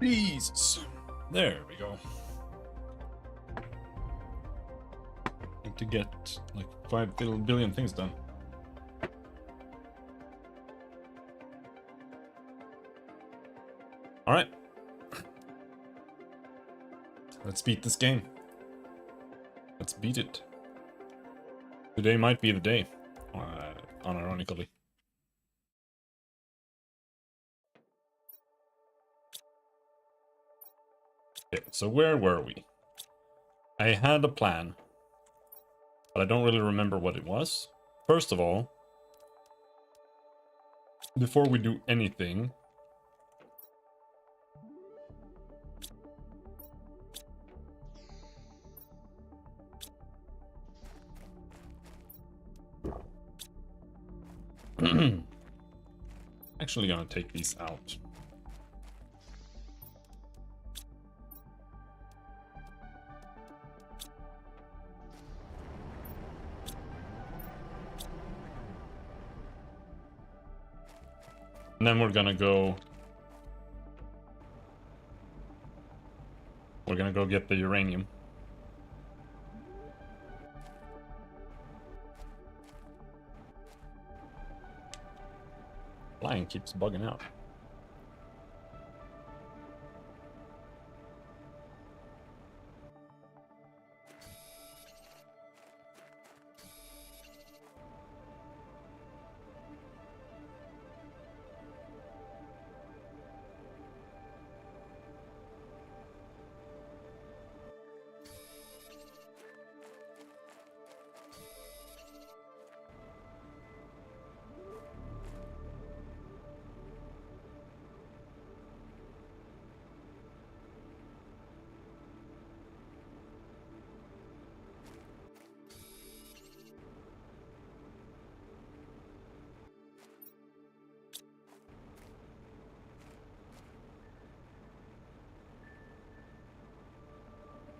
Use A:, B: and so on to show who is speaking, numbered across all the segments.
A: Jesus. There we go. Need to get like 5 billion things done. All right. Let's beat this game. Let's beat it. Today might be the day, unironically. Okay, so where were we? I had a plan, but I don't really remember what it was. First of all, before we do anything, actually gonna take these out. And then we're gonna go get the uranium. Line keeps bugging out.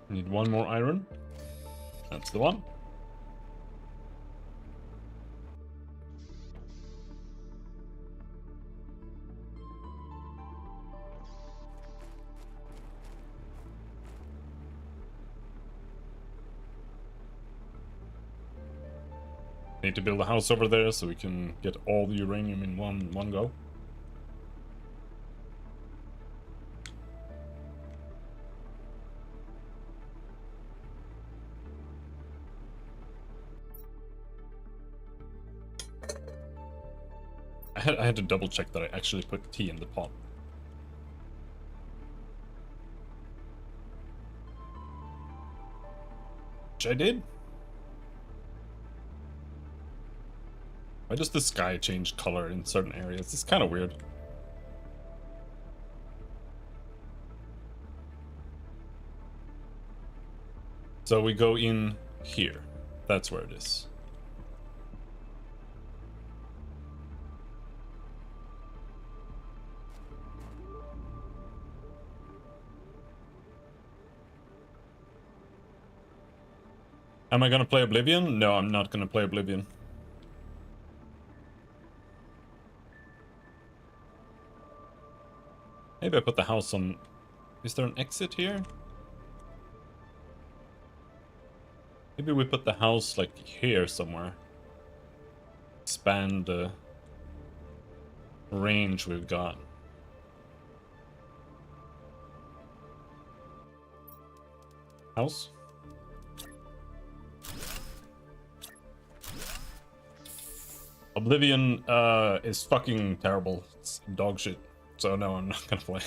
A: Need one more iron. That's the one. Need to build a house over there so we can get all the uranium in one go. I had to double check that I actually put tea in the pot. Which I did. Why does the sky change color in certain areas? It's kind of weird. So we go in here. That's where it is. Am I gonna play Oblivion? No, I'm not gonna play Oblivion. Maybe I put the house on... Is there an exit here? Maybe we put the house like here somewhere. Expand the range we've got. House? Oblivion is fucking terrible. It's dog shit. So no, I'm not gonna play.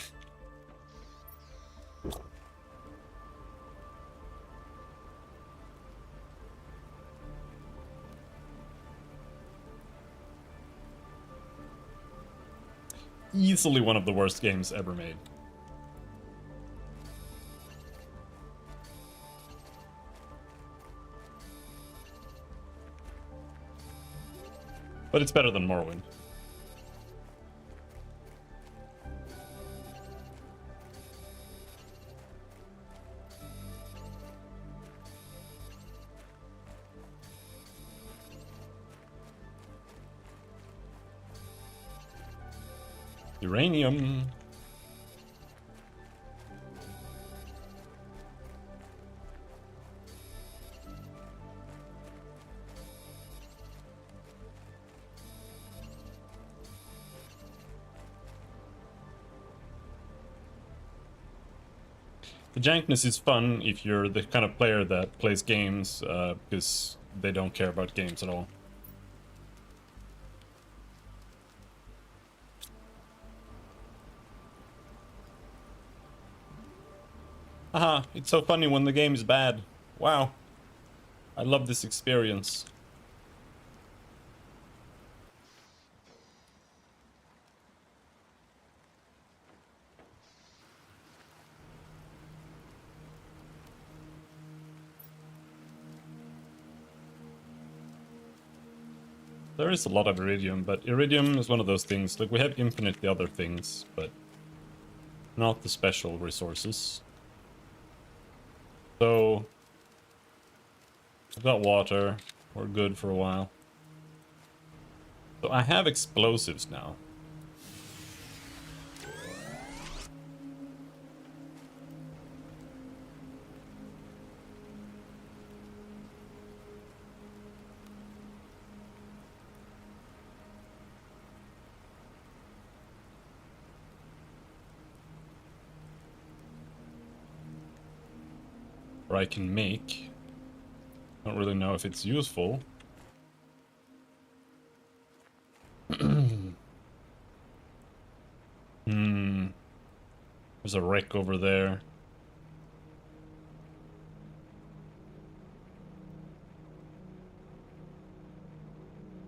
A: Easily one of the worst games ever made. But it's better than Morrowind. Uranium. The jankness is fun if you're the kind of player that plays games, because they don't care about games at all. Haha, it's so funny when the game is bad. Wow. I love this experience. There is a lot of Iridium, but Iridium is one of those things. Like, we have infinite the other things, but not the special resources. So, I've got water. We're good for a while. So I have explosives now. Or I can make. Don't really know if it's useful. There's a wreck over there.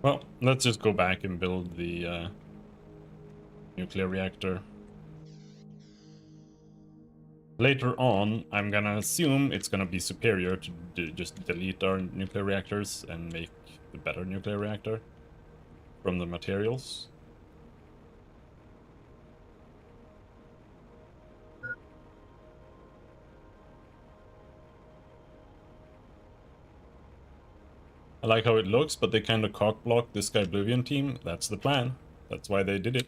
A: Well, let's just go back and build the nuclear reactor. Later on, I'm gonna assume it's gonna be superior to just delete our nuclear reactors and make the better nuclear reactor from the materials. I like how it looks, but they kind of cock-blocked this Skyblivion team. That's the plan. That's why they did it.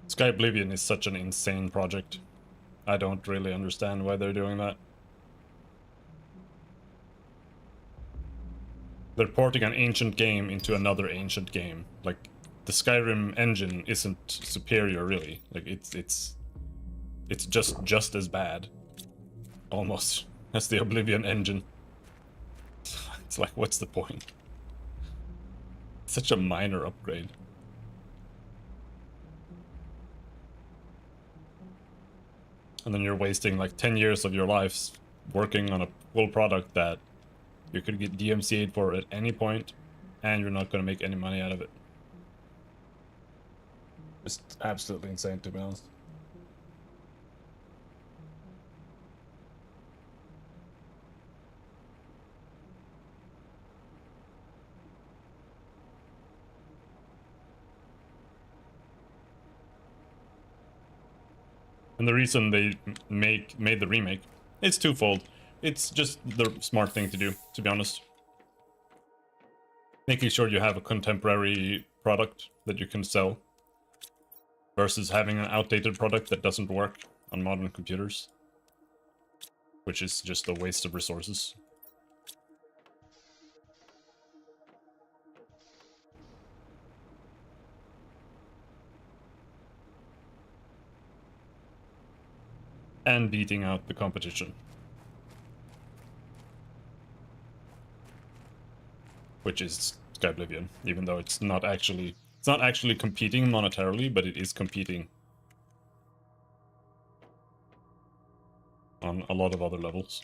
A: Skyblivion is such an insane project. I don't really understand why they're doing that. They're porting an ancient game into another ancient game. Like, the Skyrim engine isn't superior, really. Like, it's just as bad, almost, as the Oblivion engine. It's like, what's the point? Such a minor upgrade. And then you're wasting like 10 years of your life working on a full product that you could get DMCA'd for at any point, and you're not going to make any money out of it. It's absolutely insane, to be honest. And the reason they made the remake, it's twofold. It's just the smart thing to do, to be honest. Making sure you have a contemporary product that you can sell versus having an outdated product that doesn't work on modern computers, which is just a waste of resources. And beating out the competition. Which is Skyblivion, even though it's not actually competing monetarily, but it is competing on a lot of other levels.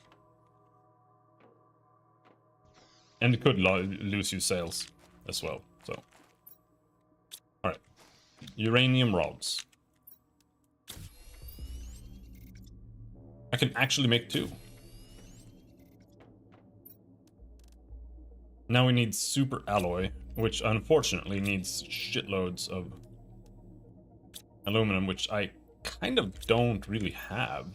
A: And it could lose you sales as well, so. Alright. Uranium rods. I can actually make 2. Now we need super alloy, which unfortunately needs shitloads of aluminum, which I kind of don't really have.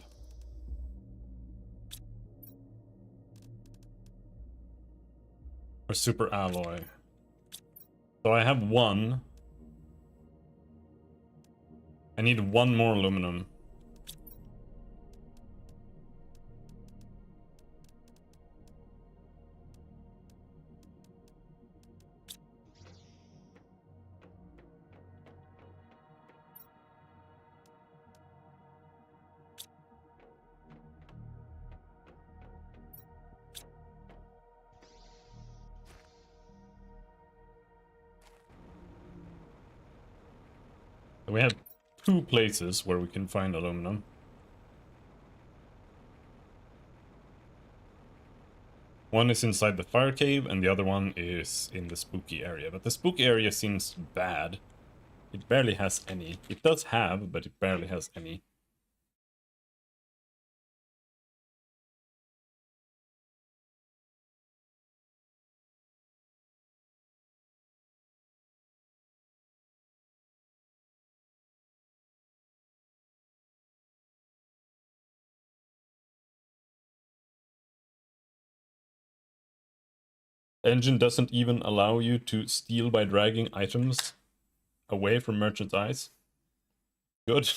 A: Or super alloy. So I have one. I need one more aluminum. We have two places where we can find aluminum. One is inside the fire cave, and the other one is in the spooky area. But the spooky area seems bad. It barely has any. It does have, but it barely has any. Engine doesn't even allow you to steal by dragging items away from merchant's eyes. Good.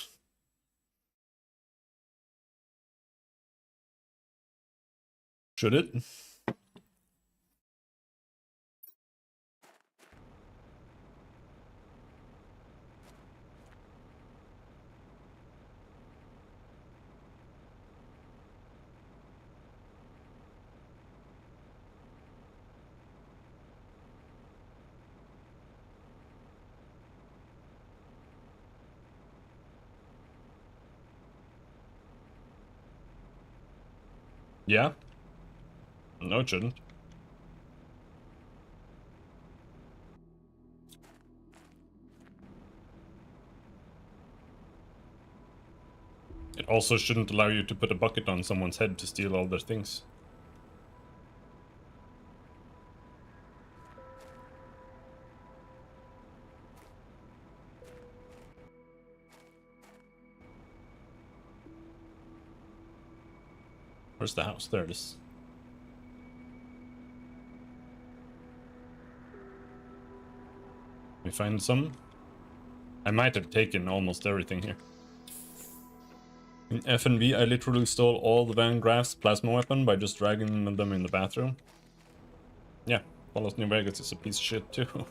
A: Should it? Yeah? No, it shouldn't. It also shouldn't allow you to put a bucket on someone's head to steal all their things. Where's the house? There it is. We find some. I might have taken almost everything here. In FNV, I literally stole all the Van Graff's plasma weapon by just dragging them in the bathroom. Yeah, Fallout New Vegas is a piece of shit too.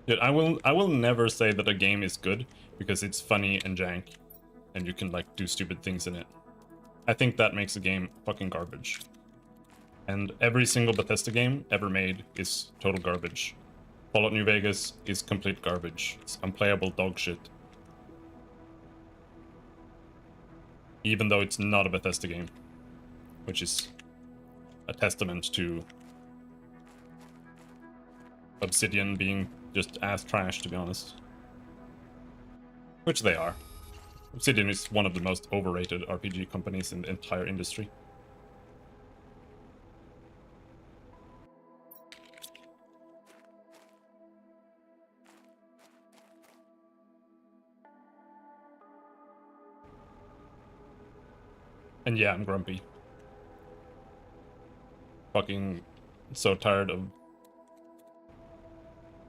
A: Dude, I will never say that a game is good because it's funny and jank, and you can like do stupid things in it. I think that makes a game fucking garbage. And every single Bethesda game ever made is total garbage. Fallout New Vegas is complete garbage. It's unplayable dog shit. Even though it's not a Bethesda game. Which is a testament to Obsidian being just ass trash, to be honest. Which they are. Obsidian is one of the most overrated RPG companies in the entire industry. And yeah, I'm grumpy. Fucking so tired of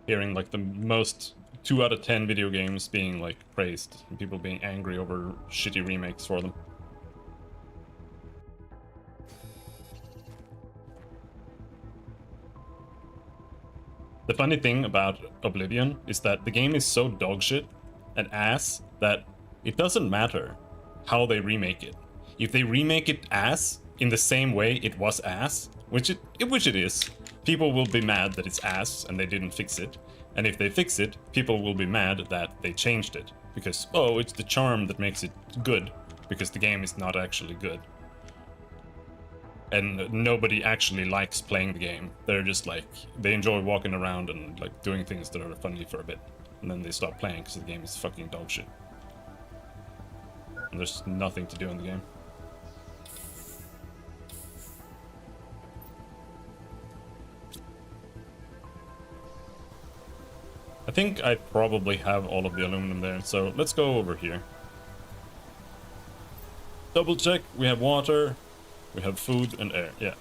A: hearing like the most 2 out of 10 video games being like praised and people being angry over shitty remakes for them. The funny thing about Oblivion is that the game is so dogshit and ass that it doesn't matter how they remake it. If they remake it ass in the same way it was ass, which it is, people will be mad that it's ass and they didn't fix it. And if they fix it, people will be mad that they changed it. Because, oh, it's the charm that makes it good, because the game is not actually good. And nobody actually likes playing the game. They're just like, they enjoy walking around and like doing things that are funny for a bit. And then they stop playing because the game is fucking dog shit. And there's nothing to do in the game. I think I probably have all of the aluminum there, so let's go over here. Double check, we have water, we have food and air, yeah.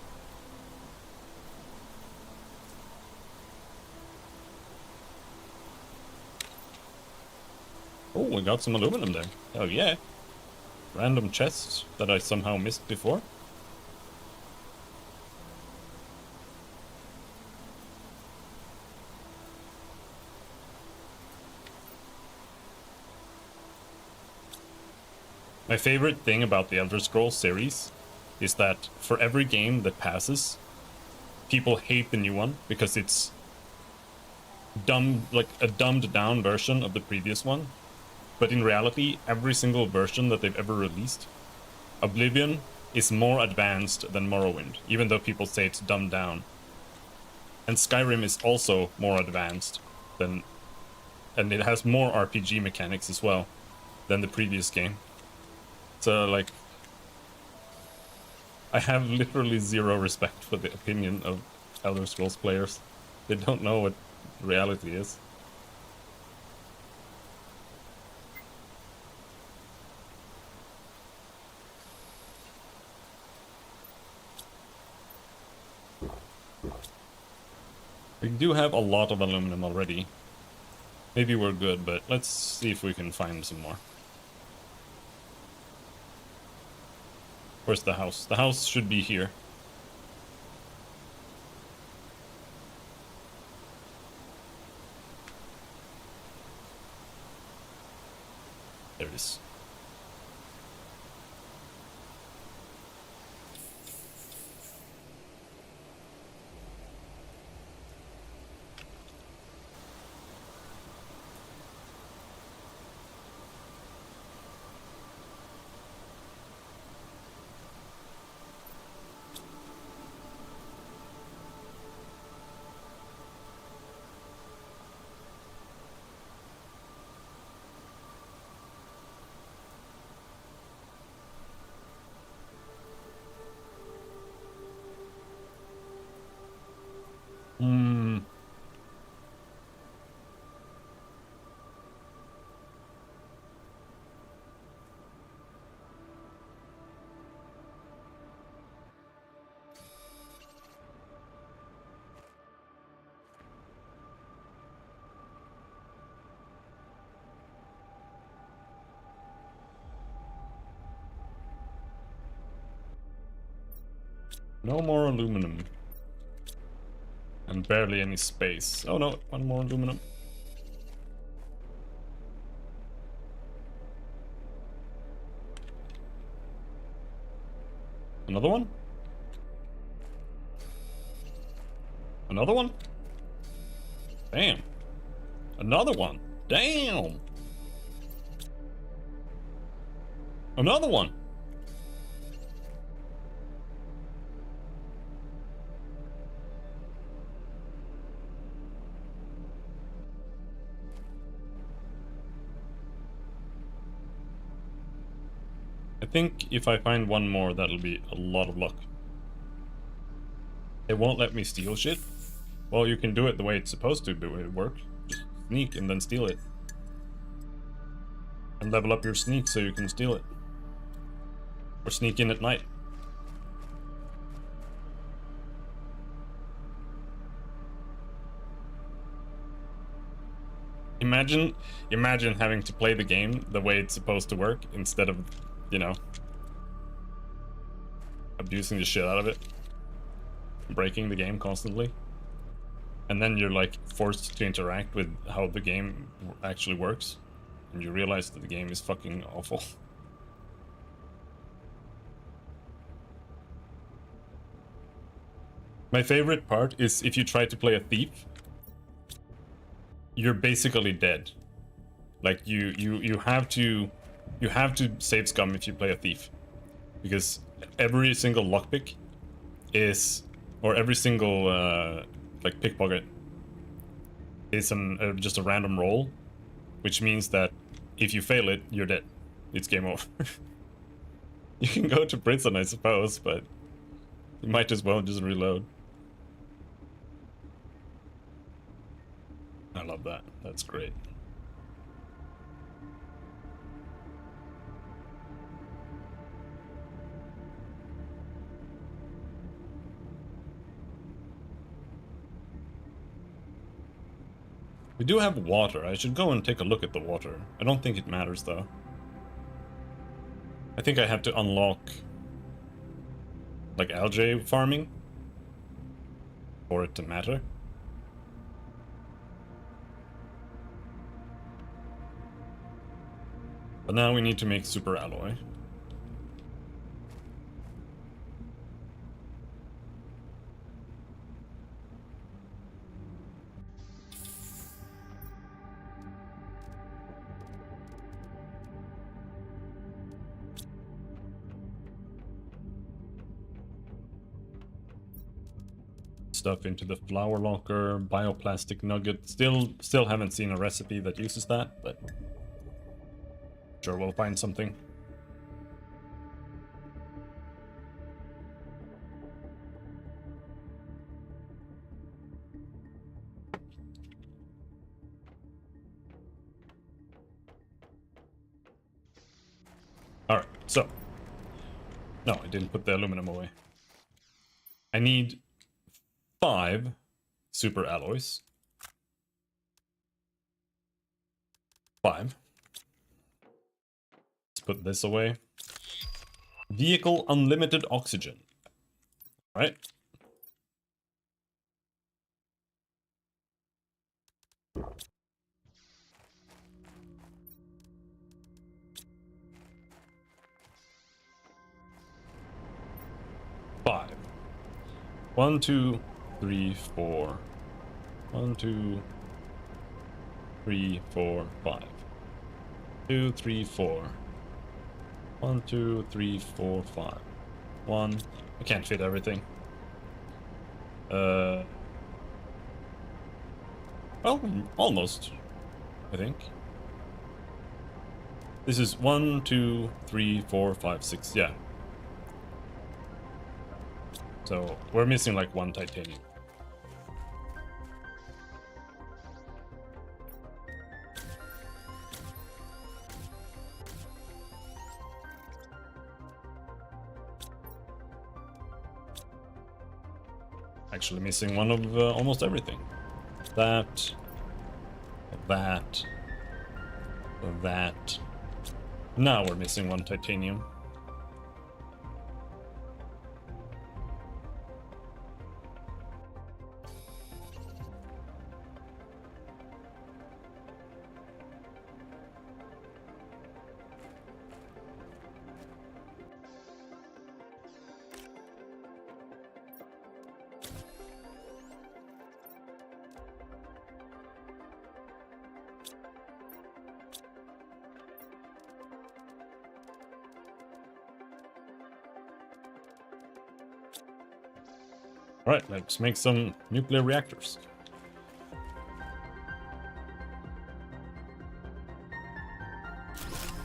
A: Oh, we got some aluminum there. Oh yeah. Random chests that I somehow missed before. My favorite thing about the Elder Scrolls series is that for every game that passes, people hate the new one because it's dumb, like a dumbed down version of the previous one. But in reality, every single version that they've ever released, Oblivion is more advanced than Morrowind, even though people say it's dumbed down. And Skyrim is also more advanced than, and it has more RPG mechanics as well than the previous game. So, like, I have literally zero respect for the opinion of Elder Scrolls players. They don't know what reality is. We do have a lot of aluminum already. Maybe we're good, but let's see if we can find some more. Where's the house? The house should be here. There it is. No more aluminum. And barely any space. Oh no, one more aluminum. Another one? Another one? Damn. Another one. Damn. Another one. I think if I find one more, that'll be a lot of luck. It won't let me steal shit. Well, you can do it the way it's supposed to work. Just sneak and then steal it. And level up your sneak so you can steal it. Or sneak in at night. Imagine having to play the game the way it's supposed to work instead of, you know, abusing the shit out of it. Breaking the game constantly. And then you're like forced to interact with how the game actually works. And you realize that the game is fucking awful. My favorite part is if you try to play a thief, you're basically dead. Like you have to save scum if you play a thief, because every single lockpick is, or every single like pickpocket is just a random roll, which means that if you fail it, you're dead. It's game over. You can go to prison, I suppose, but you might as well just reload. I love that. That's great. We do have water. I should go and take a look at the water. I don't think it matters, though. I think I have to unlock, like, algae farming for it to matter. But now we need to make super alloy. Stuff into the flower locker, bioplastic nugget. Still haven't seen a recipe that uses that, but sure we'll find something. Alright, so. No, I didn't put the aluminum away. I need 5 super alloys. 5. Let's put this away. Vehicle unlimited oxygen. Alright. Five. 1, 2, 3, 4. 1, 2, 3, 4, 5. 2, 3, 4. 1, 2, 3, 4, 5. 1. I can't fit everything. Well, almost, I think. This is 1, 2, 3, 4, 5, 6. Yeah. So we're missing like 1 titanium. Actually missing one of almost everything. That. Now we're missing 1 titanium. Alright, let's make some nuclear reactors.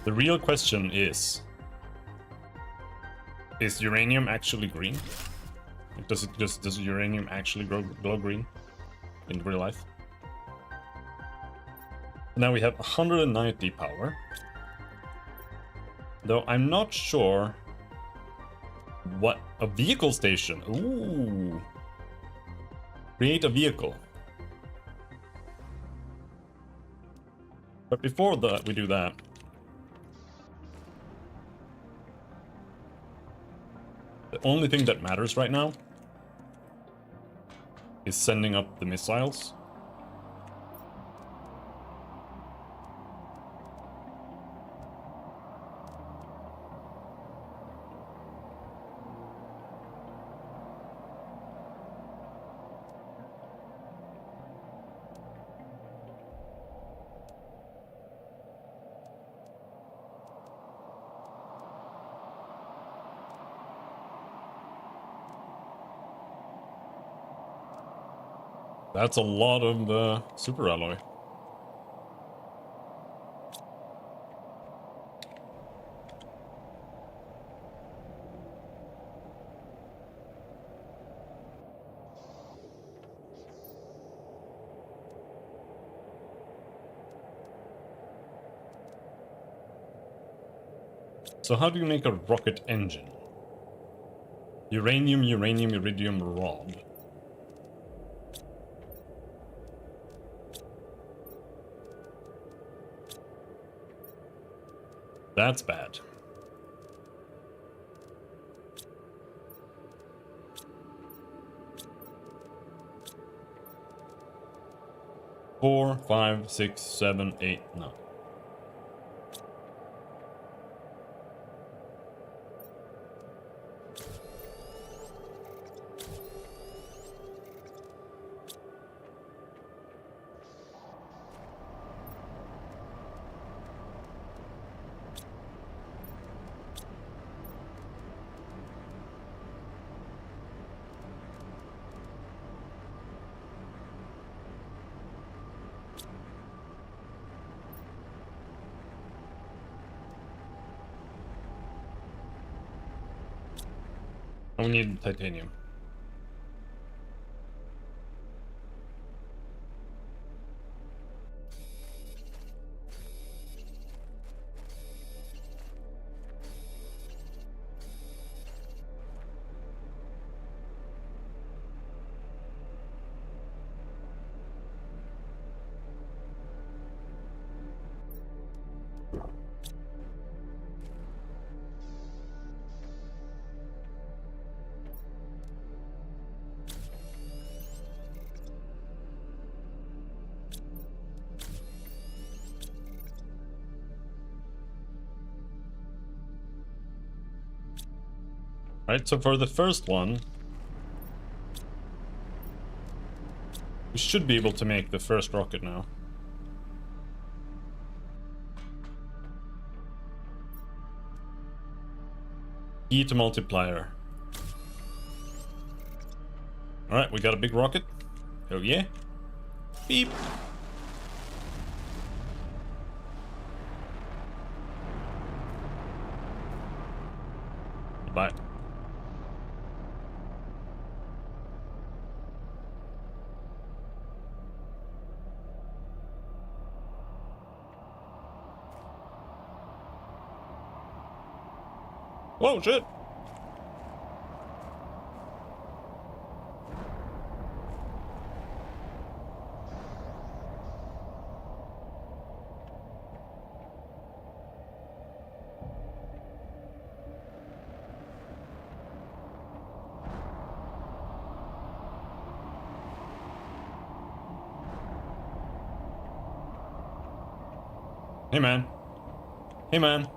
A: The real question is uranium actually green? Does uranium actually glow green in real life? Now we have 190 power. Though I'm not sure what a vehicle station. Ooh. Create a vehicle. But before that, we do that. The only thing that matters right now is sending up the missiles. That's a lot of super alloy. So how do you make a rocket engine? Uranium, uranium, iridium, rod. That's bad. Four, 5, 6, 7, 8, 9. We need titanium. Right, so for the first one, we should be able to make the first rocket now. Heat multiplier. Alright, we got a big rocket. Oh yeah. Beep. Bye. Whoa, shit! Hey man. Hey man.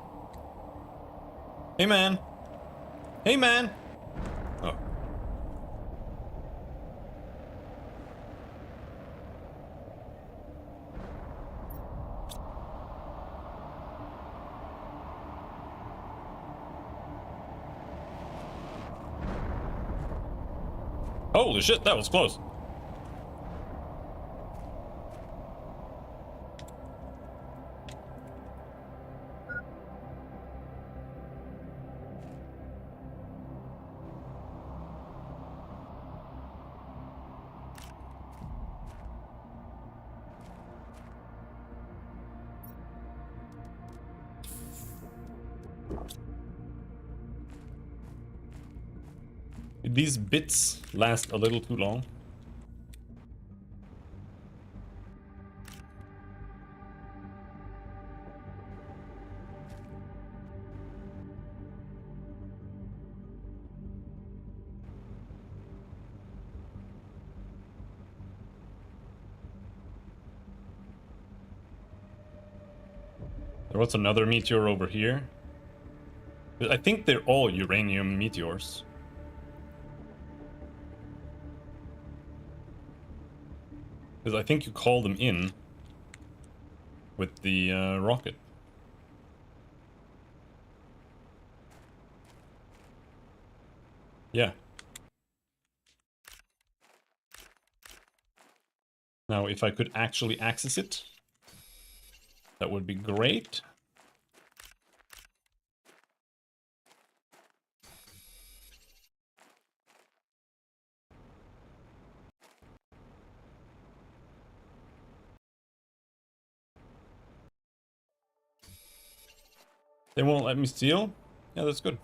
A: Hey man. Hey man. Oh. Holy shit, that was close. These bits last a little too long. There was another meteor over here. I think they're all uranium meteors. Because I think you call them in with the rocket. Yeah. Now, if I could actually access it, that would be great. They won't let me steal? Yeah, that's good.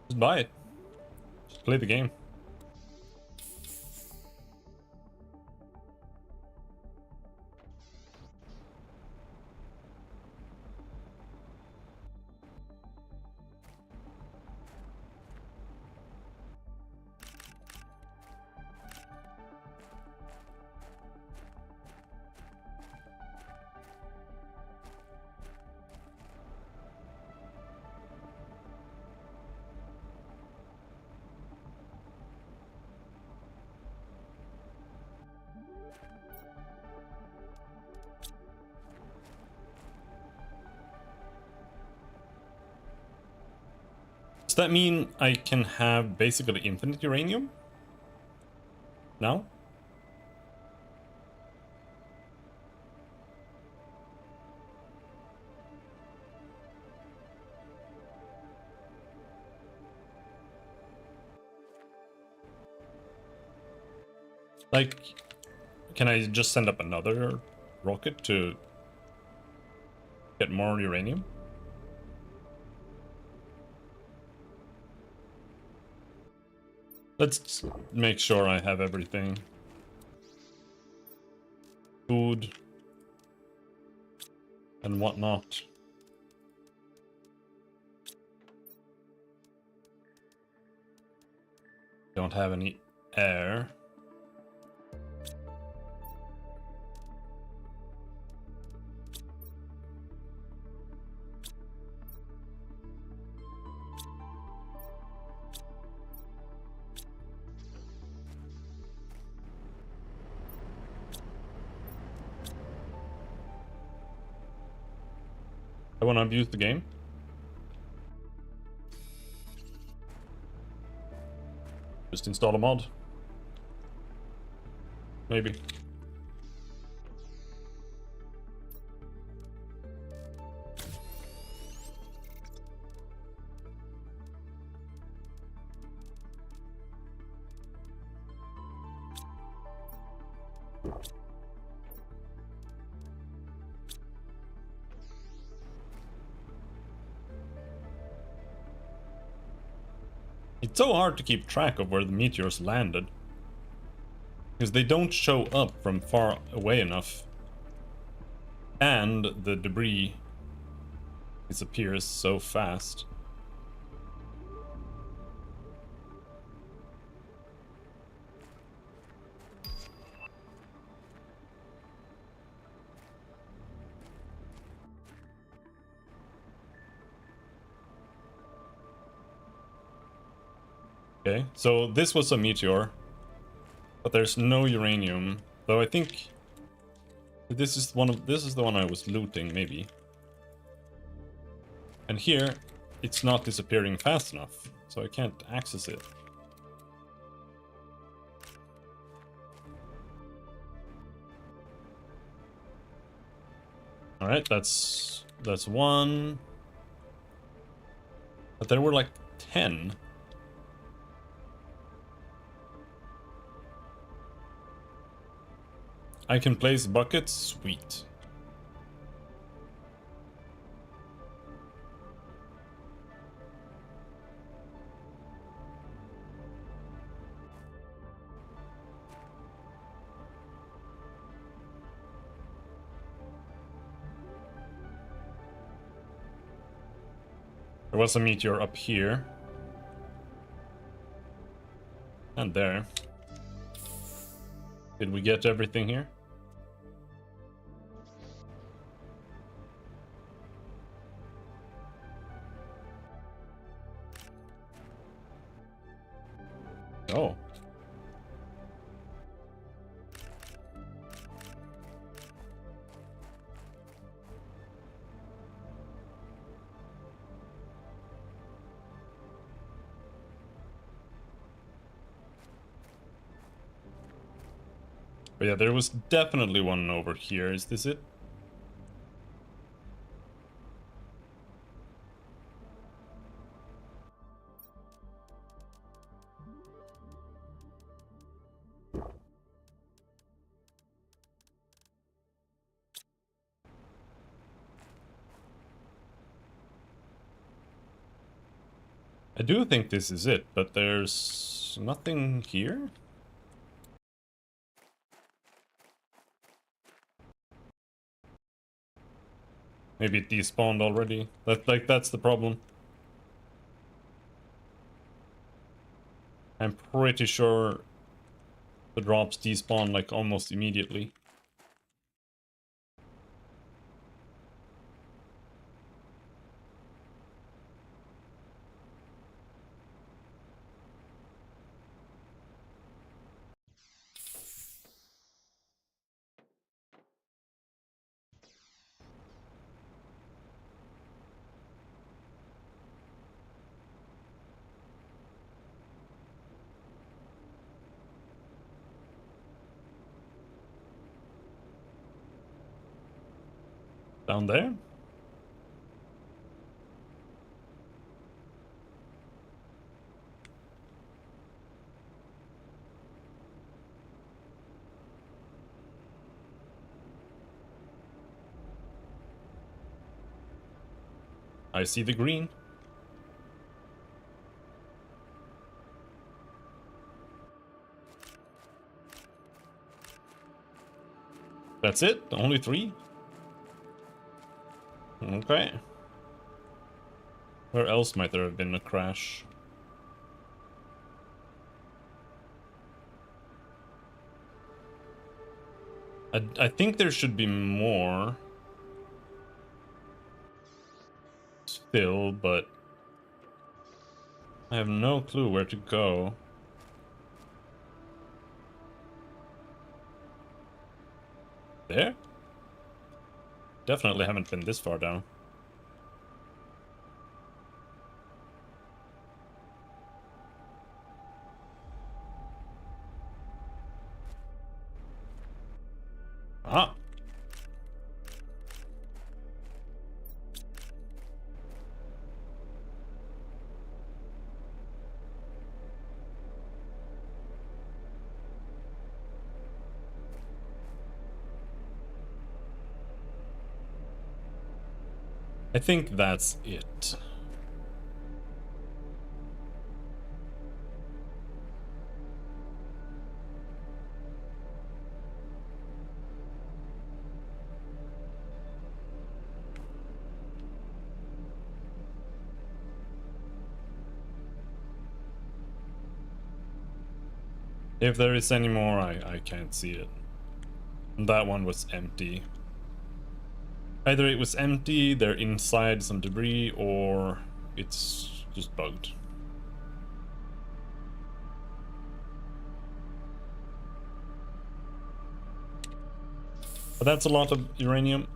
A: Just buy it. Just play the game. Does that mean I can have basically infinite uranium? Now? Like, can I just send up another rocket to get more uranium? Let's make sure I have everything. Food. And whatnot. Don't have any air. I want to abuse the game. Just install a mod. Maybe. It's so hard to keep track of where the meteors landed. Because they don't show up from far away enough. And the debris disappears so fast. Okay, so this was a meteor, but there's no uranium. Though I think this is the one I was looting, maybe. And here, it's not disappearing fast enough, so I can't access it. All right, that's one. But there were like 10. I can place buckets? Sweet. There was a meteor up here. And there. Did we get everything here? Oh. But yeah, there was definitely one over here. Is this it? I do think this is it, but there's nothing here? Maybe it despawned already. That's the problem. I'm pretty sure the drops despawn like almost immediately. Down there? I see the green. That's it? Only 3? Okay. Where else might there have been a crash? I think there should be more still, but I have no clue where to go. There? Definitely haven't been this far down. Ah! I think that's it. If there is any more, I can't see it. That one was empty. Either it was empty, they're inside some debris, or it's just bugged. But that's a lot of uranium.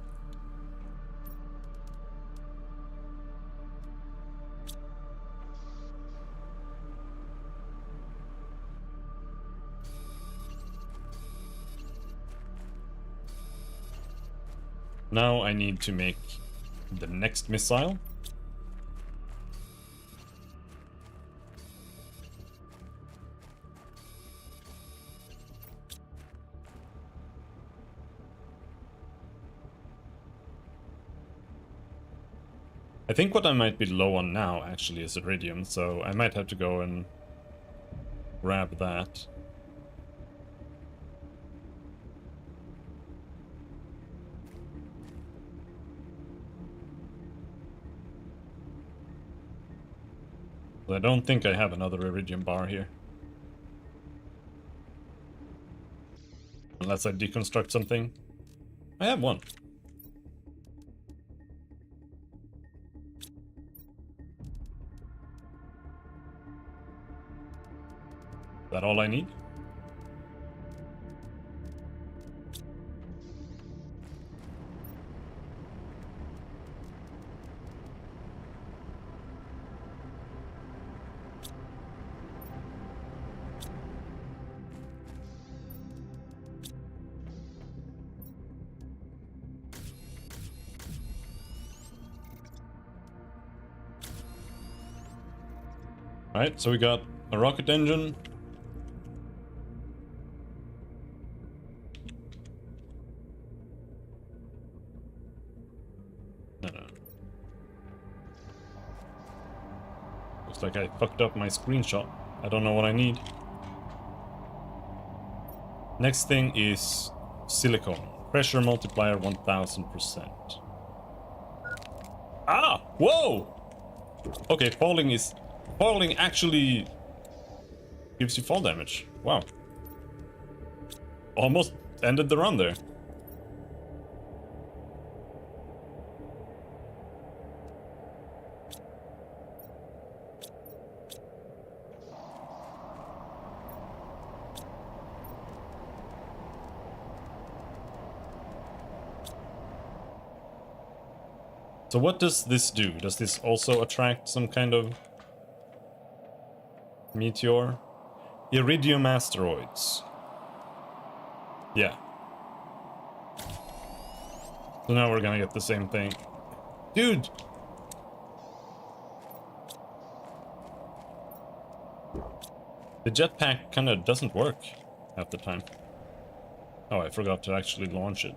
A: Now I need to make the next missile. I think what I might be low on now actually is iridium, so I might have to go and grab that. But I don't think I have another iridium bar here. Unless I deconstruct something. I have one. Is that all I need? Alright, so we got a rocket engine. No. Looks like I fucked up my screenshot. I don't know what I need. Next thing is silicone. Pressure multiplier 1000%. Ah! Whoa! Okay, falling actually gives you fall damage. Wow. Almost ended the run there. So what does this do? Does this also attract some kind of meteor? Iridium asteroids. Yeah. So now we're gonna get the same thing. Dude! The jetpack kinda doesn't work half the time. Oh, I forgot to actually launch it.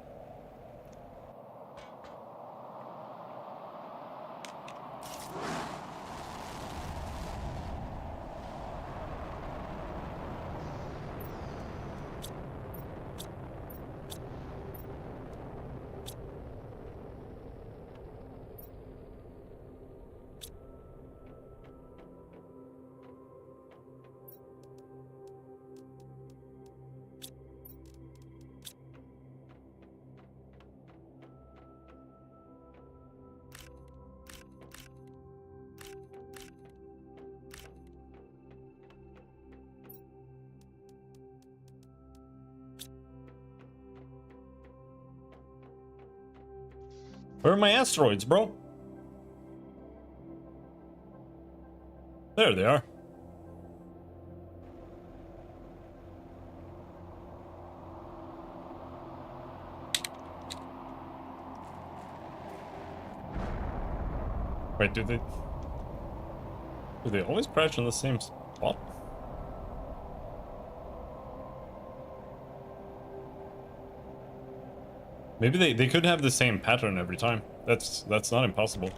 A: Where are my asteroids, bro? There they are. Wait, do they always crash in the same spot? Maybe they could have the same pattern every time. That's not impossible.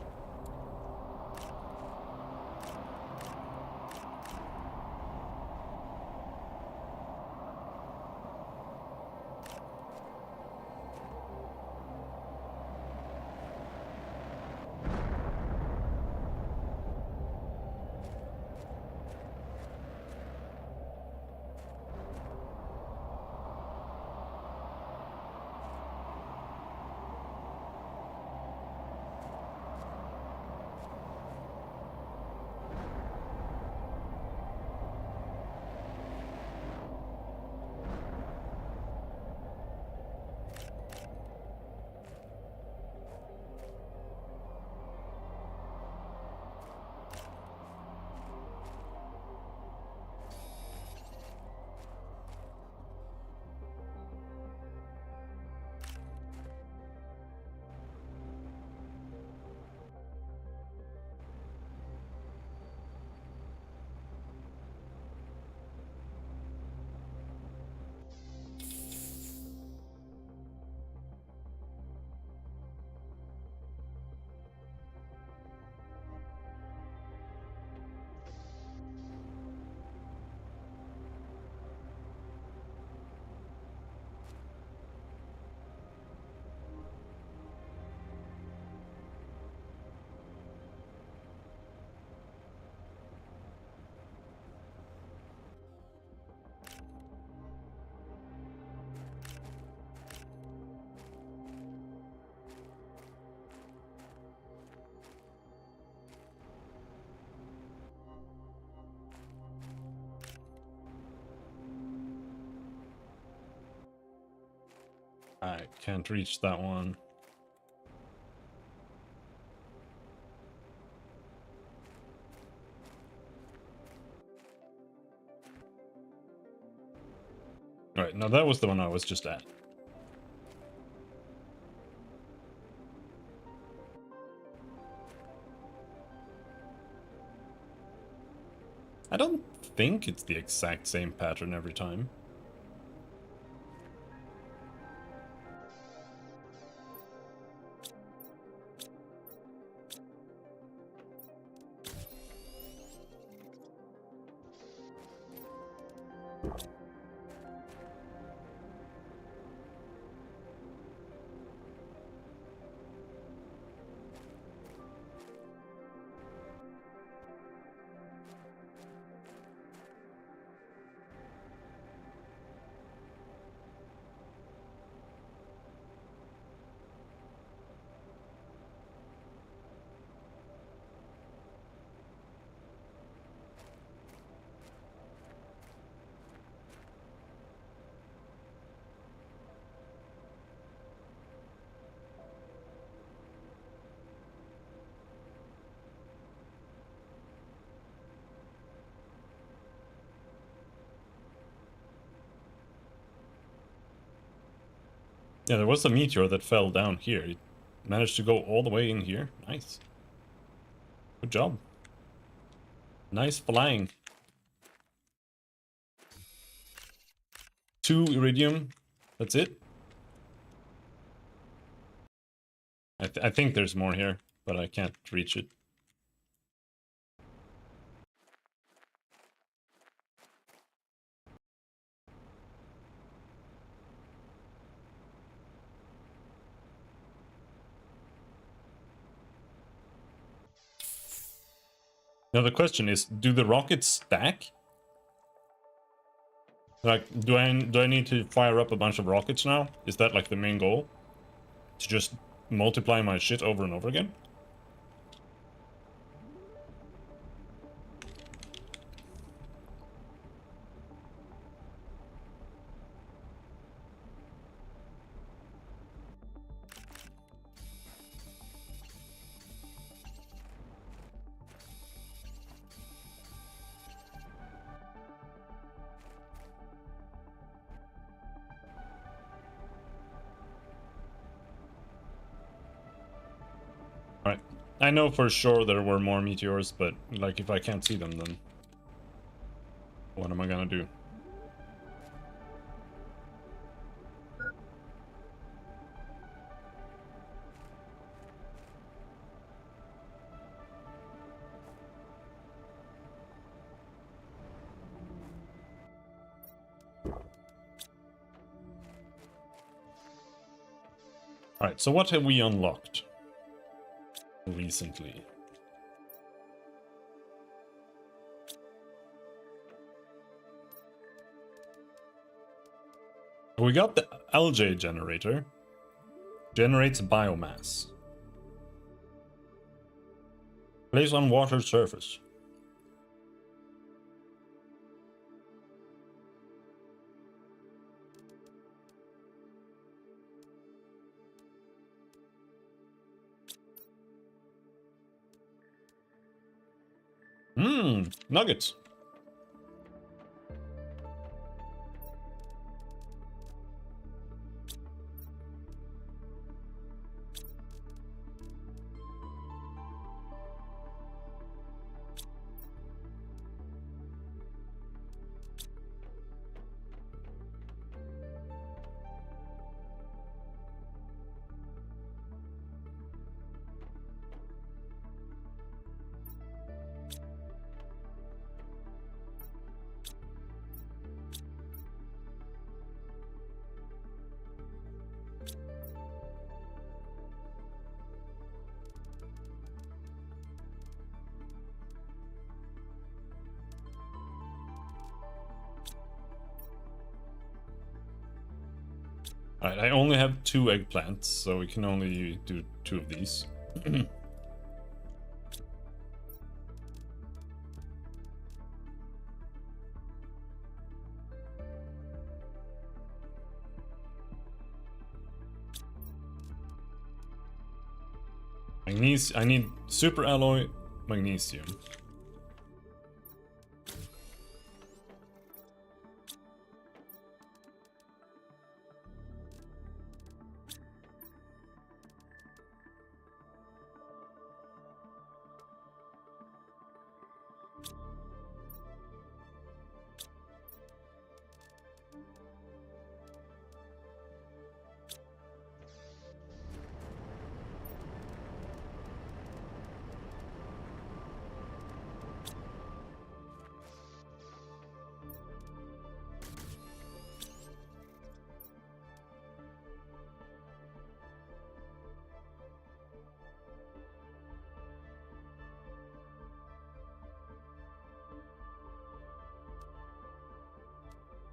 A: I can't reach that one. Alright, now that was the one I was just at. I don't think it's the exact same pattern every time. Yeah, there was a meteor that fell down here. It managed to go all the way in here. Nice. Good job. Nice flying. 2 iridium. That's it. I think there's more here, but I can't reach it. Now the question is, do the rockets stack? Like, do I need to fire up a bunch of rockets now? Is that like the main goal? To just multiply my shit over and over again? Alright. I know for sure there were more meteors, but like if I can't see them, then what am I gonna do? Alright, so what have we unlocked recently? We got the LJ generator. Generates biomass. Place on water surface. Nuggets. Alright, I only have 2 eggplants, so we can only do 2 of these. I need super alloy magnesium.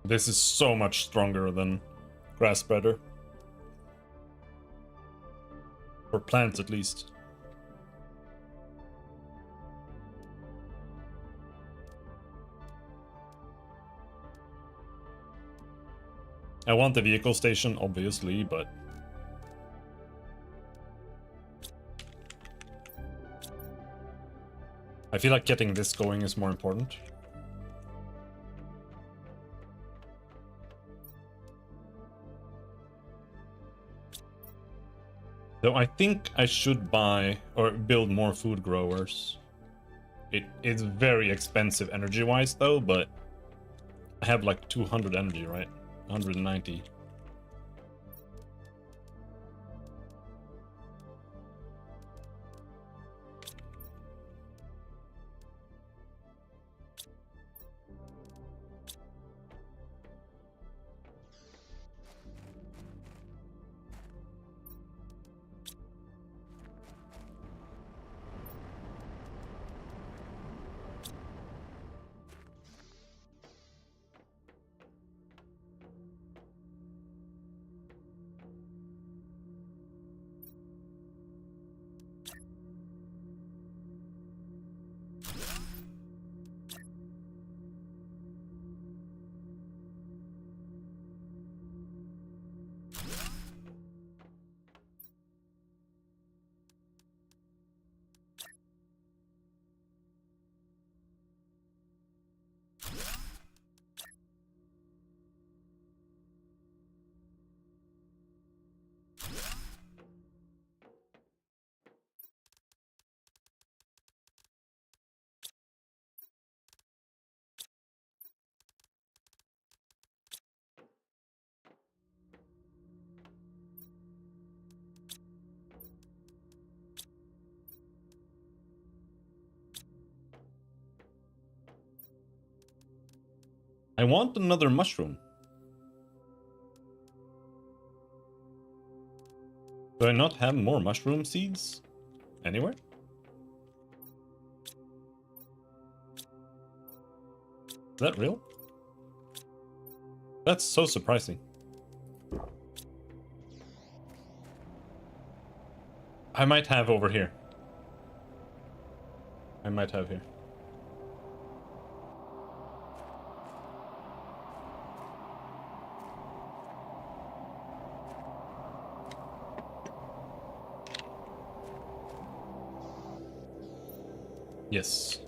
A: This is so much stronger than grass spreader. For plants, at least. I want the vehicle station, obviously, but... I feel like getting this going is more important. Though I think I should buy or build more food growers. It's very expensive energy-wise though, but I have like 200 energy, right? 190. I want another mushroom. Do I not have more mushroom seeds anywhere? Is that real? That's so surprising. I might have over here. I might have here. Yes.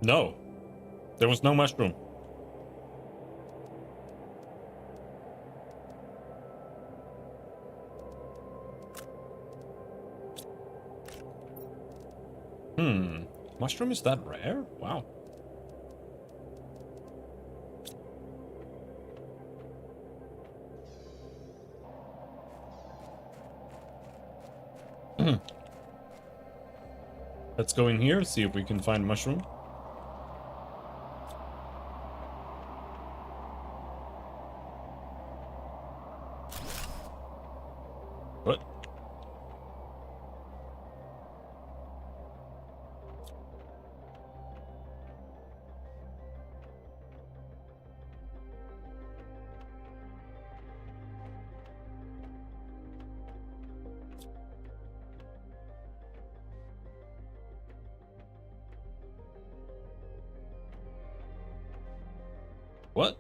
A: No. There was no mushroom. Mushroom is that rare? Wow. Let's go in here, see if we can find mushroom. What? What?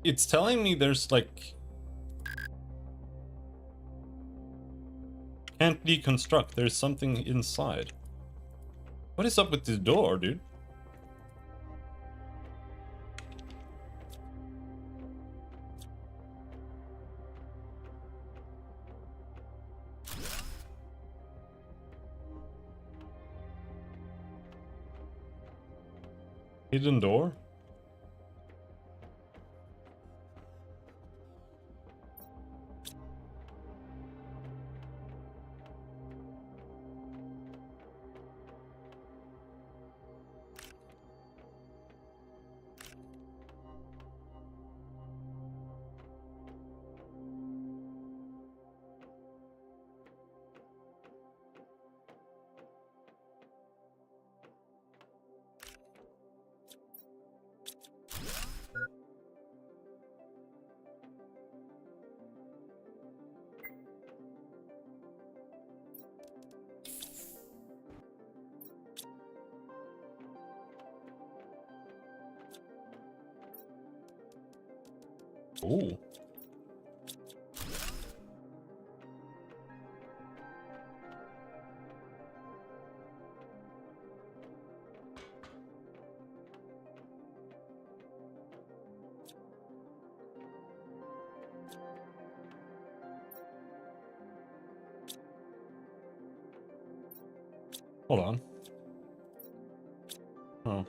A: It's telling me there's like... Can't deconstruct, there's something inside. What is up with this door, dude? Hidden door? Ooh. Hold on. Oh.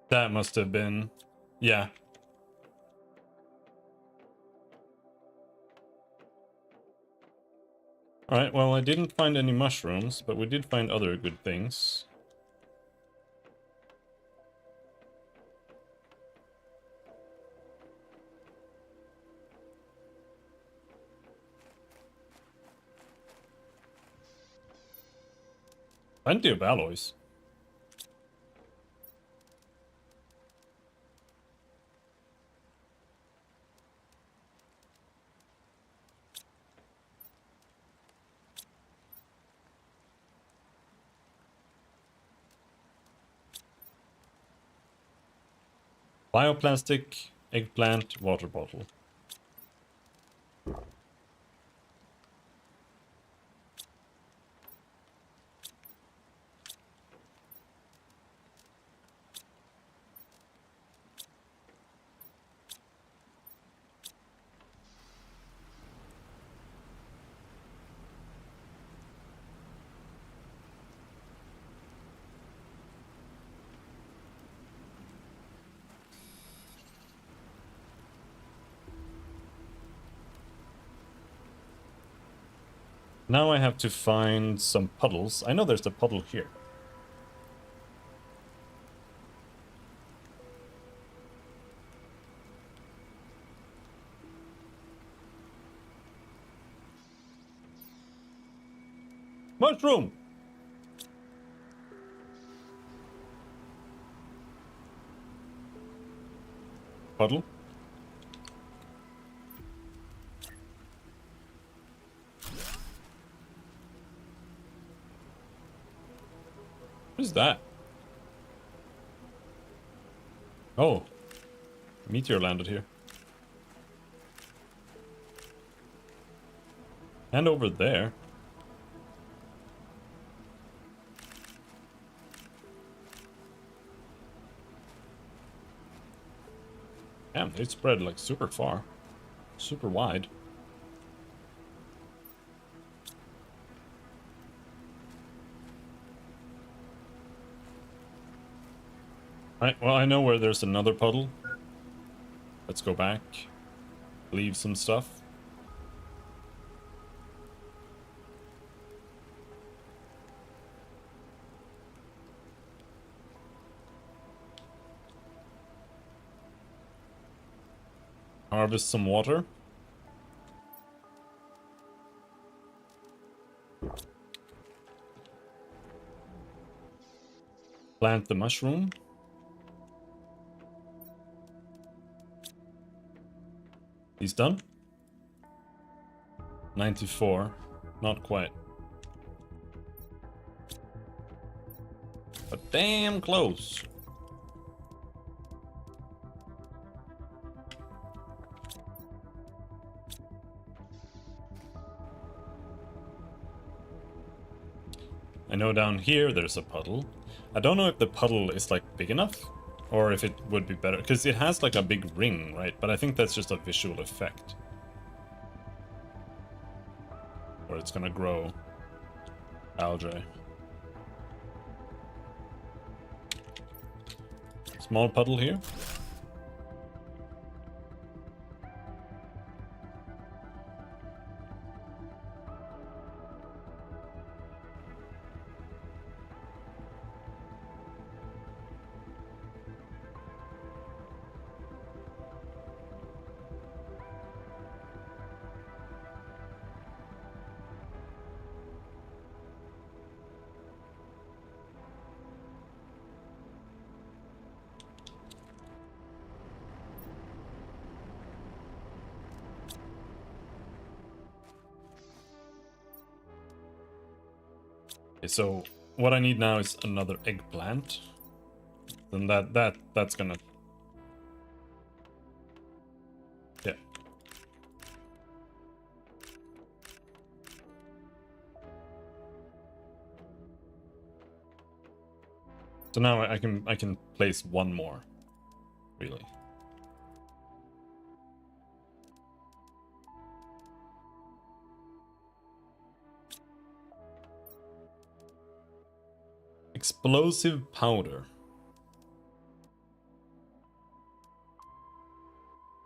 A: That must have been... Yeah. Alright, well, I didn't find any mushrooms, but we did find other good things. Plenty of alloys. Bioplastic, eggplant, water bottle. Now I have to find some puddles. I know there's a puddle here. Mushroom! Puddle? What is that? Oh. Meteor landed here. And over there. Damn, they spread like super far. Super wide. Alright, well, I know where there's another puddle. Let's go back. Leave some stuff. Harvest some water. Plant the mushroom. He's done. 94. Not quite. But damn close. I know down here there's a puddle. I don't know if the puddle is like big enough or if it would be better because it has like a big ring, right? But I think that's just a visual effect. Or it's gonna grow algae. Small puddle here. Okay, so what I need now is another eggplant. Then that's gonna... Yeah. So now I can place one more, really. Explosive powder.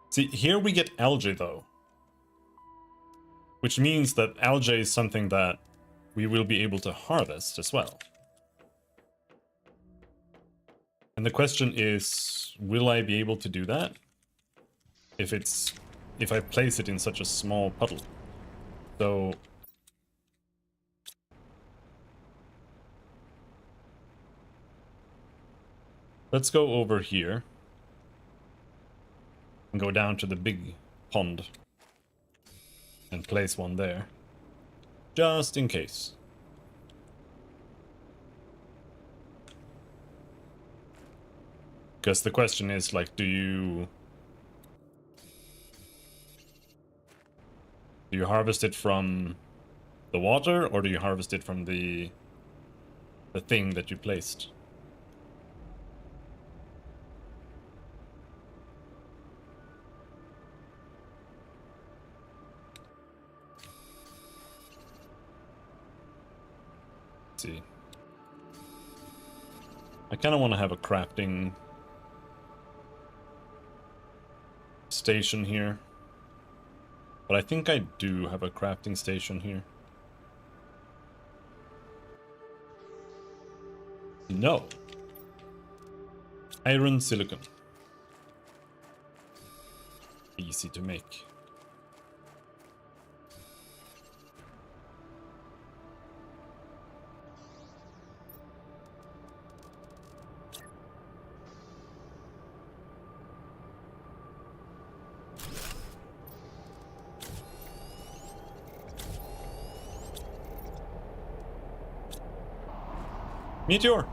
A: See, here we get algae though. Which means that algae is something that we will be able to harvest as well. And the question is, will I be able to do that? If I place it in such a small puddle. So let's go over here and go down to the big pond and place one there, just in case. Because the question is, like, do you harvest it from the water, or do you harvest it from the thing that you placed? Let's see. I kind of want to have a crafting station here. But I think I do have a crafting station here. No. Iron silicon. Easy to make. Meteor!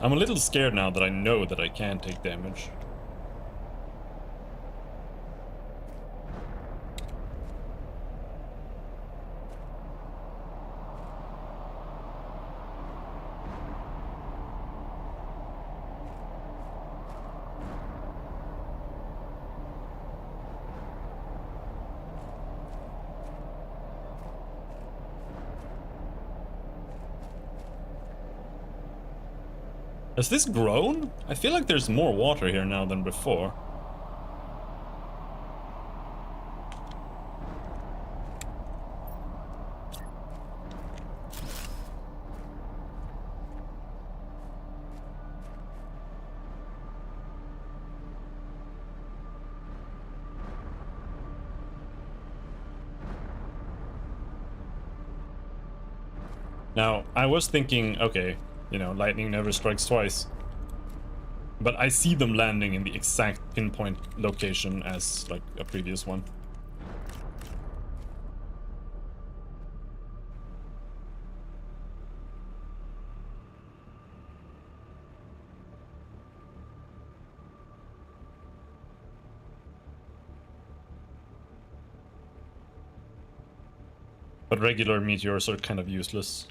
A: I'm a little scared now that I know that I can take damage. Has this grown? I feel like there's more water here now than before. Now, I was thinking, okay, you know, lightning never strikes twice. But I see them landing in the exact pinpoint location as, like, a previous one. But regular meteors are kind of useless.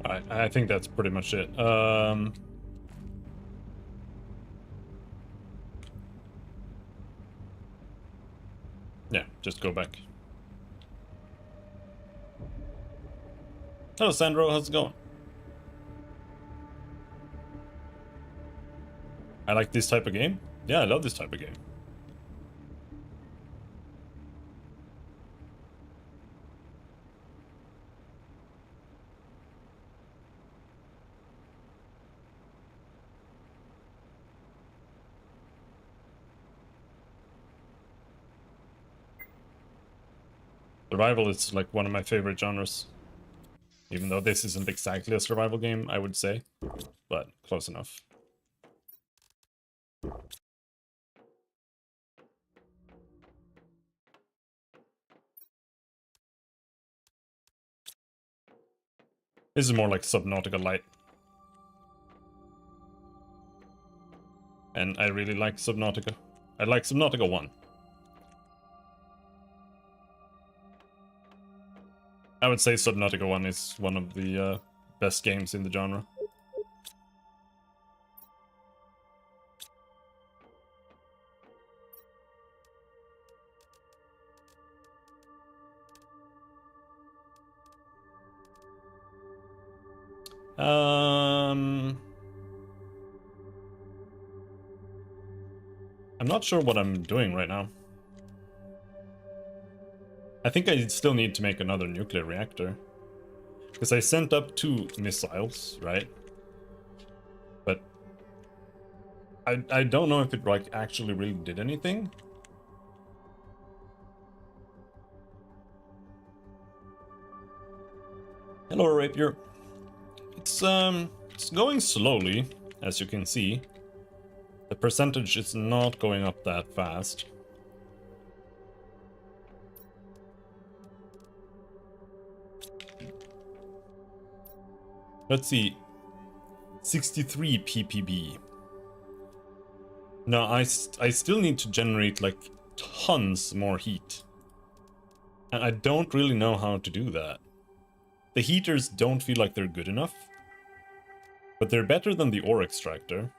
A: I think that's pretty much it. Yeah, just go back. Hello, Sandro. How's it going? I like this type of game. Yeah, I love this type of game. Survival is like one of my favorite genres. Even though this isn't exactly a survival game, I would say. But close enough. This is more like Subnautica Light. And I really like Subnautica. I like Subnautica 1. I would say Subnautica 1 is one of the best games in the genre. I'm not sure what I'm doing right now. I think I still need to make another nuclear reactor. Because I sent up 2 missiles, right? But I don't know if it like actually really did anything. Hello, Rapier. It's going slowly, as you can see. The percentage is not going up that fast. Let's see. 63 ppb. No, I still need to generate like tons more heat. And I don't really know how to do that. The heaters don't feel like they're good enough. But they're better than the ore extractor.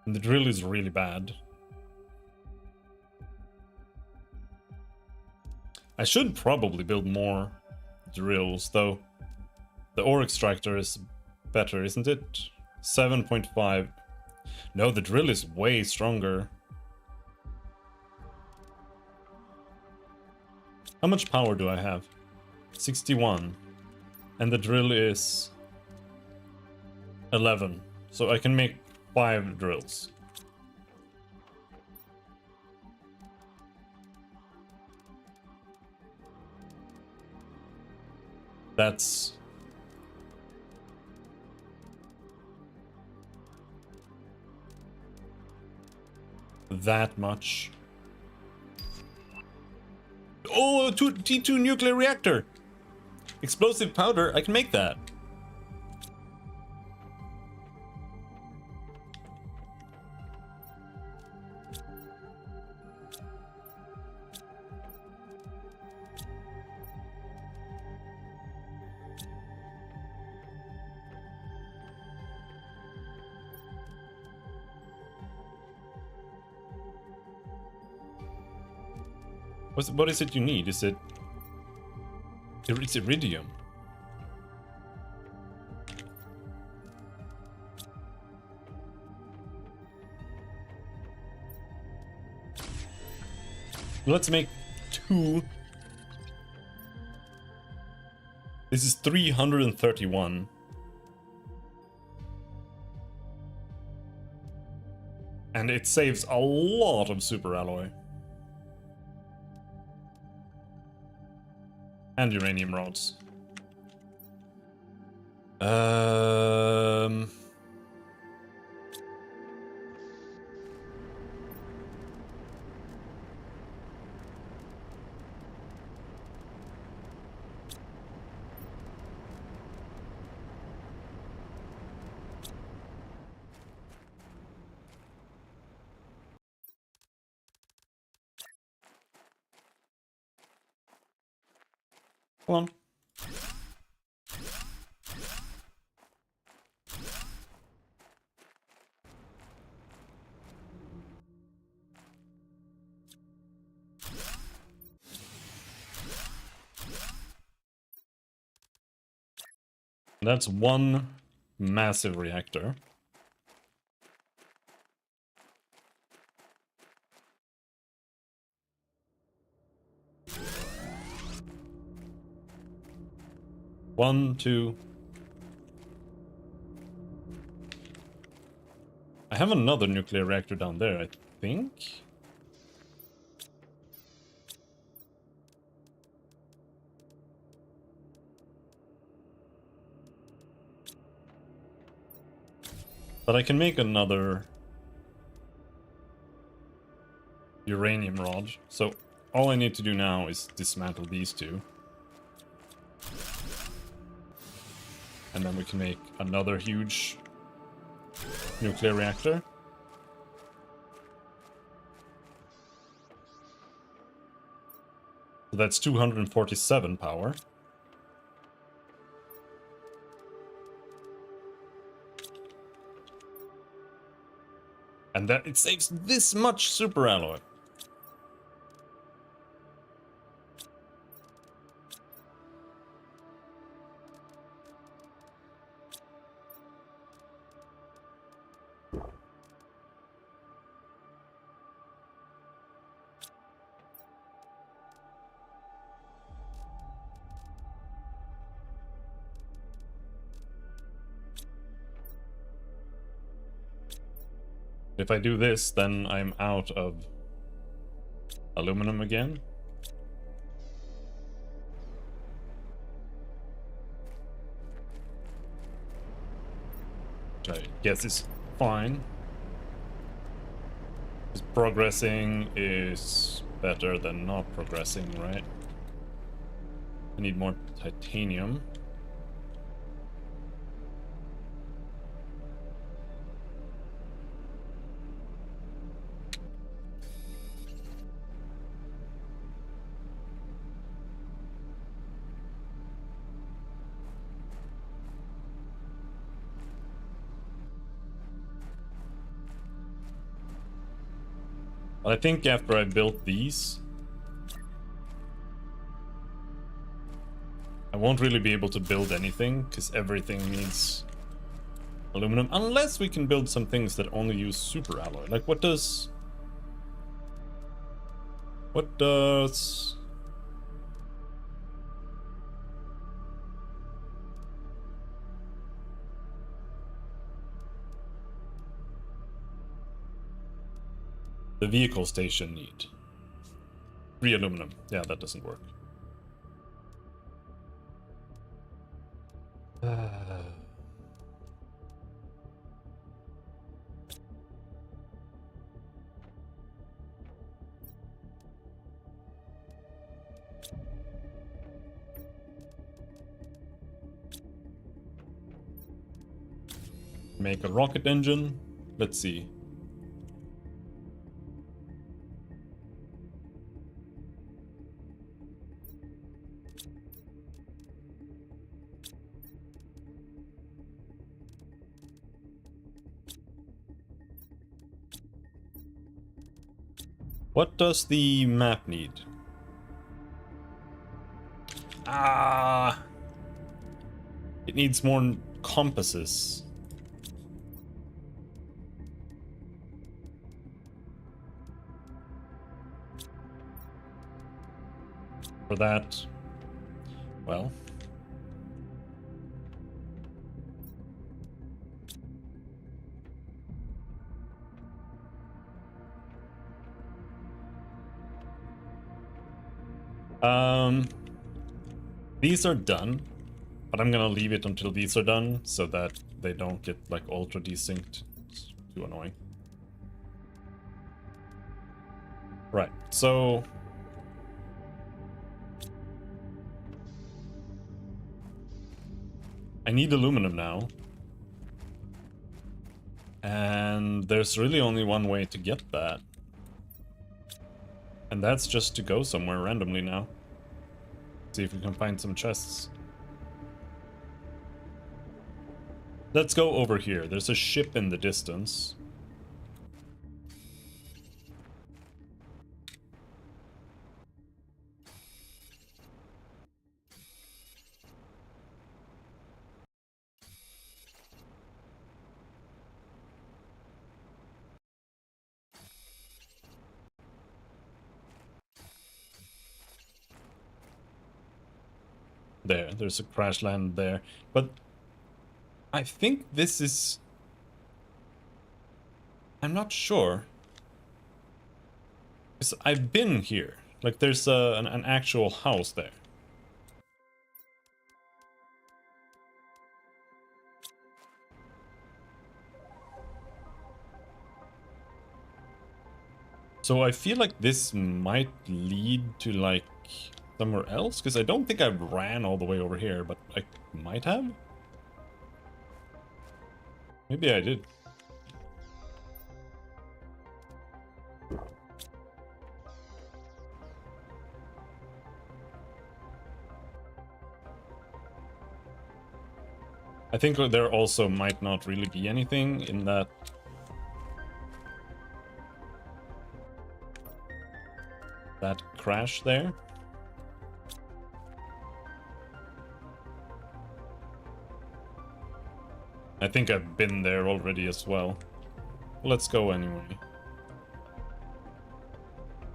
A: And the drill is really bad. I should probably build more drills, though. The ore extractor is better, isn't it? 7.5. No, the drill is way stronger. How much power do I have? 61. And the drill is 11. So I can make 5 drills. That's... that much. Oh, T2 nuclear reactor! Explosive powder, I can make that. What is it you need? Is it... it's iridium. Let's make 2. This is 331. And it saves a lot of super alloy. And uranium rods. Come on. That's one massive reactor. One, two. I have another nuclear reactor down there, I think. But I can make another uranium rod. So all I need to do now is dismantle these two. And then we can make another huge nuclear reactor. So that's 247 power. And that it saves this much super alloy. If I do this, then I'm out of aluminum again. Which I guess is fine. Because progressing is better than not progressing, right? I need more titanium. But I think after I built these, I won't really be able to build anything, because everything needs aluminum, unless we can build some things that only use super alloy. Like what does the vehicle station need? 3 aluminum. Yeah, that doesn't work. Make a rocket engine. Let's see. What does the map need? It needs more compasses. For that, well, these are done, but I'm gonna leave it until these are done so that they don't get like ultra desynced. It's too annoying. Right, so I need aluminum now. And there's really only one way to get that. And that's just to go somewhere randomly now. See if we can find some chests. Let's go over here. There's a ship in the distance. There's a crash land there. But I think this is... I'm not sure. Because I've been here. Like, there's an actual house there. So I feel like this might lead to, like, somewhere else, because I don't think I ran all the way over here, but I might have? Maybe I did. I think there also might not really be anything in that... that crash there. I think I've been there already as well. Let's go anyway.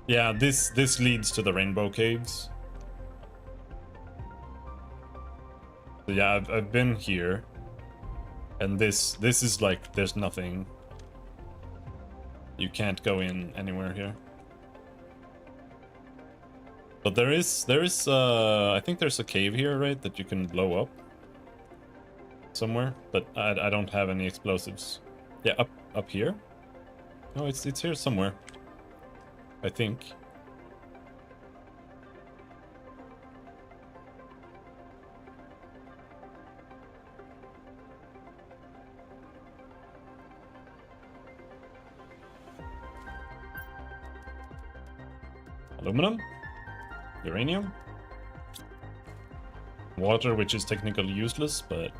A: Yeah, this leads to the Rainbow Caves. So yeah, I've been here. And this is like, there's nothing. You can't go in anywhere here. But there is I think there's a cave here, right, that you can blow up somewhere, but I don't have any explosives. Yeah, up here? No, it's here somewhere, I think. Aluminum? Uranium? Water, which is technically useless, but...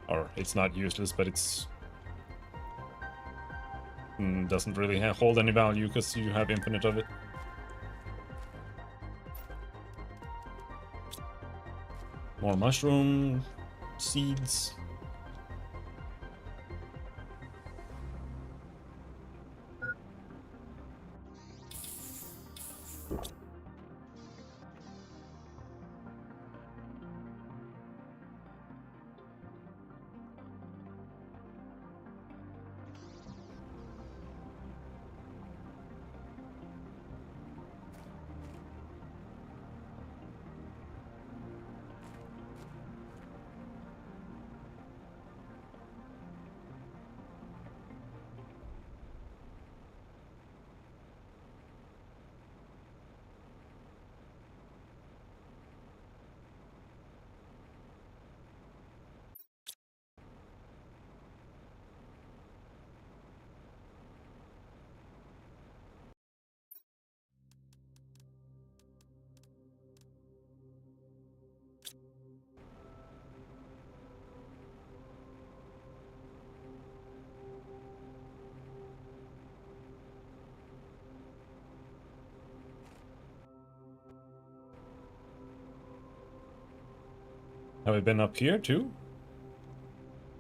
A: or it's not useless, but it's... doesn't really hold any value because you have infinite of it. More mushroom seeds. Have I been up here too?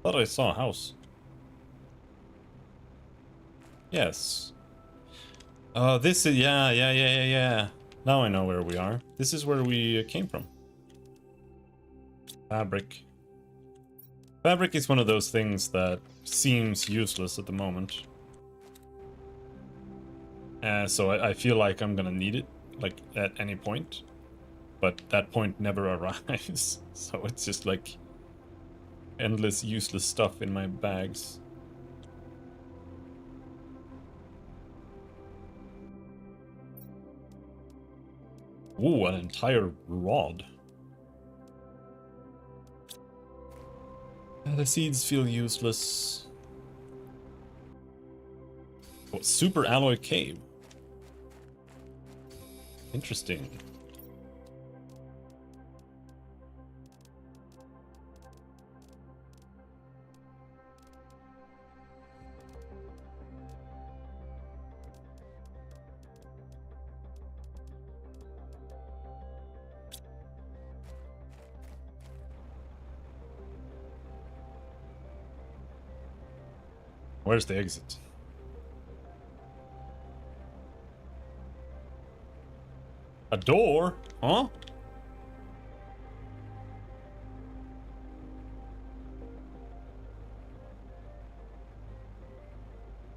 A: Thought I saw a house. Yes. This is... yeah. Now I know where we are. This is where we came from. Fabric. Fabric is one of those things that seems useless at the moment. So I feel like I'm gonna need it, like, at any point. But that point never arrives. So it's just like endless useless stuff in my bags. Ooh, an entire rod. The seeds feel useless. Oh, super alloy cave. Interesting. Where's the exit? A door? Huh?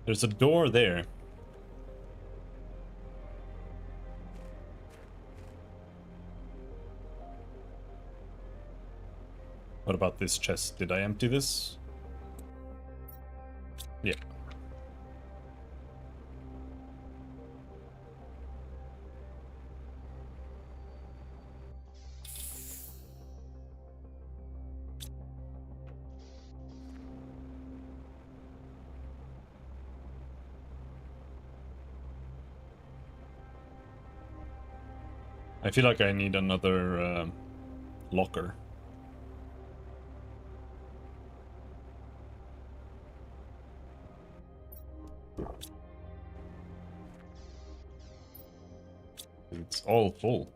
A: There's a door there. What about this chest? Did I empty this? Yeah. I feel like I need another locker. It's all full.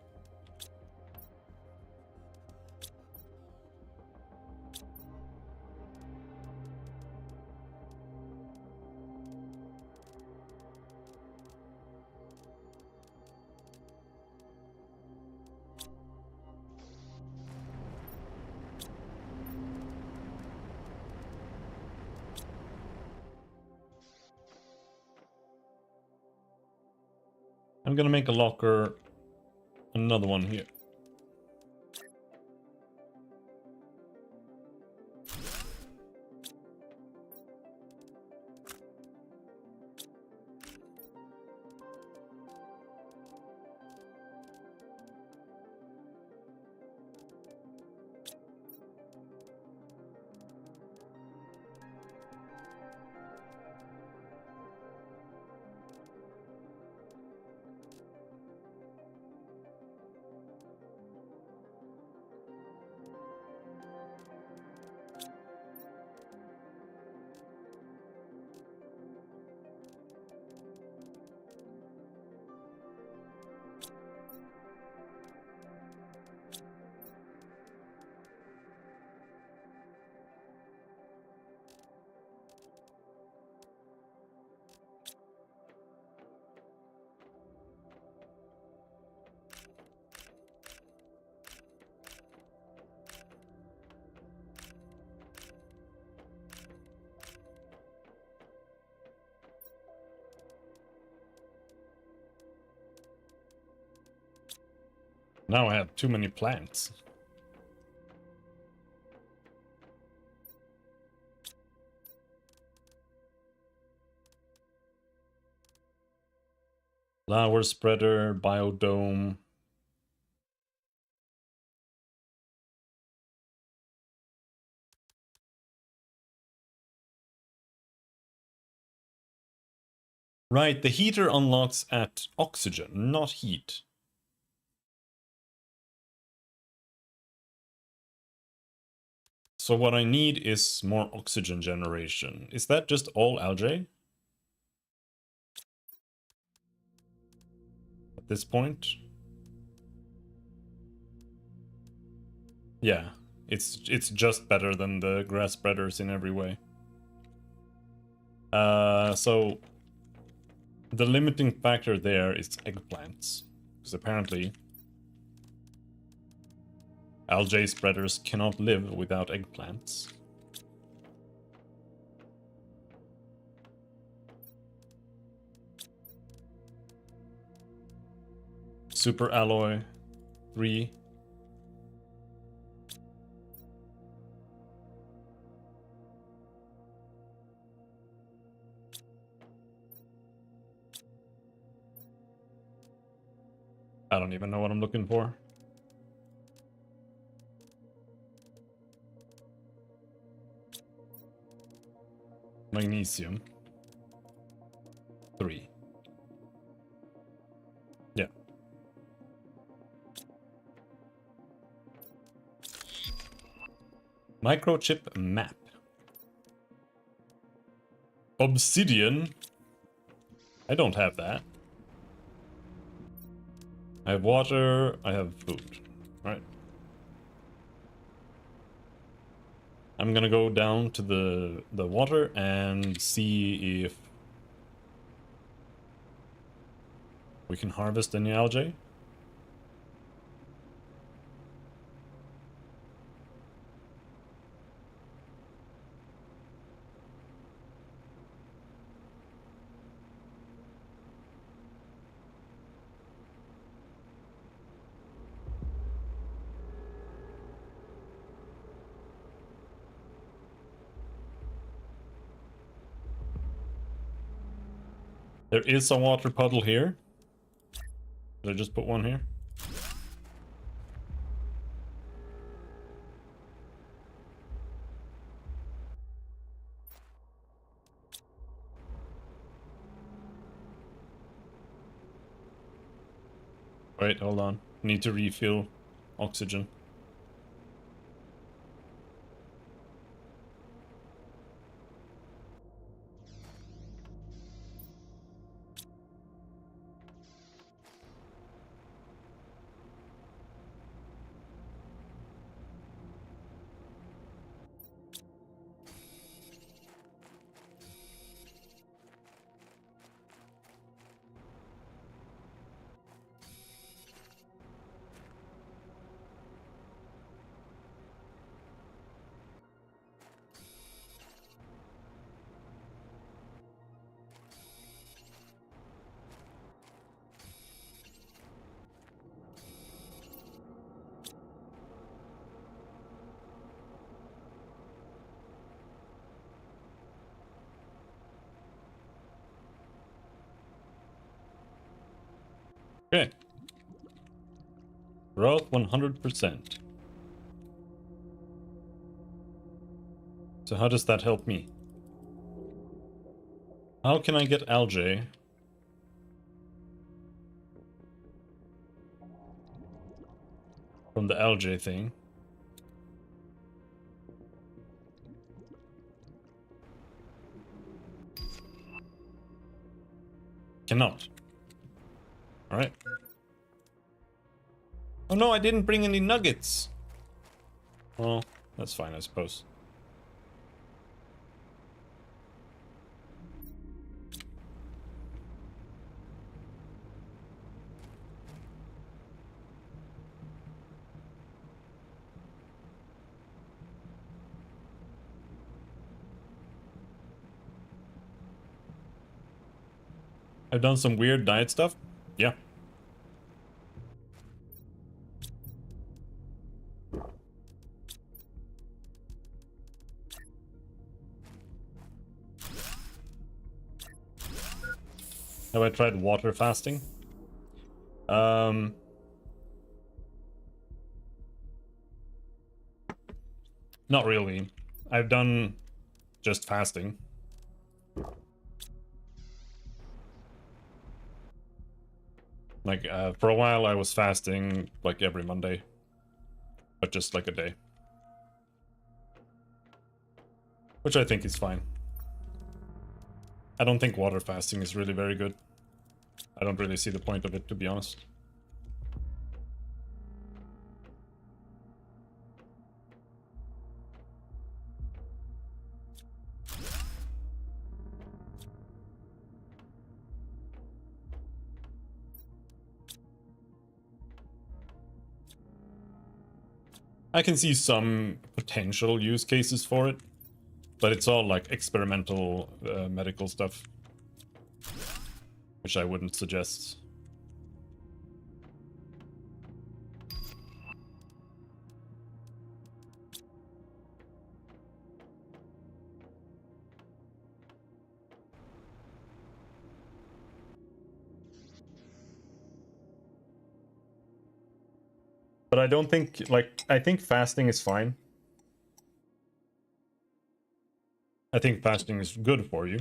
A: I'm gonna make a locker, another one here. Now I have too many plants. Flower spreader, biodome. Right, the heater unlocks at oxygen, not heat. So what I need is more oxygen generation. Is that just all algae? At this point? Yeah, it's just better than the grass spreaders in every way. So the limiting factor there is eggplants, because apparently algae spreaders cannot live without eggplants. Super alloy 3. I don't even know what I'm looking for. Magnesium 3. Yeah. Microchip map. Obsidian. I don't have that. I have water. I have food. Right. I'm gonna go down to the water and see if we can harvest any algae. There is a water puddle here. Did I just put one here? Wait, hold on. Need to refill oxygen. Okay. Growth 100%. So how does that help me? How can I get algae? From the algae thing. Cannot. Alright. Oh no, I didn't bring any nuggets. Well, that's fine, I suppose. I've done some weird diet stuff. Yeah. Have I tried water fasting? Not really. I've done just fasting. Like, for a while I was fasting, like, every Monday. But just, like, a day. Which I think is fine. I don't think water fasting is really very good. I don't really see the point of it, to be honest. I can see some potential use cases for it, but it's all like experimental medical stuff, which I wouldn't suggest. But I don't think, like, I think fasting is fine. I think fasting is good for you.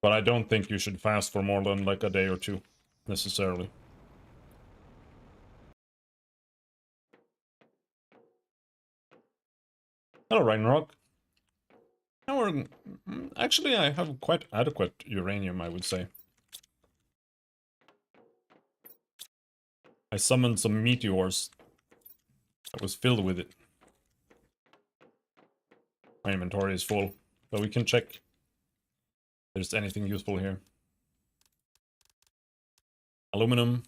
A: But I don't think you should fast for more than, like, a day or two, necessarily. Hello, Ragnarok. Now we're... Actually, I have quite adequate uranium, I would say. I summoned some meteors that was filled with it. My inventory is full, so we can check if there's anything useful here. Aluminum.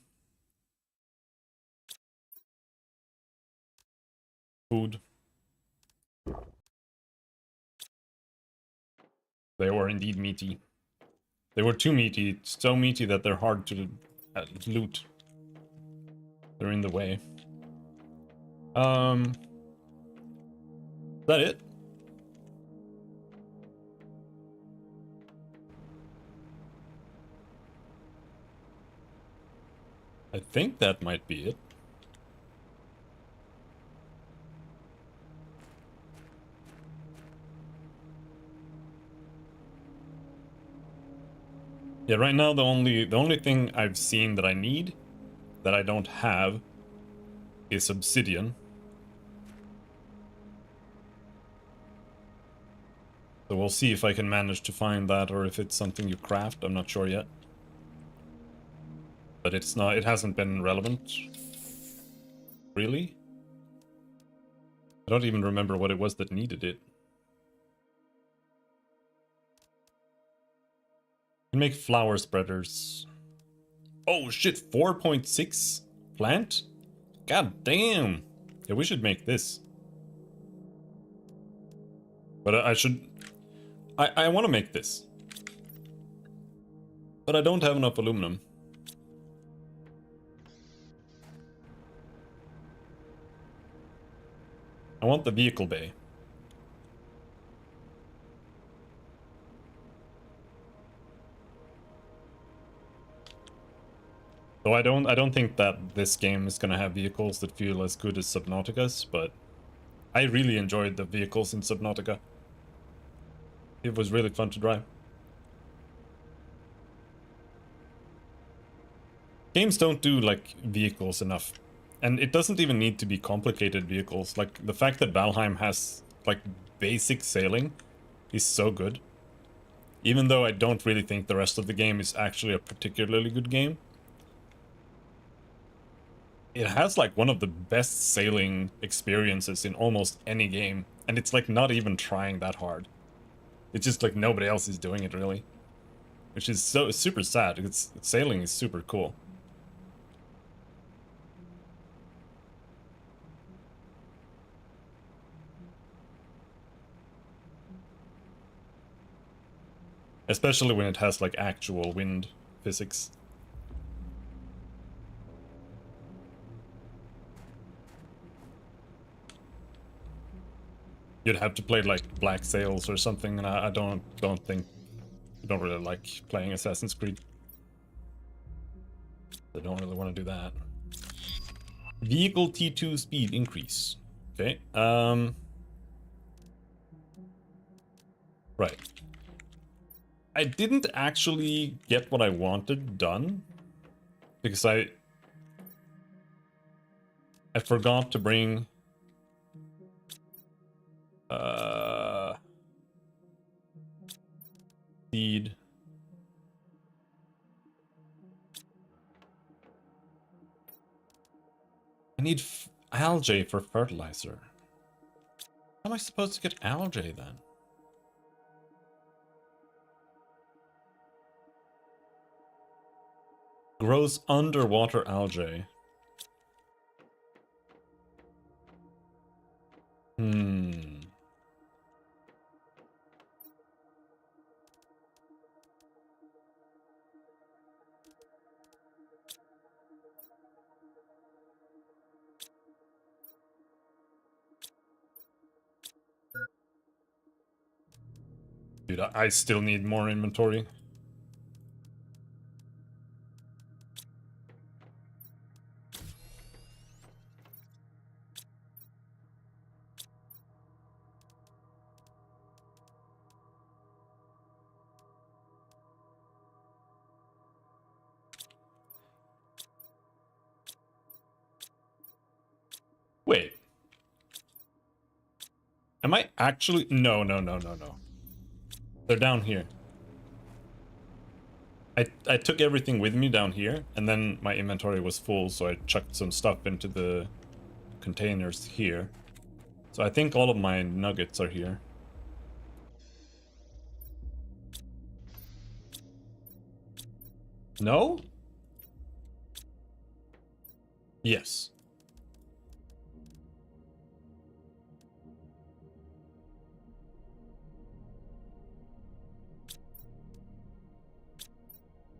A: Food. They were indeed meaty. They were too meaty, so meaty that they're hard to loot. They're in the way. Is that it? I think that might be it. Yeah, right now the only thing I've seen that I need, that I don't have, is obsidian. So we'll see if I can manage to find that or if it's something you craft, I'm not sure yet. But it's not, it hasn't been relevant. Really? I don't even remember what it was that needed it. You can make flower spreaders. Oh shit, 4.6 plant? God damn! Yeah, we should make this. But I should... I want to make this. But I don't have enough aluminum. I want the vehicle bay. So I don't think that this game is gonna have vehicles that feel as good as Subnautica's, but I really enjoyed the vehicles in Subnautica. It was really fun to drive. Games don't do, like, vehicles enough. And it doesn't even need to be complicated vehicles. Like, the fact that Valheim has, like, basic sailing is so good. Even though I don't really think the rest of the game is actually a particularly good game. It has, like, one of the best sailing experiences in almost any game. And it's, like, not even trying that hard. It's just, like, nobody else is doing it, really. Which is so super sad, because sailing is super cool. Especially when it has, like, actual wind physics. You'd have to play, like, Black Sails or something, and I don't really like playing Assassin's Creed. I don't really want to do that. Vehicle T2 speed increase. Okay, right. I didn't actually get what I wanted done, because I forgot to bring seed. I need algae for fertilizer. How am I supposed to get algae then? Grows underwater algae. Dude, I still need more inventory. Wait. Am I actually? No. They're down here. I took everything with me down here, and then my inventory was full, so I chucked some stuff into the containers here. So I think all of my nuggets are here. No? Yes.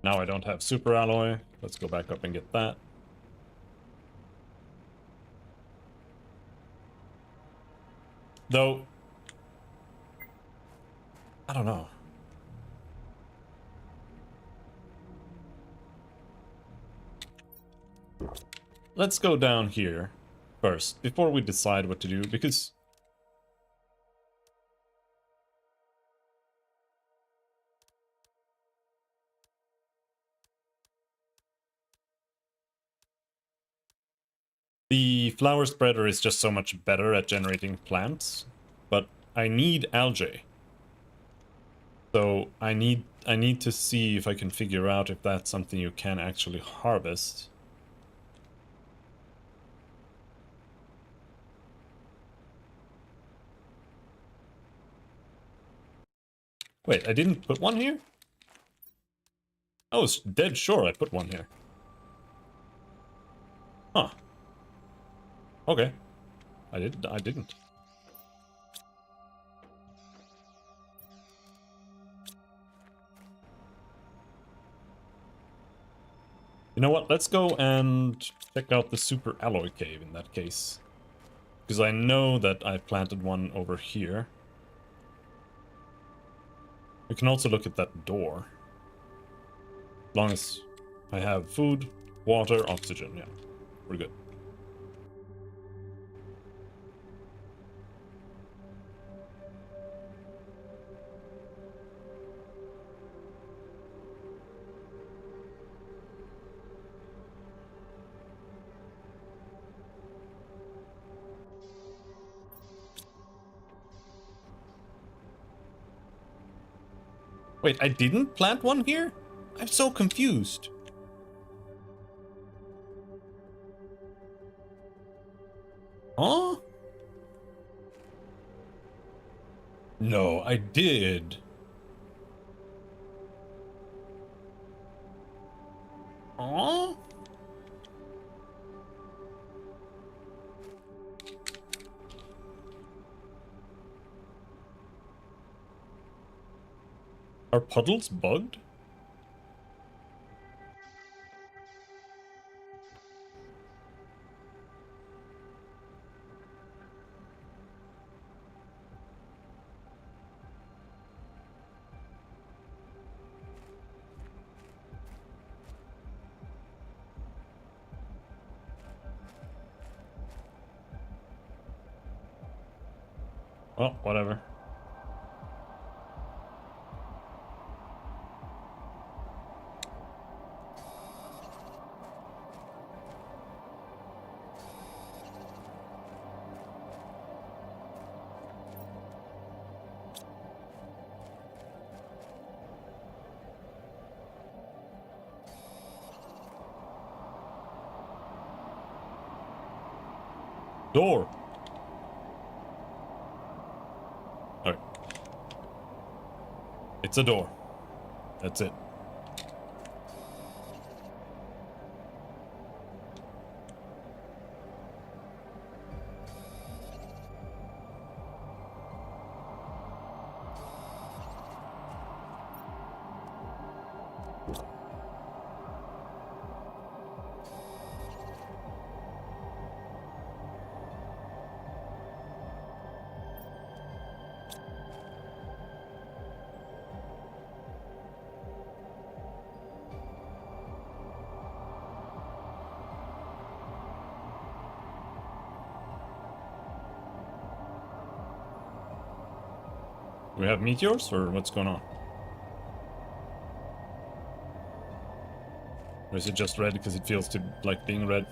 A: Now I don't have super alloy. Let's go back up and get that. Though, I don't know. Let's go down here first, before we decide what to do, because... the flower spreader is just so much better at generating plants, but I need algae. So I need to see if I can figure out if that's something you can actually harvest. Wait, I didn't put one here? I was dead sure I put one here. Huh. Okay. I didn't. You know what? Let's go and check out the super alloy cave in that case. Because I know that I planted one over here. We can also look at that door. As long as I have food, water, oxygen, yeah. We're good. Wait, I didn't plant one here? I'm so confused. Huh? No, I did. Huh? Are puddles bugged? Well, whatever. Door. Alright. It's a door. That's it. Do we have meteors, or what's going on? Or is it just red because it feels to like being red?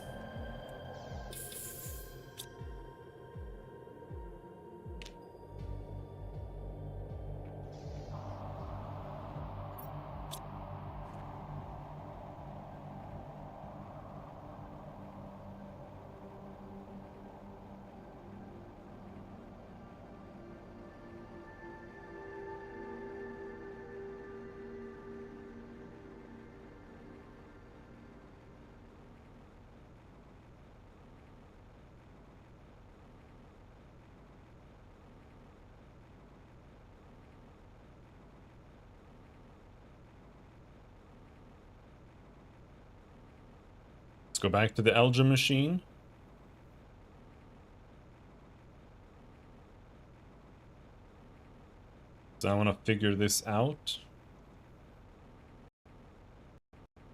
A: go back to the algae machine. So I want to figure this out.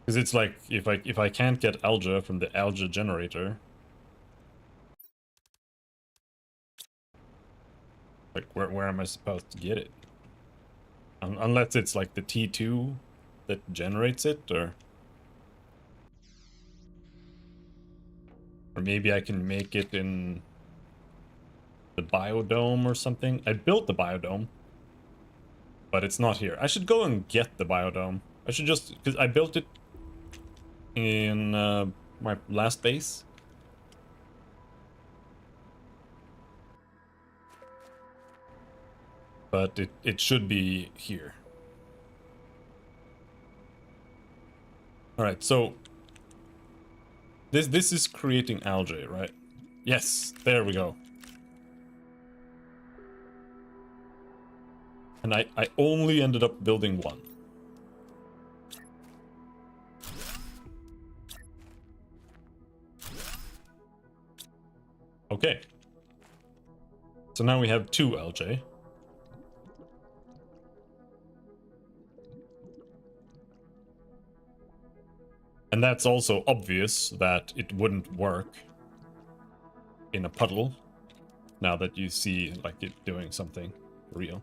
A: Because it's like, if I can't get algae from the algae generator, like where am I supposed to get it? Unless it's like the T2 that generates it, or maybe I can make it in the biodome or something. I built the biodome, but it's not here. I should go and get the biodome. I should just, because I built it in my last base. But it should be here. Alright, so this is creating algae, right? Yes, there we go. And I only ended up building one. Okay. So now we have 2 algae. And that's also obvious that it wouldn't work in a puddle, now that you see like it doing something real.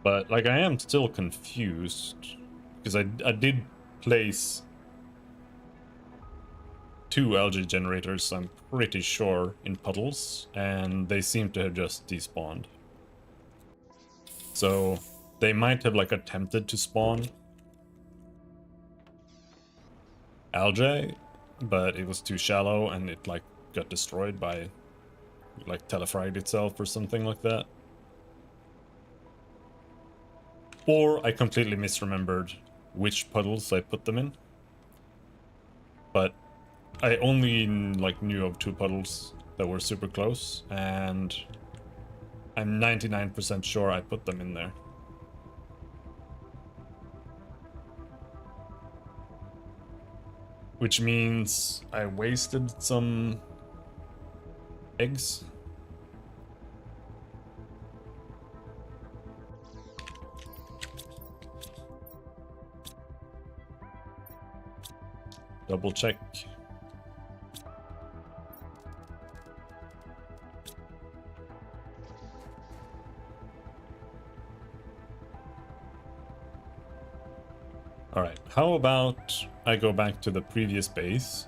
A: But like I am still confused, because I did place 2 algae generators, I'm pretty sure, in puddles, and they seem to have just despawned. So they might have like attempted to spawn algae, but it was too shallow and it like got destroyed by like telefragged itself or something like that. Or I completely misremembered which puddles I put them in. But I only like knew of 2 puddles that were super close, and I'm 99% sure I put them in there. Which means I wasted some eggs. Double check. Alright, how about I go back to the previous base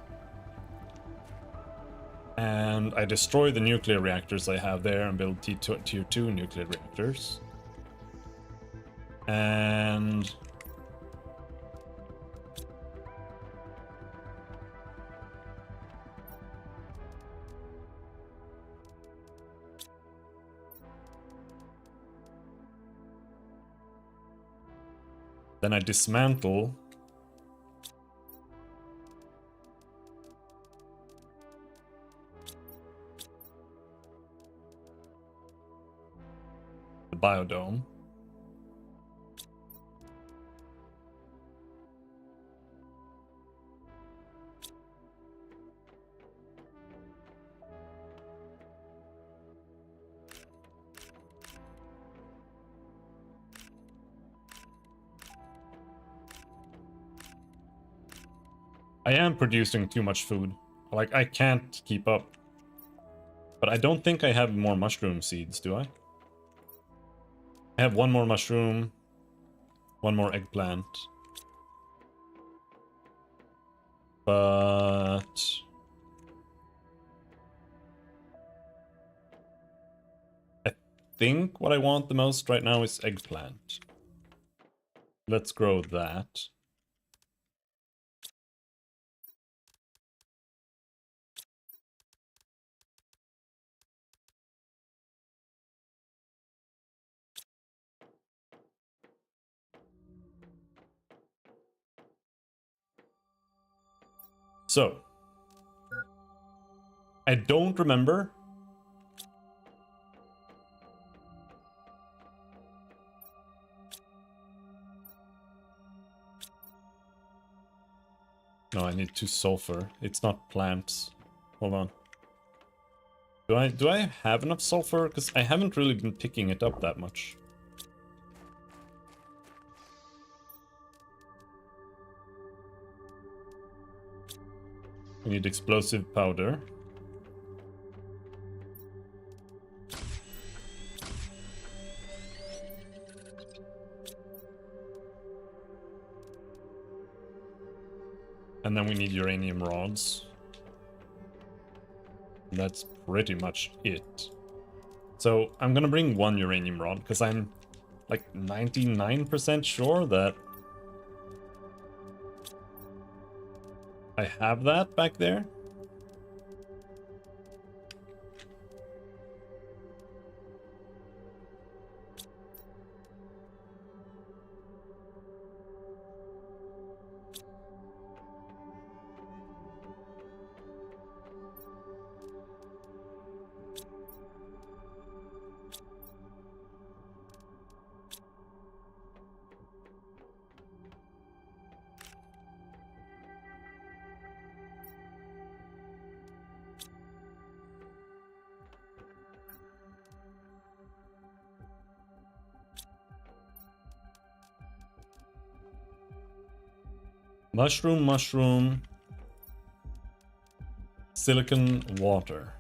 A: and I destroy the nuclear reactors I have there and build tier 2 nuclear reactors. And then I dismantle the biodome. I am producing too much food. Like, I can't keep up. But I don't think I have more mushroom seeds, do I? I have 1 more mushroom, 1 more eggplant. But I think what I want the most right now is eggplant. Let's grow that. So, I don't remember. No, I need 2 sulfur. It's not plants. Hold on. Do I have enough sulfur? Because I haven't really been picking it up that much. We need explosive powder. And then we need uranium rods. That's pretty much it. So I'm gonna bring 1 uranium rod because I'm like 99% sure that I have that back there. Mushroom, silicon, water.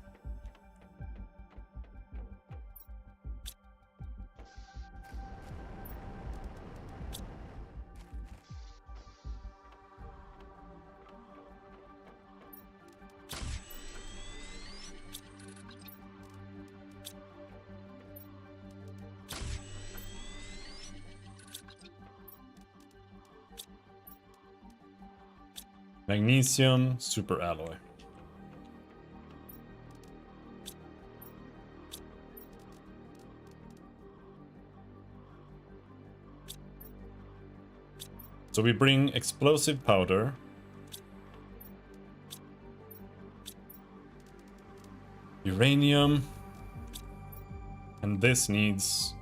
A: Magnesium, super alloy. So we bring explosive powder. Uranium. And this needs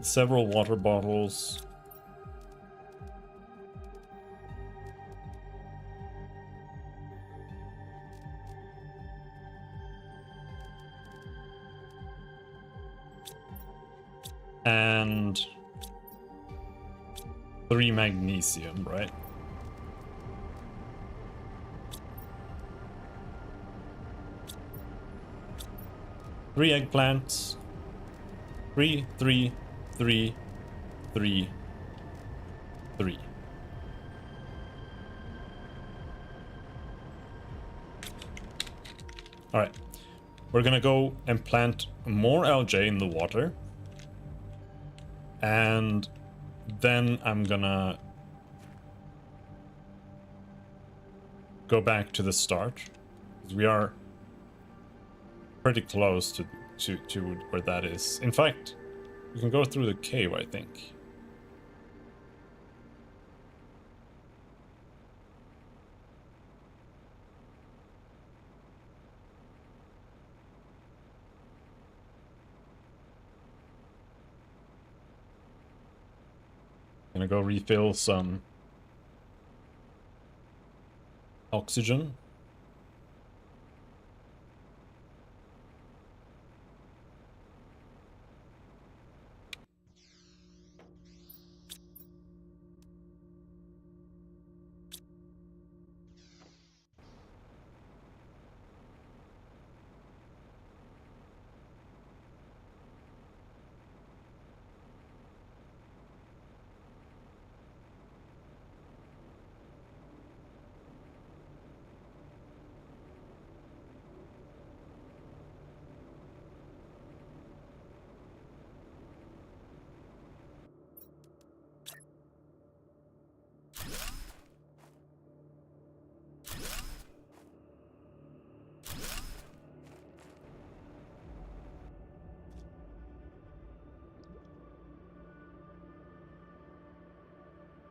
A: several water bottles. And 3 magnesium, right? Three eggplants. 3, 3, 3, 3, 3. Alright. We're gonna go and plant more algae in the water. And then I'm gonna go back to the start. We are pretty close to where that is. In fact, we can go through the cave, I think. Gonna go refill some oxygen.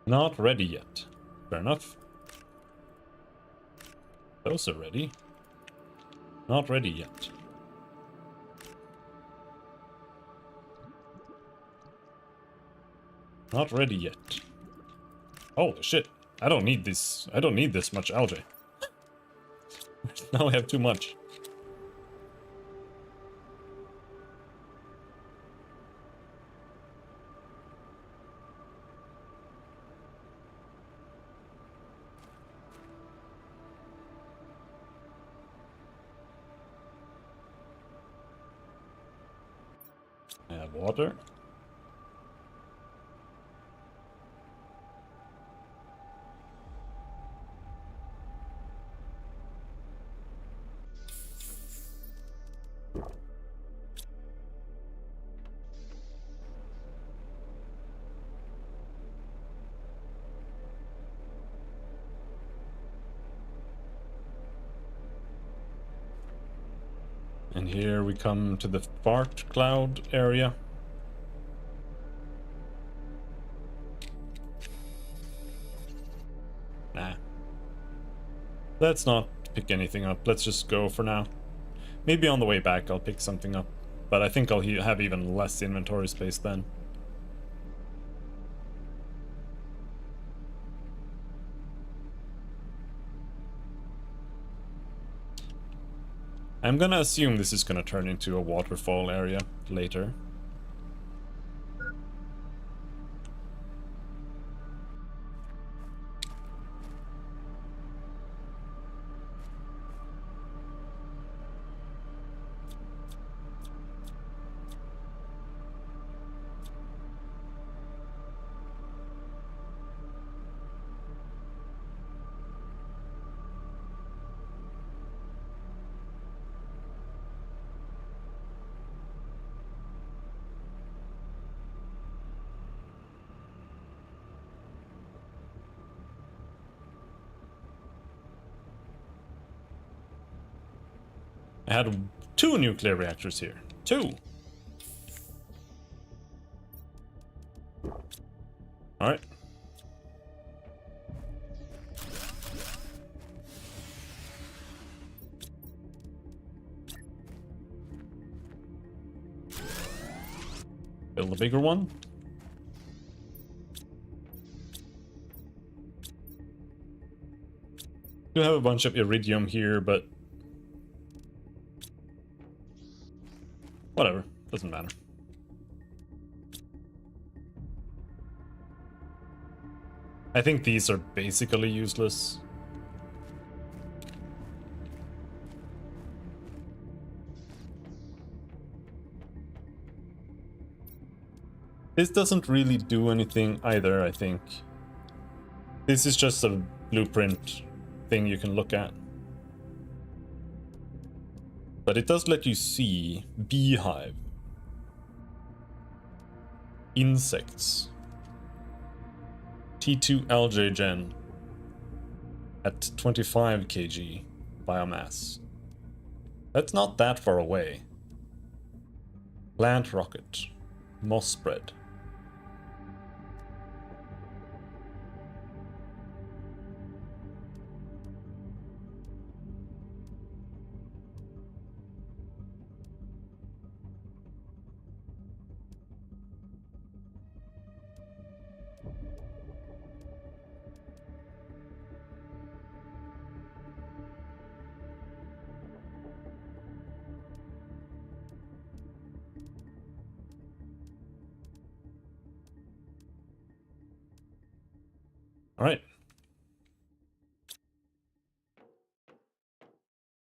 A: Not ready yet. Fair enough. Those are ready. Not ready yet. Not ready yet. Holy shit. I don't need this. I don't need this much algae. Now I have too much. I have water. And here we come to the fart cloud area. Nah. Let's not pick anything up. Let's just go for now. Maybe on the way back I'll pick something up. But I think I'll have even less inventory space then. I'm gonna assume this is gonna turn into a waterfall area later. I had 2 nuclear reactors here. 2! Alright. Build a bigger one. Do have a bunch of iridium here, but whatever, doesn't matter. I think these are basically useless. This doesn't really do anything either, I think. This is just a blueprint thing you can look at. But it does let you see beehive, insects, T2 algae gen at 25 kg biomass. That's not that far away. Plant rocket, moss spread. All right.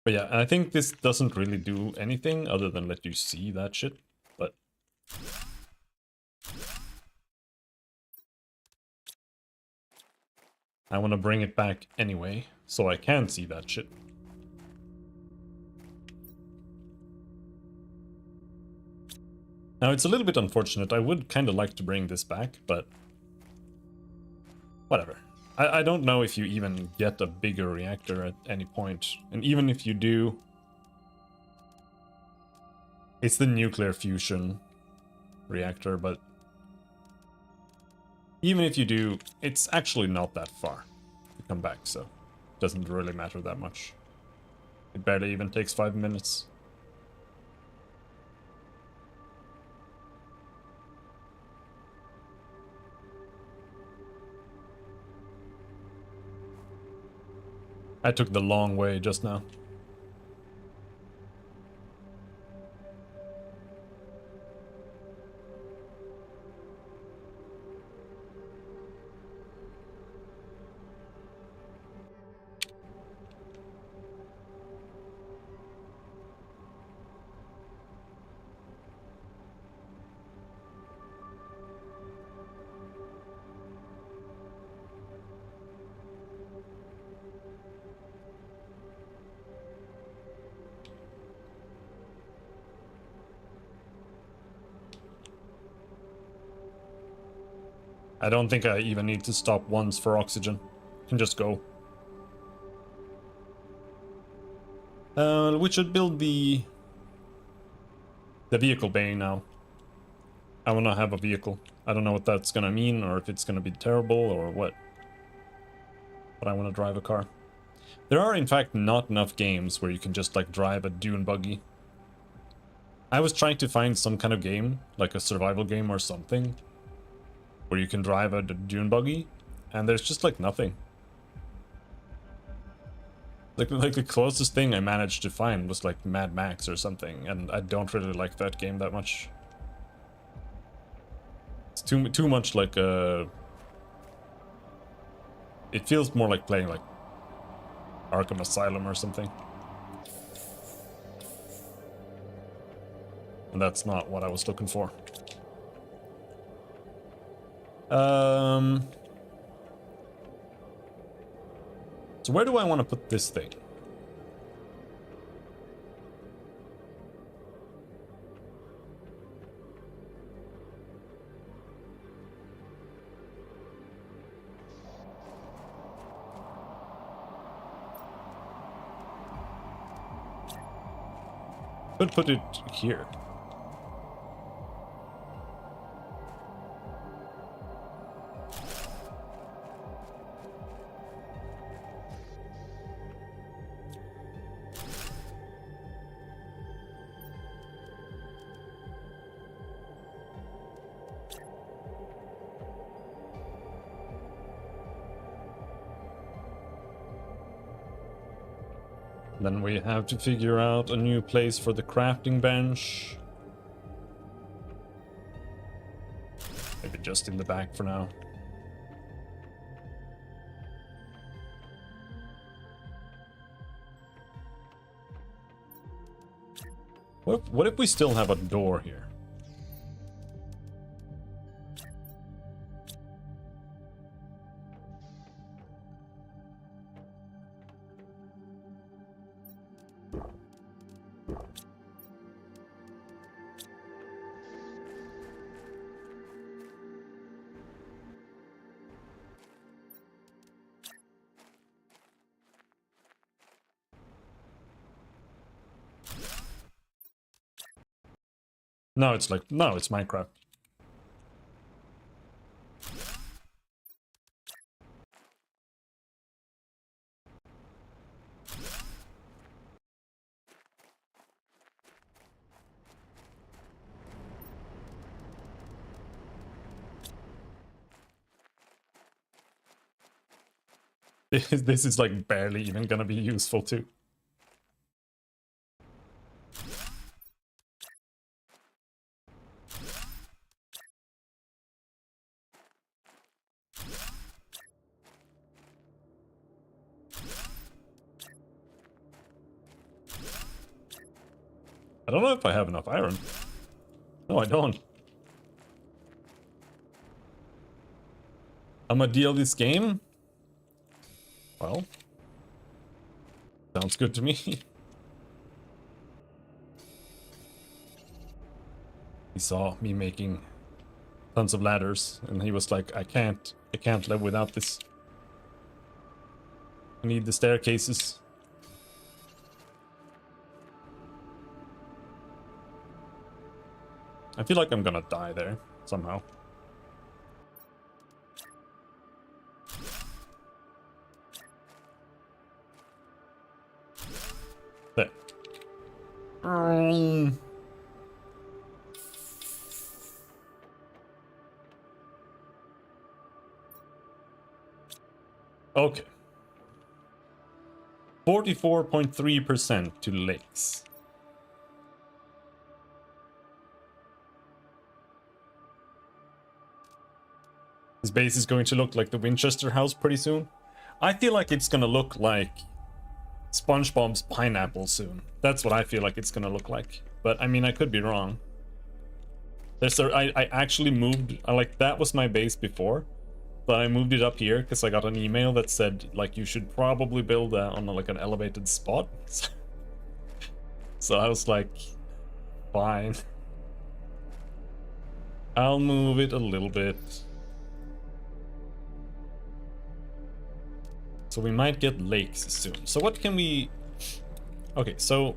A: But yeah, I think this doesn't really do anything other than let you see that shit, but I want to bring it back anyway, so I can see that shit. Now, it's a little bit unfortunate. I would kind of like to bring this back, but whatever. I don't know if you even get a bigger reactor at any point. And even if you do, it's the nuclear fusion reactor, but even if you do, it's actually not that far to come back, so it doesn't really matter that much. It barely even takes 5 minutes. I took the long way just now. I don't think I even need to stop once for oxygen. Can just go. We should build the vehicle bay now. I wanna have a vehicle. I don't know what that's gonna mean, or if it's gonna be terrible, or what. But I wanna drive a car. There are, in fact, not enough games where you can just, like, drive a dune buggy. I was trying to find some kind of game, like a survival game or something, where you can drive a dune buggy, and there's just, like, nothing. Like the closest thing I managed to find was, like, Mad Max or something, and I don't really like that game that much. It's too much like it feels more like playing like Arkham Asylum or something. And that's not what I was looking for. So where do I want to put this thing? Could put it here. Then we have to figure out a new place for the crafting bench. Maybe just in the back for now. What if we still have a door here? No, it's like, no, it's Minecraft. This is like barely even gonna be useful too. I don't know if I have enough iron. No, I don't. I'm gonna deal this game? Well, sounds good to me. He saw me making tons of ladders, and he was like, I can't live without this. I need the staircases. I feel like I'm gonna die there, somehow. Okay. 44.3% to lakes. This base is going to look like the Winchester house pretty soon. I feel like it's gonna look like SpongeBob's pineapple soon. That's what I feel like it's gonna look like. But I mean, I could be wrong. I actually moved, like that was my base before, but I moved it up here because I got an email that said like you should probably build on like an elevated spot. So I was like, fine. I'll move it a little bit. So we might get lakes soon. So what can we... Okay, so...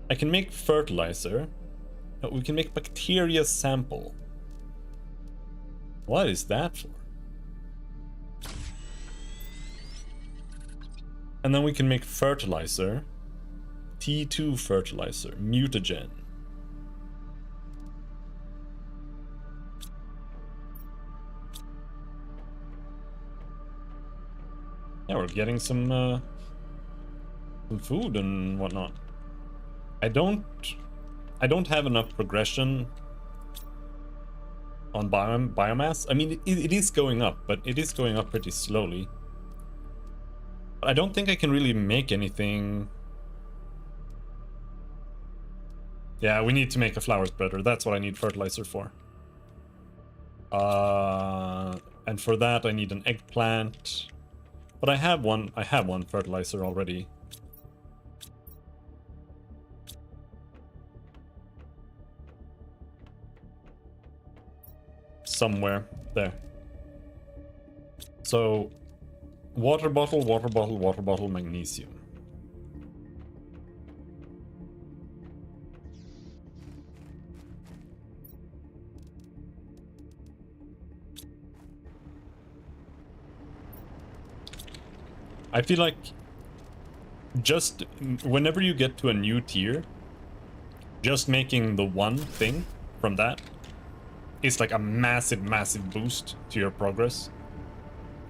A: I can make fertilizer. We can make bacteria sample. What is that for? And then we can make fertilizer. T2 fertilizer. Mutagen. Yeah, we're getting some food and whatnot. I don't have enough progression on biomass. I mean, it is going up, but it is going up pretty slowly. But I don't think I can really make anything. Yeah, we need to make a flower spreader. That's what I need fertilizer for. And for that I need an eggplant. But I have one fertilizer already. Somewhere there. So water bottle, magnesium. I feel like just whenever you get to a new tier, just making the one thing from that is like a massive boost to your progress,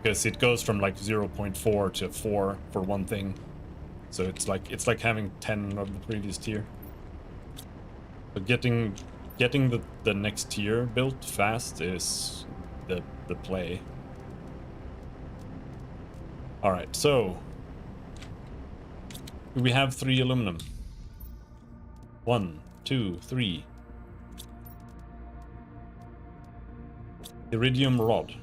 A: because it goes from like 0.4 to 4 for one thing. So it's like having 10 of the previous tier. But getting the next tier built fast is the play. All right, so we have 3 aluminum. 1, 2, 3. Iridium rod.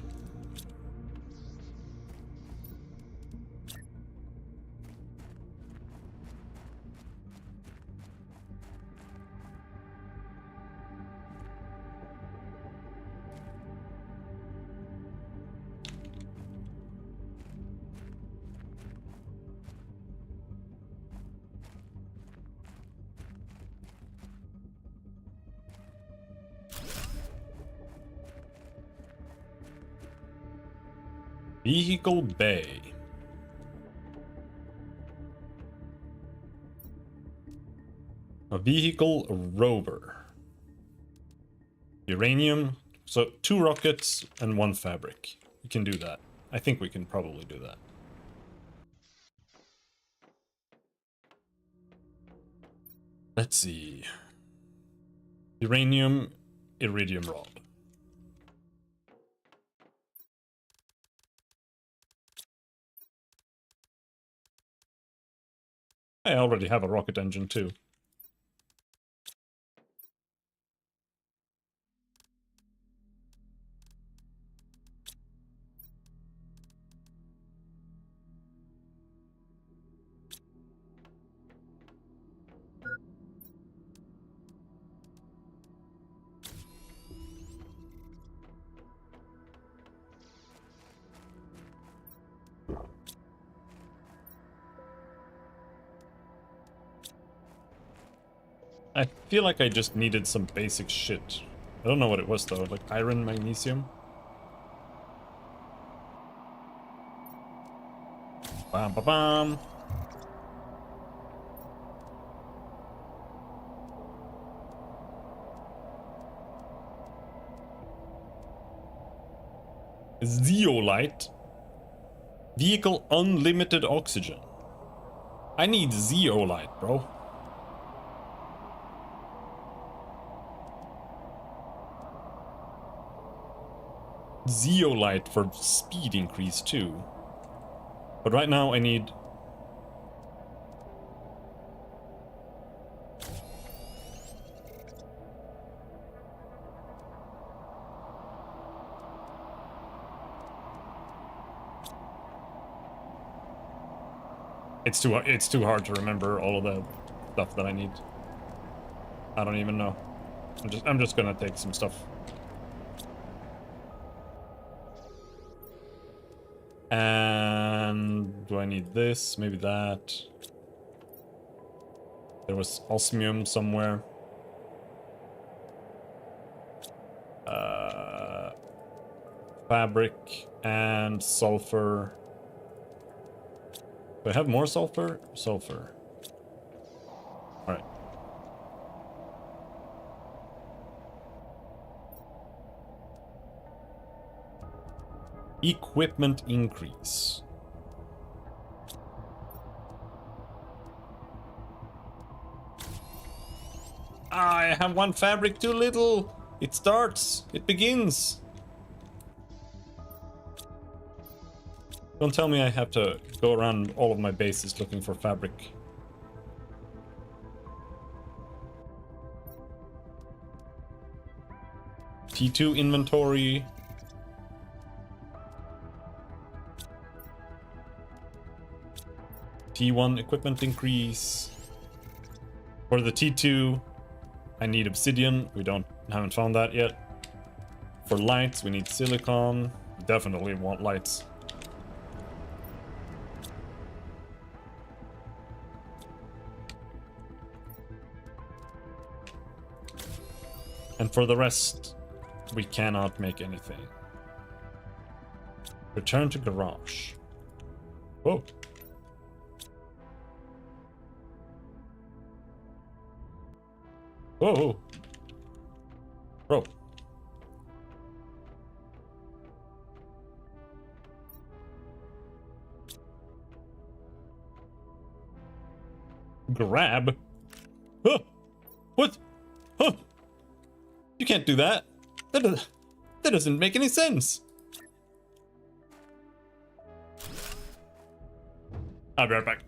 A: Vehicle bay. A vehicle rover. Uranium. So 2 rockets and 1 fabric. We can do that. I think we can probably do that. Let's see. Uranium, iridium rod. I already have a rocket engine too. I feel like I just needed some basic shit. I don't know what it was though, like iron, magnesium. Wow, Bam, bam, bam. Zeolite. Vehicle unlimited oxygen. I need zeolite, bro. Zeolite for speed increase too. But right now I need... It's too hard to remember all of the stuff that I need. I don't even know. I'm just gonna take some stuff. And do I need this? Maybe that. There was osmium somewhere. Fabric and sulfur. Do I have more sulfur? Sulfur. Alright. Equipment increase. I have one fabric too little. It starts. It begins. Don't tell me I have to go around all of my bases looking for fabric. T2 inventory. T1 equipment increase. For the T2, I need obsidian. We haven't found that yet. For lights, we need silicon. Definitely want lights. And for the rest, we cannot make anything. Return to garage. Whoa. Whoa. Bro. Grab? Huh. What? Huh. You can't do that. That doesn't make any sense. I'll be right back.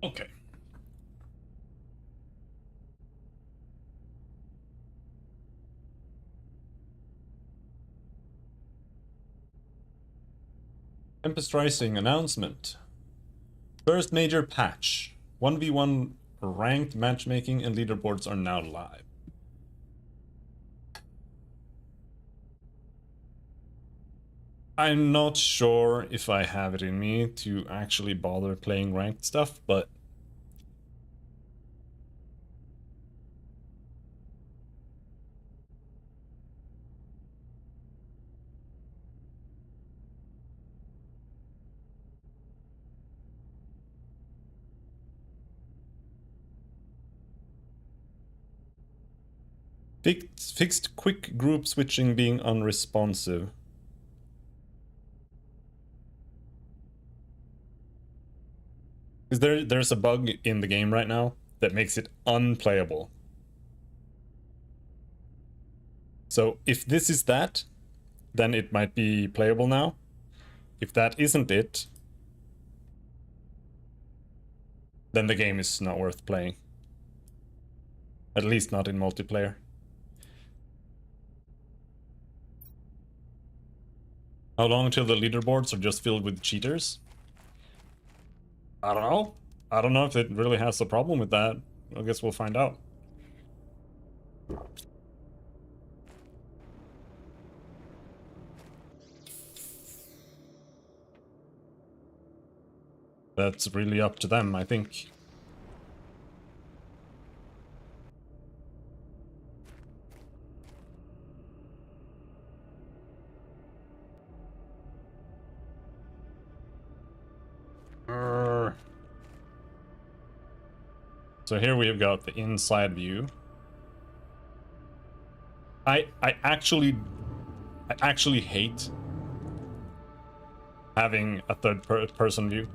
A: Okay. Tempest Rising announcement. First major patch. 1v1 ranked matchmaking and leaderboards are now live. I'm not sure if I have it in me to actually bother playing ranked stuff, but fixed quick group switching being unresponsive. Is there's a bug in the game right now that makes it unplayable. So if this is that, then it might be playable now. If that isn't it, then the game is not worth playing. At least not in multiplayer. How long till the leaderboards are just filled with cheaters? I don't know. I don't know if it really has a problem with that. I guess we'll find out. That's really up to them, I think. So here we've got the inside view. I actually hate having a third person view.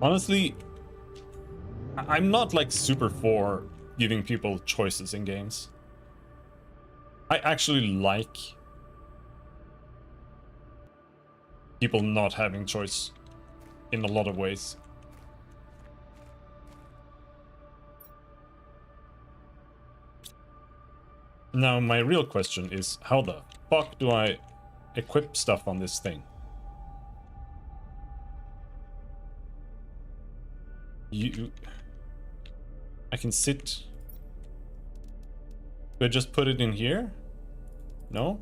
A: Honestly, I'm not like super for giving people choices in games. I actually like people not having choice in a lot of ways. Now, my real question is, how the fuck do I equip stuff on this thing? I can sit... Do I just put it in here? No?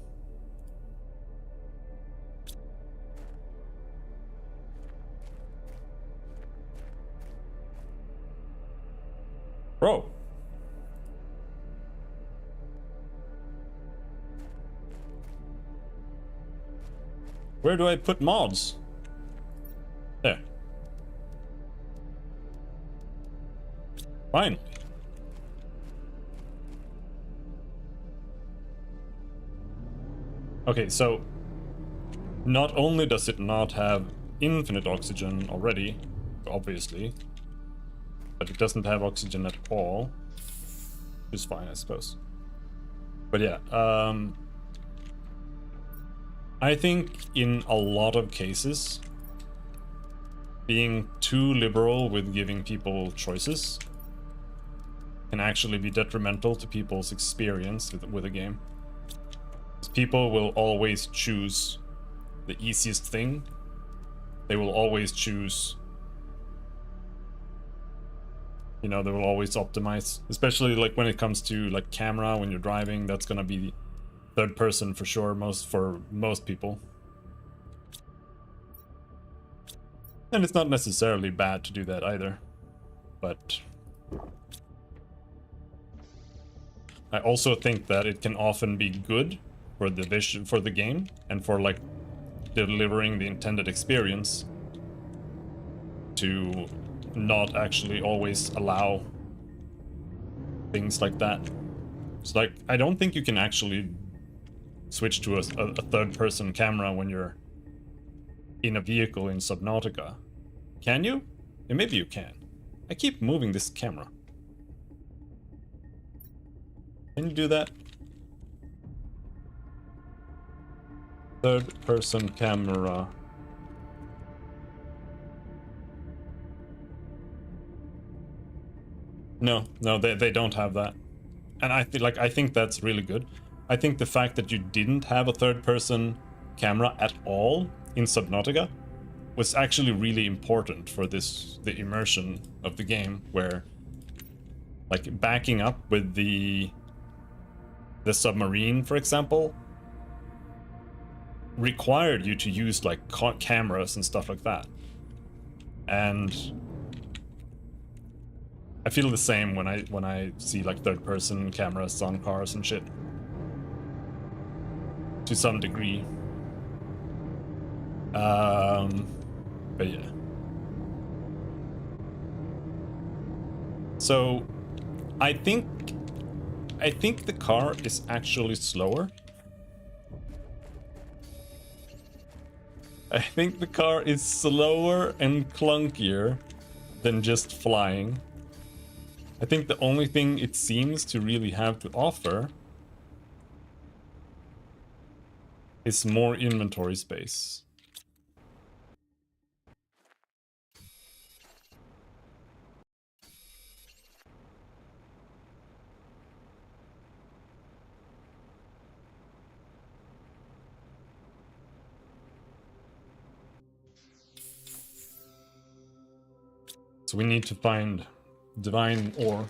A: Bro. Where do I put mods? There. Finally. Okay, so not only does it not have infinite oxygen already, obviously, but it doesn't have oxygen at all, which is fine, I suppose. But yeah, I think in a lot of cases, being too liberal with giving people choices can actually be detrimental to people's experience with a game. People will always choose the easiest thing. They will always choose, you know, they will always optimize, especially like when it comes to like camera when you're driving. That's gonna be third person for sure, for most people. And it's not necessarily bad to do that either, but I also think that it can often be good for the vision, for the game, and for like delivering the intended experience to not actually always allow things like that. It's like, I don't think you can actually switch to a third-person camera when you're in a vehicle in Subnautica. Can you? Yeah, maybe you can. I keep moving this camera. Can you do that? Third-person camera. No, they don't have that. And I think that's really good. I think the fact that you didn't have a third-person camera at all in Subnautica was actually really important for the immersion of the game, where like backing up with the submarine, for example, required you to use like cameras and stuff like that. And I feel the same when I see like third-person cameras on cars and shit. To some degree. But yeah. So I think the car is actually slower. I think the car is slower and clunkier than just flying. I think the only thing it seems to really have to offer is more inventory space. So we need to find divine ore.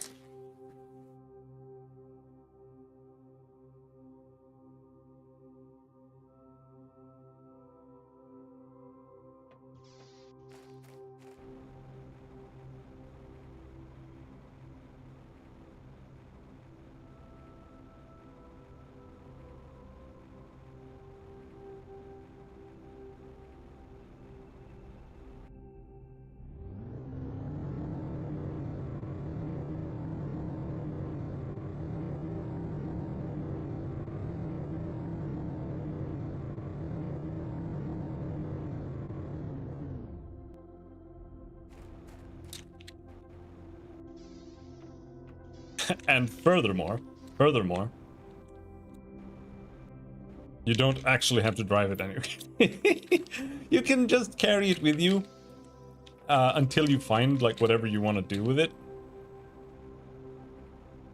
A: And furthermore, you don't actually have to drive it anyway. You can just carry it with you until you find like whatever you want to do with it.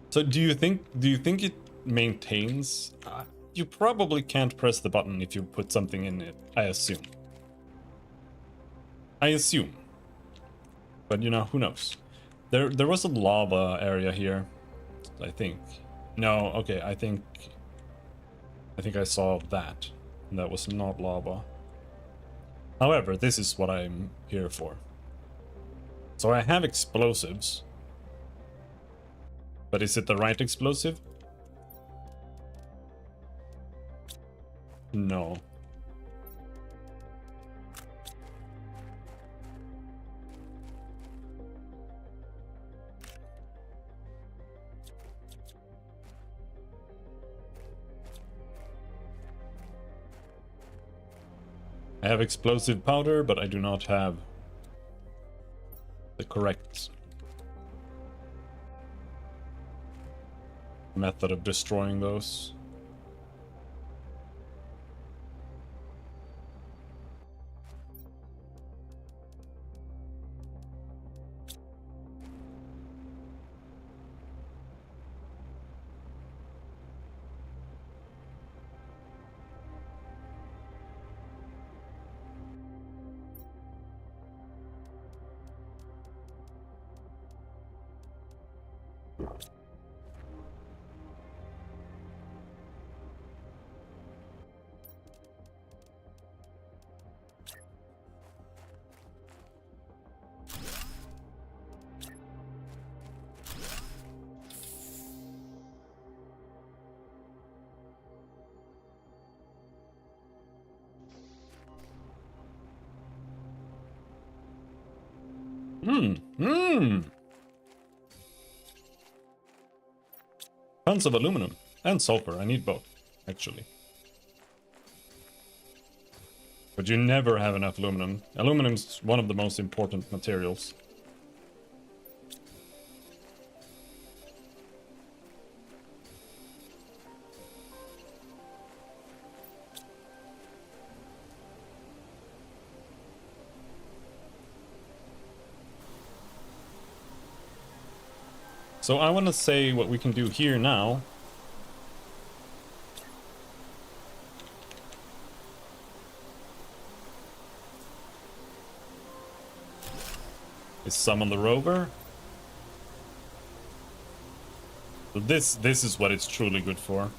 A: So do you think it maintains? You probably can't press the button if you put something in it, I assume. But you know, who knows? There was a lava area here, I think. No, okay, I think I saw that. That was not lava. However, this is what I'm here for. So I have explosives. But is it the right explosive? No. I have explosive powder, but I do not have the correct method of destroying those. Tons of aluminum and sulfur. I need both, actually. But you never have enough aluminum. Aluminum's one of the most important materials. So I want to say what we can do here now. Is summon the rover. So this is what it's truly good for.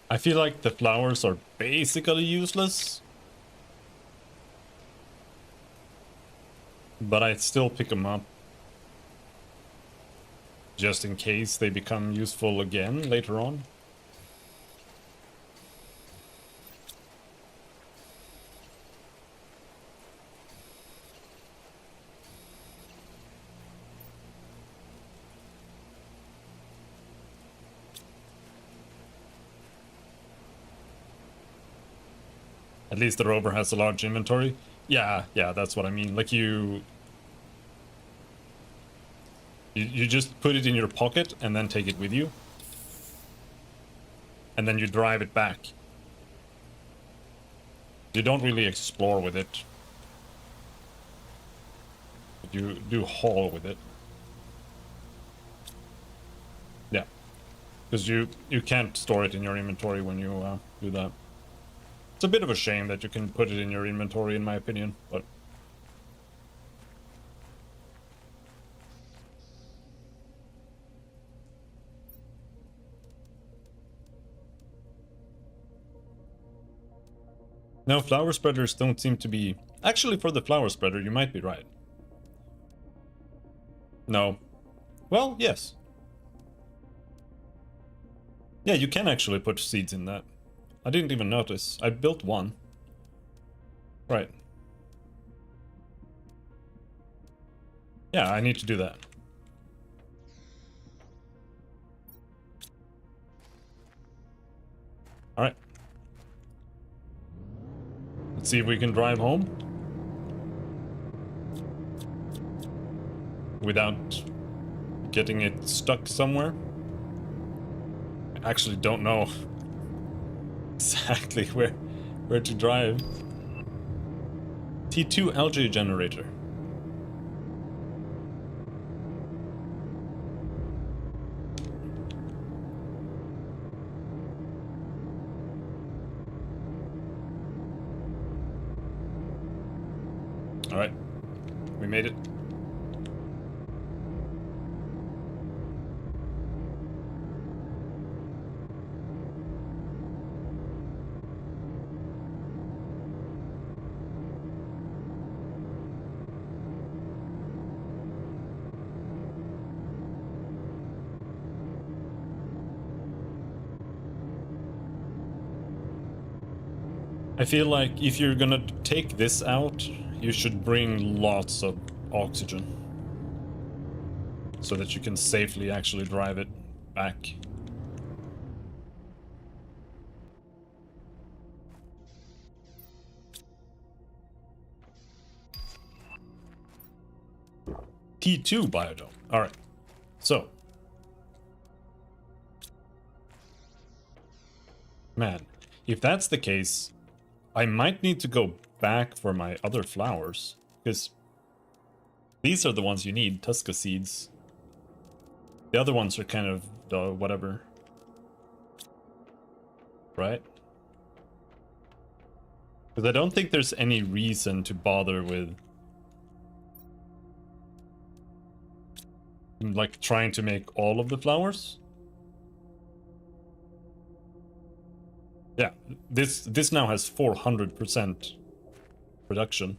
A: I feel like the flowers are basically useless, but I still pick them up just in case they become useful again later on. At least the rover has a large inventory. Yeah, that's what I mean. Like you just put it in your pocket and then take it with you. And then you drive it back. You don't really explore with it. But you do haul with it. Yeah. Because you can't store it in your inventory when you do that. It's a bit of a shame that you can put it in your inventory, in my opinion, but... No, flower spreaders don't seem to be... Actually, for the flower spreader, you might be right. No. Well, yes. Yeah, you can actually put seeds in that. I didn't even notice. I built one. Right. Yeah, I need to do that. Alright. Let's see if we can drive home. Without getting it stuck somewhere. I actually don't know exactly where to drive. T2 algae generator. All right, we made it. I feel like if you're gonna take this out, you should bring lots of oxygen. So that you can safely actually drive it back. T2 biodome. Alright. So. Man, if that's the case, I might need to go back for my other flowers, because these are the ones you need, Tusca seeds. The other ones are kind of whatever. Right? Because I don't think there's any reason to bother with like trying to make all of the flowers. Yeah, this now has 400% production.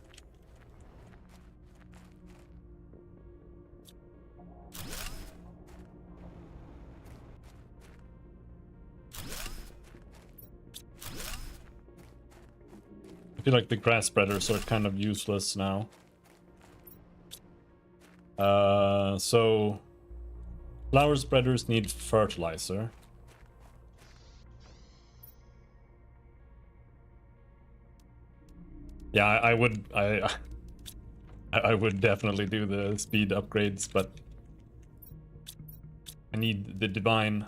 A: I feel like the grass spreaders are kind of useless now. So flower spreaders need fertilizer. Yeah, I would I would definitely do the speed upgrades, but I need the divine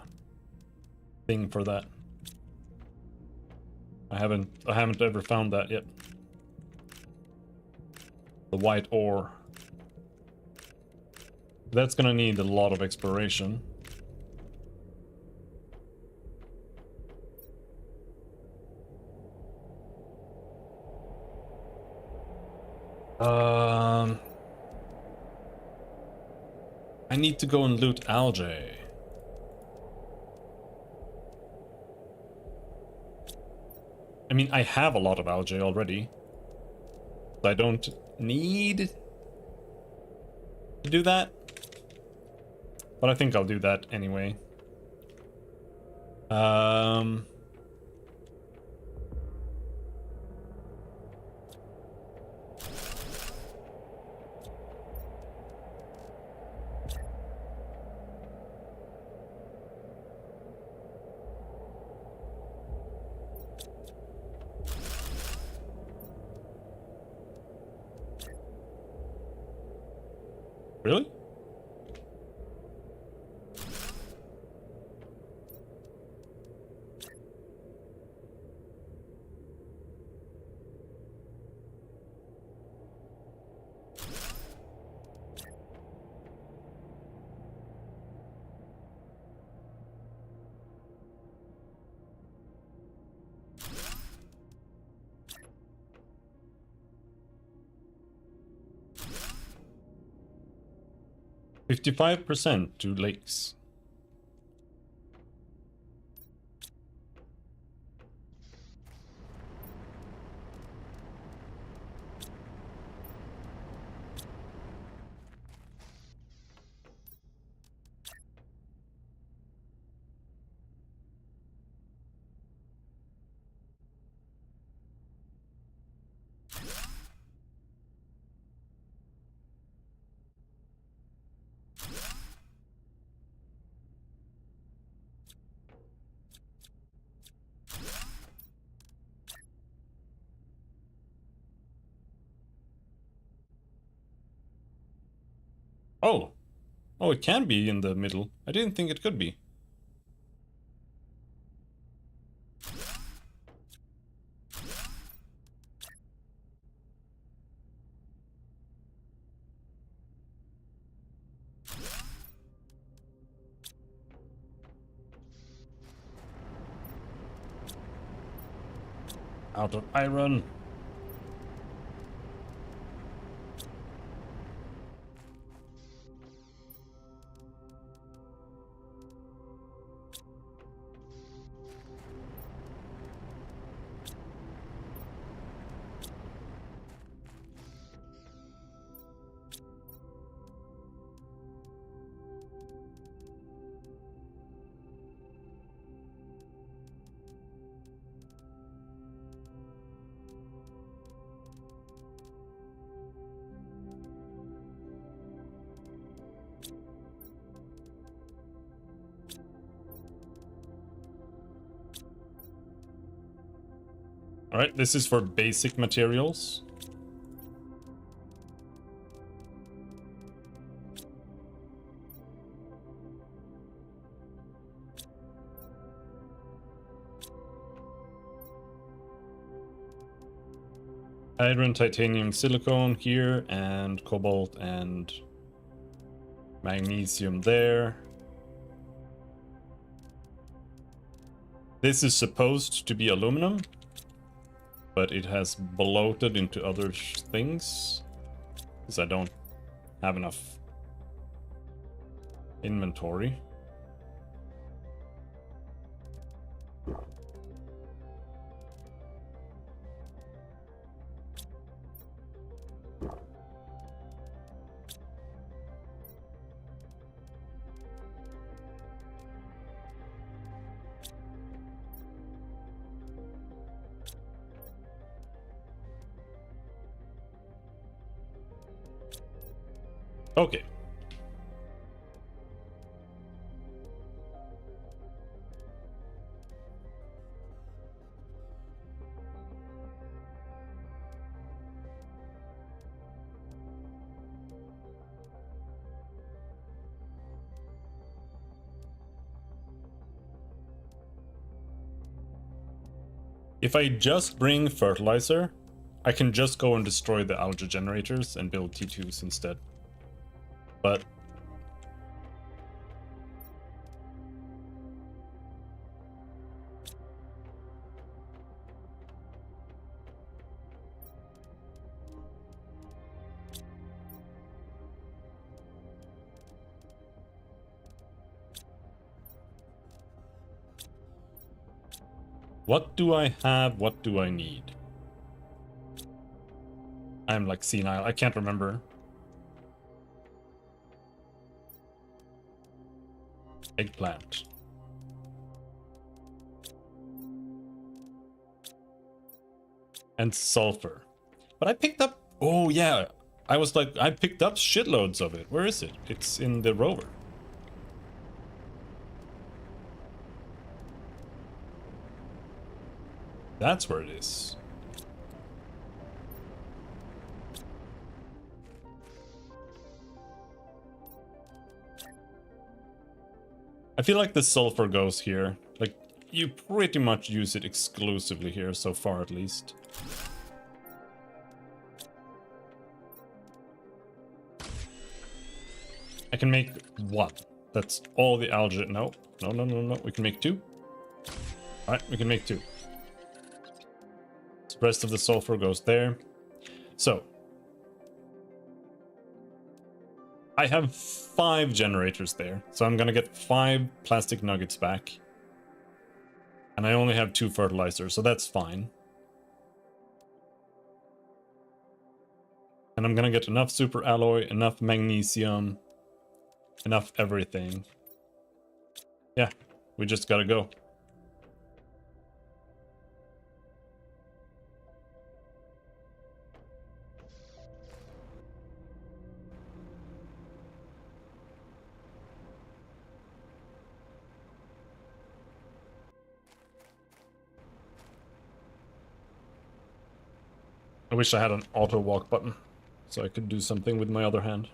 A: thing for that. I haven't ever found that yet. The white ore. That's gonna need a lot of exploration. I need to go and loot algae. I mean, I have a lot of algae already. So I don't need to do that. But I think I'll do that anyway. Really? %55% to lakes. Oh. Oh, it can be in the middle. I didn't think it could be. Out of iron. Alright, this is for basic materials. Iron, titanium, silicone here, and cobalt and magnesium there. This is supposed to be aluminum, but it has bloated into other things because I don't have enough inventory. Okay. If I just bring fertilizer, I can just go and destroy the algae generators and build T2s instead. But what do I have? What do I need? I'm like senile. I can't remember. Eggplant. And sulfur. But I picked up... Oh, yeah. I was like, I picked up shitloads of it. Where is it? It's in the rover. That's where it is. I feel like the sulfur goes here. Like, you pretty much use it exclusively here, so far at least. I can make one. That's all the algae. No, no, no, no, no. We can make two. Alright, we can make two. The rest of the sulfur goes there. So, I have 5 generators there. So I'm gonna get 5 plastic nuggets back. And I only have 2 fertilizers, so that's fine. And I'm gonna get enough super alloy, enough magnesium, enough everything. Yeah, we just gotta go. I wish I had an auto walk button, so I could do something with my other hand.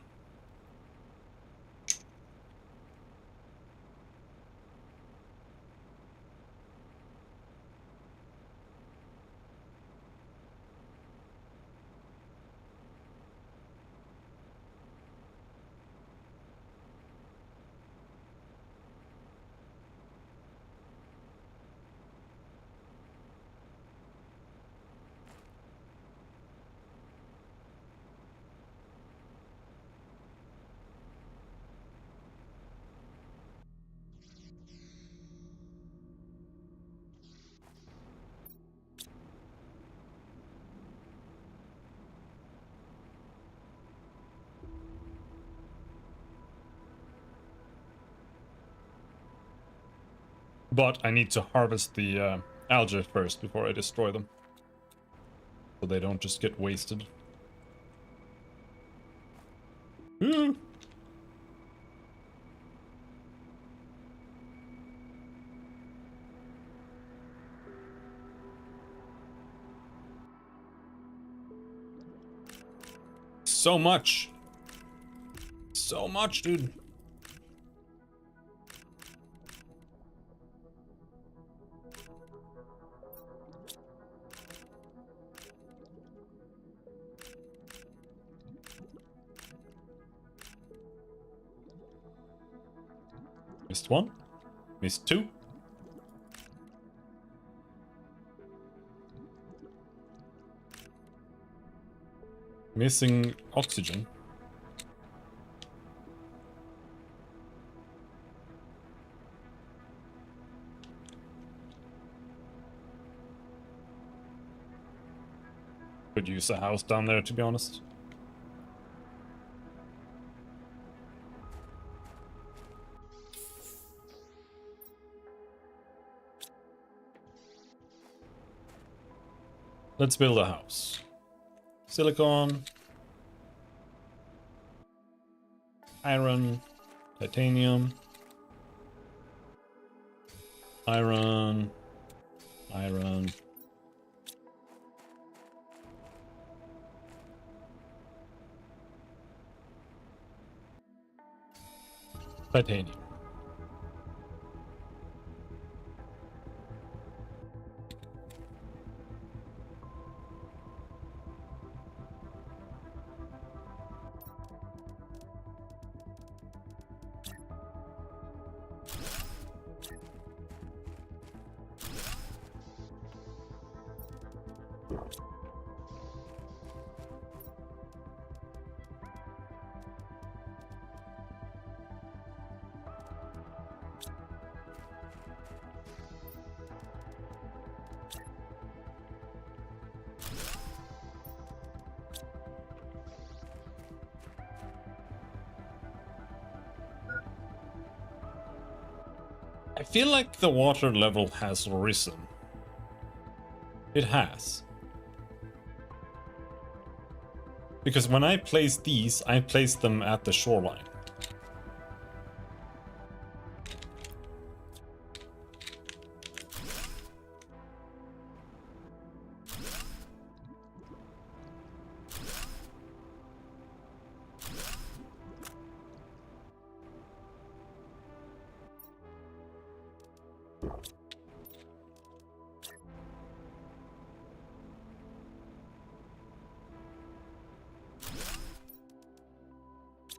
A: But I need to harvest the algae first before I destroy them. So they don't just get wasted. Ooh. So much. So much, dude. Missed 1. Missed 2. Missing oxygen. Could use a house down there, to be honest. Let's build a house. Silicon. iron, titanium, iron, iron. Titanium. I feel like the water level has risen. It has. Because when I place these, I place them at the shoreline.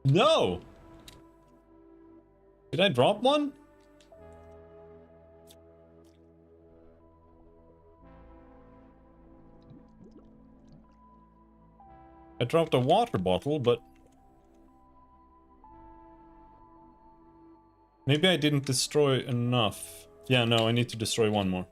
A: No! Did I drop one? I dropped a water bottle, but... maybe I didn't destroy enough. Yeah, no, I need to destroy one more.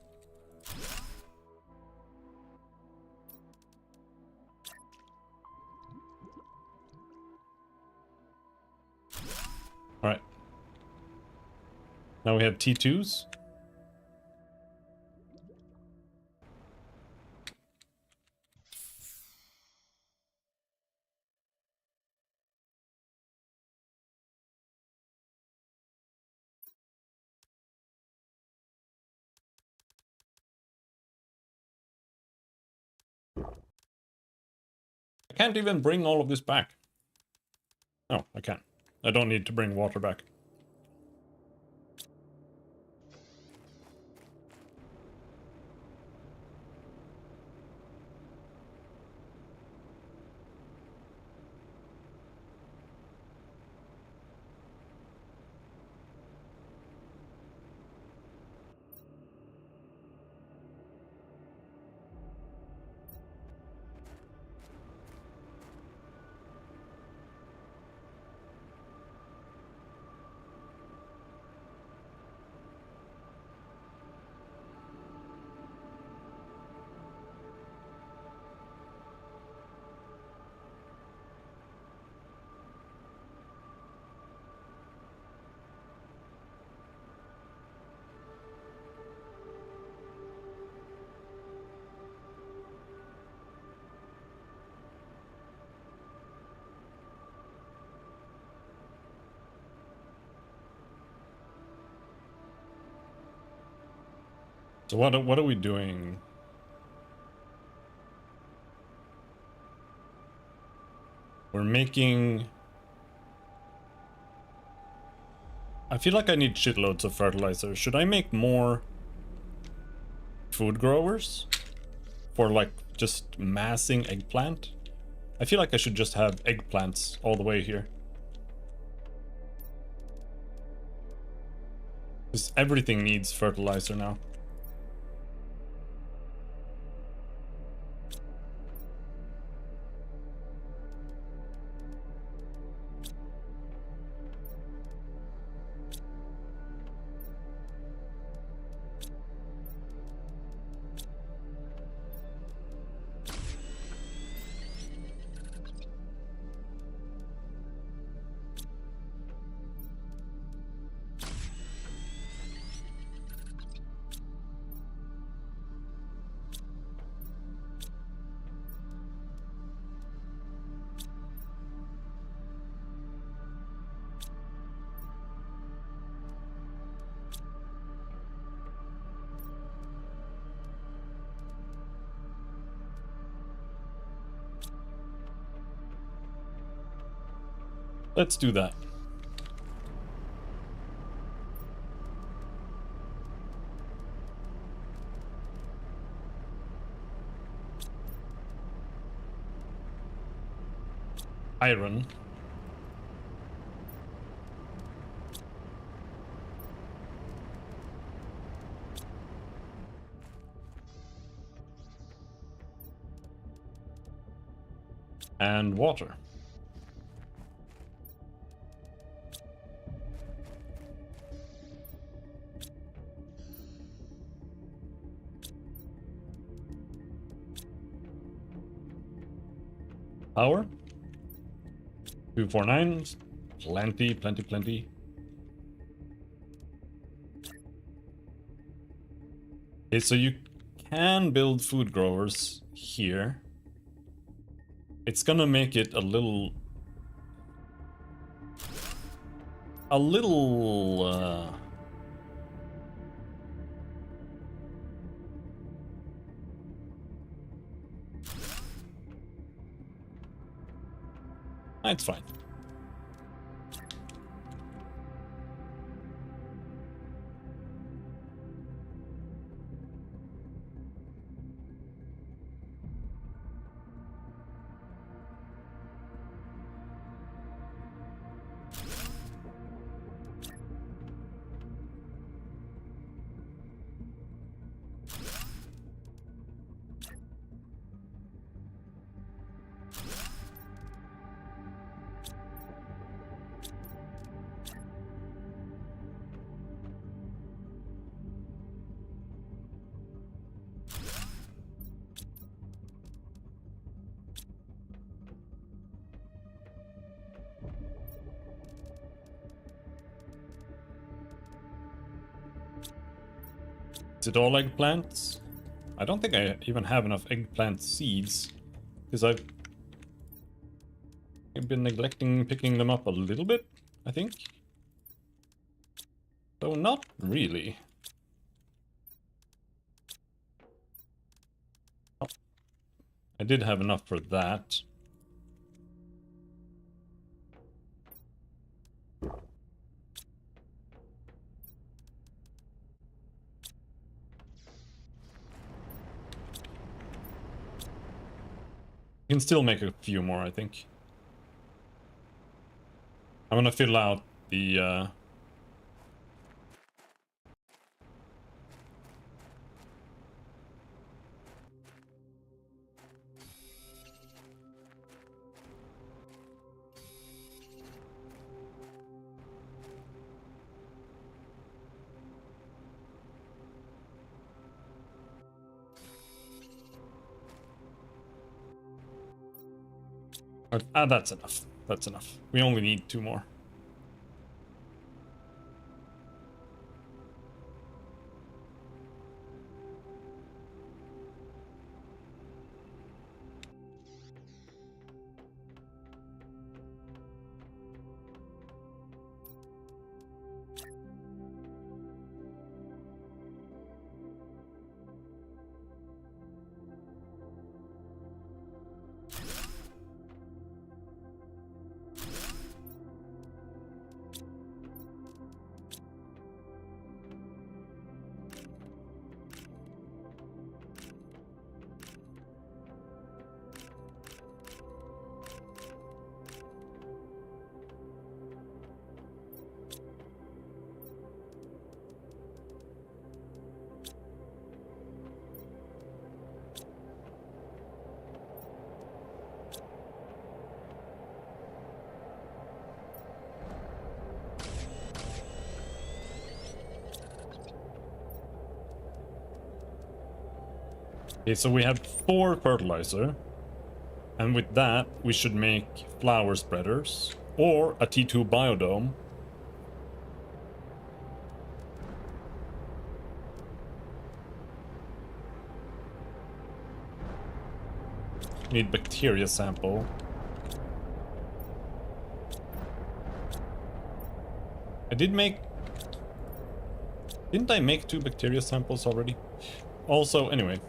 A: Alright. Now we have T2s. I can't even bring all of this back. Oh, I can. I don't need to bring water back. So what are we doing? We're making... I feel like I need shitloads of fertilizer. Should I make more food growers? For like just massing eggplant? I feel like I should just have eggplants all the way here. Because everything needs fertilizer now. Let's do that. Iron. And water. Power. 249. Plenty, plenty, plenty. Okay, so you can build food growers here. It's gonna make it a little... It's fine. Is it all eggplants? I don't think I even have enough eggplant seeds, because I've been neglecting picking them up a little bit, I think. So not really. Oh, I did have enough for that. You can still make a few more, I think. I'm gonna fill out the that's enough. That's enough. We only need 2 more. Okay, so we have 4 fertilizer. And with that, we should make flower spreaders or a T2 biodome. Need bacteria sample. Didn't I make 2 bacteria samples already? Also, anyway.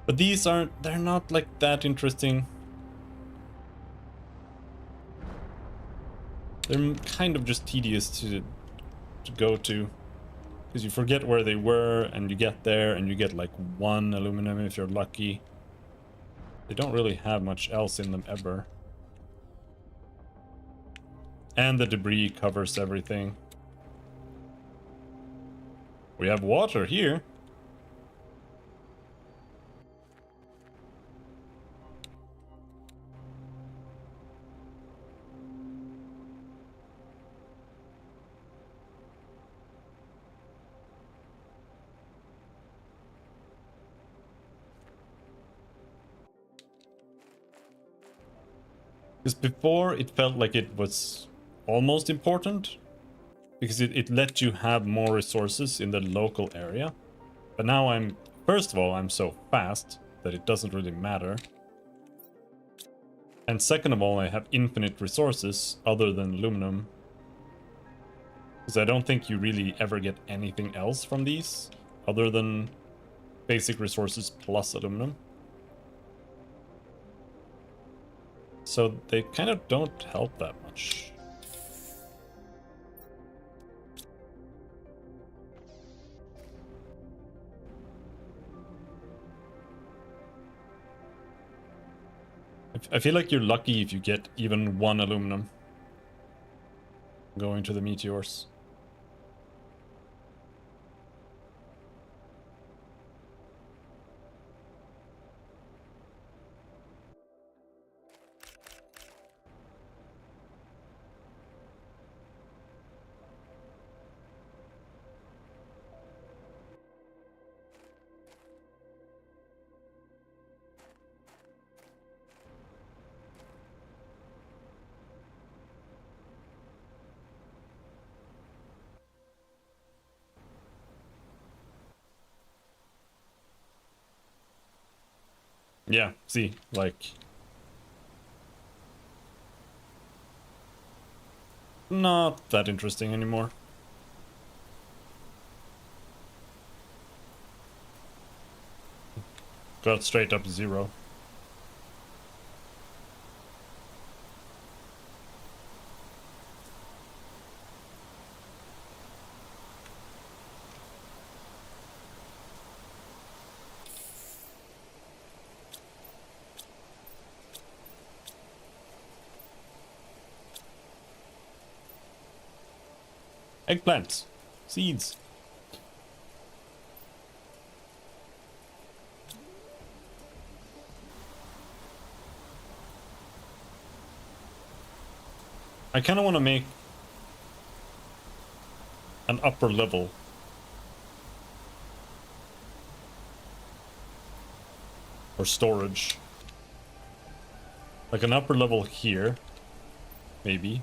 A: But they're not like that interesting. They're kind of just tedious to go to. Because you forget where they were, and you get there, and you get like 1 aluminum if you're lucky. They don't really have much else in them ever. And the debris covers everything. We have water here. Because before it felt like it was almost important, because it let you have more resources in the local area. But now first of all, I'm so fast that it doesn't really matter. And second of all, I have infinite resources other than aluminum. Because I don't think you really ever get anything else from these other than basic resources plus aluminum. So they kind of don't help that much. I feel like you're lucky if you get even 1 aluminum going to the meteors. Yeah, see, like... not that interesting anymore. Got straight up 0. Eggplants. Seeds. I kind of want to make an upper level. Or storage. Like an upper level here. Maybe.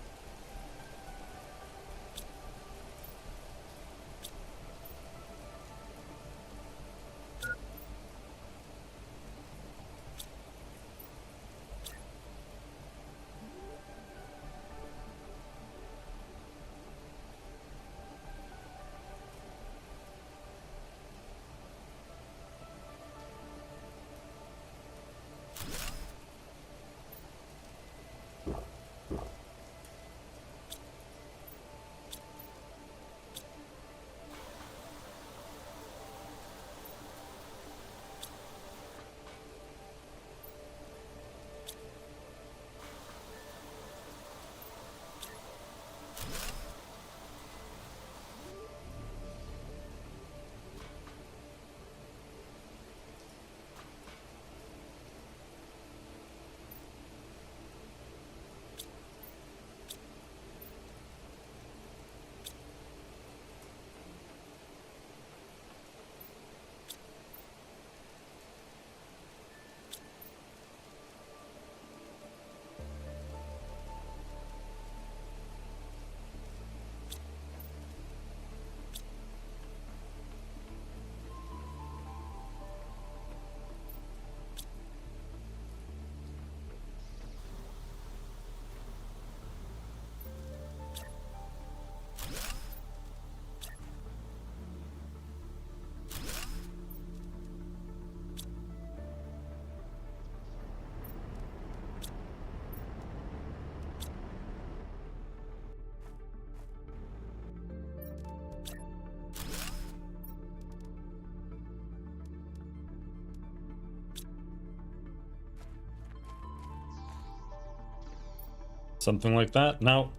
A: Something like that. Now,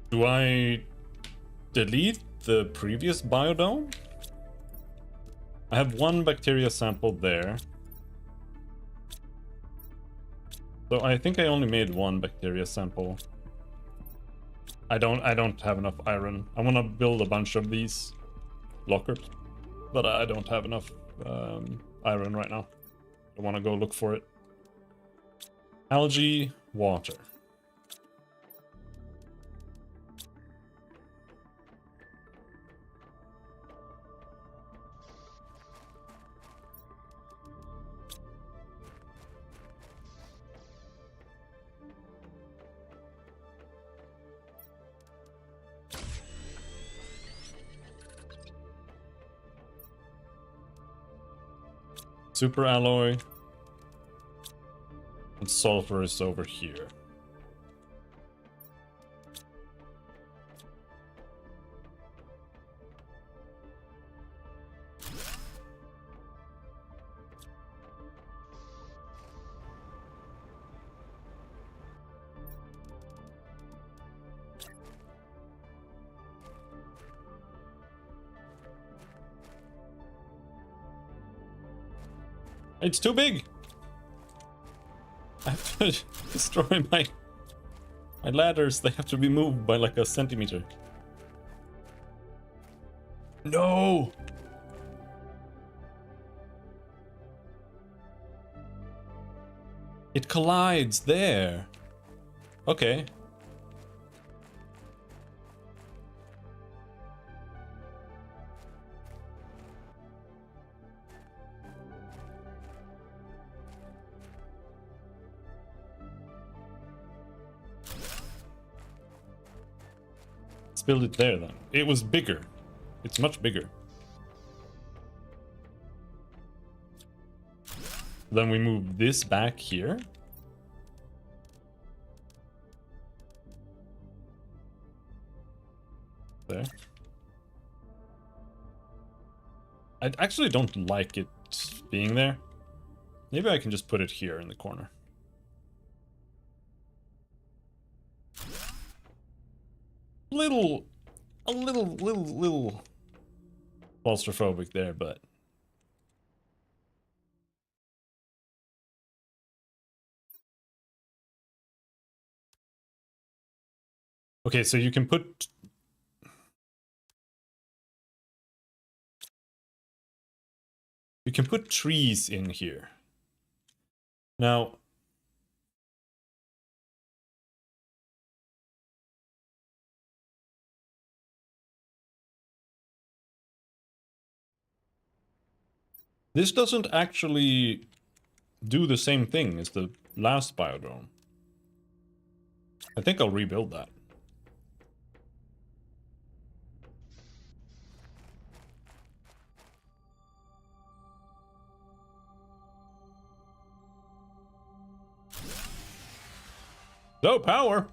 A: do I delete the previous biodome? I have one bacteria sample there. So I think I only made one bacteria sample. I don't have enough iron. I want to build a bunch of these lockers, but I don't have enough iron right now. I want to go look for it. Algae, water. Super alloy. And sulfur is over here. It's too big! I have to destroy my ladders. They have to be moved by like a centimeter. No! It collides there. Okay. Build it there then. It was bigger. It's much bigger. Then we move this back here. There. I actually don't like it being there. Maybe I can just put it here in the corner. A little claustrophobic there, but okay, so you can put trees in here. Now, this doesn't actually do the same thing as the last biodome. I think I'll rebuild that. No power!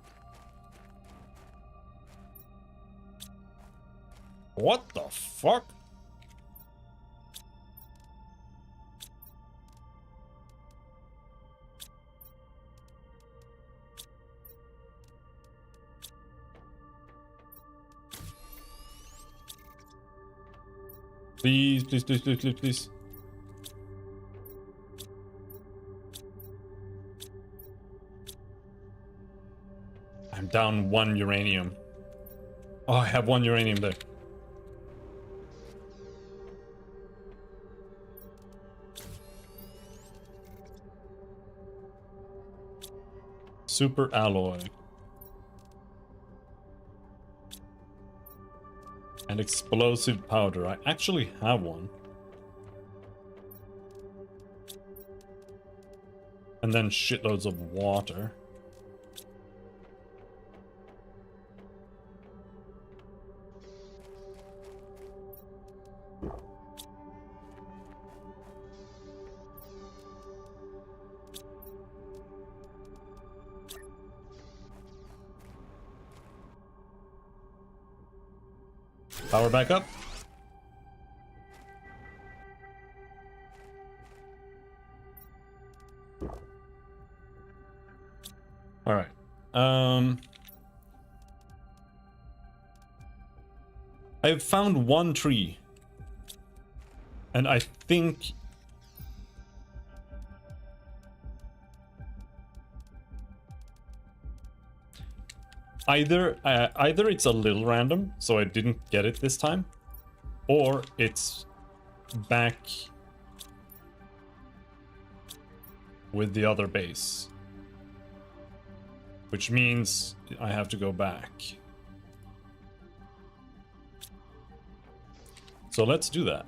A: What the fuck? Please, please, please, please, please, please. I'm down 1 uranium. Oh, I have 1 uranium there. Super alloy. And explosive powder. I actually have one. And then shitloads of water. Power back up. All right. I've found one tree. And I think either it's a little random, so I didn't get it this time, or it's back with the other base, which means I have to go back. So let's do that.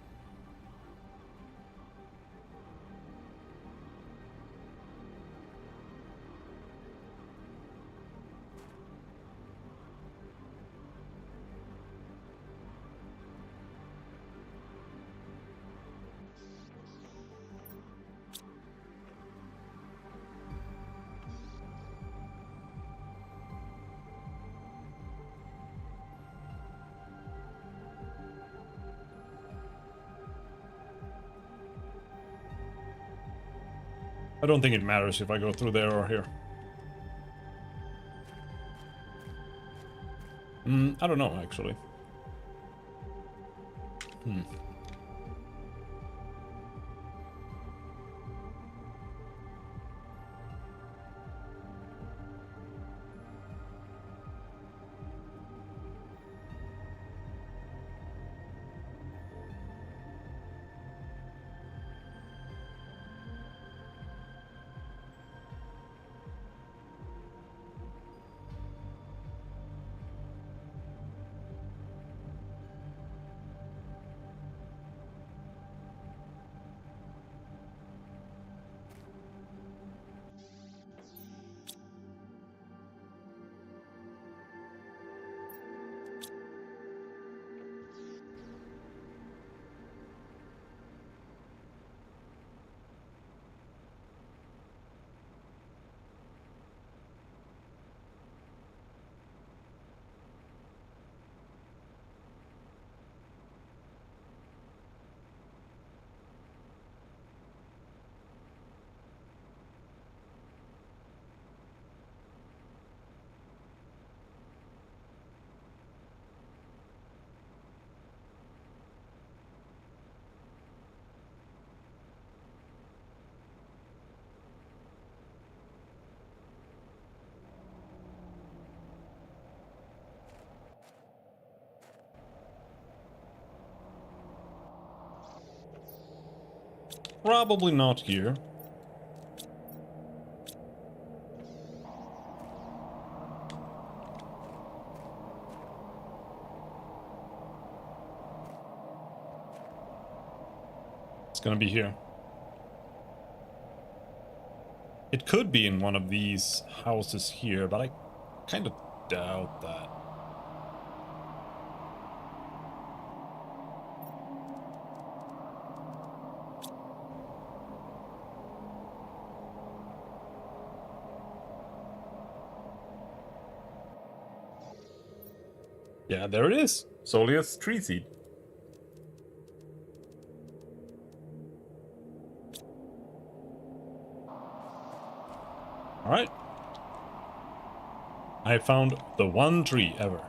A: I don't think it matters if I go through there or here. I don't know, actually. Probably not here. It's gonna be here. It could be in one of these houses here, but I kind of doubt that. Yeah, there it is. Soleus tree seed. Alright. I found the one tree ever.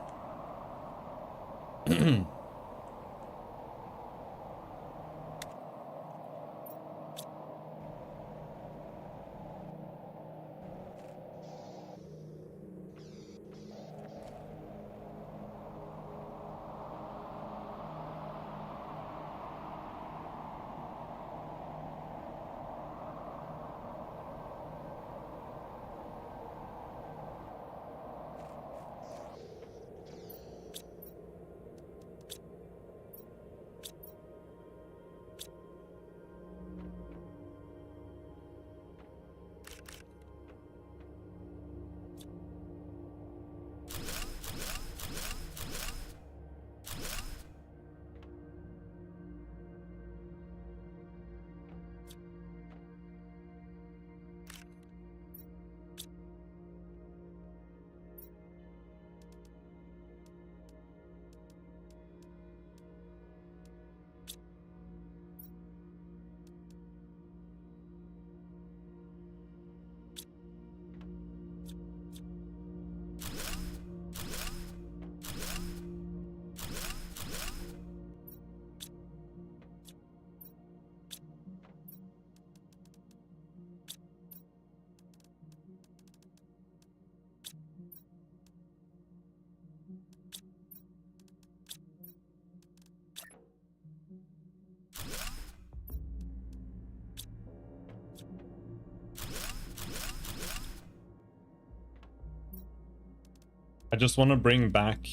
A: I just want to bring back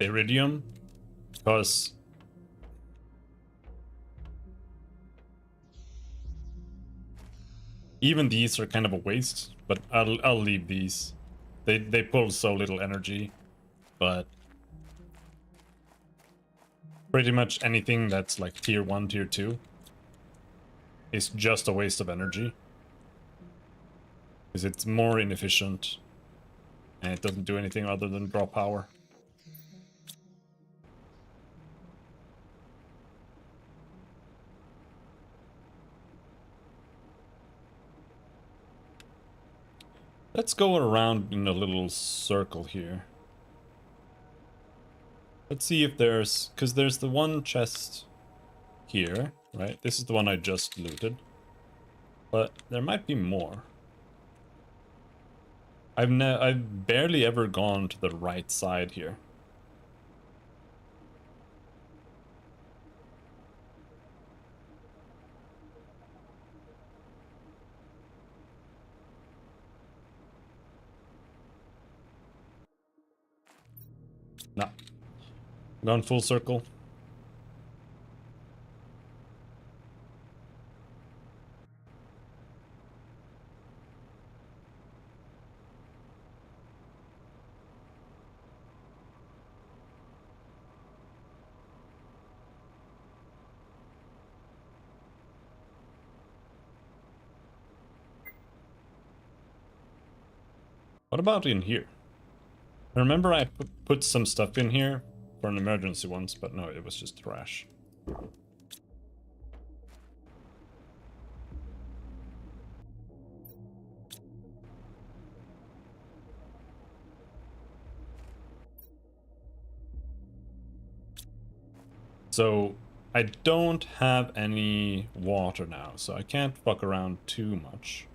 A: Iridium because even these are kind of a waste, but I'll leave these. They pull so little energy, but pretty much anything that's like tier 1, tier 2 is just a waste of energy. Because it's more inefficient and it doesn't do anything other than draw power. Let's go around in a little circle here. Let's see if there's... because there's the one chest here, right? This is the one I just looted. But there might be more. I've barely ever gone to the right side here. No. Gone full circle. What about in here? I remember I put some stuff in here for an emergency once, but no, it was just trash. So I don't have any water now, so I can't fuck around too much.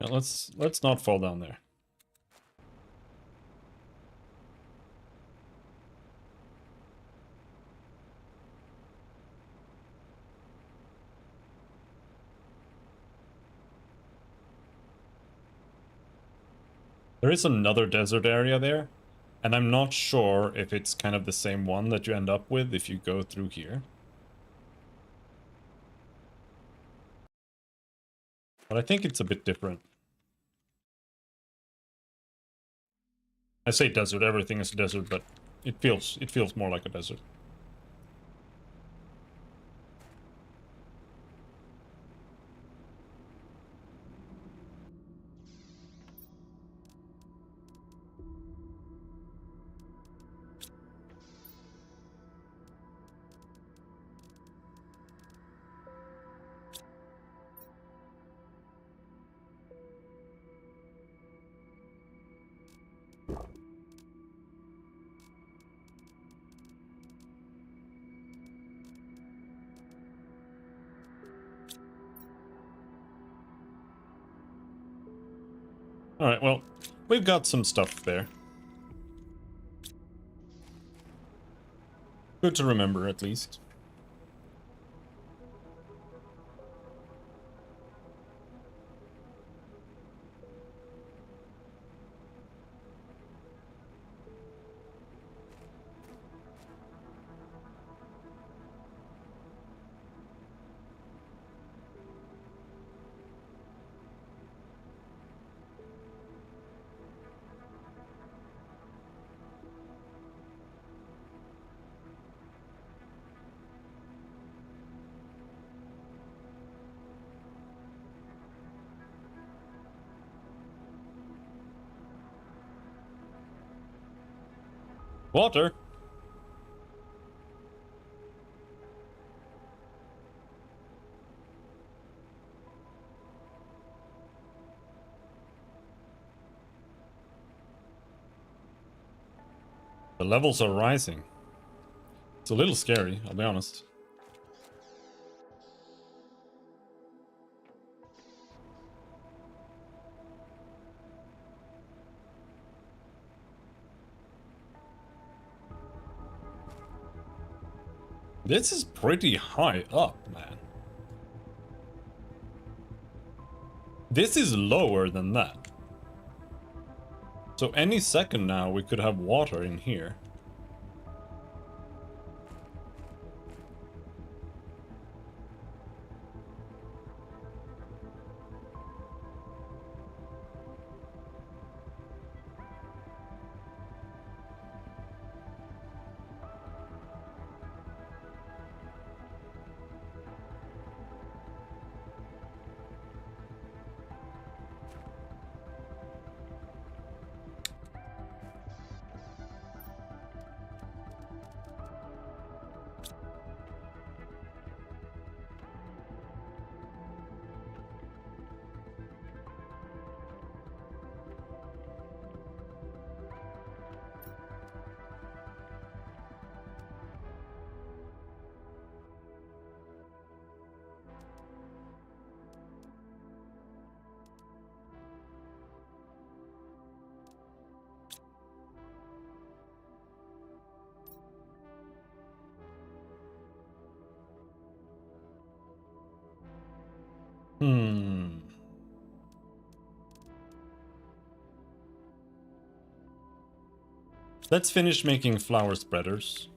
A: Now let's not fall down there. There is another desert area there, and I'm not sure if it's kind of the same one that you end up with if you go through here. But I think it's a bit different. I say desert, everything is a desert, but it feels more like a desert. Alright, well, we've got some stuff there. Good to remember, at least. Water? The levels are rising. It's a little scary, I'll be honest. This is pretty high up, man. This is lower than that. So any second now we could have water in here. Let's finish making flower spreaders.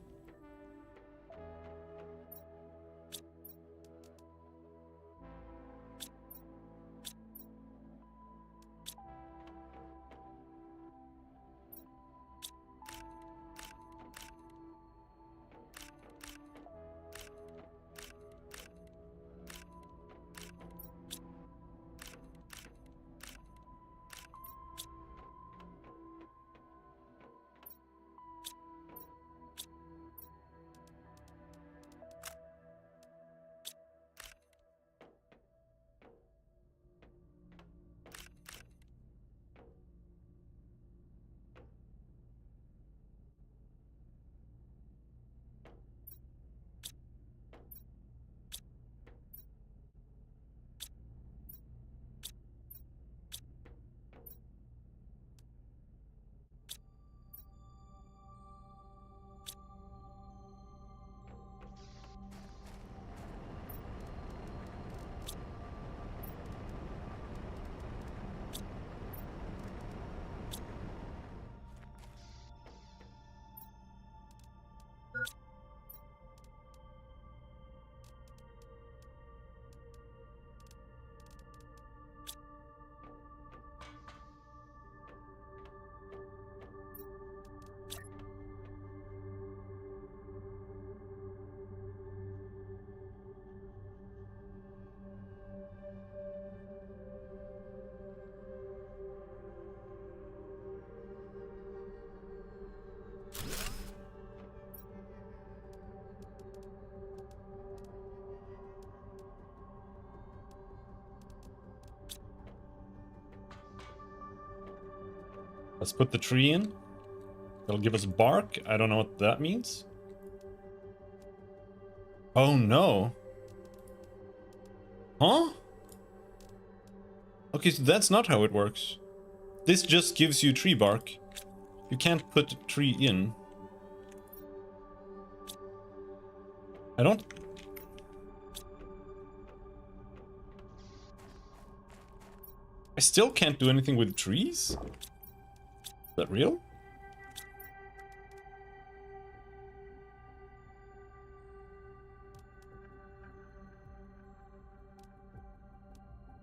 A: Let's put the tree in. It'll give us bark. I don't know what that means. Oh no. Huh? Okay, so that's not how it works. This just gives you tree bark. You can't put a tree in. I don't... I still can't do anything with trees? Is that real?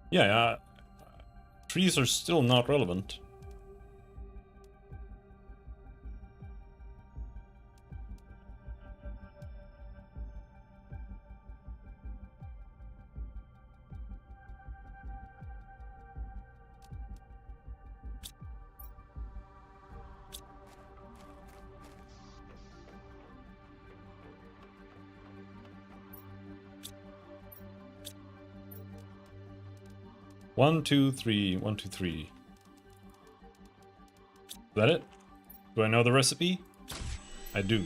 A: Yeah, trees are still not relevant. One, two, three, 1, 2, 3. Is that it? Do I know the recipe? I do.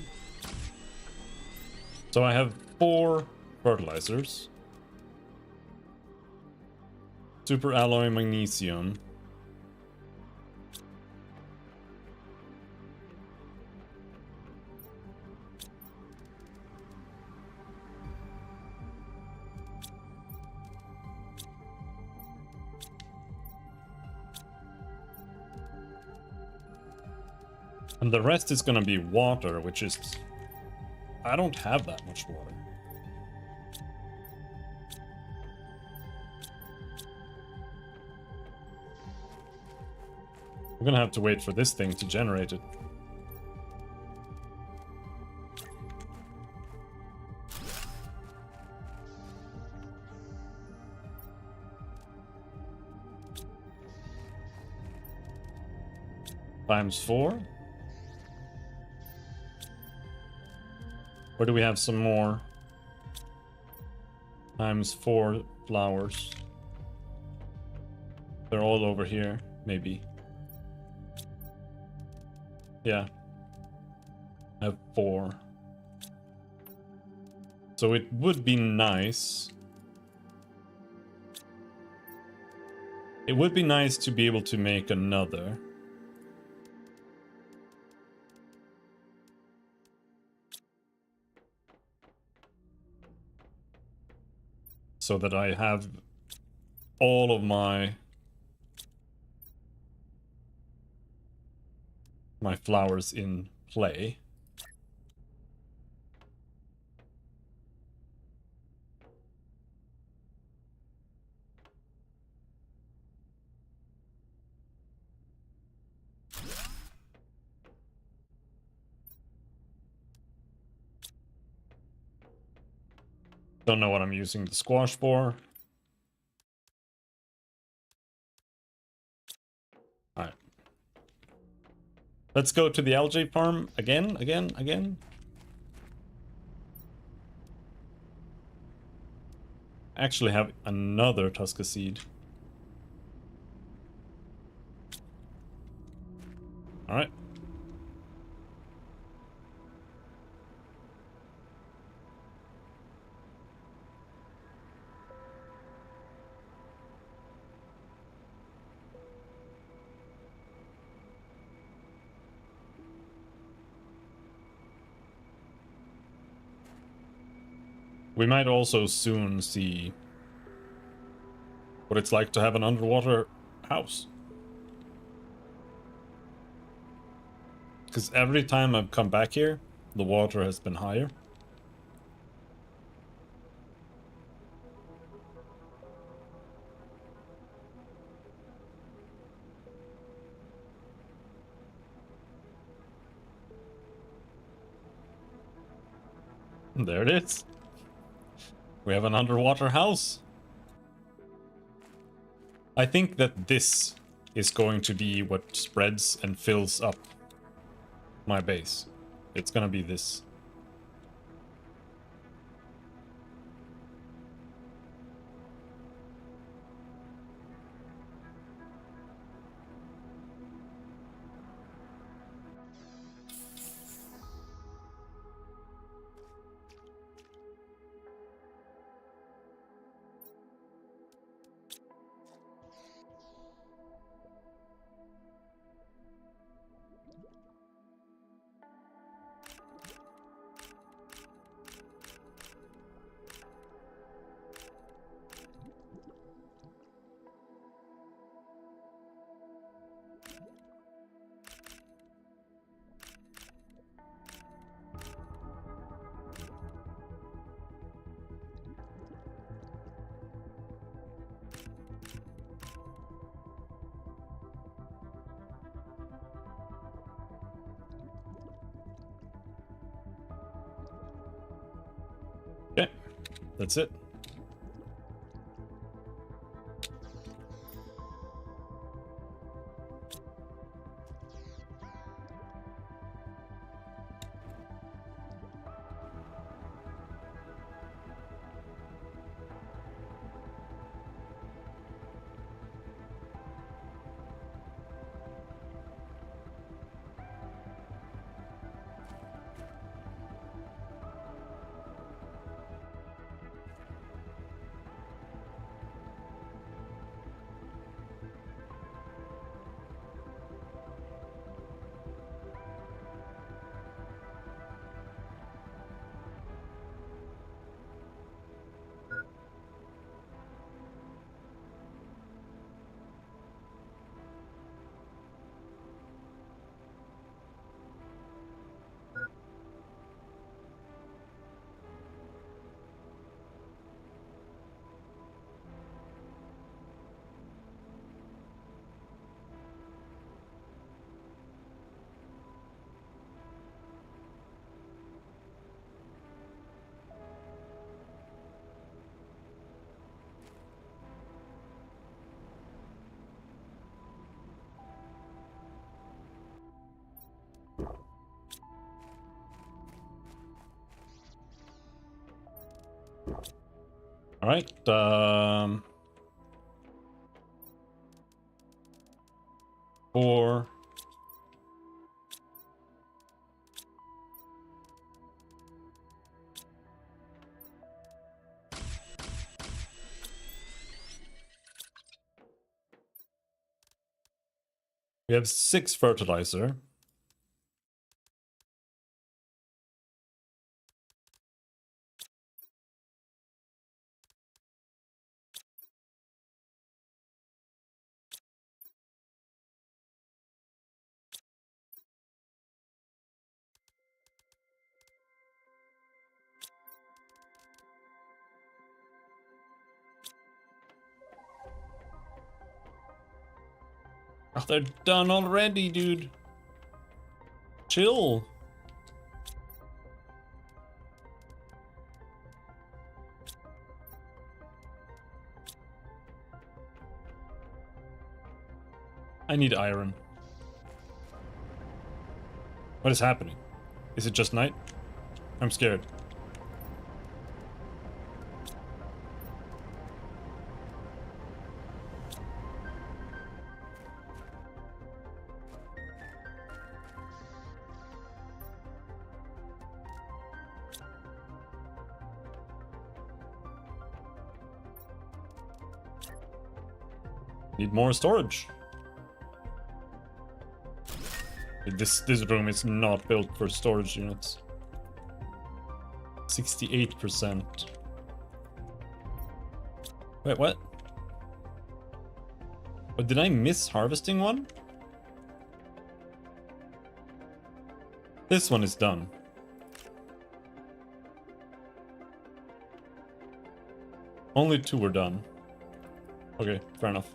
A: So I have 4 fertilizers. Super alloy magnesium. And the rest is gonna be water, which is... I don't have that much water. We're gonna have to wait for this thing to generate it. Times 4. Or do we have some more? Times 4 flowers. They're all over here, maybe. Yeah. I have 4. So it would be nice. It would be nice to be able to make another. So that I have all of my flowers in play. Don't know what I'm using the squash for. Alright. Let's go to the algae farm again. Actually have another Tuska seed. Alright. We might also soon see what it's like to have an underwater house. Because every time I've come back here, the water has been higher. There it is. We have an underwater house. I think that this is going to be what spreads and fills up my base. It's gonna be this. Okay, that's it. All right. 4. We have 6 fertilizer. Oh, they're done already, dude. Chill. I need iron. What is happening? Is it just night? I'm scared. Need more storage. This room is not built for storage units. 68%. Wait, what? But did I miss harvesting one? This one is done. Only 2 were done. Okay, fair enough.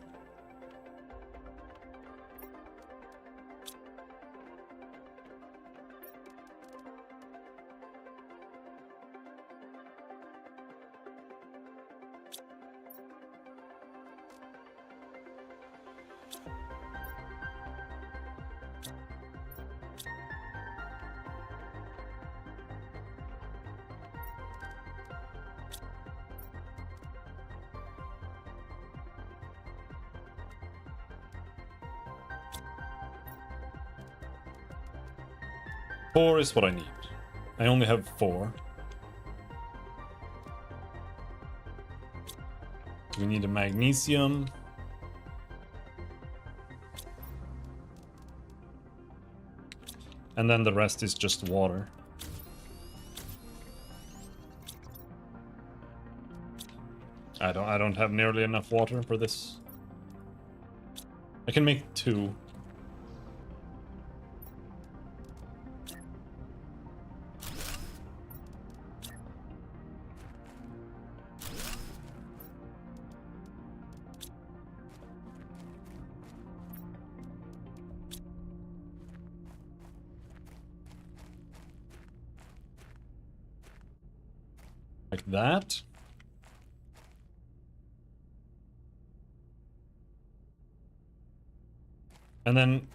A: Four is what I need. I only have 4. We need a magnesium. And then the rest is just water. I don't have nearly enough water for this. I can make 2. Like that. And then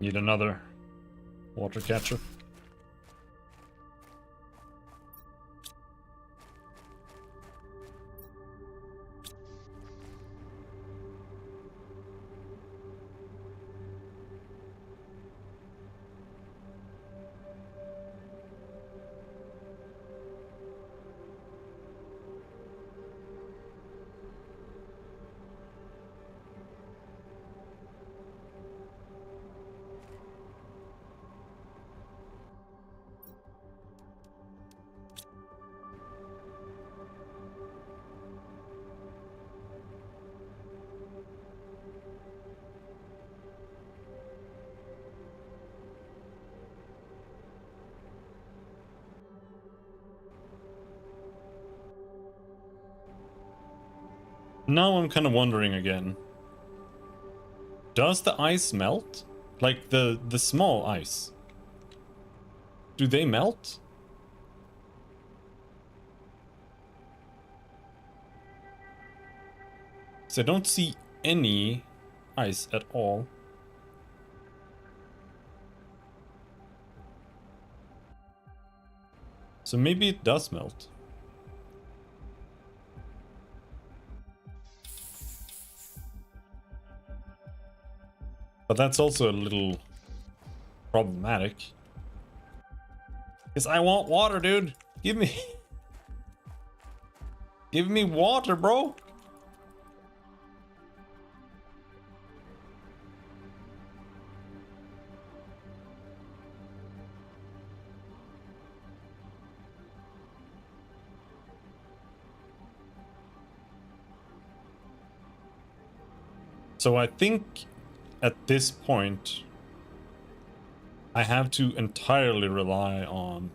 A: need another water catcher. Now I'm kind of wondering again. Does the ice melt Like the small ice. Do they melt? So I don't see any ice at all. So maybe it does melt. But that's also a little problematic. Because I want water, dude. Give me... Give me water, bro. So I think at this point, I have to entirely rely on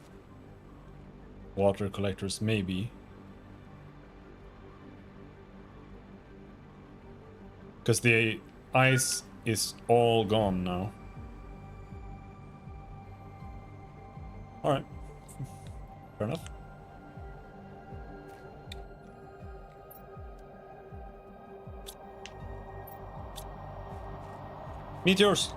A: water collectors, maybe. Because the ice is all gone now. Alright. Fair enough. Meteors!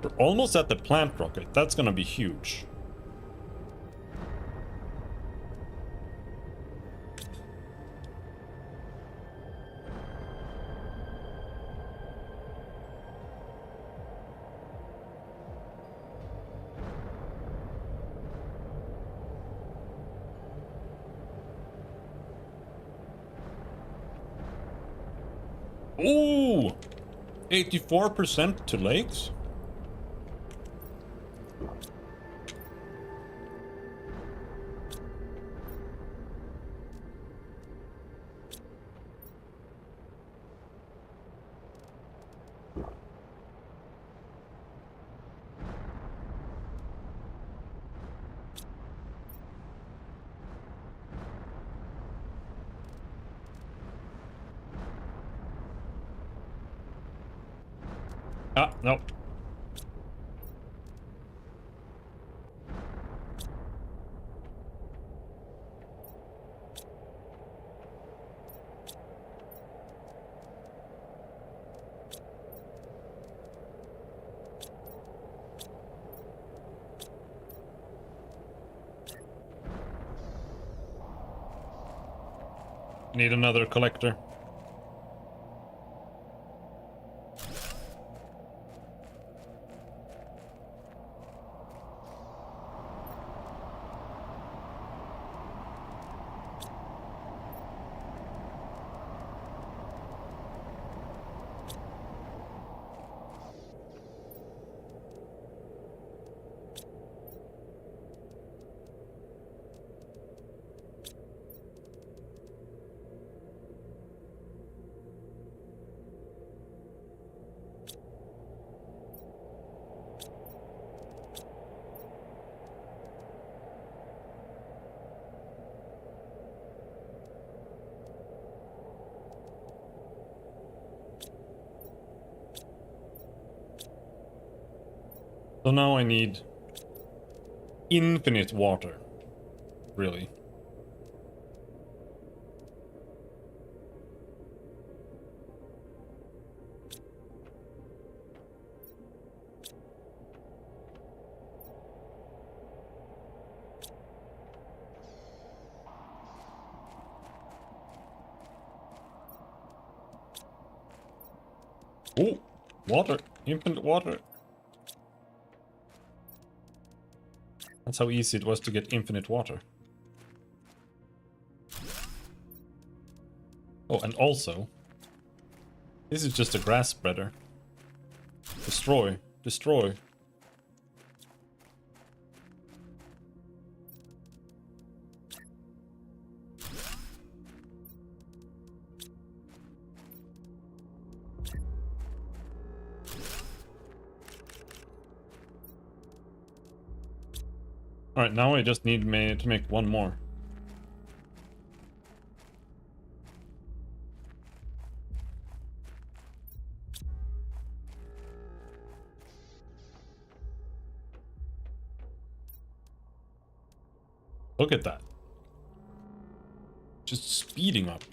A: We're almost at the plant rocket. That's gonna be huge. Ooh! 84% to lakes? Ah, no. Need another collector. So now I need infinite water, really. Oh, water, infinite water. That's how easy it was to get infinite water. Oh, and also, this is just a grass spreader. Destroy, destroy. Alright, now I just need to make one more. Look at that. Just speeding up.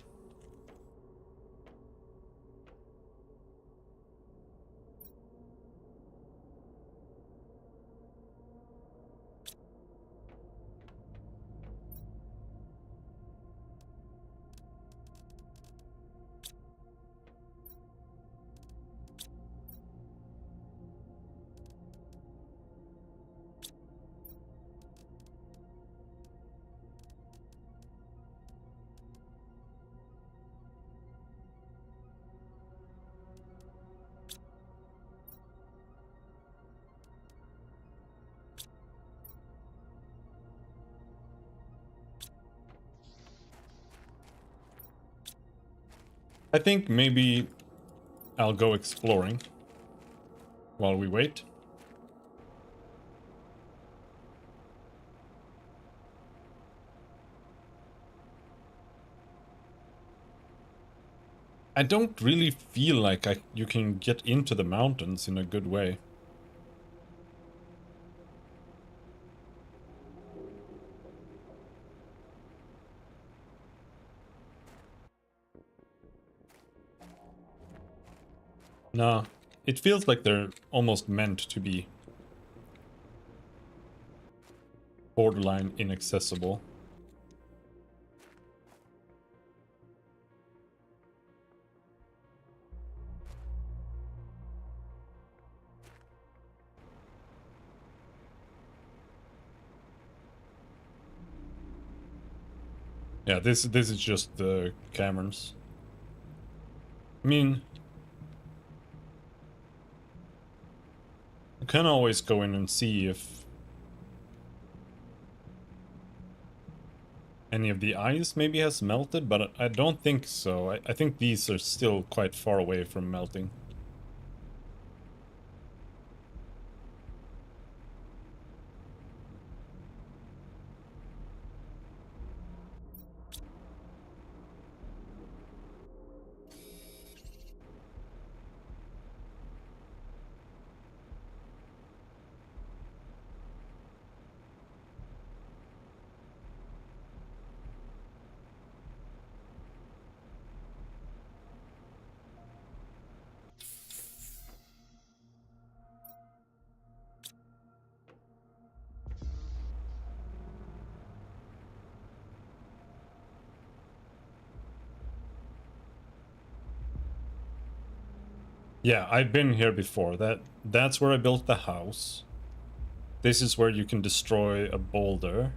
A: I think maybe I'll go exploring while we wait. I don't really feel like you can get into the mountains in a good way. Nah, it feels like they're almost meant to be borderline inaccessible. Yeah, this is just the caverns. I mean, you can always go in and see if any of the ice maybe has melted, but I don't think so. I think these are still quite far away from melting. Yeah, I've been here before. That's where I built the house. This is where you can destroy a boulder.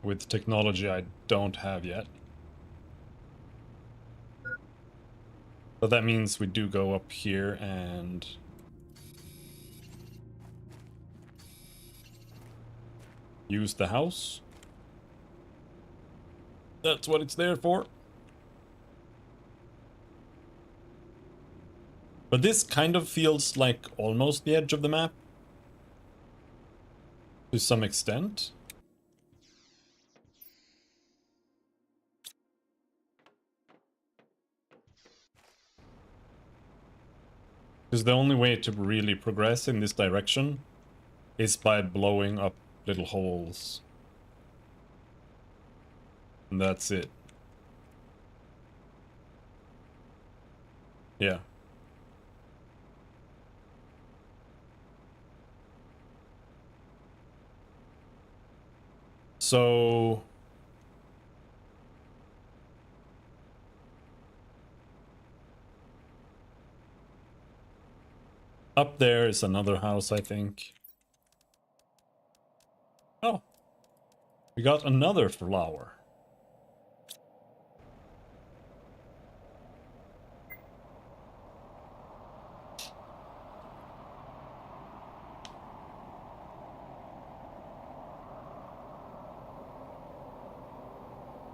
A: With technology I don't have yet. But that means we do go up here and use the house. That's what it's there for. But this kind of feels like almost the edge of the map. To some extent. Because the only way to really progress in this direction is by blowing up little holes. And that's it. Yeah. So... up there is another house, I think. Oh. We got another flower.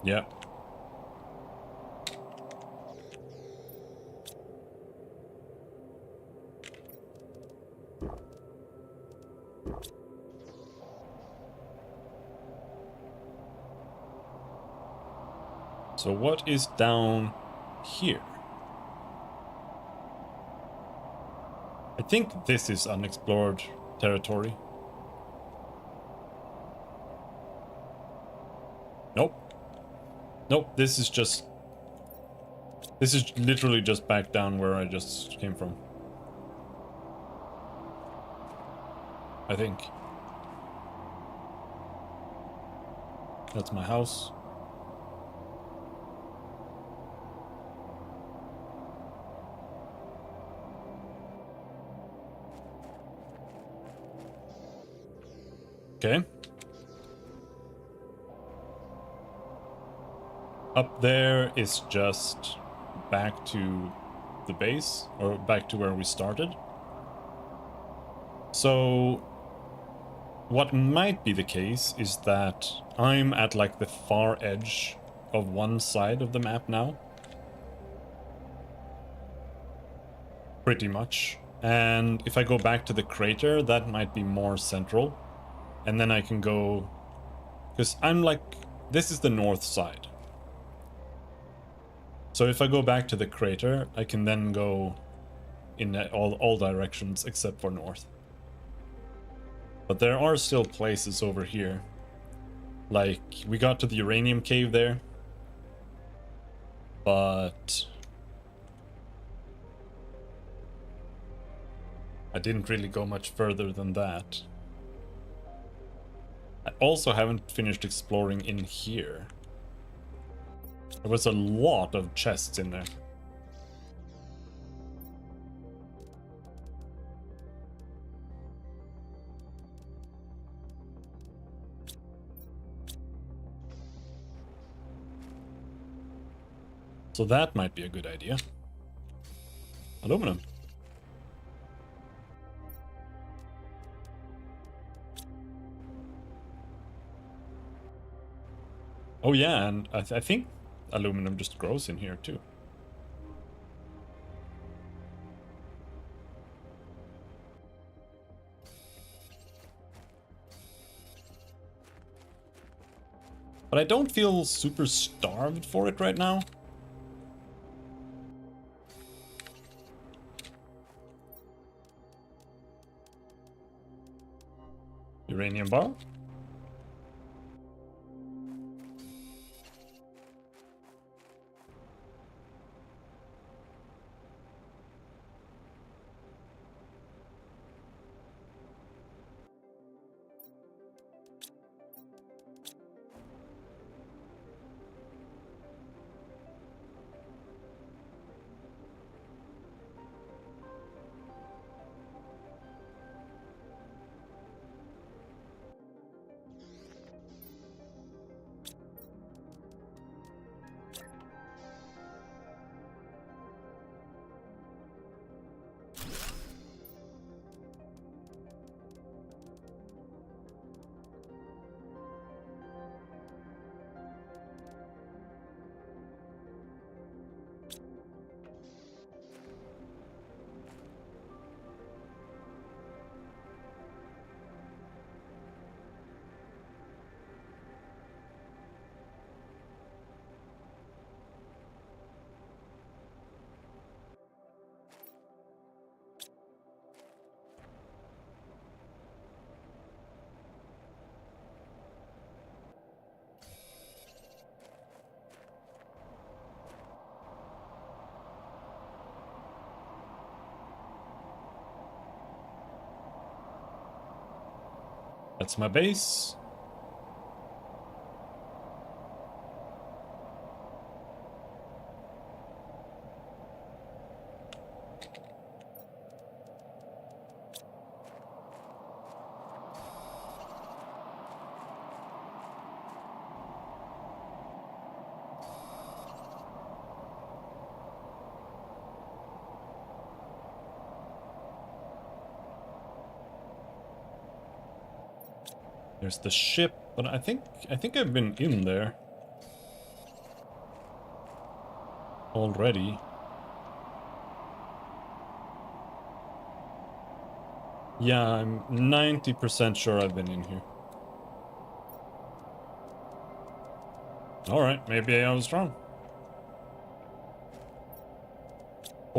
A: Yeah. So what is down here? I think this is unexplored territory. Nope. Nope, this is literally just back down where I just came from. I think. That's my house. Okay. Up there is just back to the base, or back to where we started. So what might be the case is that I'm at like the far edge of one side of the map now. Pretty much. And if I go back to the crater, that might be more central. And then I can go... Because I'm like... This is the north side. So if I go back to the crater, I can then go in all directions except for north. But there are still places over here. Like, we got to the uranium cave there. But... I didn't really go much further than that. I also haven't finished exploring in here. There was a lot of chests in there. So that might be a good idea. Aluminum. Oh yeah, and I think aluminum just grows in here too. But I don't feel super starved for it right now. Uranium bar. That's my base. There's the ship, but I think I've been in there already. Yeah, I'm 90% sure I've been in here. Alright, maybe I was wrong.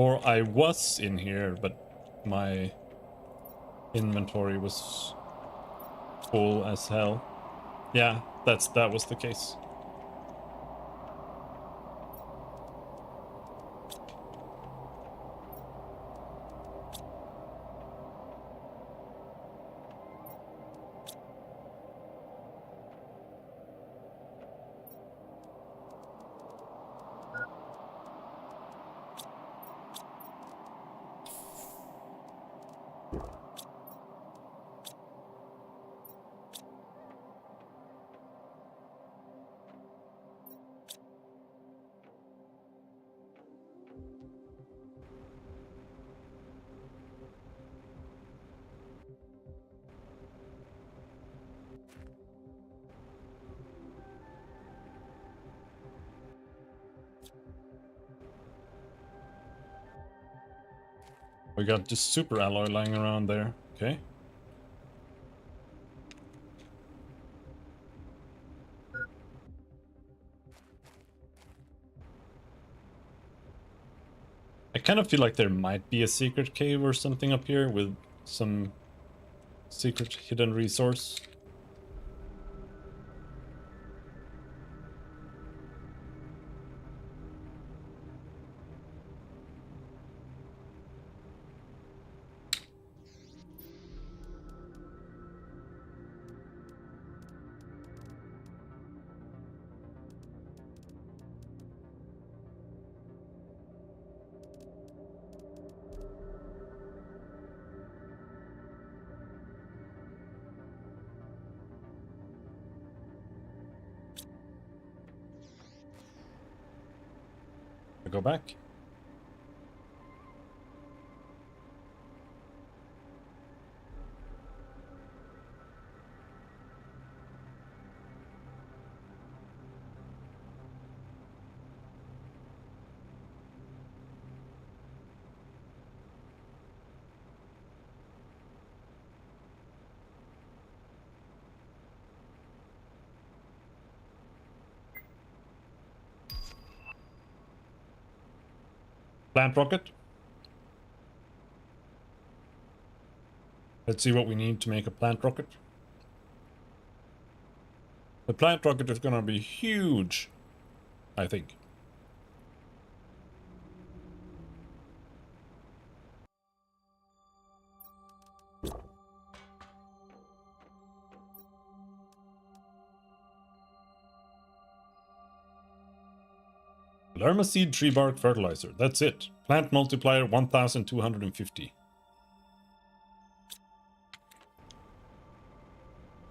A: Or I was in here, but my inventory was full as hell. Yeah, that was the case. We got this super alloy lying around there. Okay. I kind of feel like there might be a secret cave or something up here with some secret hidden resource. I go back. Plant rocket. Let's see what we need to make a plant rocket. The plant rocket is gonna be huge, I think. Lerma seed tree bark fertilizer. That's it. Plant multiplier 1250.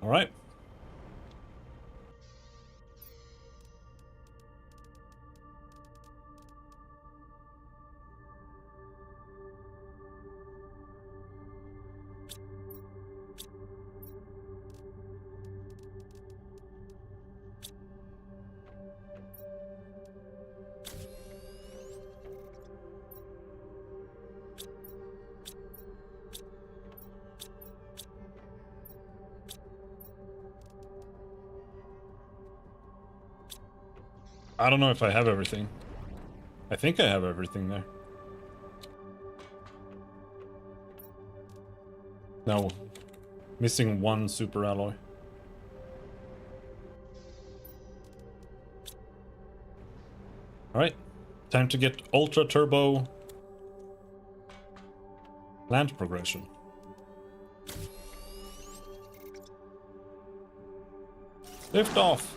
A: All right. I don't know if I have everything. I think I have everything there. No. Missing one super alloy. Alright. Time to get ultra turbo plant progression. Lift off.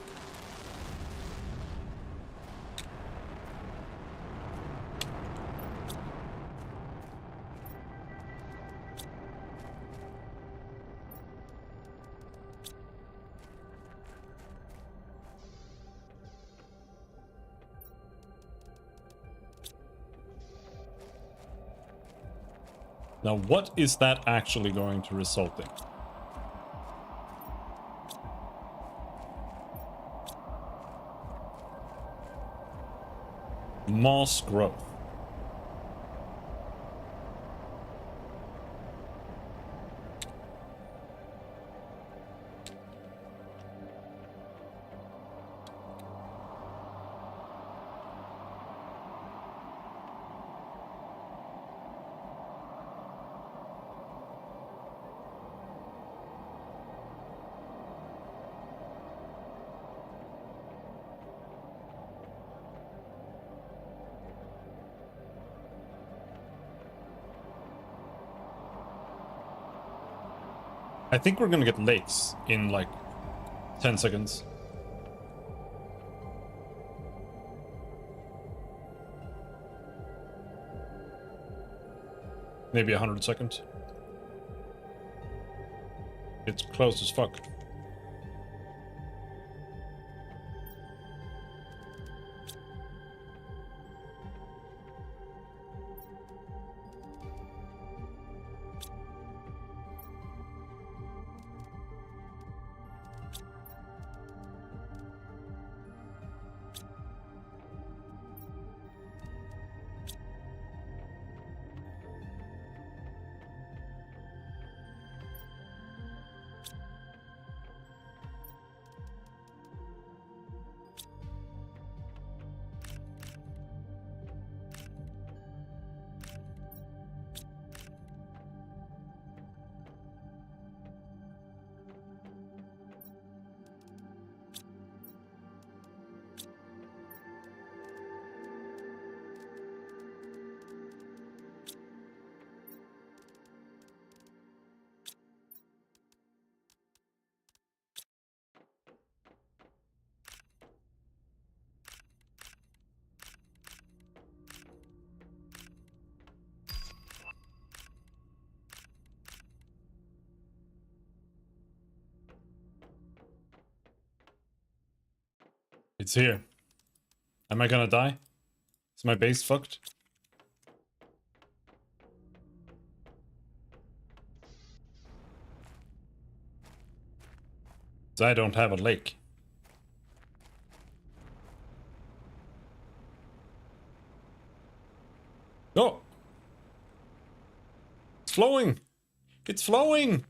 A: Now, what is that actually going to result in? Moss growth. I think we're gonna get lakes in like 10 seconds. Maybe 100 seconds. It's close as fuck. It's here. Am I gonna die? Is my base fucked? I don't have a lake. Oh! It's flowing! It's flowing!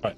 A: Right.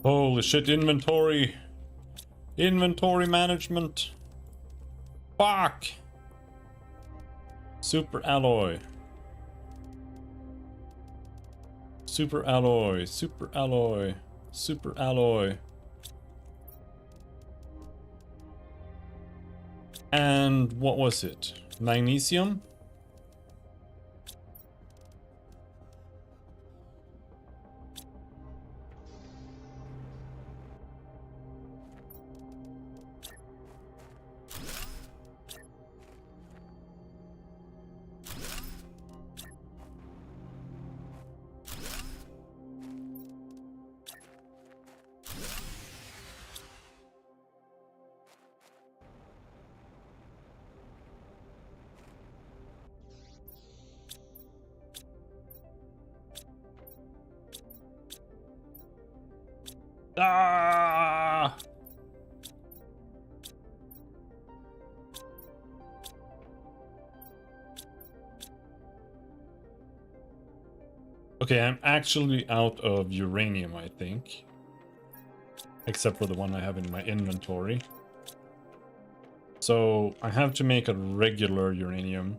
A: Holy shit, inventory. Inventory management. Fuck. Super alloy. Super alloy. Super alloy. Super alloy. And what was it? Magnesium? Ah! Okay, I'm actually out of uranium, I think. Except for the one I have in my inventory. So I have to make a regular uranium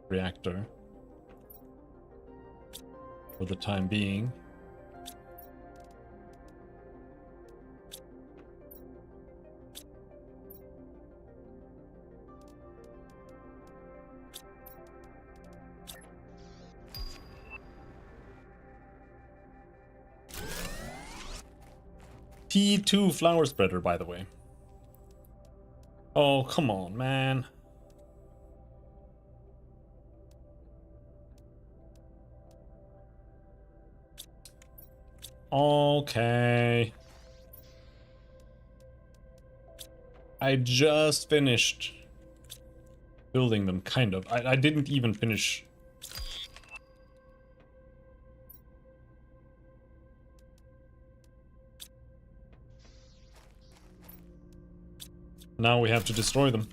A: reactor for the time being. T2 flower spreader, by the way. Oh, come on, man. Okay. I just finished building them, kind of. I didn't even finish. Now we have to destroy them.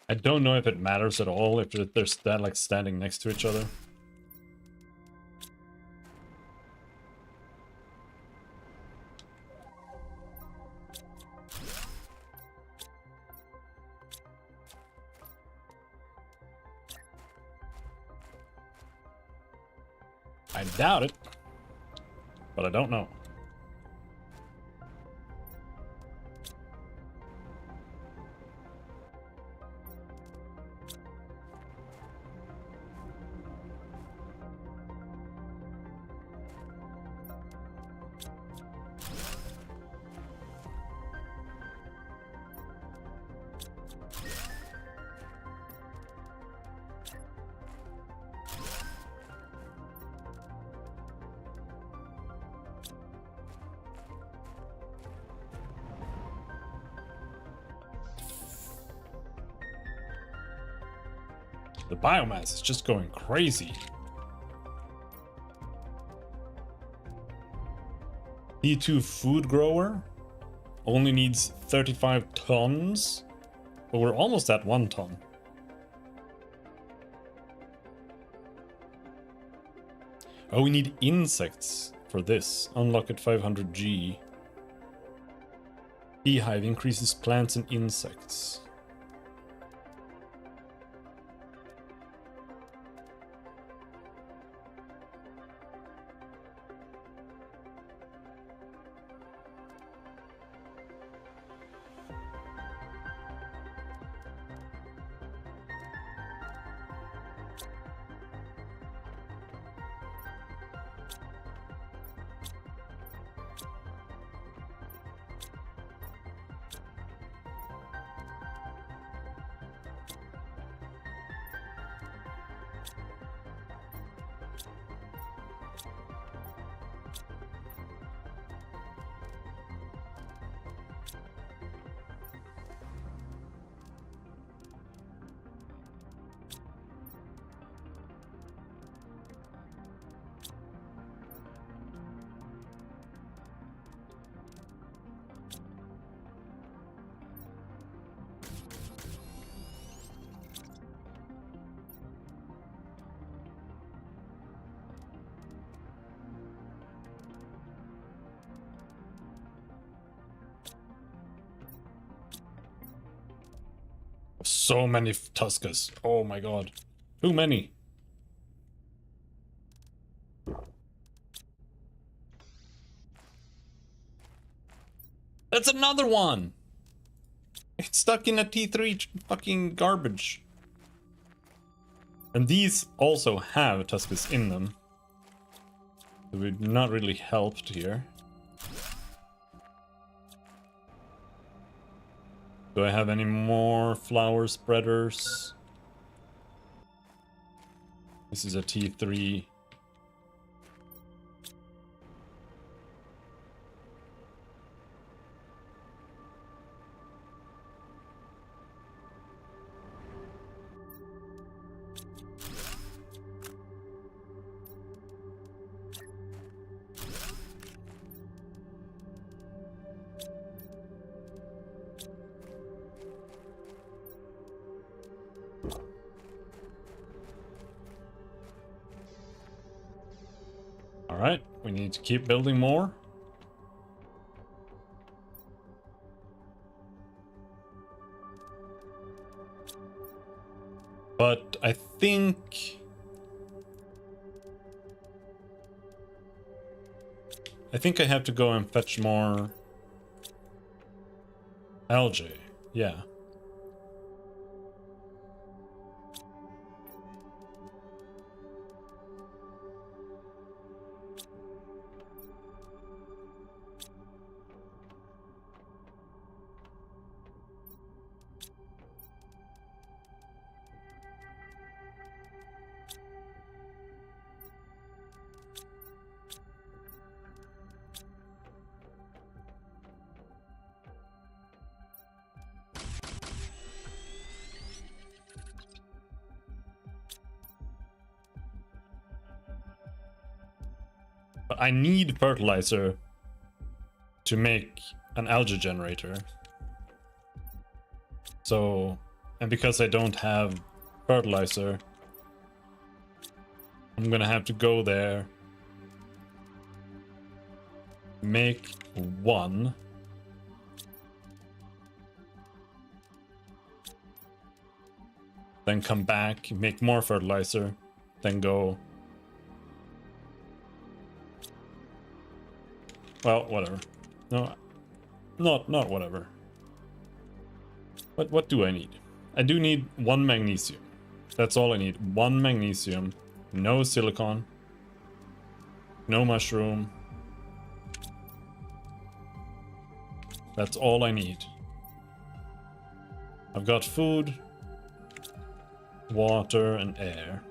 A: I don't know if it matters at all if they're like standing next to each other. I doubt it, but I don't know. The biomass is just going crazy. T2 food grower only needs 35 tons, but we're almost at 1 ton. Oh, we need insects for this. Unlock at 500G. Beehive increases plants and insects. So many Tuskas. Oh my god. Too many. That's another one! It's stuck in a T3 fucking garbage. And these also have Tuskas in them. So we're not really helped here. Do I have any more flower spreaders? This is a T3. Alright, we need to keep building more. But I think I have to go and fetch more algae. Yeah. But I need fertilizer to make an algae generator. So, and because I don't have fertilizer, I'm gonna have to go there, make one, then come back, make more fertilizer, then go. Well, whatever. No, not whatever. What do I need? I do need one magnesium. That's all I need. One magnesium, no silicon, no mushroom. That's all I need. I've got food, water, and air.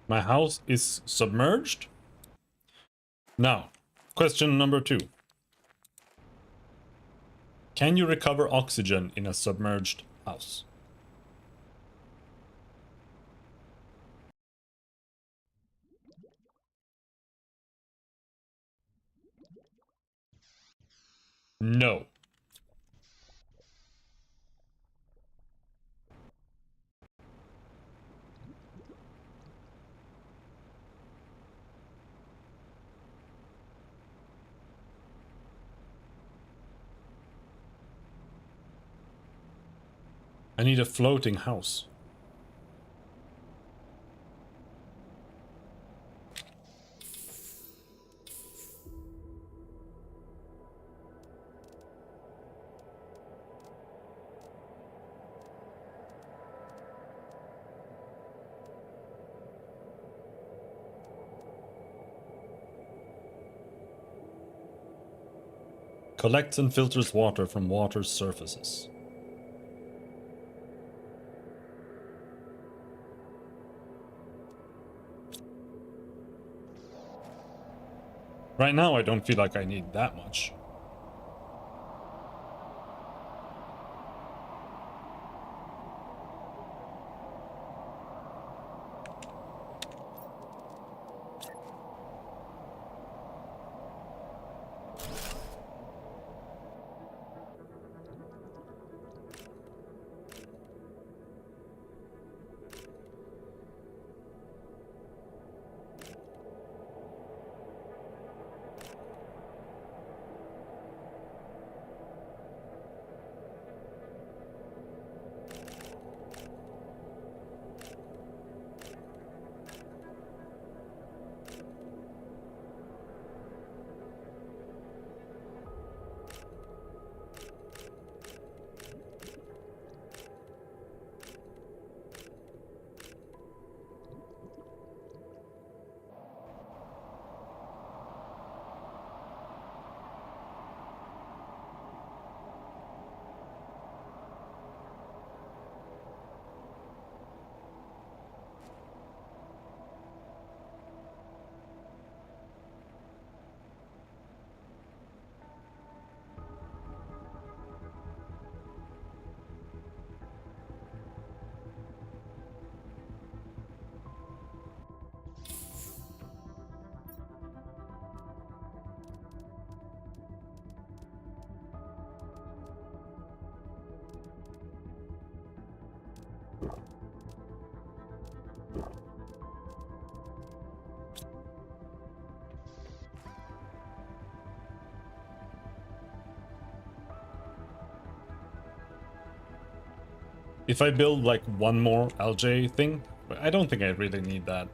A: My house is submerged? Now, question number 2. Can you recover oxygen in a submerged house? No. I need a floating house. Collects and filters water from water surfaces. Right now, I don't feel like I need that much. If I build like one more LJ thing, but I don't think I really need that.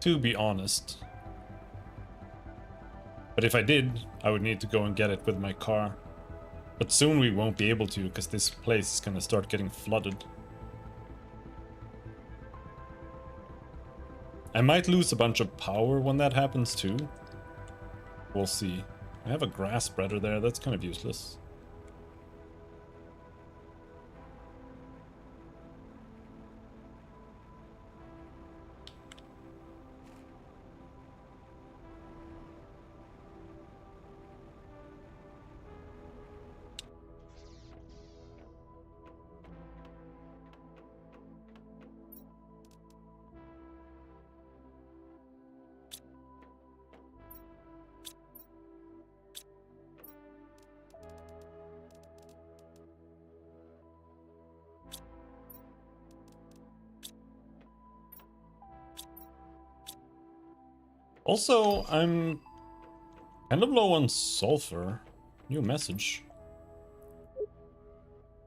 A: To be honest. But if I did, I would need to go and get it with my car. But soon we won't be able to, because this place is gonna start getting flooded. I might lose a bunch of power when that happens too. We'll see. I have a grass spreader there, that's kind of useless. Also, I'm kind of low on sulfur. New message.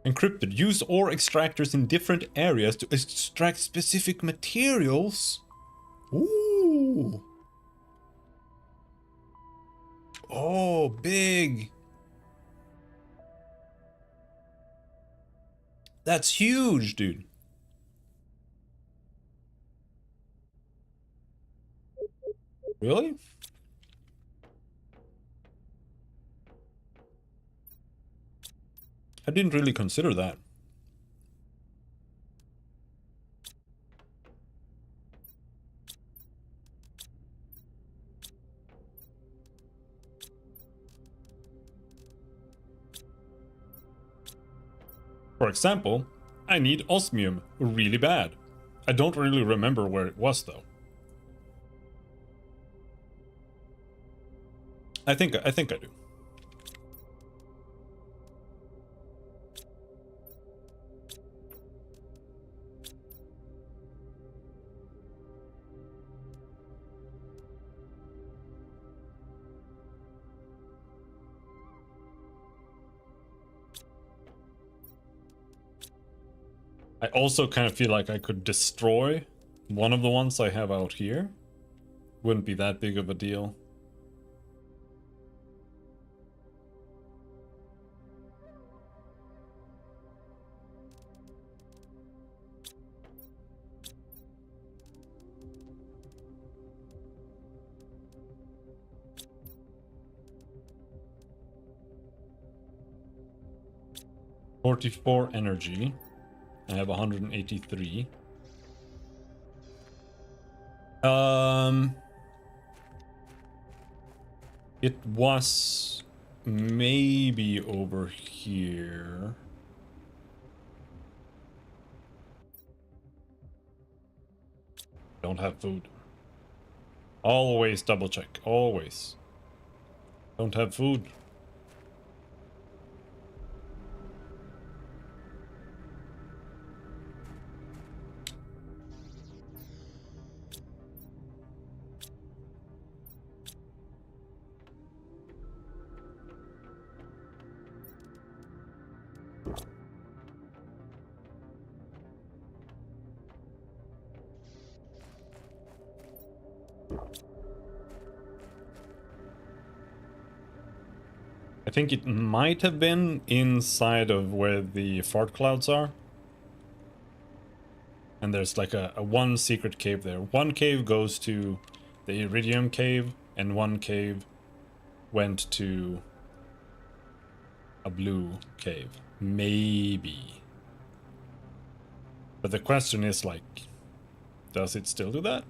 A: Encrypted. Use ore extractors in different areas to extract specific materials. Ooh. Oh, big. That's huge, dude. Really? I didn't really consider that. For example, I need osmium really bad. I don't really remember where it was though. I think I do. I also kind of feel like I could destroy one of the ones I have out here. Wouldn't be that big of a deal. $44 energy. I have 183. It was maybe over here. Don't have food. Always double check. Always. Don't have food. I think it might have been inside of where the fart clouds are. And there's like a one secret cave there. One cave goes to the Iridium cave, and one cave went to a blue cave. Maybe. But the question is like, does it still do that?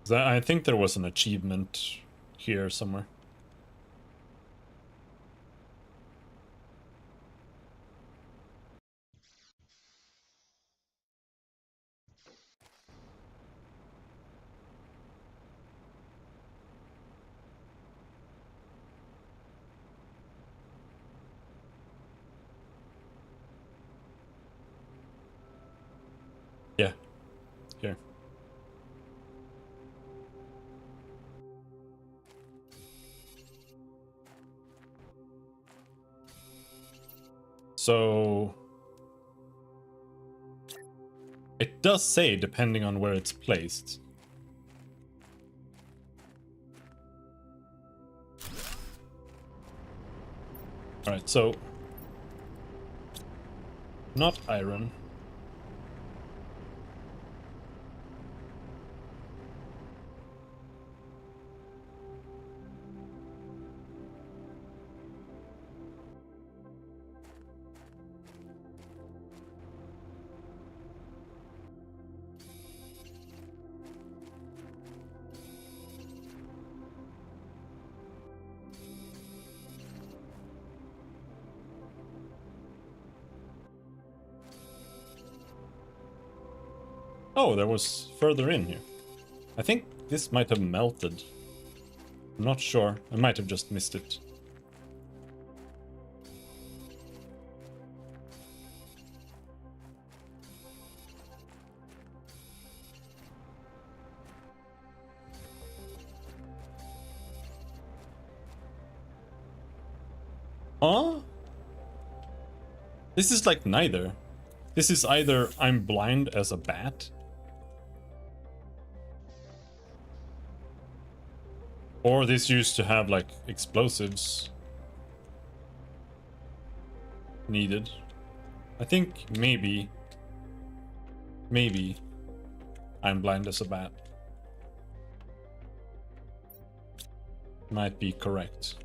A: I think there was an achievement here somewhere. Yeah, here. So it does say depending on where it's placed. Alright, so not iron. Oh, there was further in here. I think this might have melted. I'm not sure. I might have just missed it. Huh? This is like neither. This is either I'm blind as a bat, or this used to have like explosives needed. I think maybe I'm blind as a bat. Might be correct.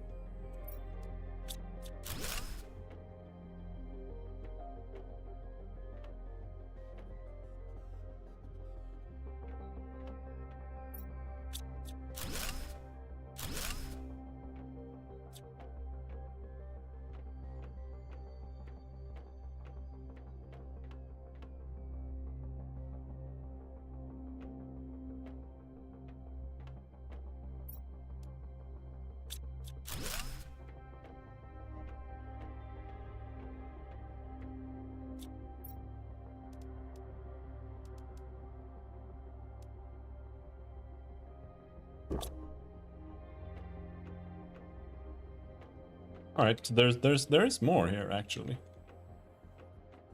A: All right, there is more here actually.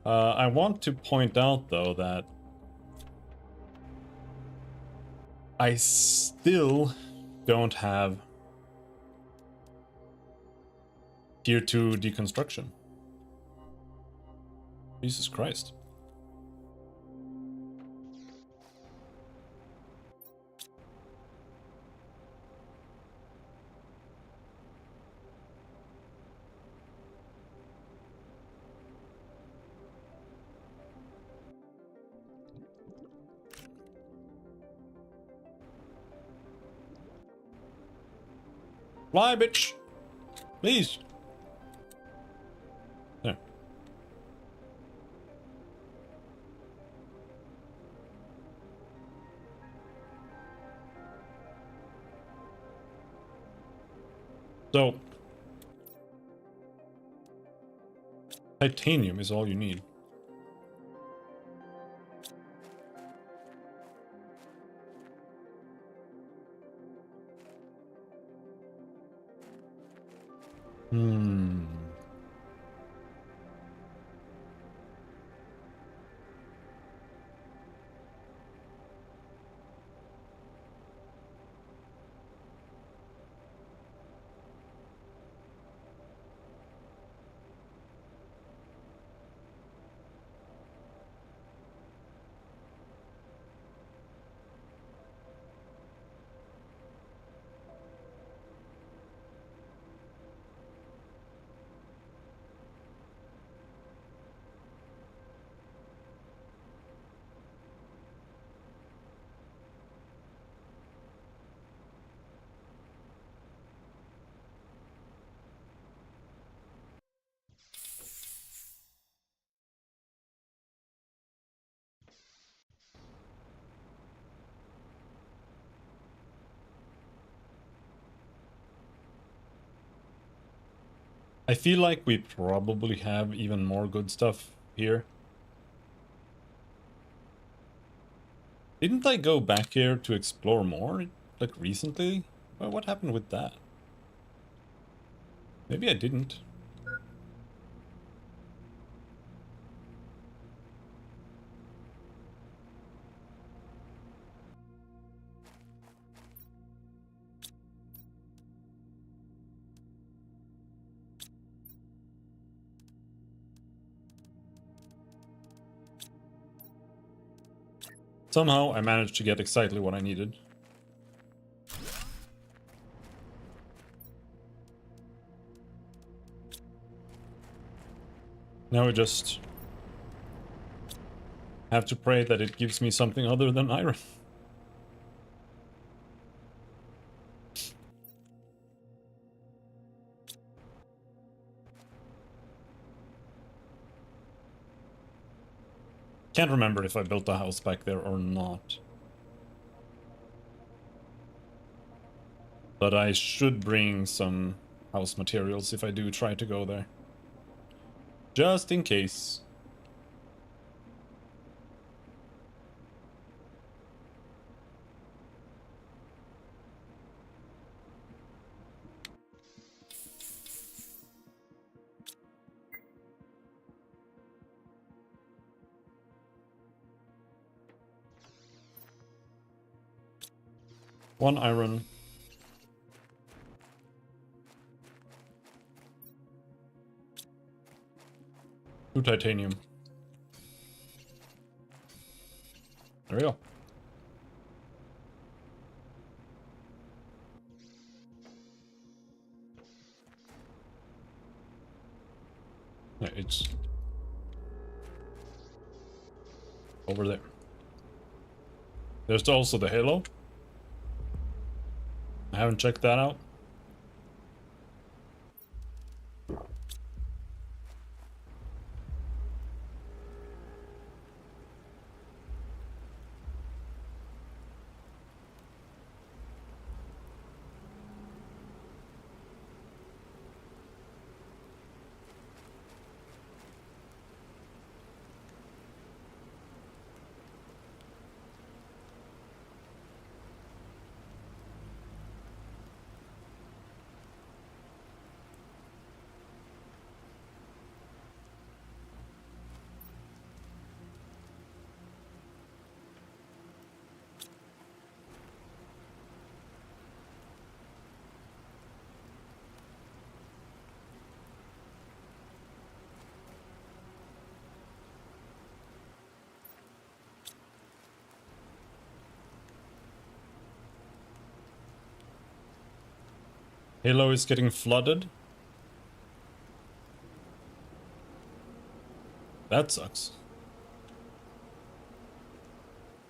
A: I want to point out though that I still don't have tier 2 deconstruction. Jesus Christ. Fly, bitch! Please! There. So... titanium is all you need. Hmm... I feel like we probably have even more good stuff here. Didn't I go back here to explore more, like, recently? Well, what happened with that? Maybe I didn't. Somehow I managed to get exactly what I needed. Now we just have to pray that it gives me something other than iron. Can't remember if I built a house back there or not. But I should bring some house materials if I do try to go there. Just in case. One iron. Two titanium. There we go. Yeah, it's over there. There's also the halo. I haven't checked that out. Halo is getting flooded. That sucks.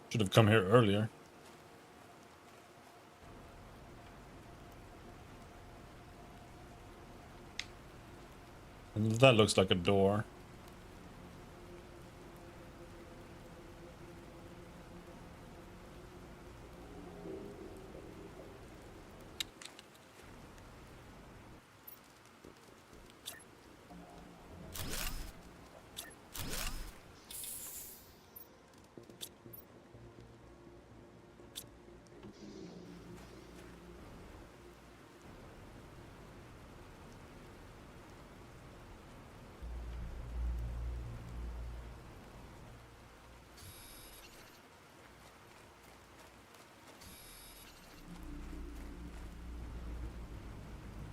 A: Should have come here earlier. That looks like a door.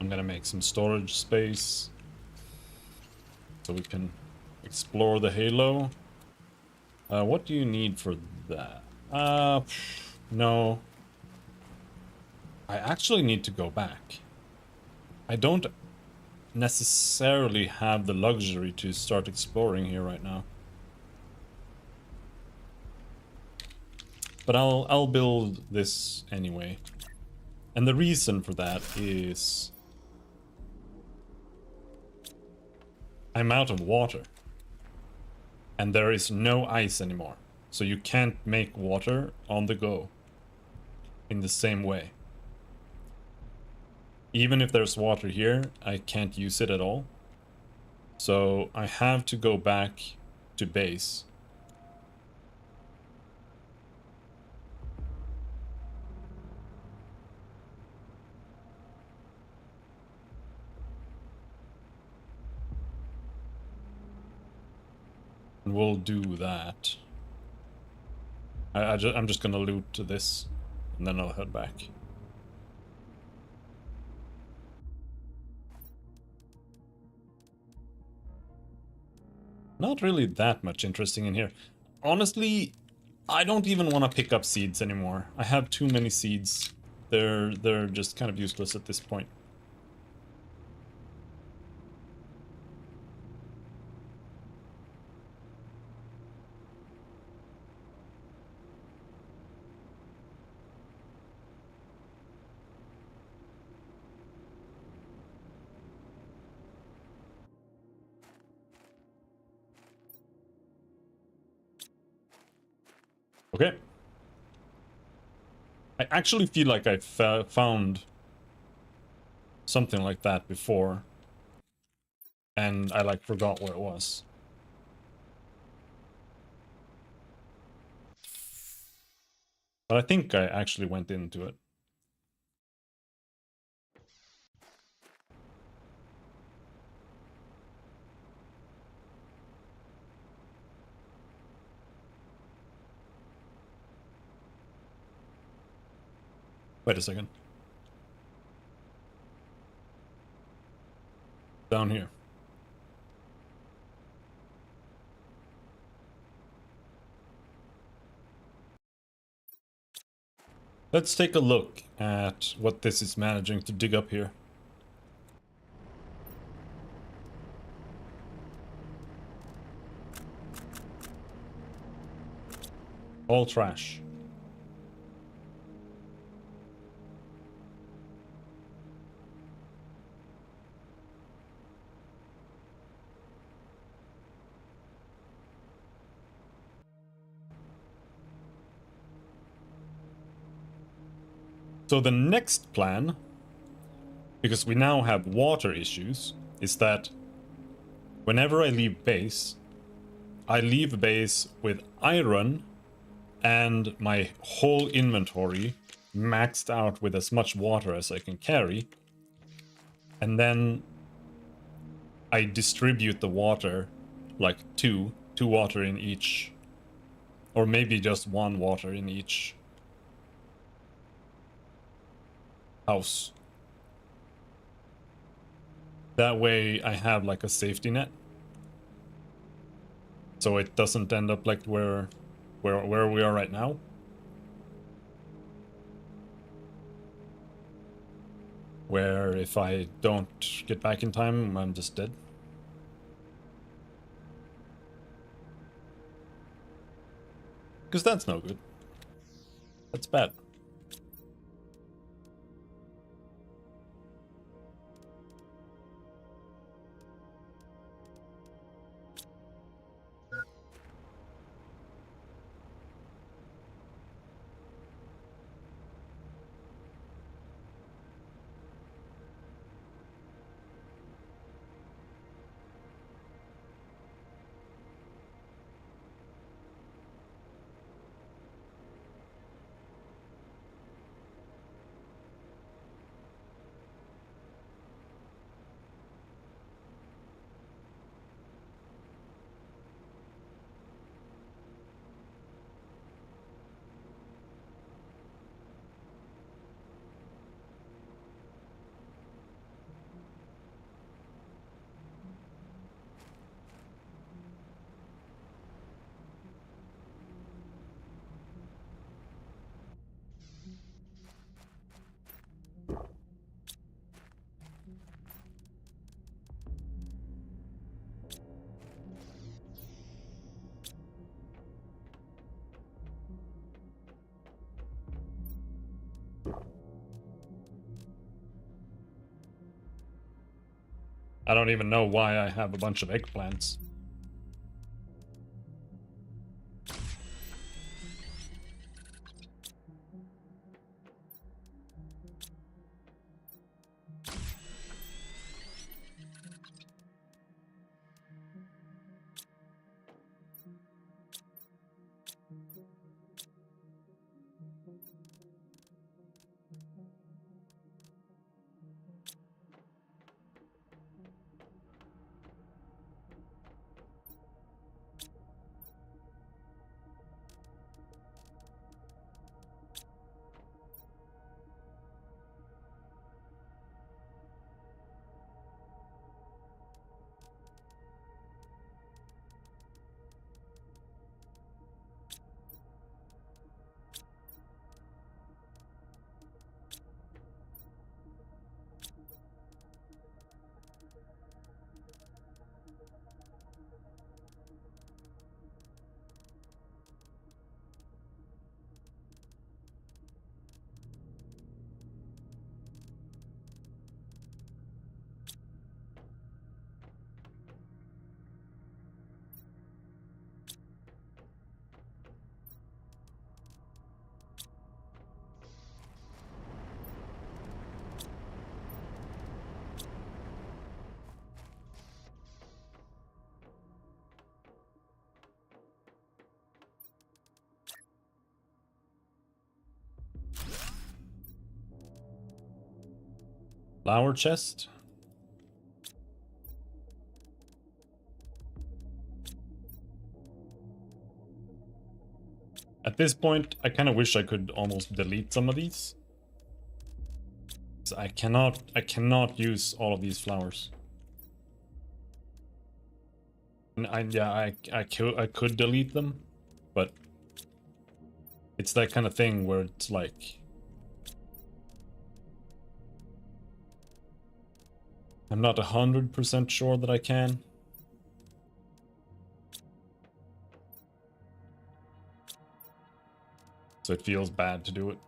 A: I'm gonna make some storage space so we can explore the Halo. What do you need for that? No. I actually need to go back. I don't necessarily have the luxury to start exploring here right now. But I'll build this anyway. And the reason for that is I'm out of water. And there is no ice anymore. So you can't make water on the go in the same way. Even if there's water here, I can't use it at all. So I have to go back to base. And we'll do that. I'm just gonna loot this, and then I'll head back. Not really that much interesting in here. Honestly, I don't even want to pick up seeds anymore. I have too many seeds. They're just kind of useless at this point. Okay. I actually feel like I found something like that before. And I like forgot where it was. But I think I actually went into it. Wait a second. Down here. Let's take a look at what this is managing to dig up here. All trash. So the next plan, because we now have water issues, is that whenever I leave base with iron and my whole inventory maxed out with as much water as I can carry. And then I distribute the water, like two water in each, or maybe just one water in each house. That way I have like a safety net. So it doesn't end up like where we are right now. Where if I don't get back in time, I'm just dead. Because that's no good. That's bad. I don't even know why I have a bunch of eggplants. Flower chest. At this point, I kind of wish I could almost delete some of these. So I cannot use all of these flowers. And I could delete them, but it's that kind of thing where it's like I'm not 100% sure that I can. So it feels bad to do it.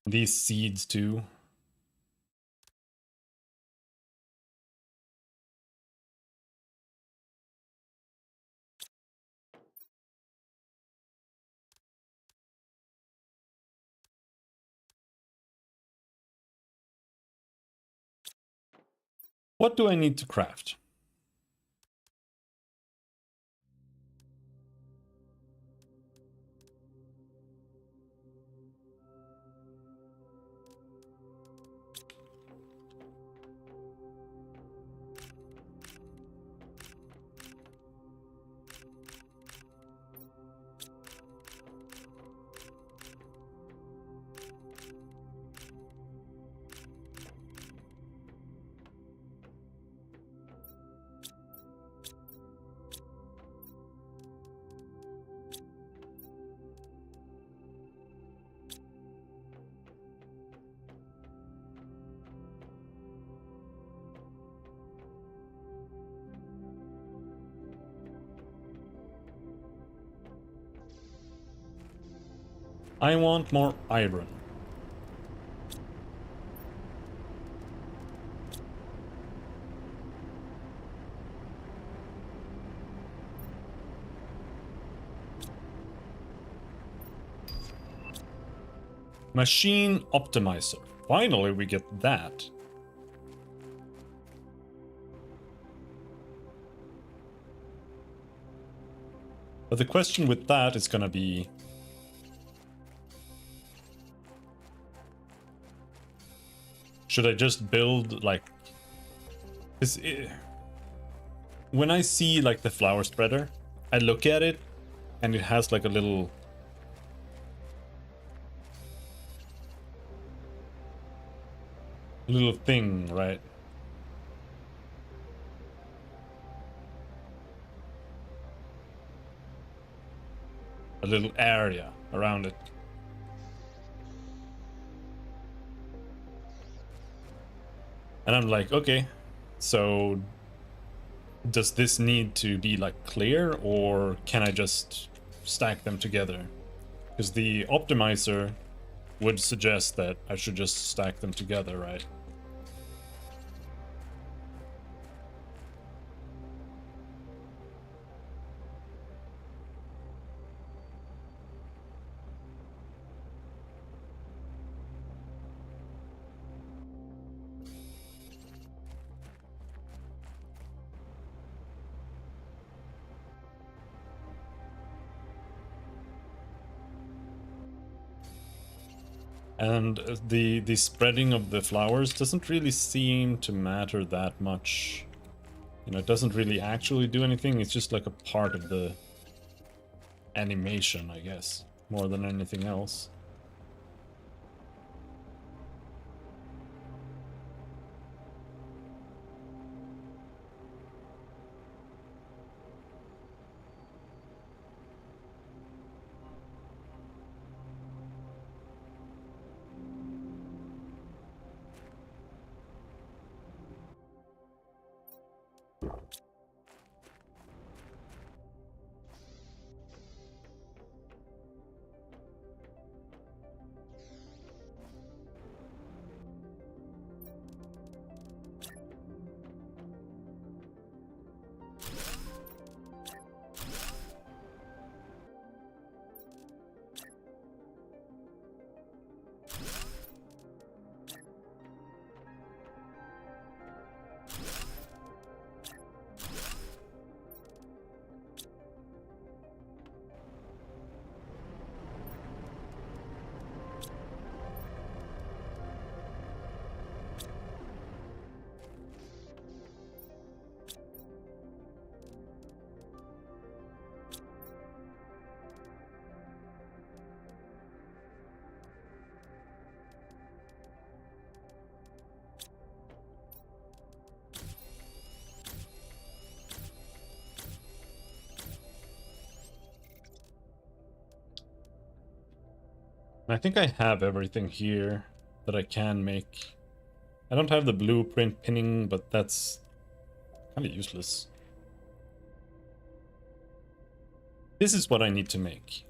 A: These seeds too. What do I need to craft? I want more iron. Machine optimizer. Finally, we get that. But the question with that is gonna be, should I just build like when I see like the flower spreader, I look at it and it has like a little thing, right? little area around it. And I'm like, okay, so does this need to be like clear, or can I just stack them together? Because the optimizer would suggest that I should just stack them together, right? And the spreading of the flowers doesn't really seem to matter that much. You know, it doesn't really actually do anything. It's just like a part of the animation, I guess, more than anything else. I think I have everything here that I can make. I don't have the blueprint pinning, but that's kind of useless. This is what I need to make.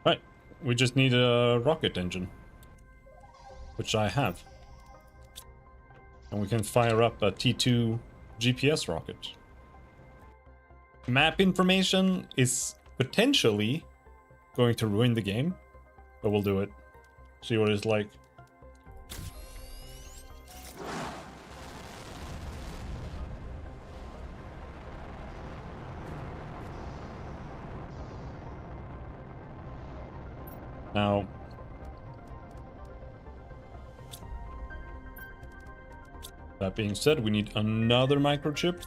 A: Right, we just need a rocket engine, which I have. And we can fire up a T2 GPS rocket. Map information is potentially going to ruin the game, but we'll do it. See what it's like. Now, that being said, we need another microchip.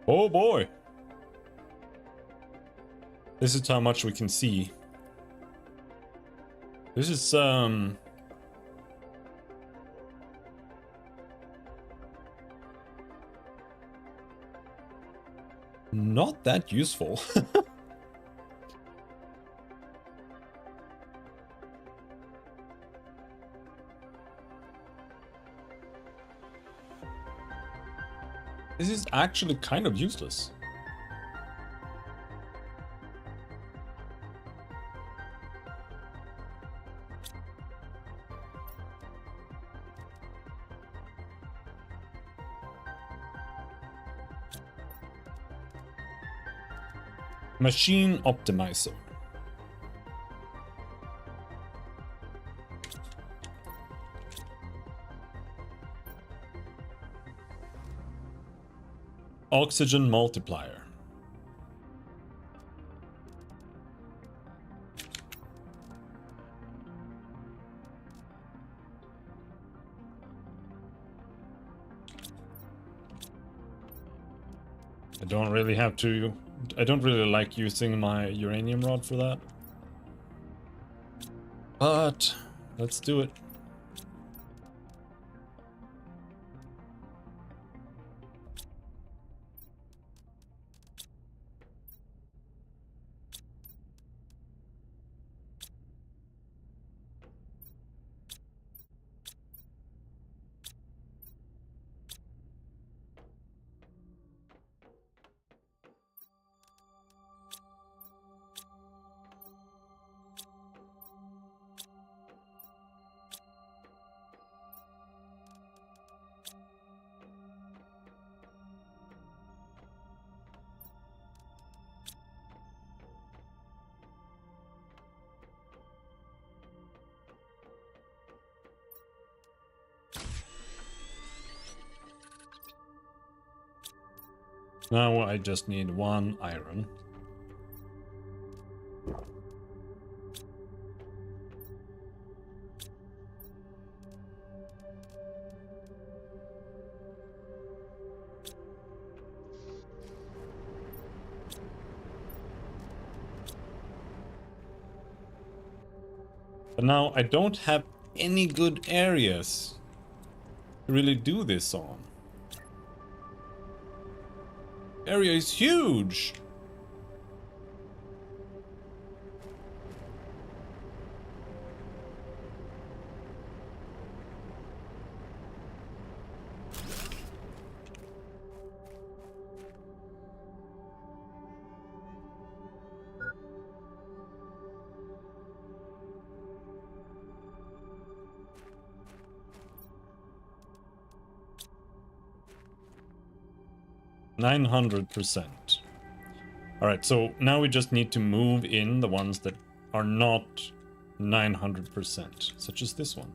A: Oh boy! This is how much we can see. This is, not that useful. This is actually kind of useless. Machine optimizer. Oxygen multiplier. I don't really have to... I don't really like using my uranium rod for that. But let's do it. Now I just need 1 iron. But now I don't have any good areas to really do this on. Area is huge! %900. Alright, so now we just need to move in the ones that are not 900%, such as this one.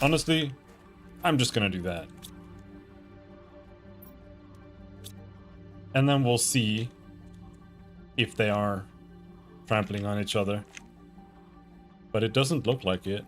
A: Honestly, I'm just gonna do that. And then we'll see if they are trampling on each other. But it doesn't look like it.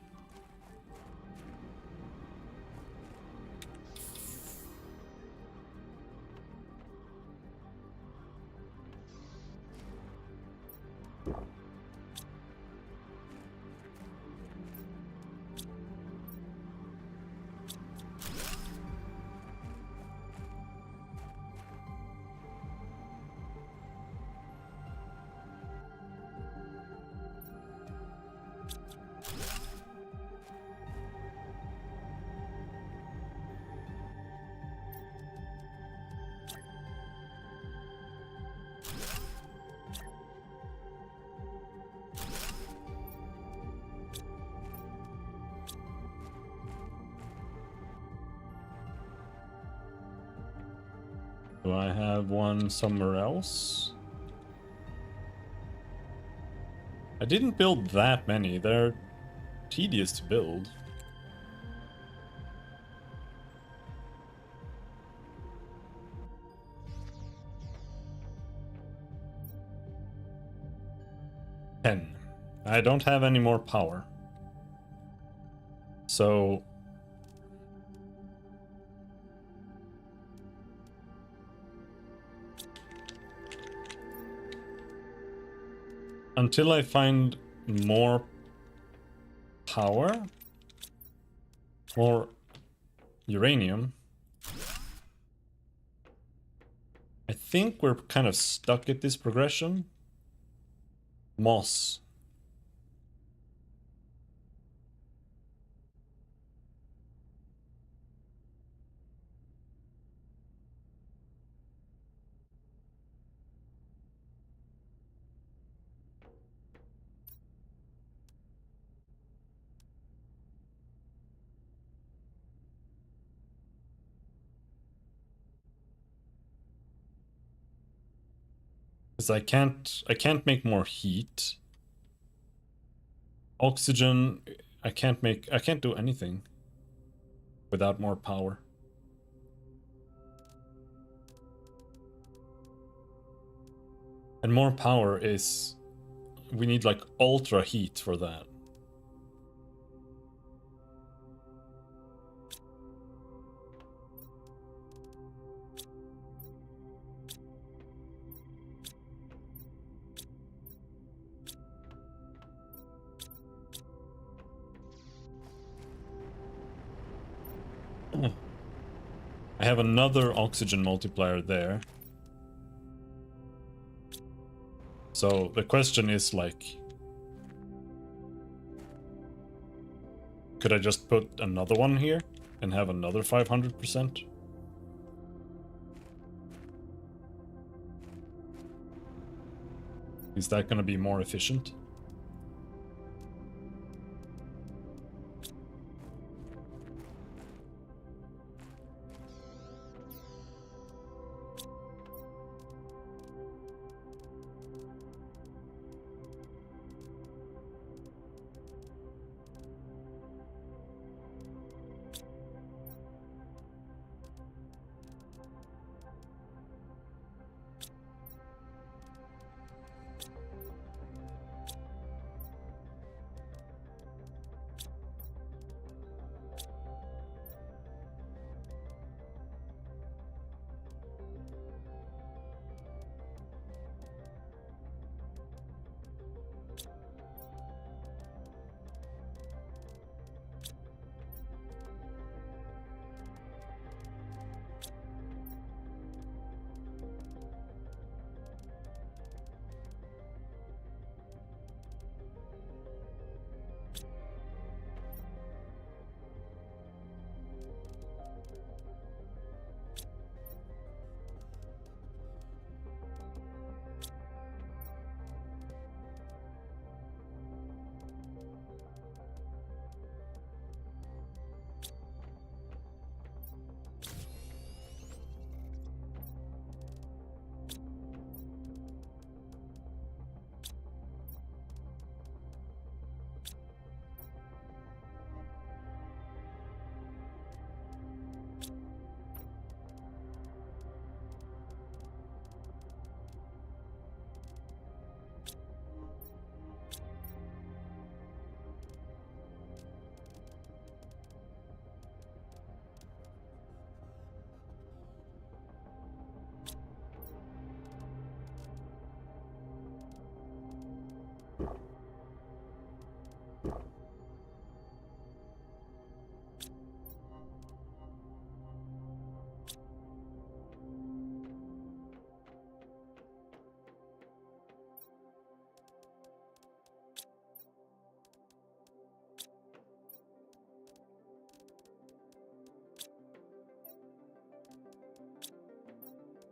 A: Do I have one somewhere else? I didn't build that many. They're tedious to build. I don't have any more power. So... until I find more power, more uranium, I think we're kind of stuck at this progression. Moss. Because I can't make more heat. Oxygen, I can't do anything without more power. And more power is, we need like ultra heat for that. I have another oxygen multiplier there. So the question is like, could I just put another one here and have another 500%? Is that gonna be more efficient?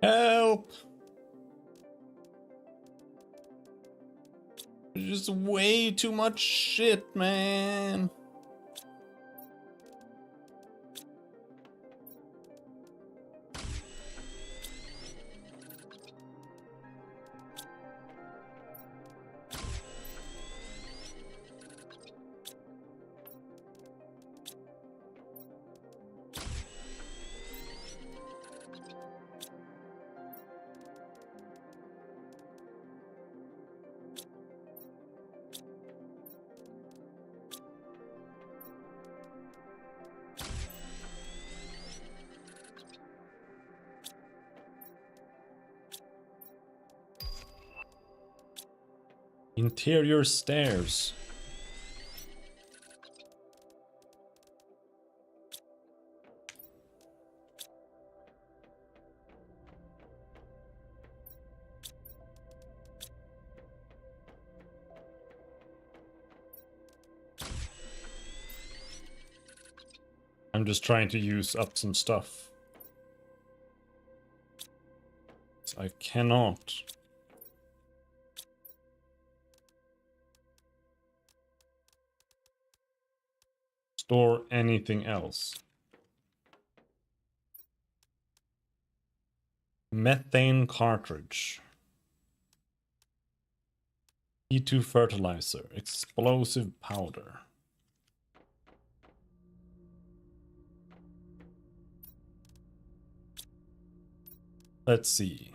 A: Help! There's just way too much shit, man. Interior stairs. I'm just trying to use up some stuff. I cannot. Store anything else. Methane cartridge. E2 fertilizer. Explosive powder. Let's see.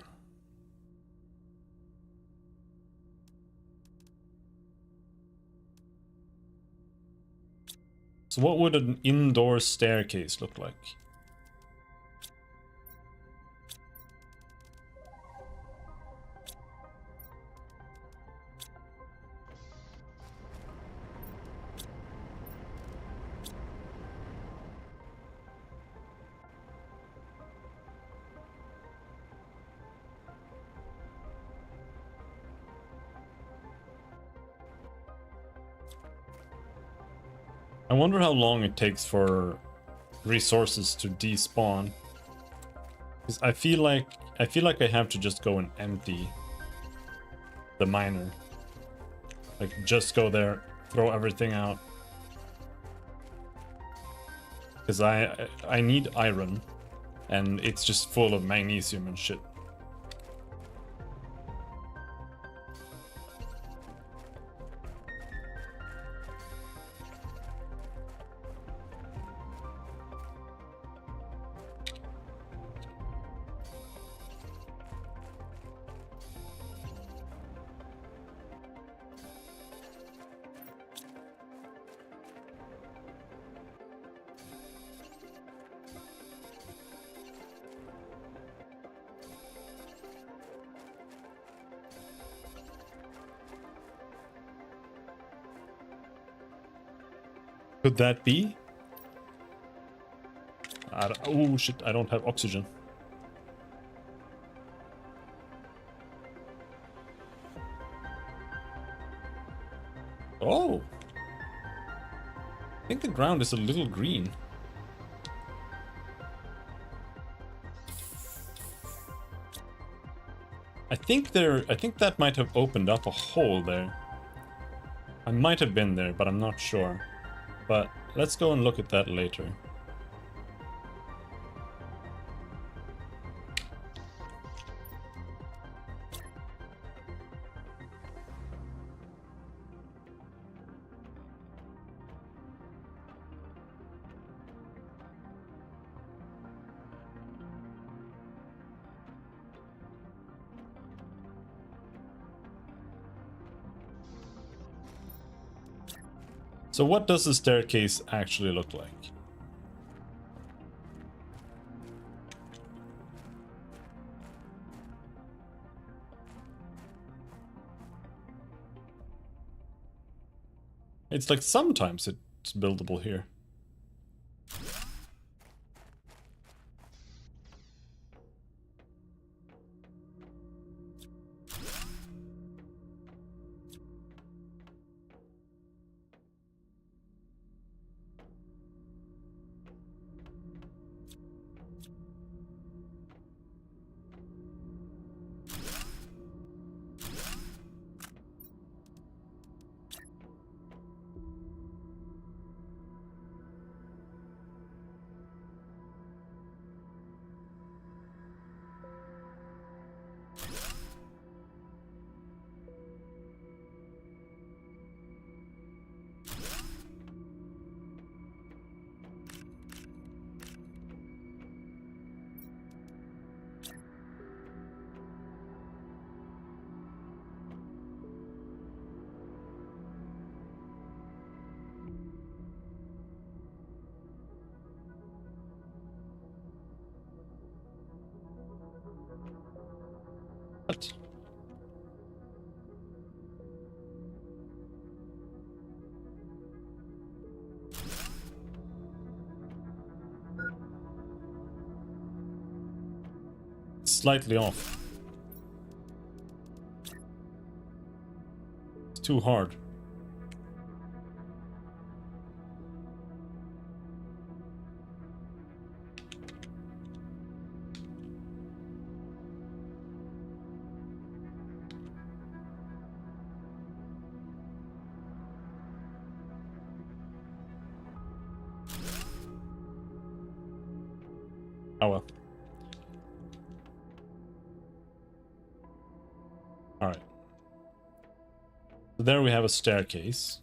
A: So what would an indoor staircase look like? I wonder how long it takes for resources to despawn. Because I feel like I have to just go and empty the miner. Like just go there, throw everything out. Because I need iron, and it's just full of magnesium and shit. Could that be? Oh shit, I don't have oxygen. Oh! I think the ground is a little green. I think that might have opened up a hole there. I might have been there, but I'm not sure. But let's go and look at that later. So what does the staircase actually look like? It's like sometimes it's buildable here. What? slightly off. It's too hard. Oh well. Alright. So there we have a staircase.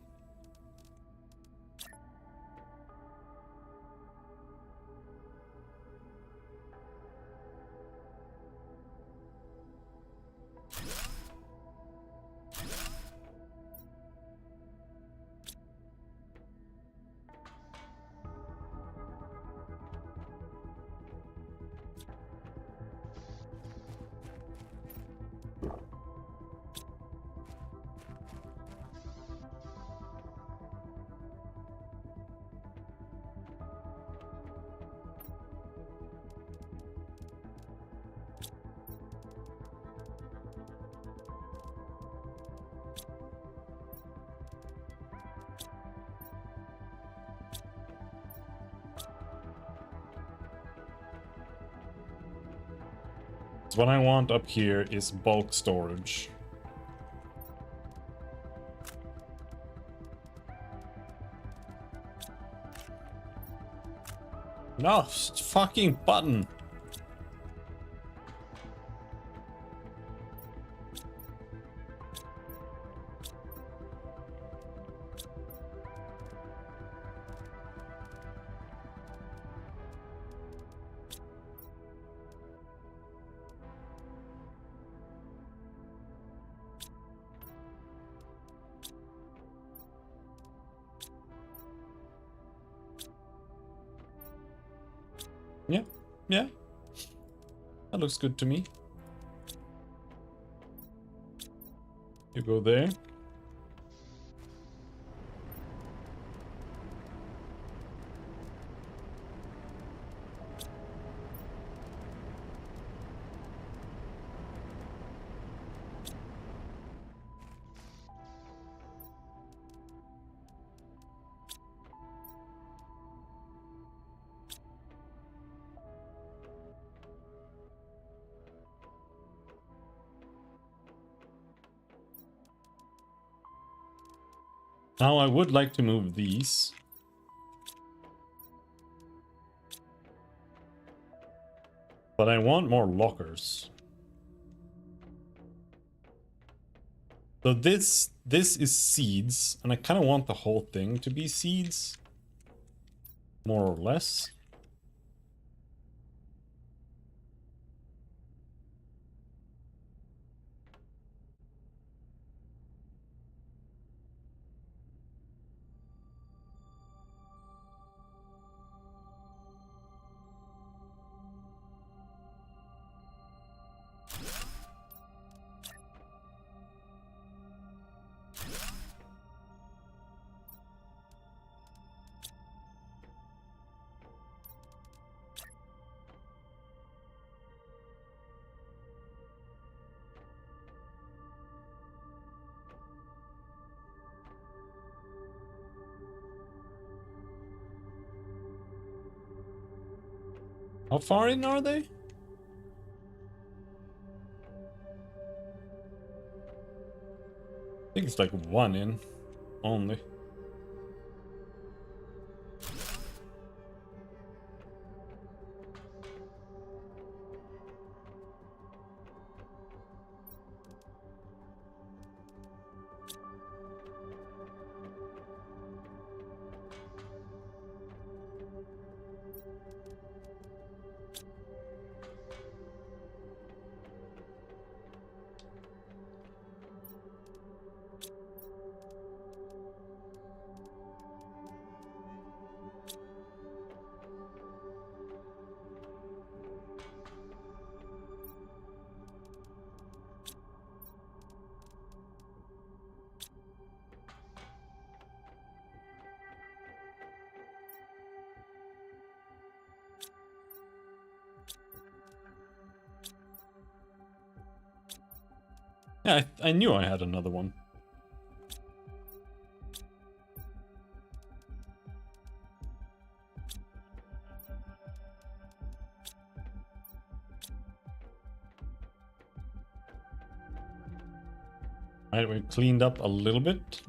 A: So what I want up here is bulk storage. No, fucking button. Yeah, yeah. That looks good to me. You go there. Now I would like to move these. But I want more lockers. So this is seeds, and I kind of want the whole thing to be seeds. More or less. How far in are they? I think it's like one in only. Yeah, I knew I had another one. Alright, we cleaned up a little bit.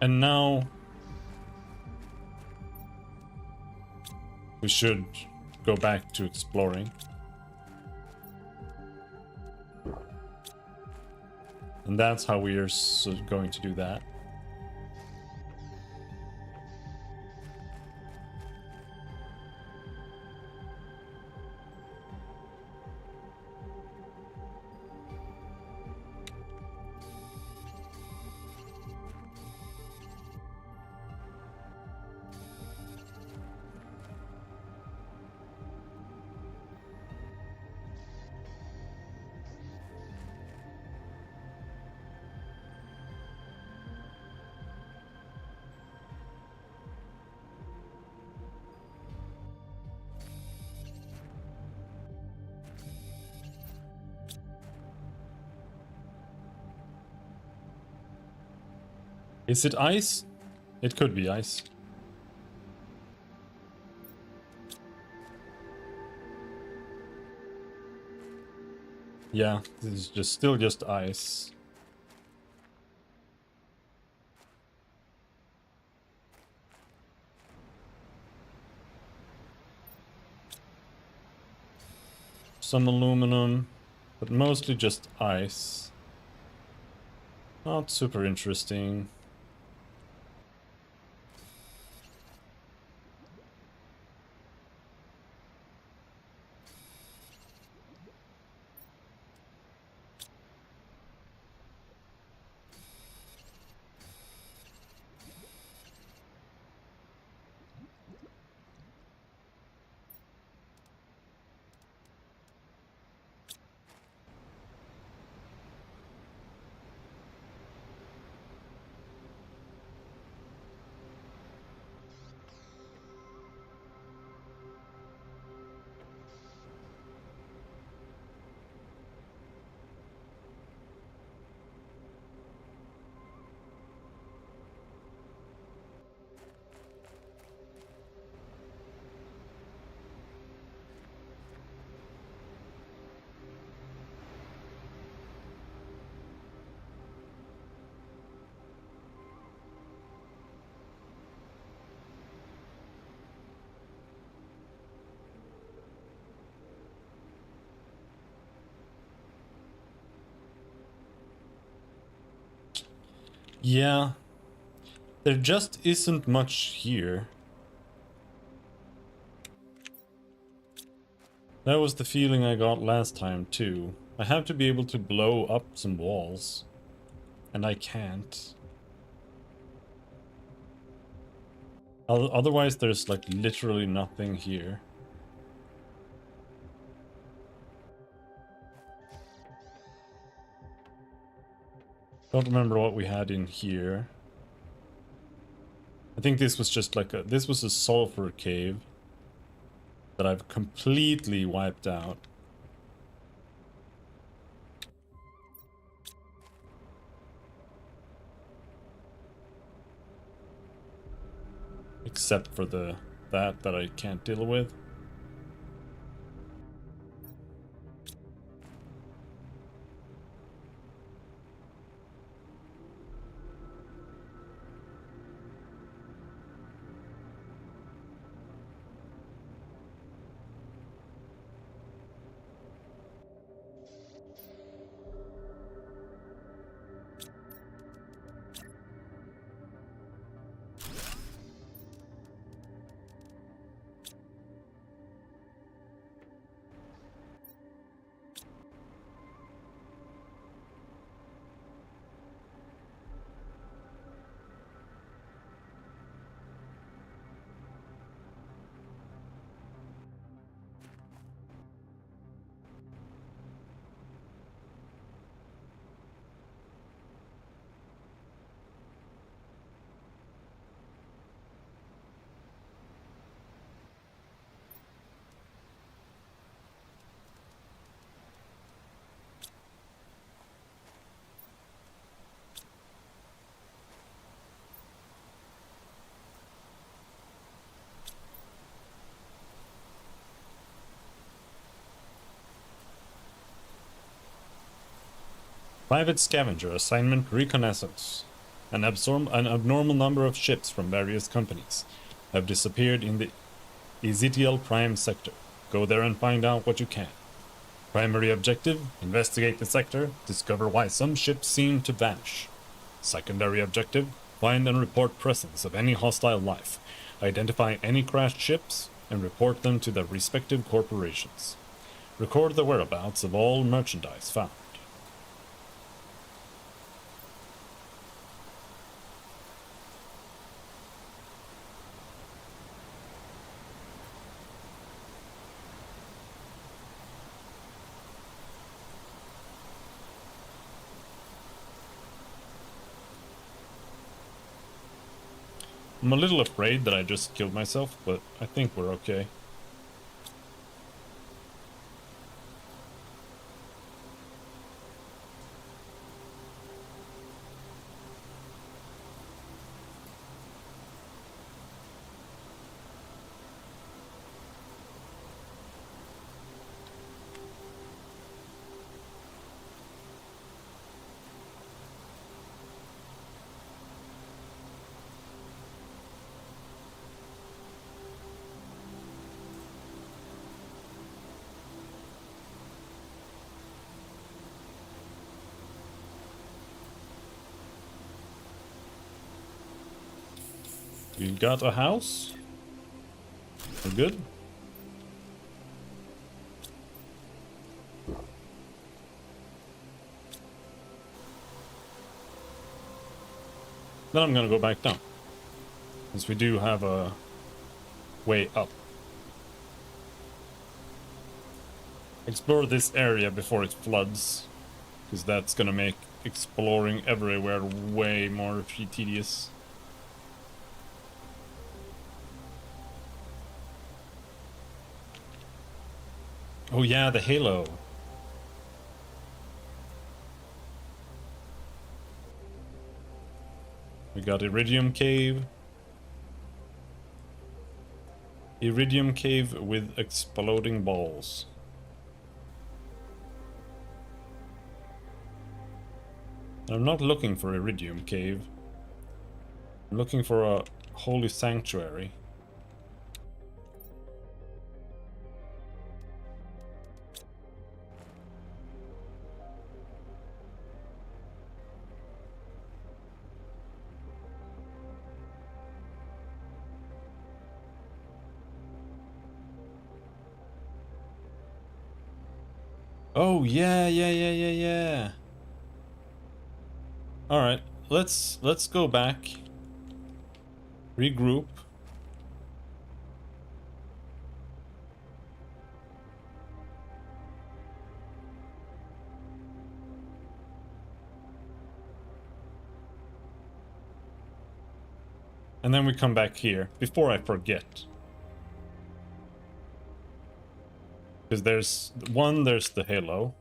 A: And now we should go back to exploring. And that's how we are going to do that. Is it ice? It could be ice. Yeah, this is just still just ice. Some aluminum, but mostly just ice. Not super interesting. Yeah, there just isn't much here. That was the feeling I got last time too. I have to be able to blow up some walls. And I can't. Otherwise there's like literally nothing here. Don't remember what we had in here. I think this was just like this was a sulfur cave that I've completely wiped out. Except for that I can't deal with. Private Scavenger Assignment Reconnaissance. An abnormal number of ships from various companies have disappeared in the Ezekiel Prime sector. Go there and find out what you can. Primary objective, investigate the sector, discover why some ships seem to vanish. Secondary objective, find and report presence of any hostile life, identify any crashed ships, and report them to their respective corporations. Record the whereabouts of all merchandise found. I'm a little afraid that I just killed myself, but I think we're okay. We got a house. We're good. Then I'm gonna go back down, since we do have a way up. Explore this area before it floods, because that's gonna make exploring everywhere way more tedious. Oh yeah, the halo. We got Iridium Cave. Iridium Cave with exploding balls. I'm not looking for Iridium Cave. I'm looking for a holy sanctuary. Oh yeah. All right, let's go back. Regroup. And then we come back here before I forget. Because there's the halo.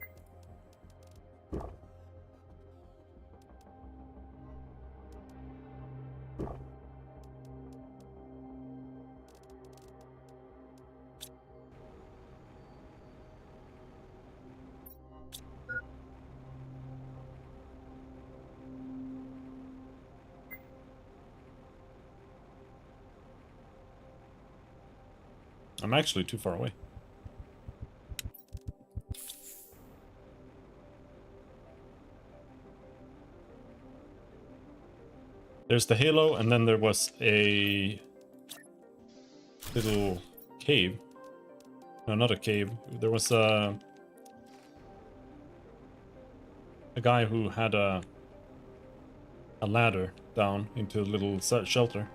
A: I'm actually too far away. There's the halo, and then there was a little cave. No, not a cave. There was a guy who had a ladder down into a little shelter.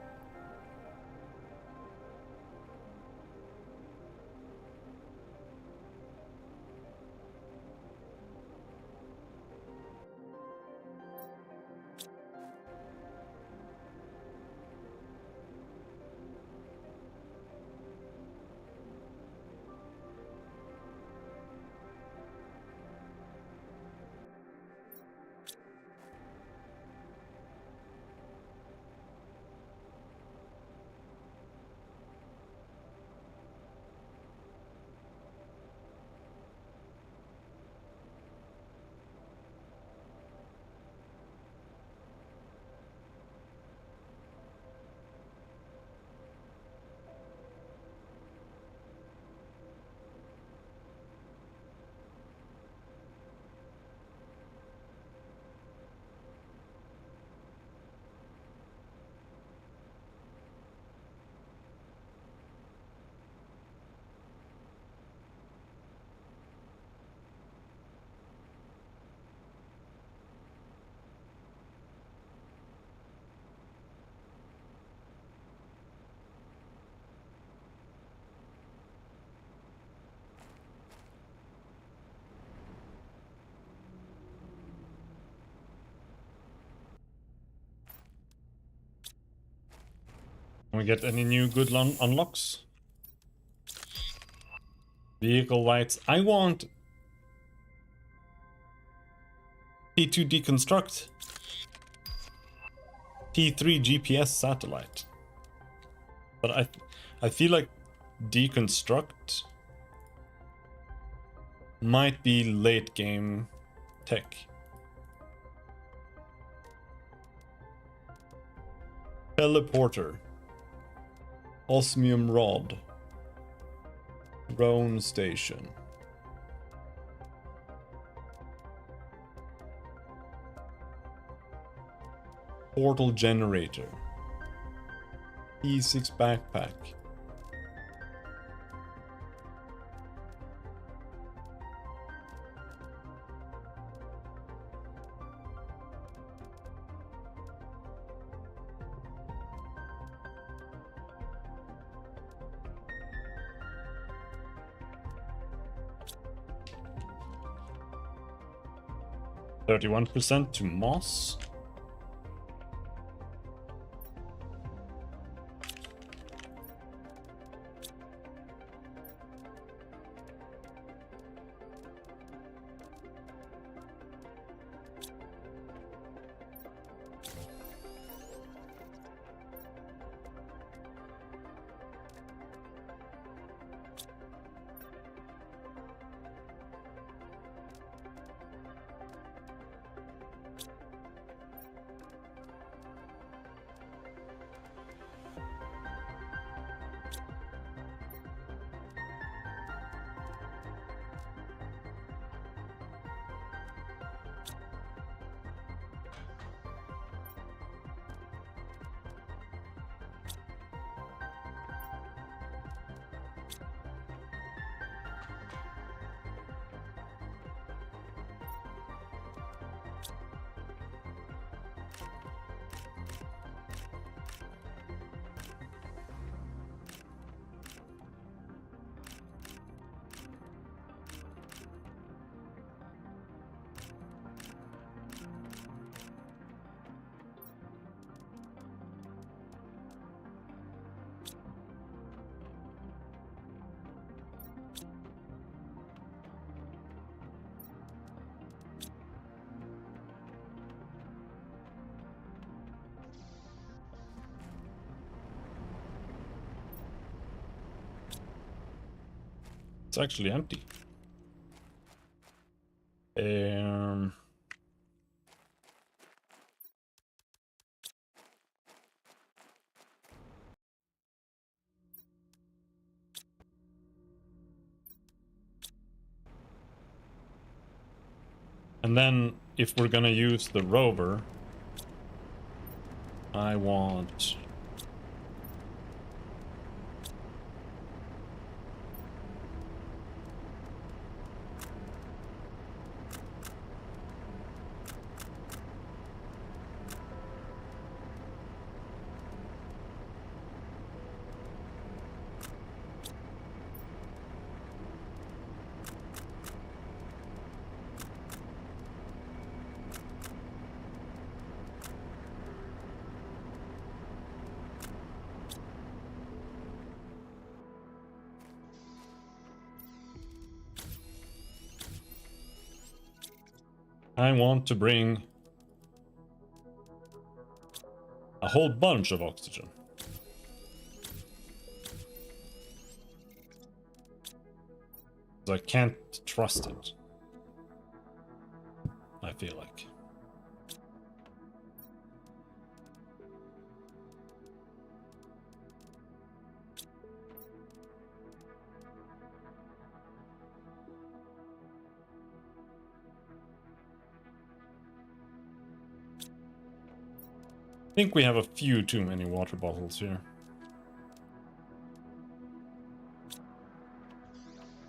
A: Can we get any new good unlocks? Vehicle lights. I want P2 deconstruct. P3 GPS satellite. But I feel like deconstruct might be late game tech. Teleporter. Osmium rod. Drone station. Portal generator. E6 backpack. %31% to moss. It's actually empty. And then if we're gonna use the rover, I want to bring a whole bunch of oxygen. I can't trust it, I feel like. I think we have a few too many water bottles here.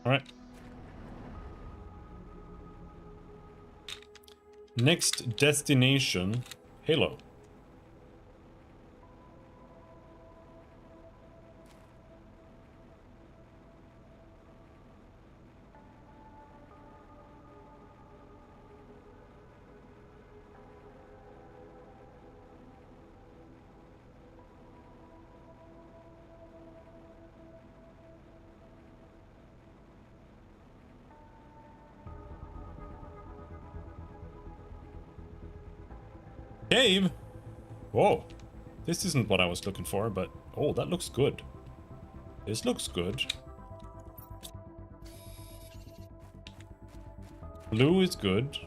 A: All right. Next destination, Halo. Cave! Whoa. This isn't what I was looking for, but... Oh, that looks good. This looks good. Blue is good.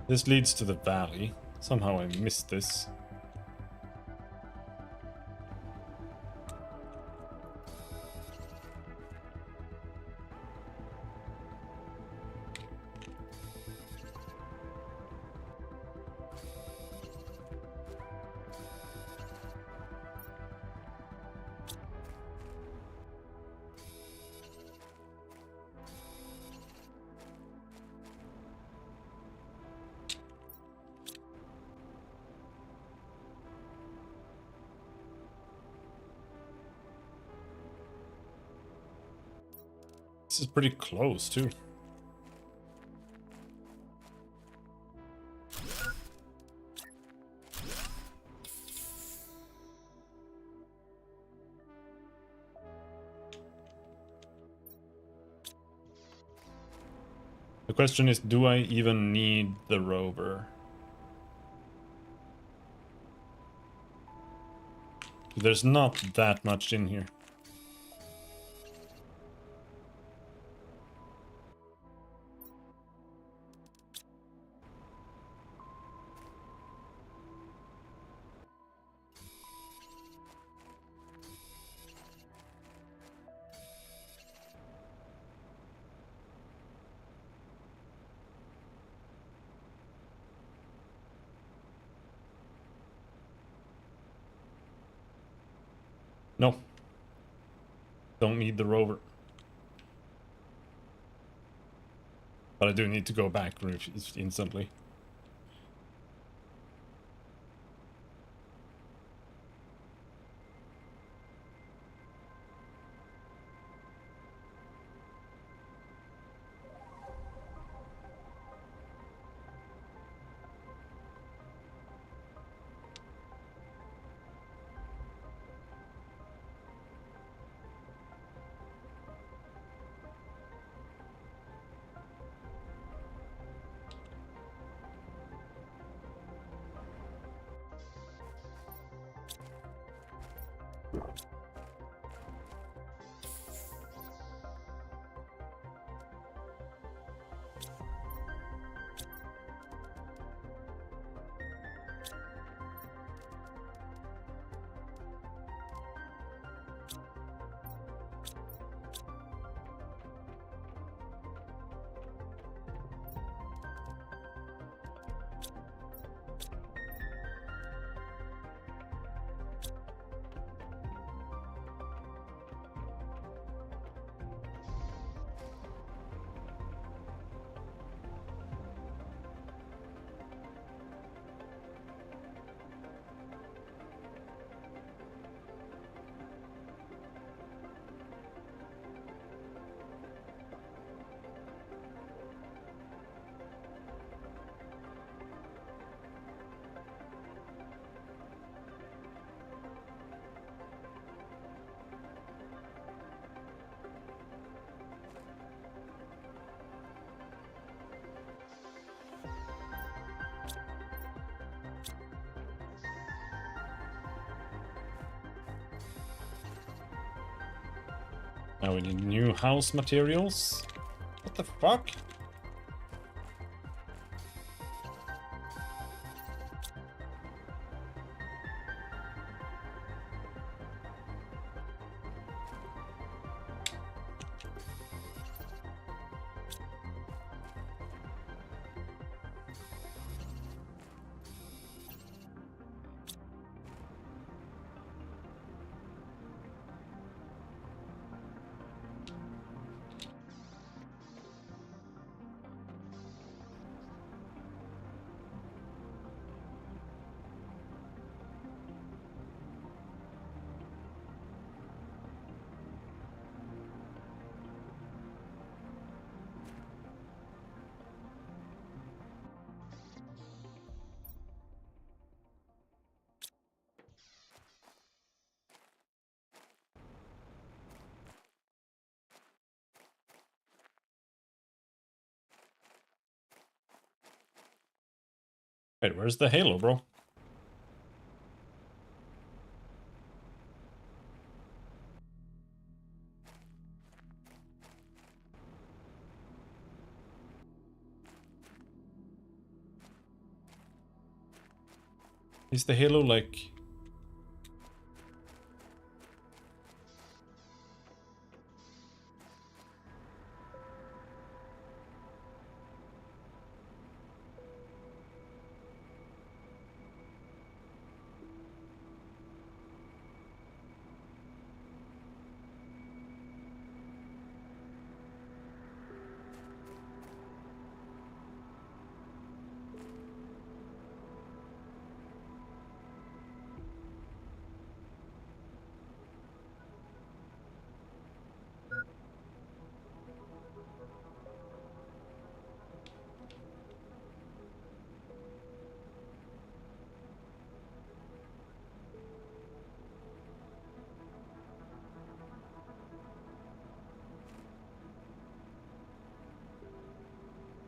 A: This leads to the valley. Somehow I missed this. This is pretty close, too. The question is, do I even need the rover? There's not that much in here. No. Don't need the rover. But I do need to go back instantly. Now we need new house materials. What the fuck? Wait, where's the halo, bro? Is the halo like...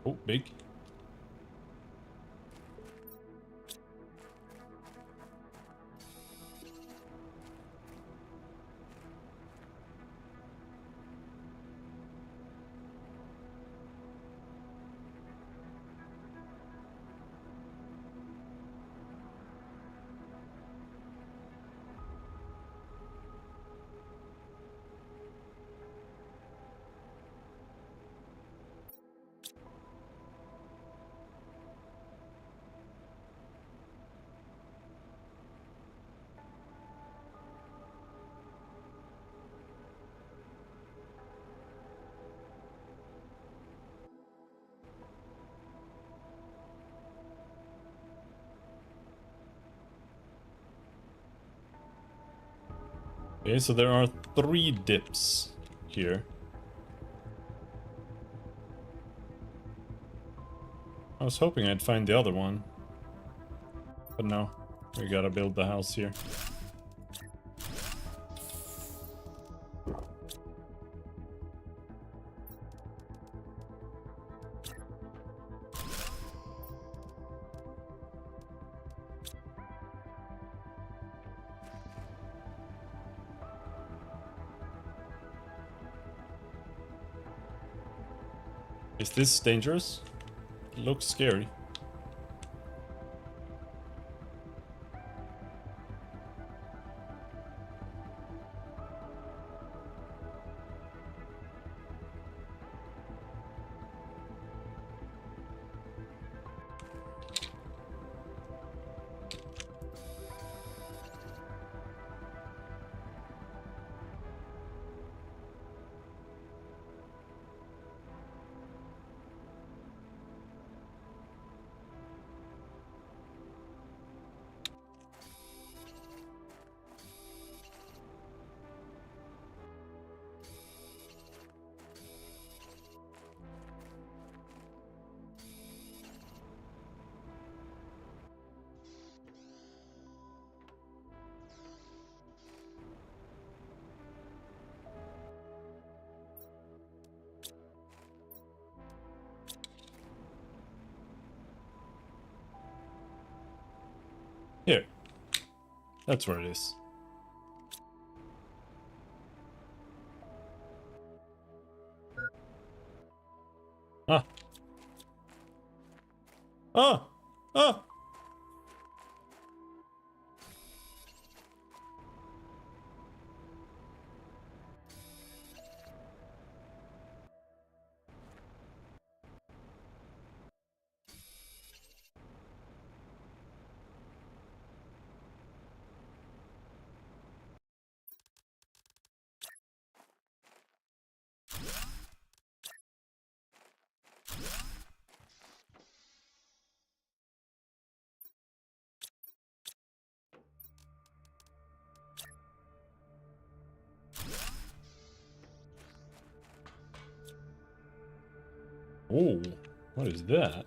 A: Oh, big. Okay, so there are 3 dips here. I was hoping I'd find the other one. But no, we gotta build the house here. Is this dangerous? It looks scary. Here. That's where it is. Ah. Ah! Ah! Oh, what is that?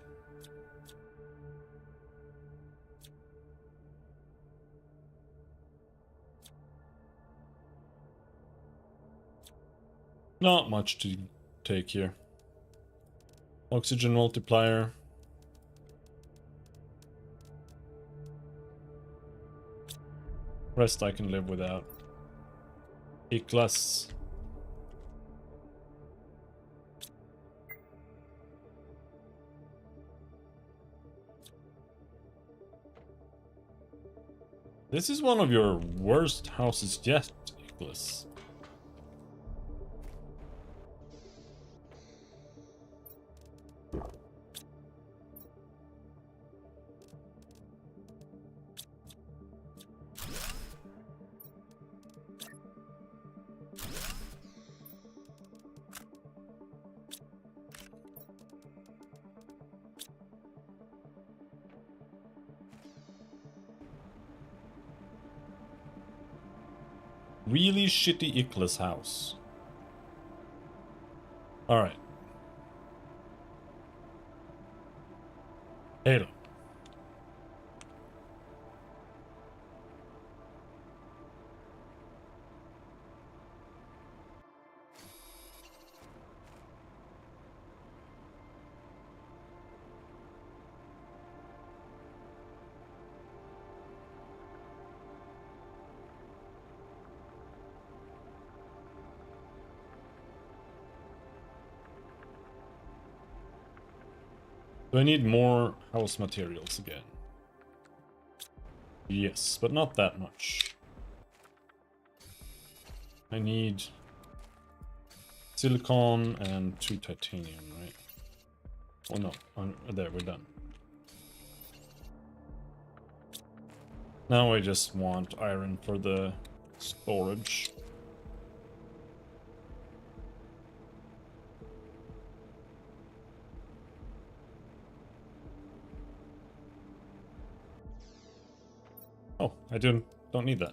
A: Not much to take here. Oxygen multiplier. Rest I can live without. Iklas. This is one of your worst houses yet, Iklas. Really shitty Iklas house. Alright. Halo. Do I need more house materials again? Yes, but not that much. I need silicon and 2 titanium, right? Oh no, there, we're done. Now I just want iron for the storage. Oh, I don't need that.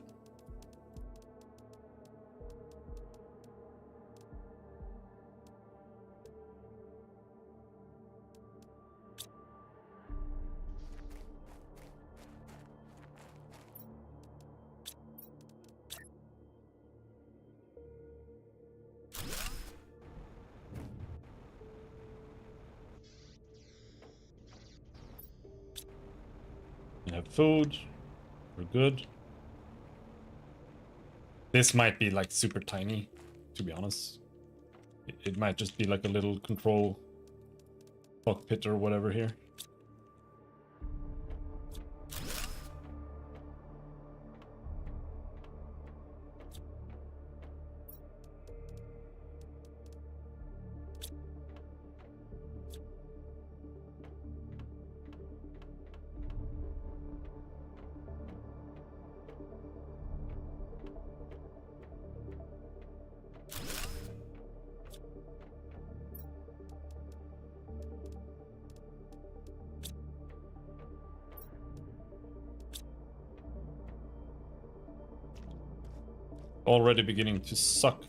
A: We have food. We're good. This might be like super tiny, to be honest. It might just be like a little control cockpit or whatever here. Already beginning to suck.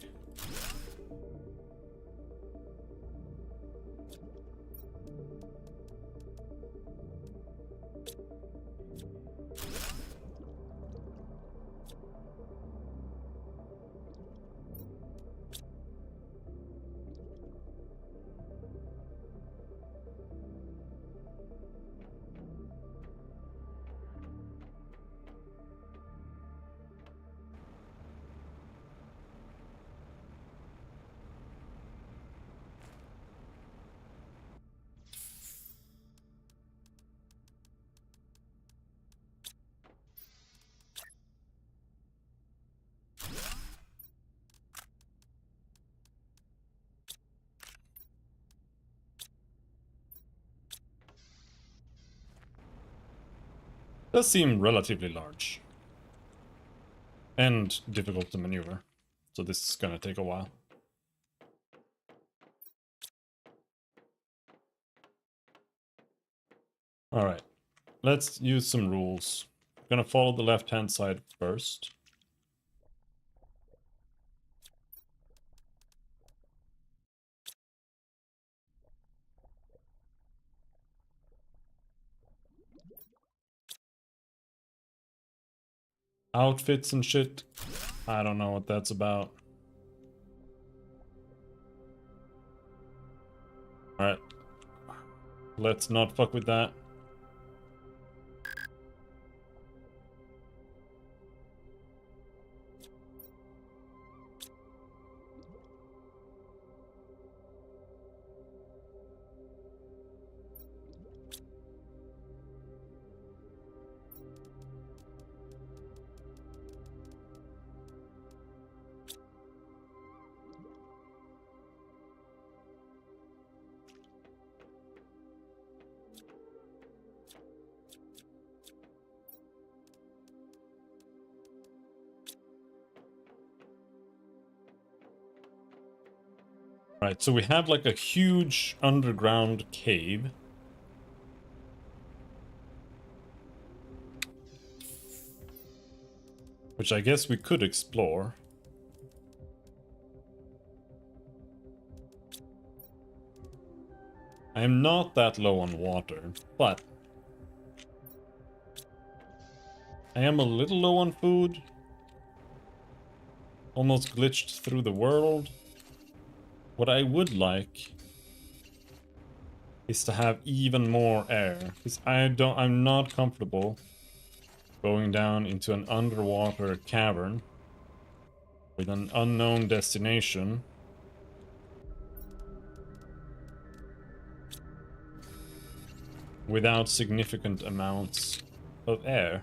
A: Does seem relatively large. And difficult to maneuver. So this is gonna take a while. Alright. Let's use some rules. I'm gonna follow the left-hand side first. Outfits and shit. I don't know what that's about. Alright. Let's not fuck with that. Right, so we have like a huge underground cave. Which I guess we could explore. I am not that low on water, but I am a little low on food. Almost glitched through the world. What I would like is to have even more air, because I'm not comfortable going down into an underwater cavern with an unknown destination without significant amounts of air.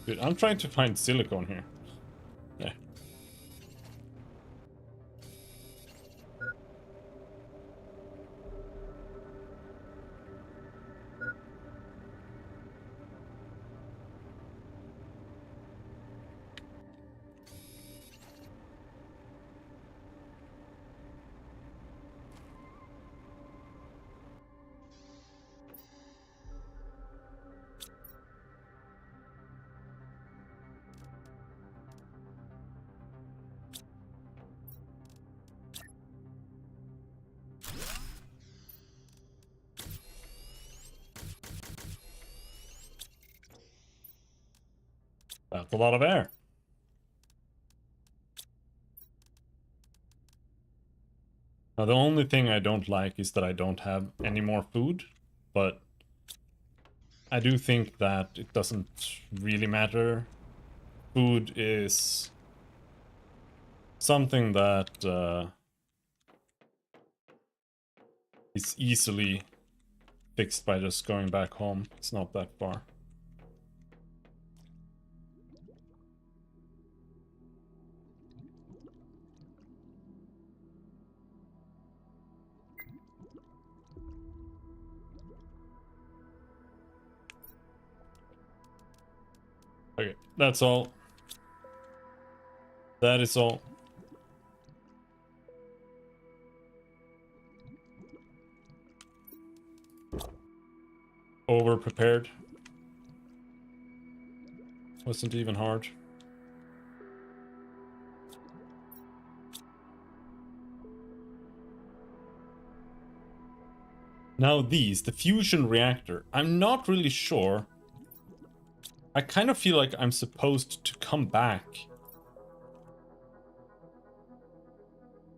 A: Dude, I'm trying to find silicone here. Yeah. That's a lot of air. Now, the only thing I don't like is that I don't have any more food, but I do think that it doesn't really matter. Food is something that is easily fixed by just going back home. It's not that far. Okay, that's all. That is all. Over prepared. Wasn't even hard. Now the fusion reactor. I'm not really sure. I kind of feel like I'm supposed to come back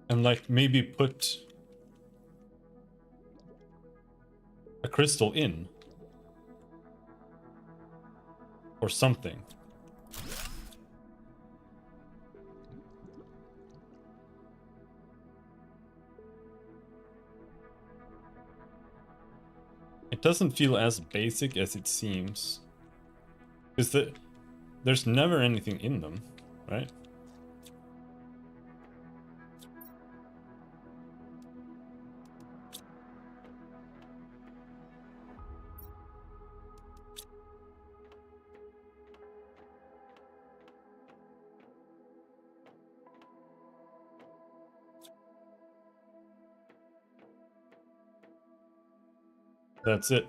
A: and like maybe put a crystal in or something. It doesn't feel as basic as it seems. Because there's never anything in them, right? That's it.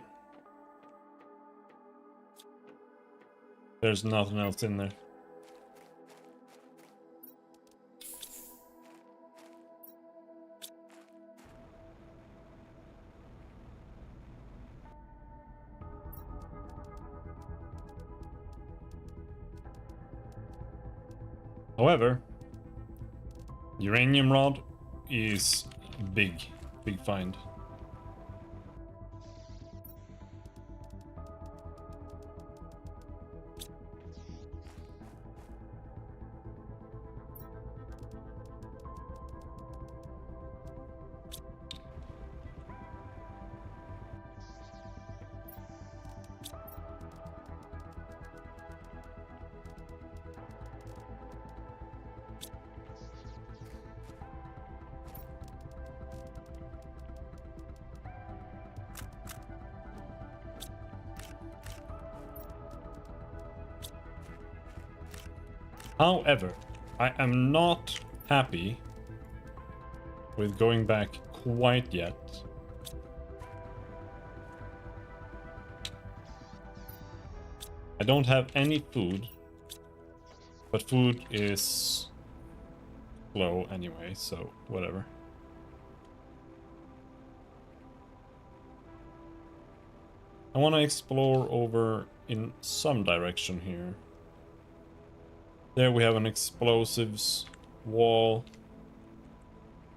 A: There's nothing else in there. However, uranium rod is big find. However, I am not happy with going back quite yet. I don't have any food, but food is low anyway, so whatever. I want to explore over in some direction here. There we have an explosives wall.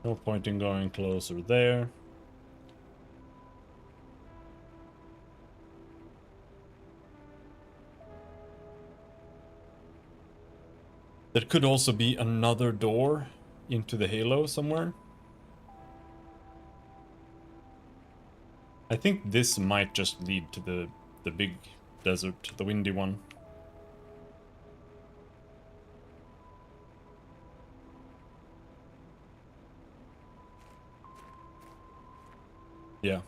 A: No point in going closer there. There could also be another door into the halo somewhere. I think this might just lead to the big desert, the windy one. Yeah.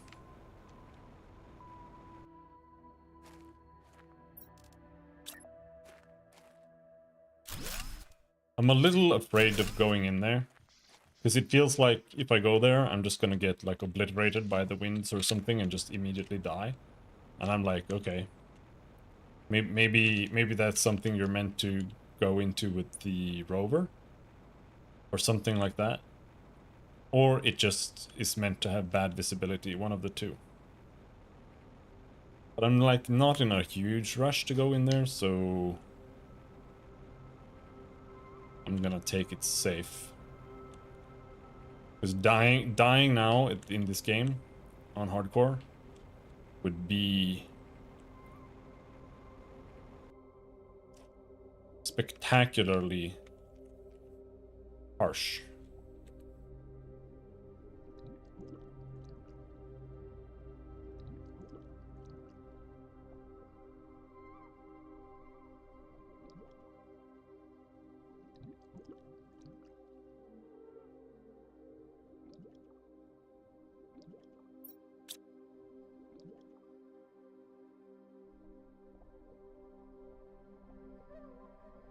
A: I'm a little afraid of going in there. Because it feels like if I go there, I'm just gonna get like obliterated by the winds or something and just immediately die. And I'm like, okay. Maybe that's something you're meant to go into with the rover. Or something like that. Or it just is meant to have bad visibility, one of the two. But I'm like not in a huge rush to go in there, so I'm gonna take it safe. Because dying now in this game on hardcore would be spectacularly harsh.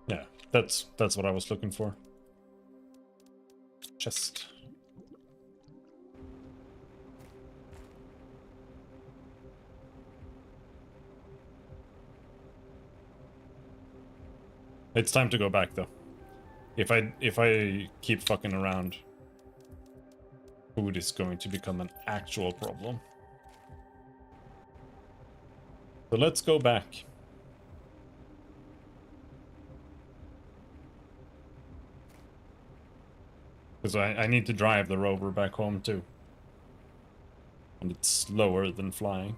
A: Yeah, that's what I was looking for. Chest. It's time to go back though. If I keep fucking around, food is going to become an actual problem. So let's go back. Because I need to drive the rover back home too. And it's slower than flying.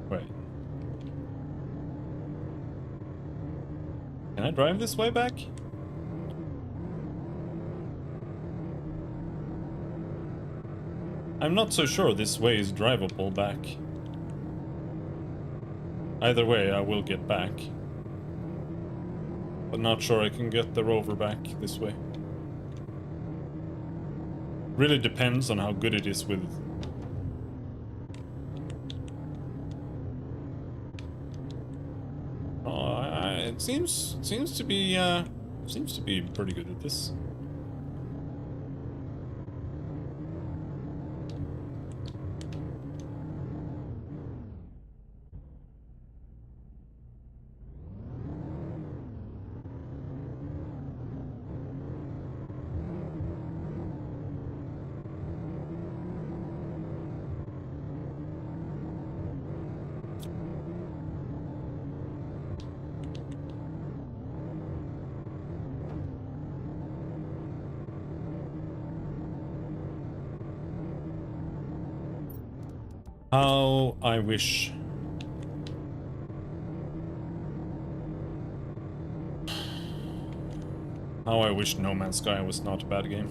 A: Wait. Can I drive this way back? I'm not so sure this way is drivable back. Either way, I will get back. But not sure I can get the rover back this way. Really depends on how good it is with... it seems to be pretty good at this. How I wish. How I wish No Man's Sky was not a bad game.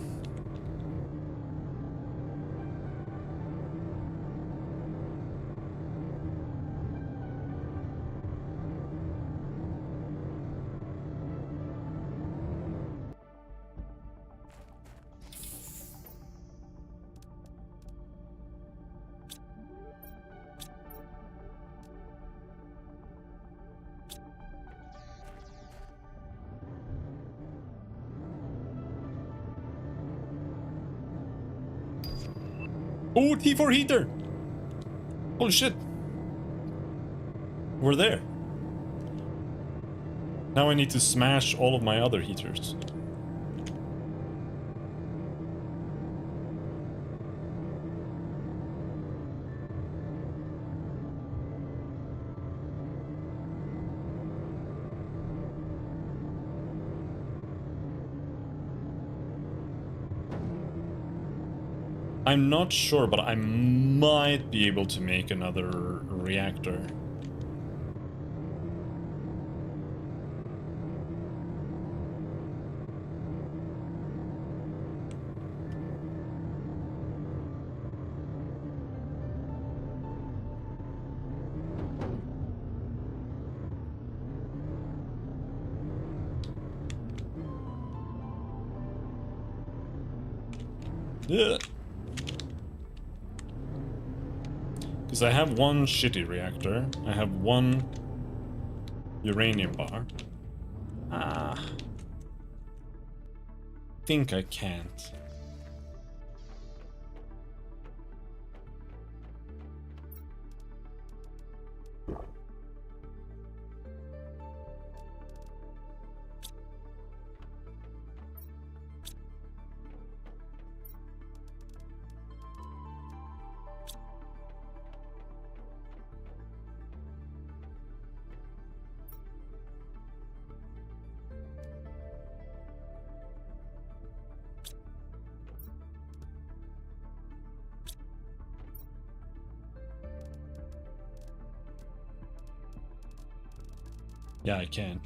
A: Oh, T4 heater! Holy shit! We're there. Now I need to smash all of my other heaters. I'm not sure, but I might be able to make another reactor. Yeah. Because I have one shitty reactor, I have one uranium bar. Think I can't. Yeah, I can't.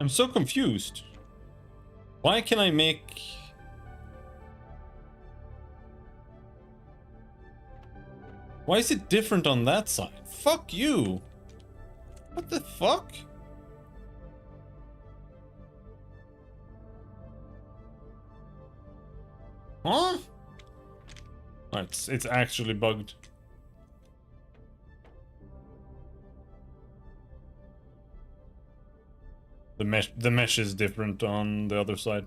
A: I'm so confused. Why can I make... Why is it different on that side? Fuck you! What the fuck? Huh? Oh, it's actually bugged. The mesh is different on the other side.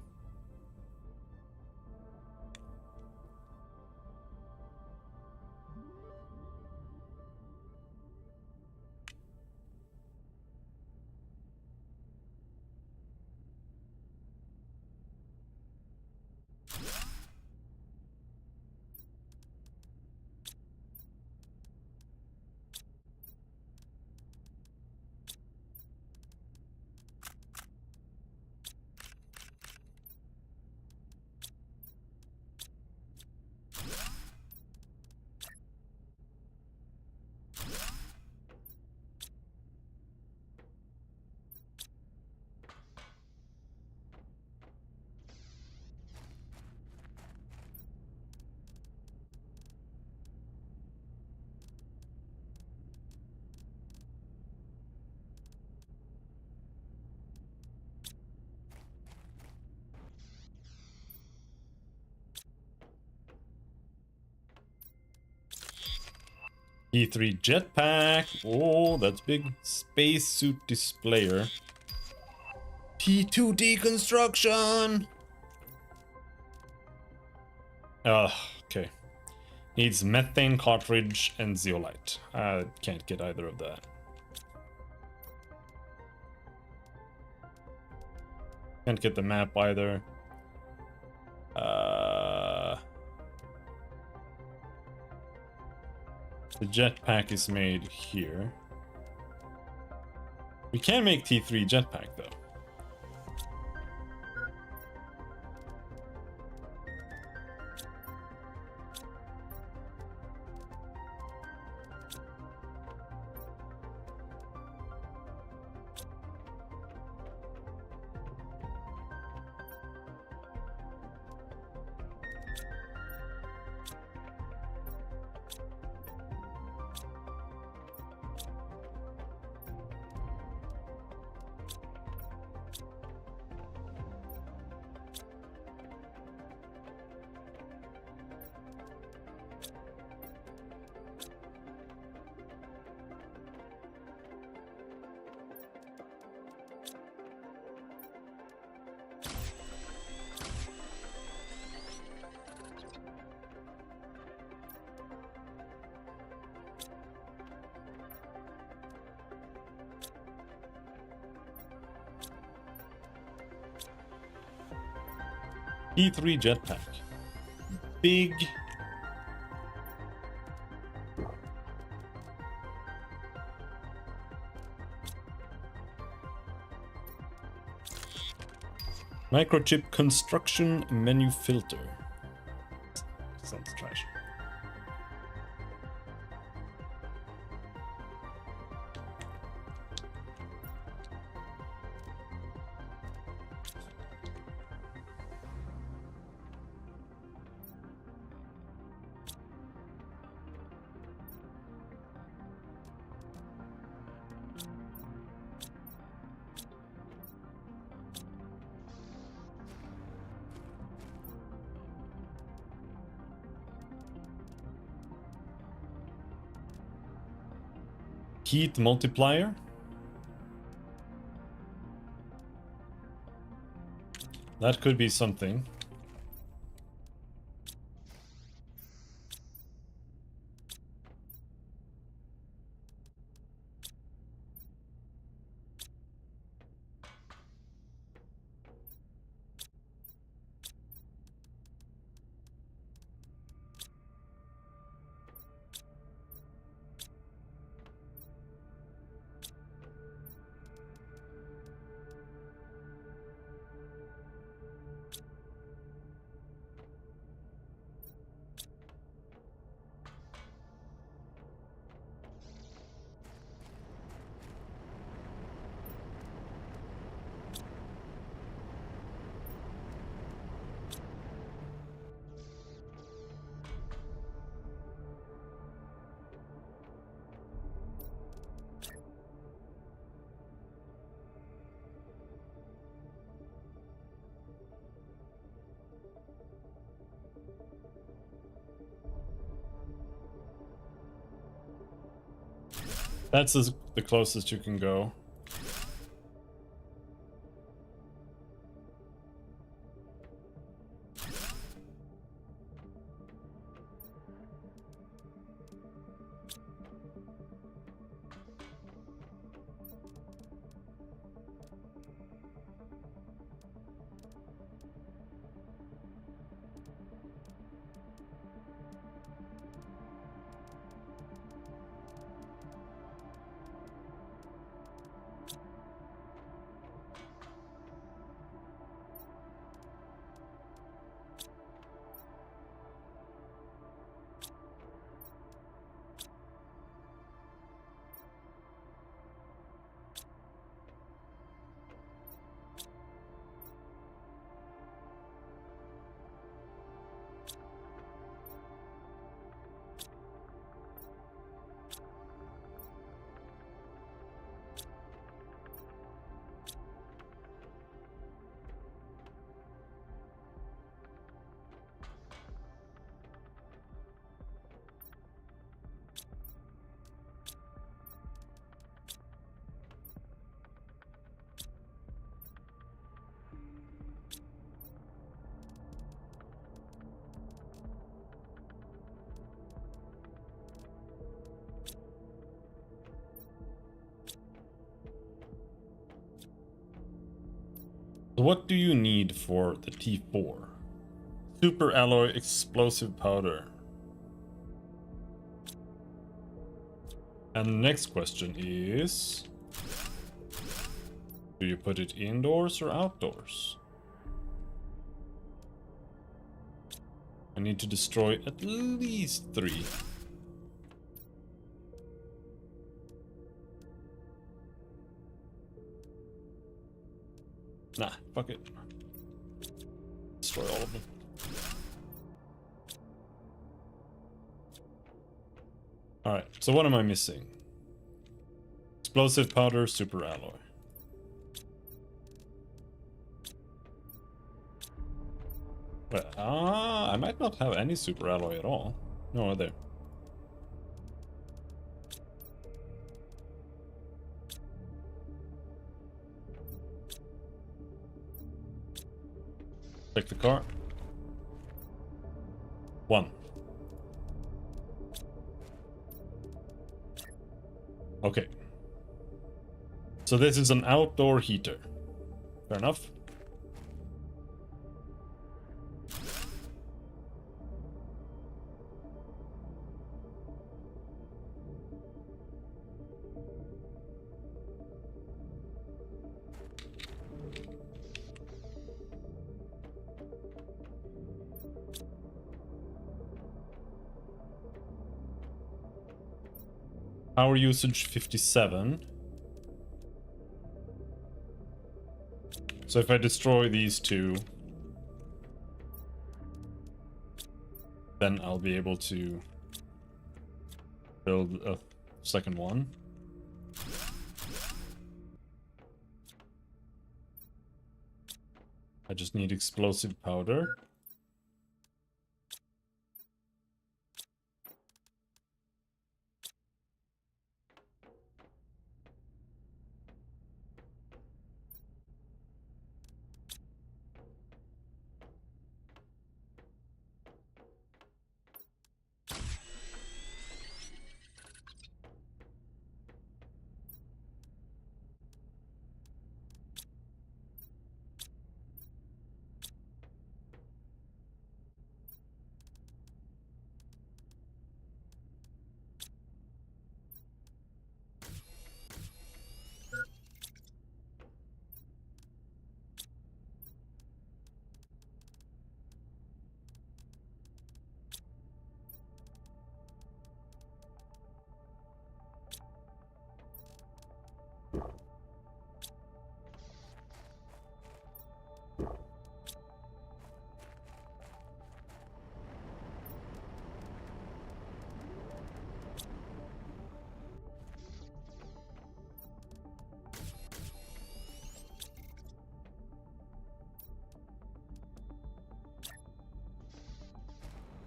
A: T3 jetpack. Oh, that's big. Spacesuit displayer. T2 deconstruction. Okay. Needs methane cartridge and zeolite. Can't get either of that. Can't get the map either. The jetpack is made here. We can make T3 jetpack though. T3 jetpack. Big. Microchip construction menu filter. Sounds trash. Heat multiplier. That could be something. That's the closest you can go. So what do you need for the T4? Super alloy explosive powder. And the next question is, do you put it indoors or outdoors? I need to destroy at least 3. Nah, fuck it. Destroy all of them. Alright, so what am I missing? Explosive powder, super alloy. But, I might not have any super alloy at all. No, there. Check the car. 1. Okay. So this is an outdoor heater. Fair enough. Power usage 57. So if I destroy these 2, then I'll be able to build a second one. I just need explosive powder.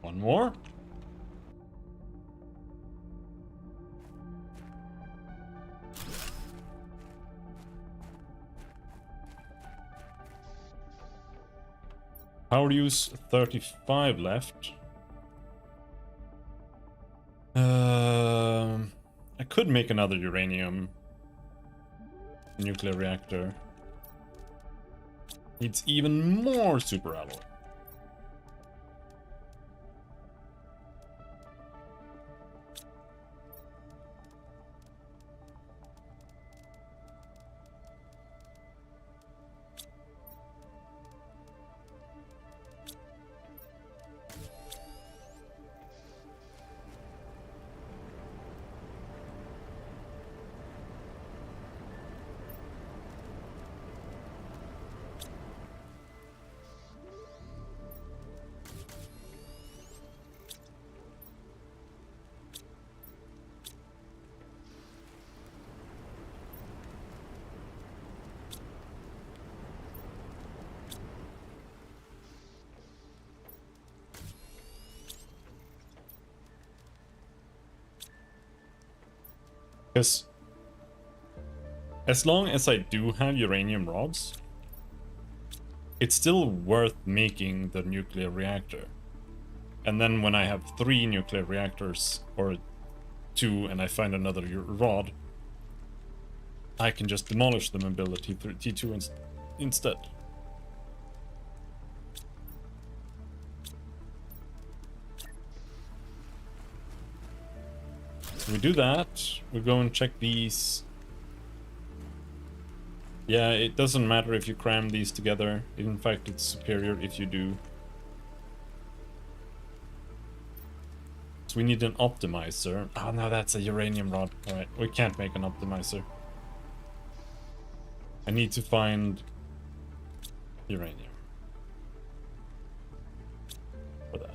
A: One more. Power use 35 left. I could make another uranium nuclear reactor. Needs even more super alloy. Because as long as I do have uranium rods, it's still worth making the nuclear reactor. And then when I have 3 nuclear reactors, or 2, and I find another rod, I can just demolish them and build a T2 instead. we do that. We go and check these. Yeah, it doesn't matter if you cram these together. In fact, it's superior if you do. So we need an optimizer. Oh no, that's a uranium rod. Alright, we can't make an optimizer. I need to find uranium for that.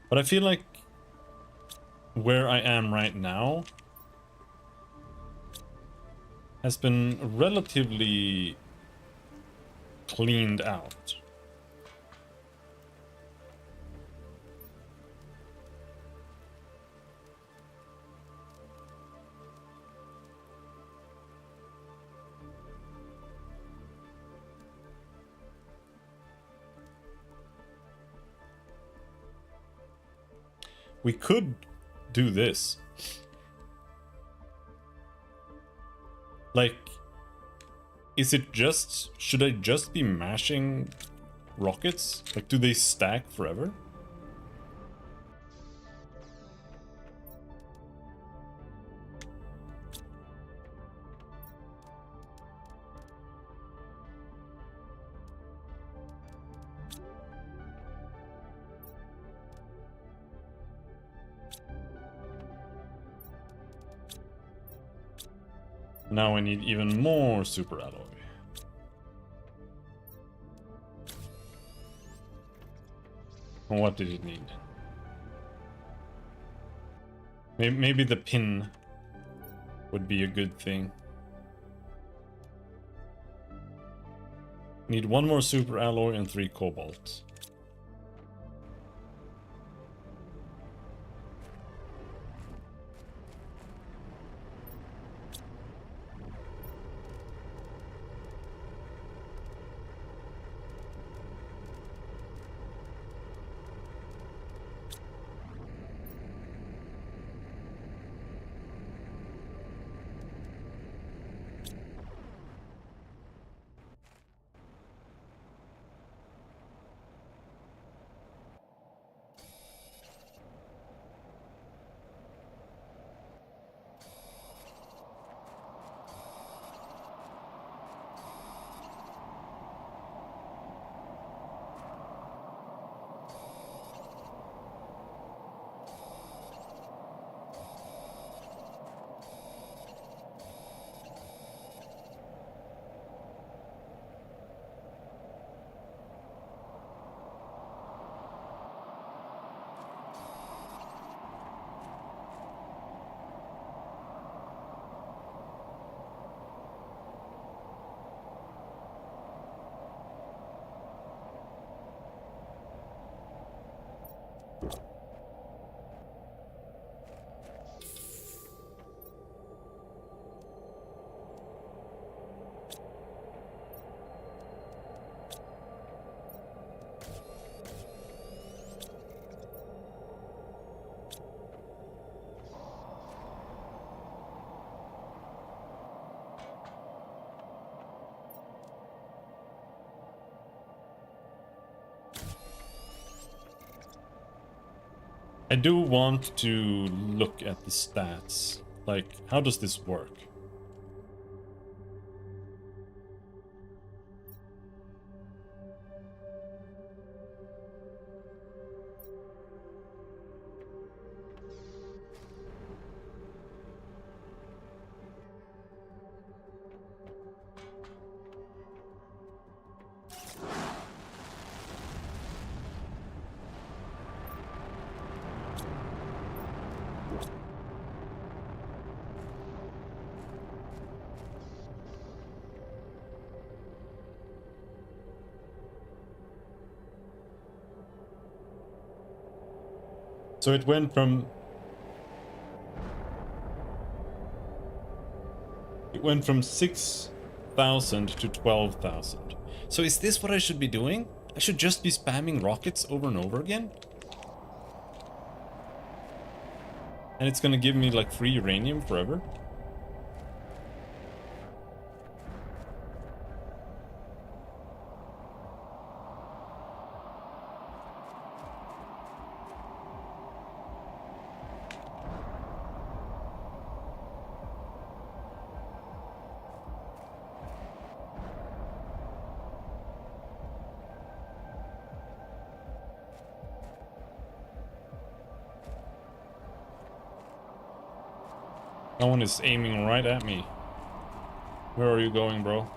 A: But I feel like where I am right now has been relatively cleaned out. We could do this. Like, is it just... should I just be mashing rockets? Like, do they stack forever? Now I need even more super alloy. What did it need? Maybe the pin would be a good thing. Need one more super alloy and 3 cobalt. I do want to look at the stats. Like, how does this work? So it went from went from 6,000 to 12,000. So is this what I should be doing? I should just be spamming rockets over and over again? And it's gonna give me like free uranium forever? No one is aiming right at me. Where are you going, bro?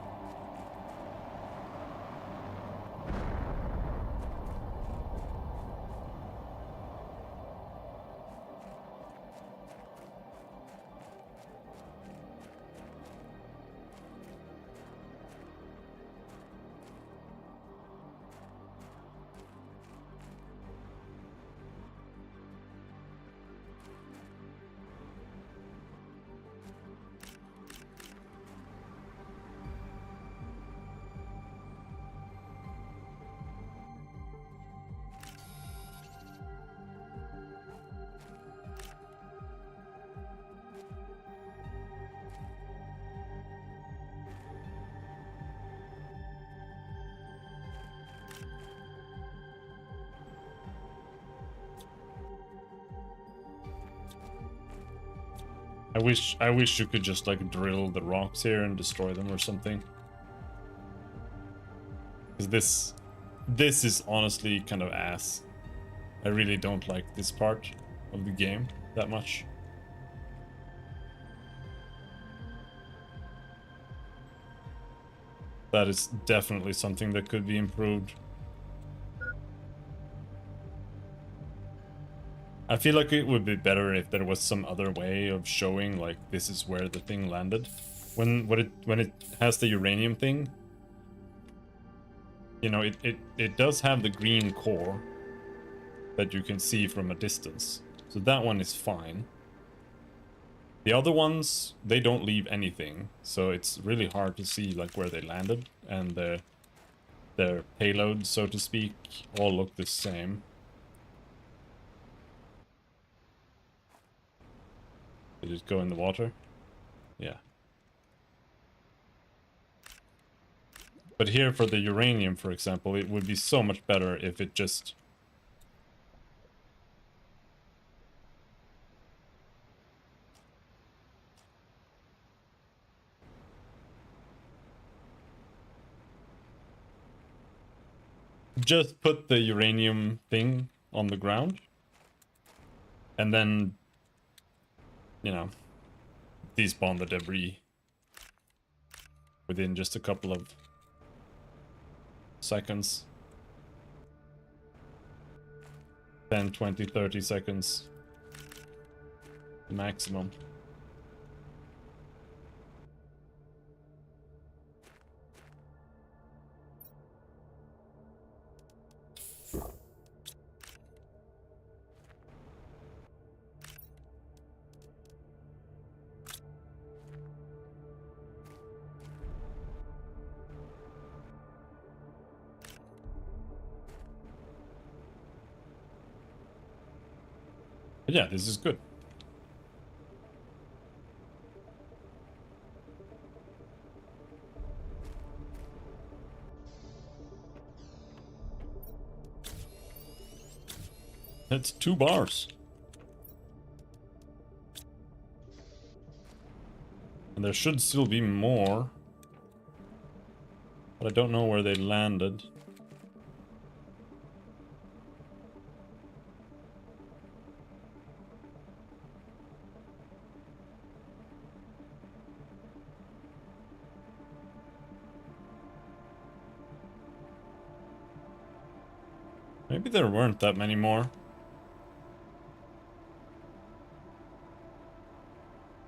A: I wish you could just like drill the rocks here and destroy them or something. Because this is honestly kind of ass. I really don't like this part of the game that much. That is definitely something that could be improved. I feel like it would be better if there was some other way of showing like this is where the thing landed. When it has the uranium thing, you know, it does have the green core that you can see from a distance. So that one is fine. The other ones, they don't leave anything, so it's really hard to see like where they landed, and their payload, so to speak, all look the same. Did it go in the water? Yeah. But here for the uranium, for example, it would be so much better if it just... just put the uranium thing on the ground. And then, you know, despawn the debris within just a couple of seconds. 10, 20, 30 seconds. Maximum. But yeah, this is good. That's 2 bars. And there should still be more. But I don't know where they landed. Maybe there weren't that many more.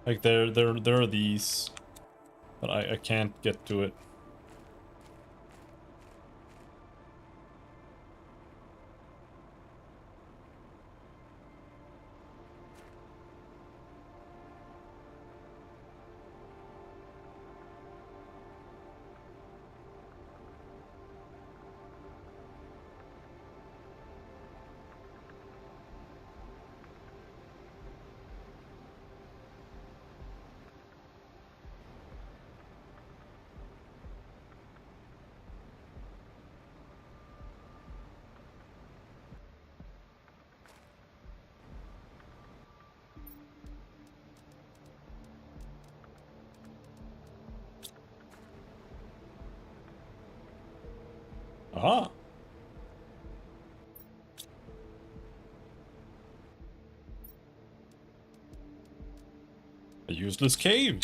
A: Like there are these, but I can't get to it. Aha! A useless cave!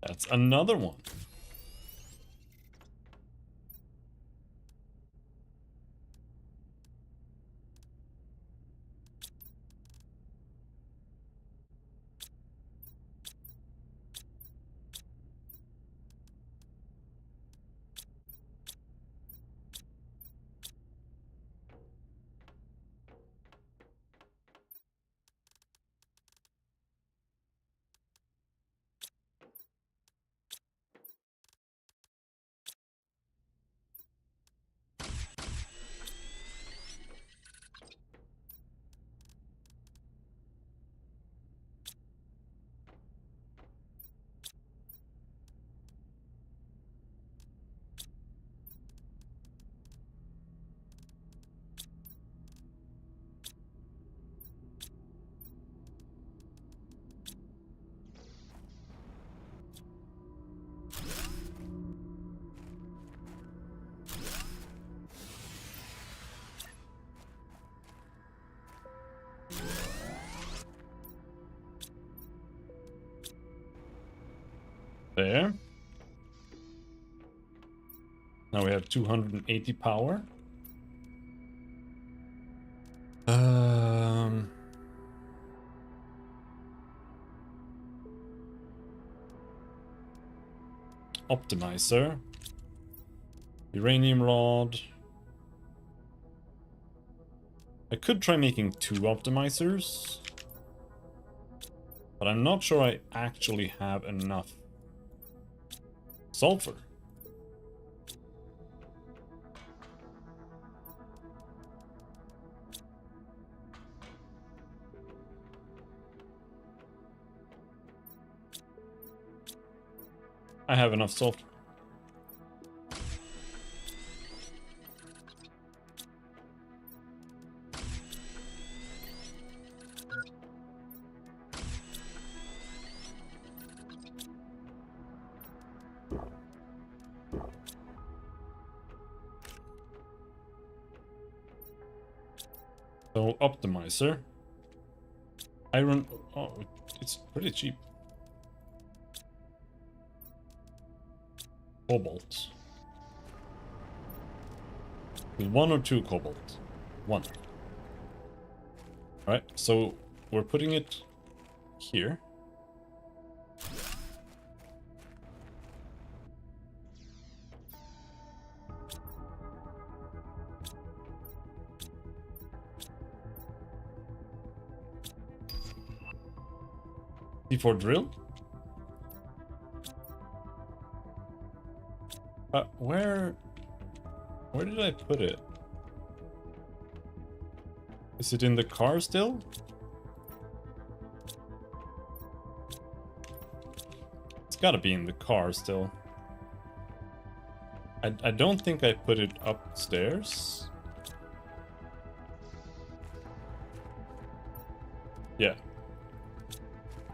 A: That's another one. There. Now we have 280 power. Optimizer. Uranium rod. I could try making 2 optimizers, but I'm not sure I actually have enough sulfur. I have enough sulfur. So, optimizer. Iron... Oh, it's pretty cheap. Cobalt. With 1 or 2 cobalt? 1. Alright, so we're putting it here. C4 drill? Where did I put it? Is it in the car still? It's gotta be in the car still. I don't think I put it upstairs. Yeah.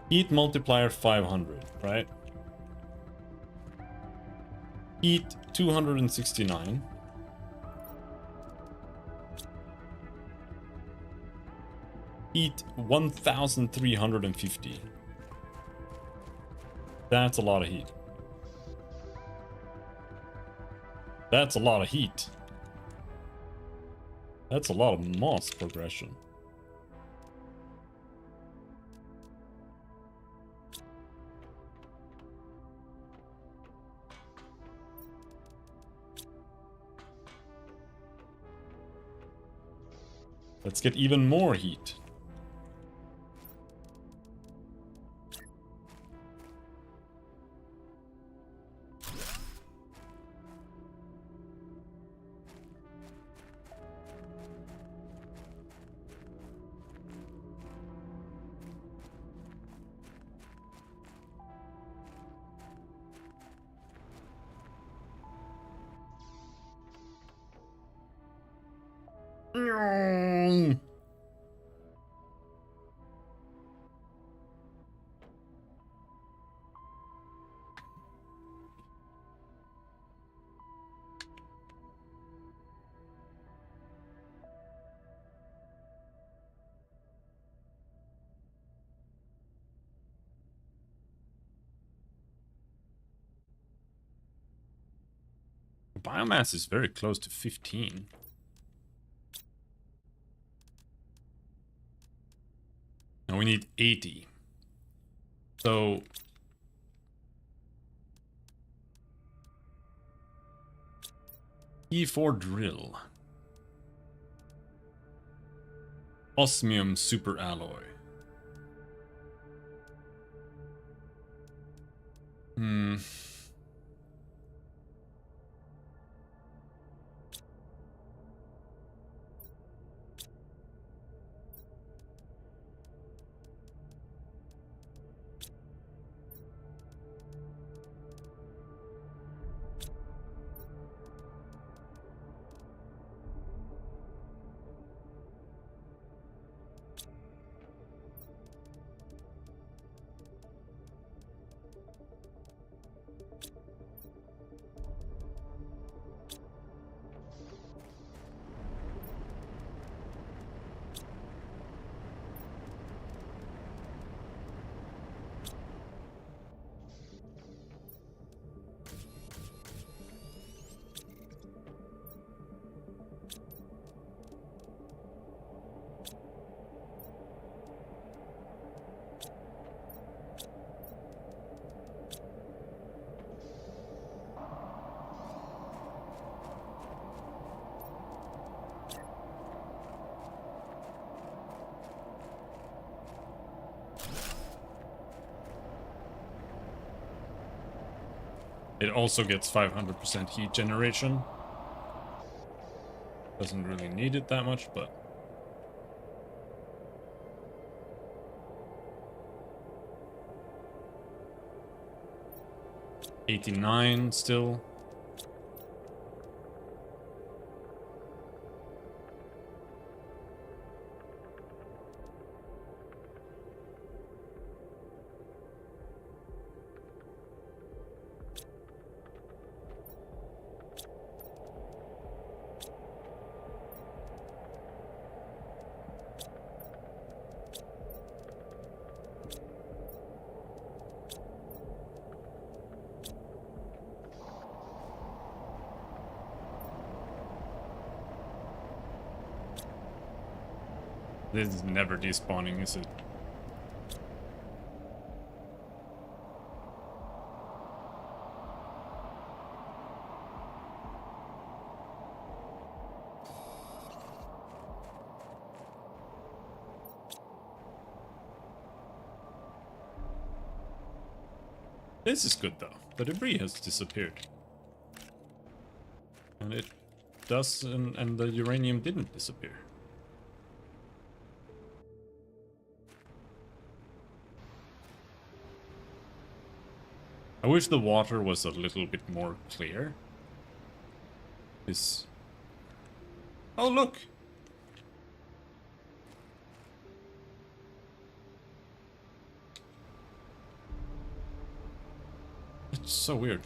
A: Heat multiplier 500, right? Heat 269. Heat 1350. That's a lot of heat. That's a lot of heat. That's a lot of moss progression. Let's get even more heat. Biomass is very close to 15. Now we need 80. So E4 drill. Osmium super alloy. It also gets 500% heat generation. Doesn't really need it that much, but... $89 still. This is never despawning, is it? This is good though. The debris has disappeared. And it does, and the uranium didn't disappear. I wish the water was a little bit more clear. This... Oh, look! It's so weird.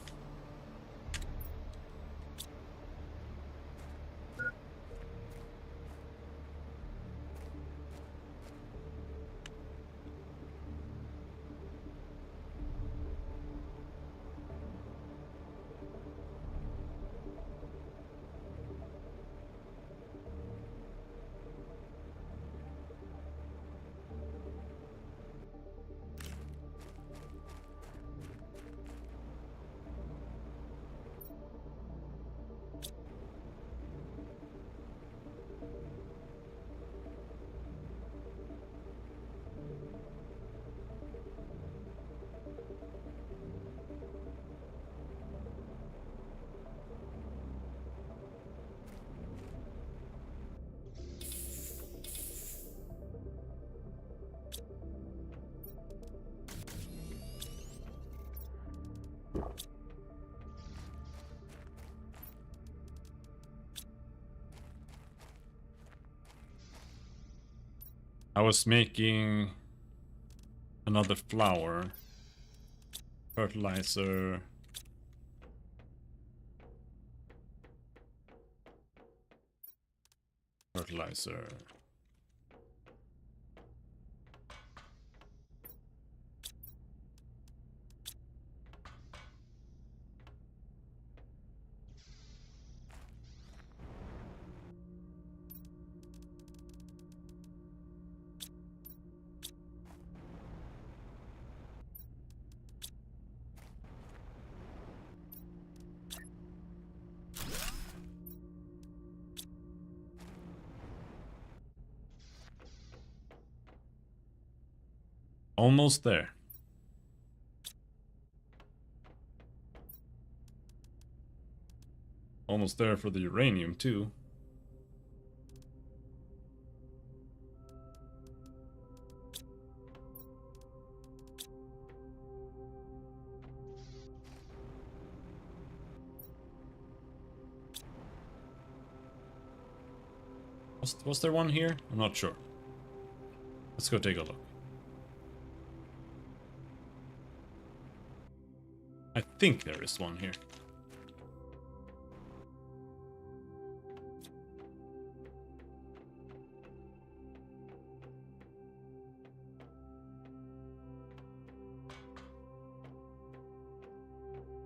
A: I was making another flower, fertilizer, fertilizer. Almost there. Almost there for the uranium too. Was there one here? I'm not sure. Let's go take a look. I think there is one here.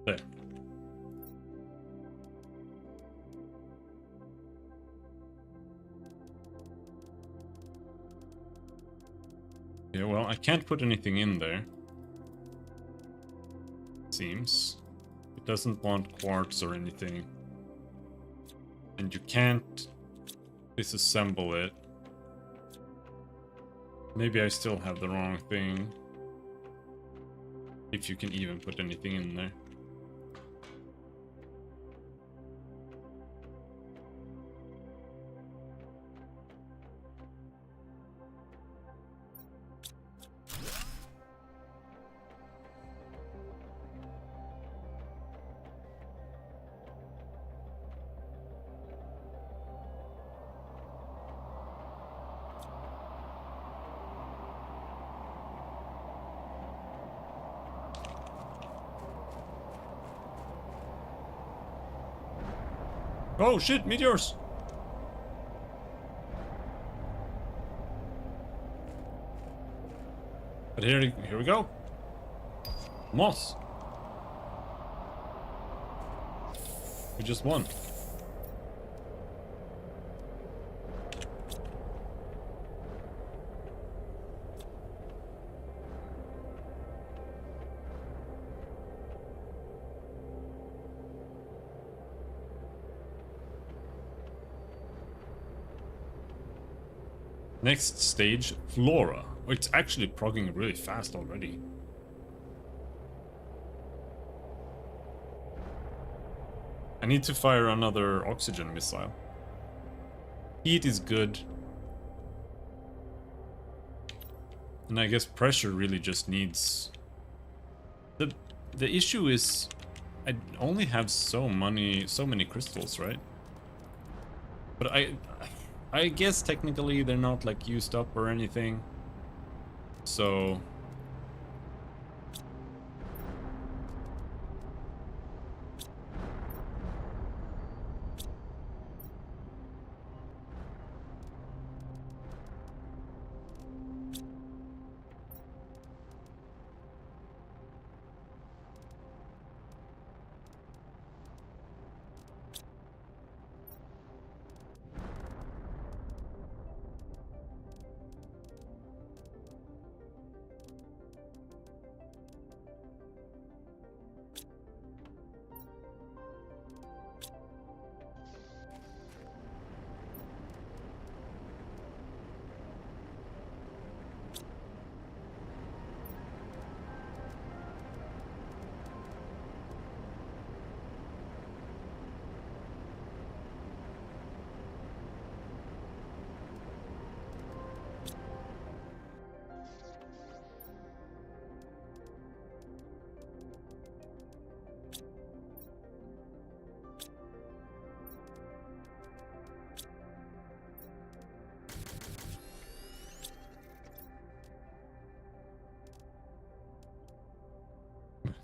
A: There. Yeah, well, I can't put anything in there. Seems. It doesn't want quartz or anything. And you can't disassemble it. Maybe I still have the wrong thing. If you can even put anything in there. Oh shit, meteors! But here we go. Moss. We just won. Next stage, Flora. Oh, it's actually progging really fast already. I need to fire another oxygen missile. Heat is good. And I guess pressure really just needs... The issue is I only have so many crystals, right? But I guess technically they're not like used up or anything. So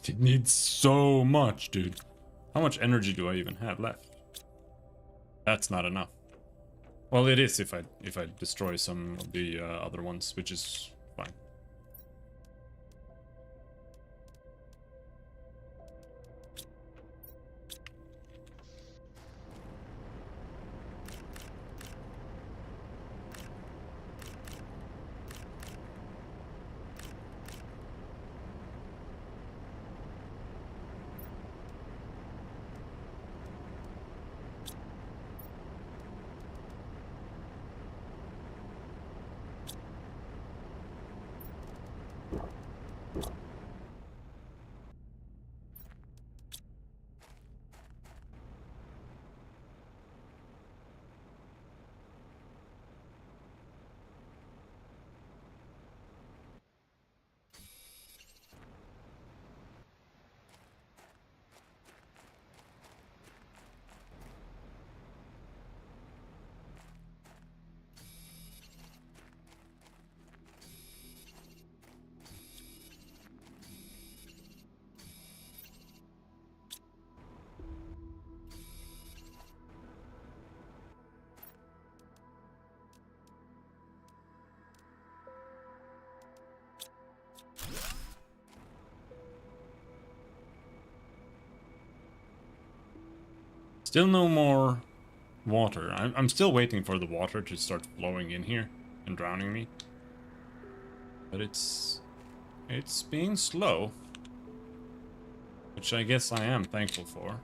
A: it needs so much, dude. How much energy do I even have left? That's not enough. Well, it is if I destroy some of the other ones, which is fine. Still no more water. I'm still waiting for the water to start flowing in here and drowning me. But it's being slow, which I guess I am thankful for.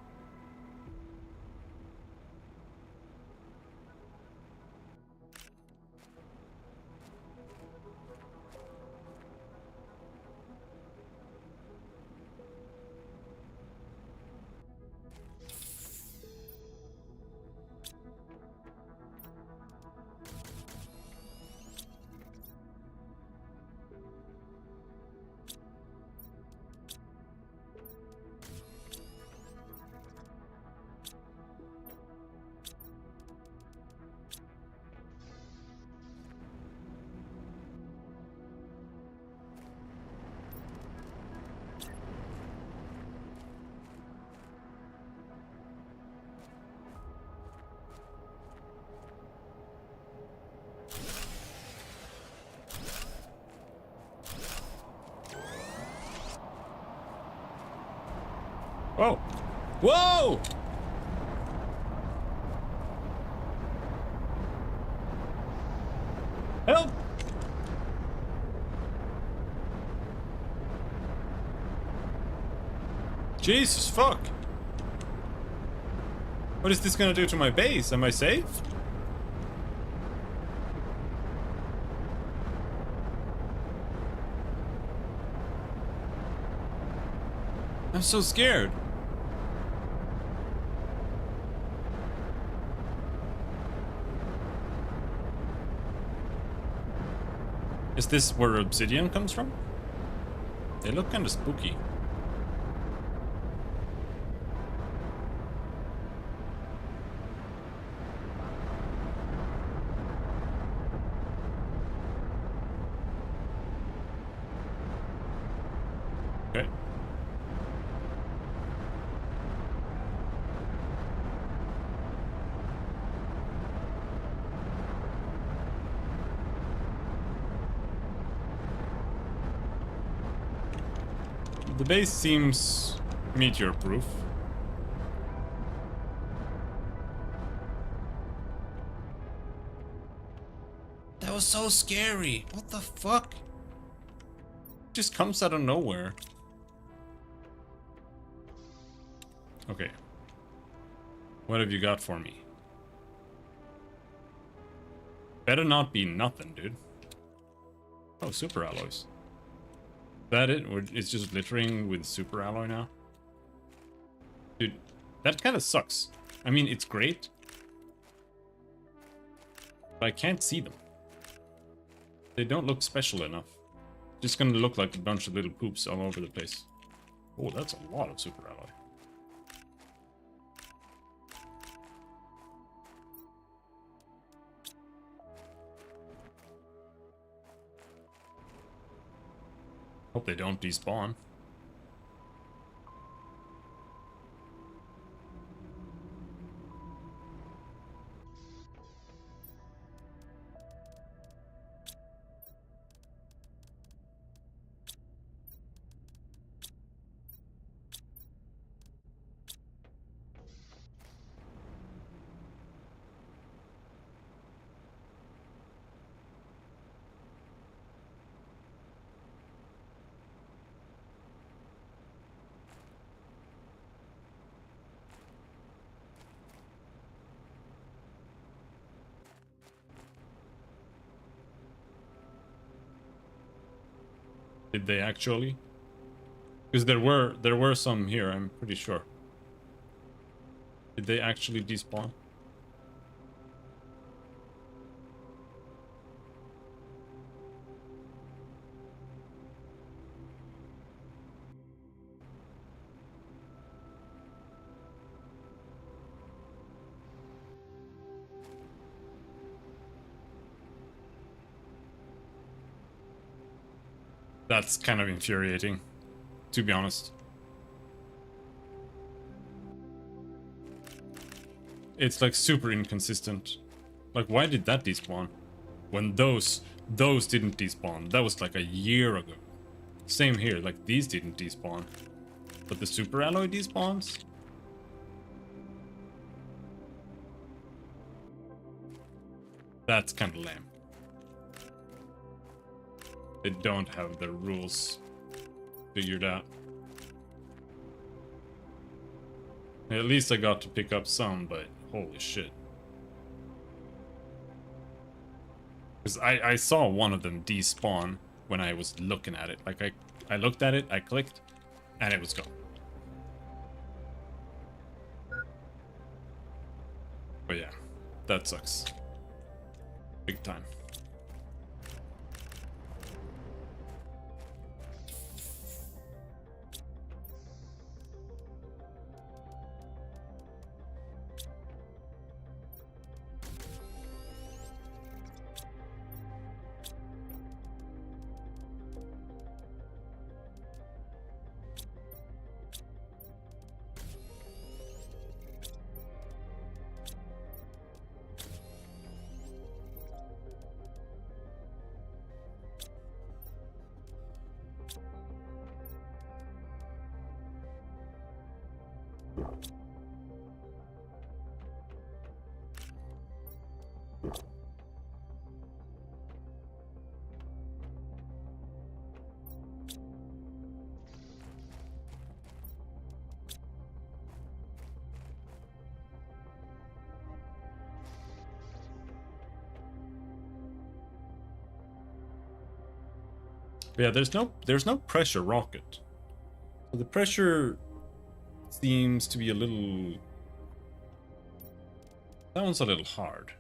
A: Whoa! Whoa! Help! Jesus fuck! What is this gonna do to my base? Am I safe? I'm so scared. Is this where obsidian comes from? They look kind of spooky. Okay. The base seems meteor-proof. That was so scary. What the fuck? Just comes out of nowhere. Okay. What have you got for me? Better not be nothing, dude. Oh, super alloys. Is that it? Or it's just littering with super alloy now? Dude, that kind of sucks. I mean, it's great. But I can't see them. They don't look special enough. Just gonna look like a bunch of little poops all over the place. Oh, that's a lot of super alloy. Hope they don't despawn. Did they actually? Because there were some here, I'm pretty sure. Did they actually despawn? That's kind of infuriating, to be honest. It's like super inconsistent. Like, why did that despawn? When those didn't despawn. That was like a year ago. Same here, like these didn't despawn. But the super alloy despawns? That's kind of lame. They don't have the rules figured out. At least I got to pick up some, but holy shit. Because I saw one of them despawn when I was looking at it. Like, I looked at it, I clicked, and it was gone. But yeah, that sucks. Big time. Yeah, there's no pressure rocket. So the pressure seems to be a little... That one's a little hard.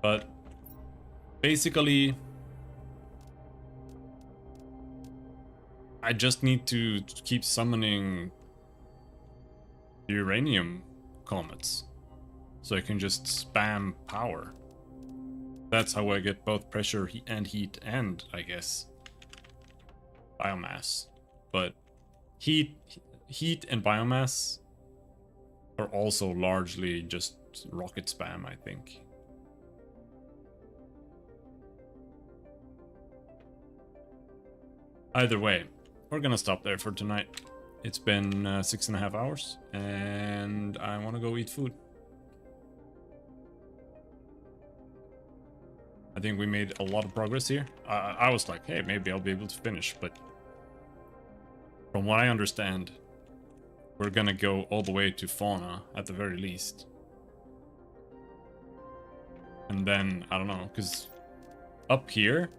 A: But basically, I just need to keep summoning uranium comets, so I can just spam power. That's how I get both pressure and heat and, I guess, biomass. But heat and biomass are also largely just rocket spam, I think. Either way, we're gonna stop there for tonight. It's been 6.5 hours, and I want to go eat food. I think we made a lot of progress here. I was like, hey, maybe I'll be able to finish, but from what I understand, we're gonna go all the way to Fauna at the very least. And then, I don't know, because up here,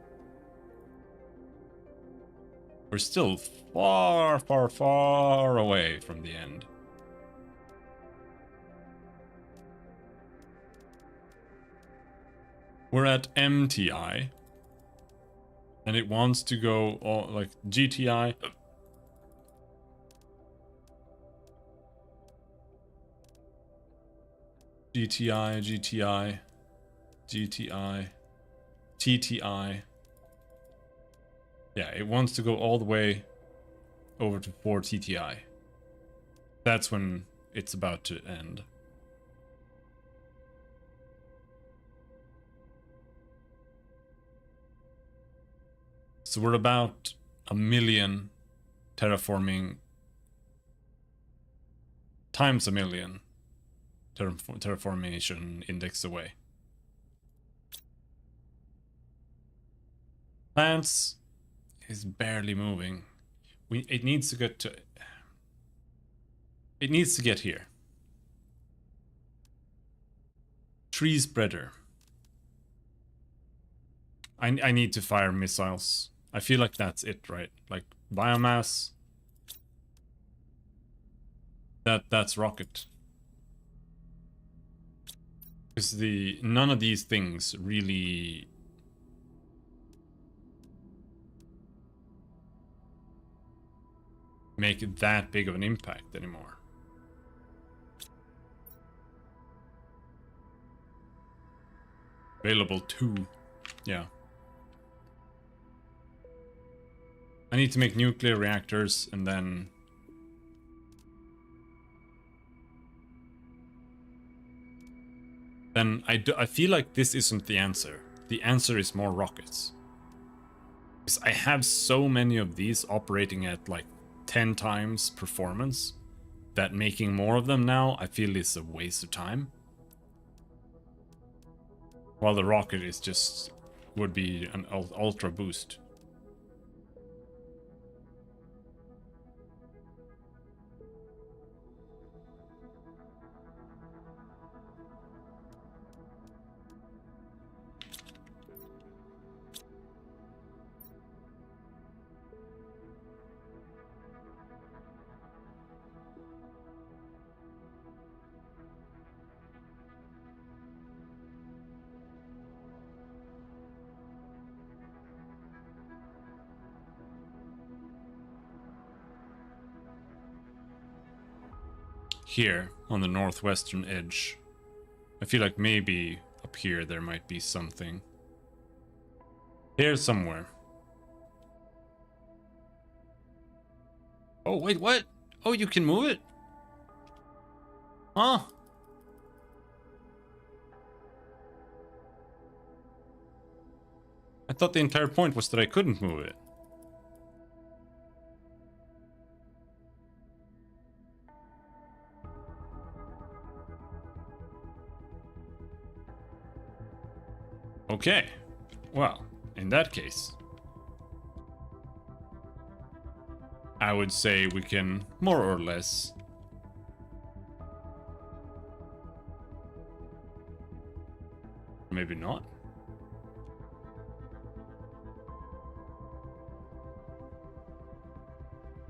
A: we're still far, far, far away from the end. We're at MTI. And it wants to go all, like GTI. GTI, TTI. Yeah, it wants to go all the way over to 4 TTI. That's when it's about to end. So we're about 1 million terraforming times 1 million terraformation index away. Plants is barely moving. It needs to get to... It needs to get here. Tree spreader. I need to fire missiles. I feel like that's it, right? Like biomass. That's rocket. Because none of these things really make that big of an impact anymore. Available 2. Yeah. I need to make nuclear reactors and then... Then I feel like this isn't the answer. The answer is more rockets. Because I have so many of these operating at like 10 times performance that making more of them now I feel is a waste of time. While the rocket is just would be an ultra boost. Here, on the northwestern edge. I feel like maybe up here there might be something. Here somewhere. Oh, wait, what? Oh, you can move it? Huh? I thought the entire point was that I couldn't move it. Okay, well, in that case, I would say we can more or less maybe not.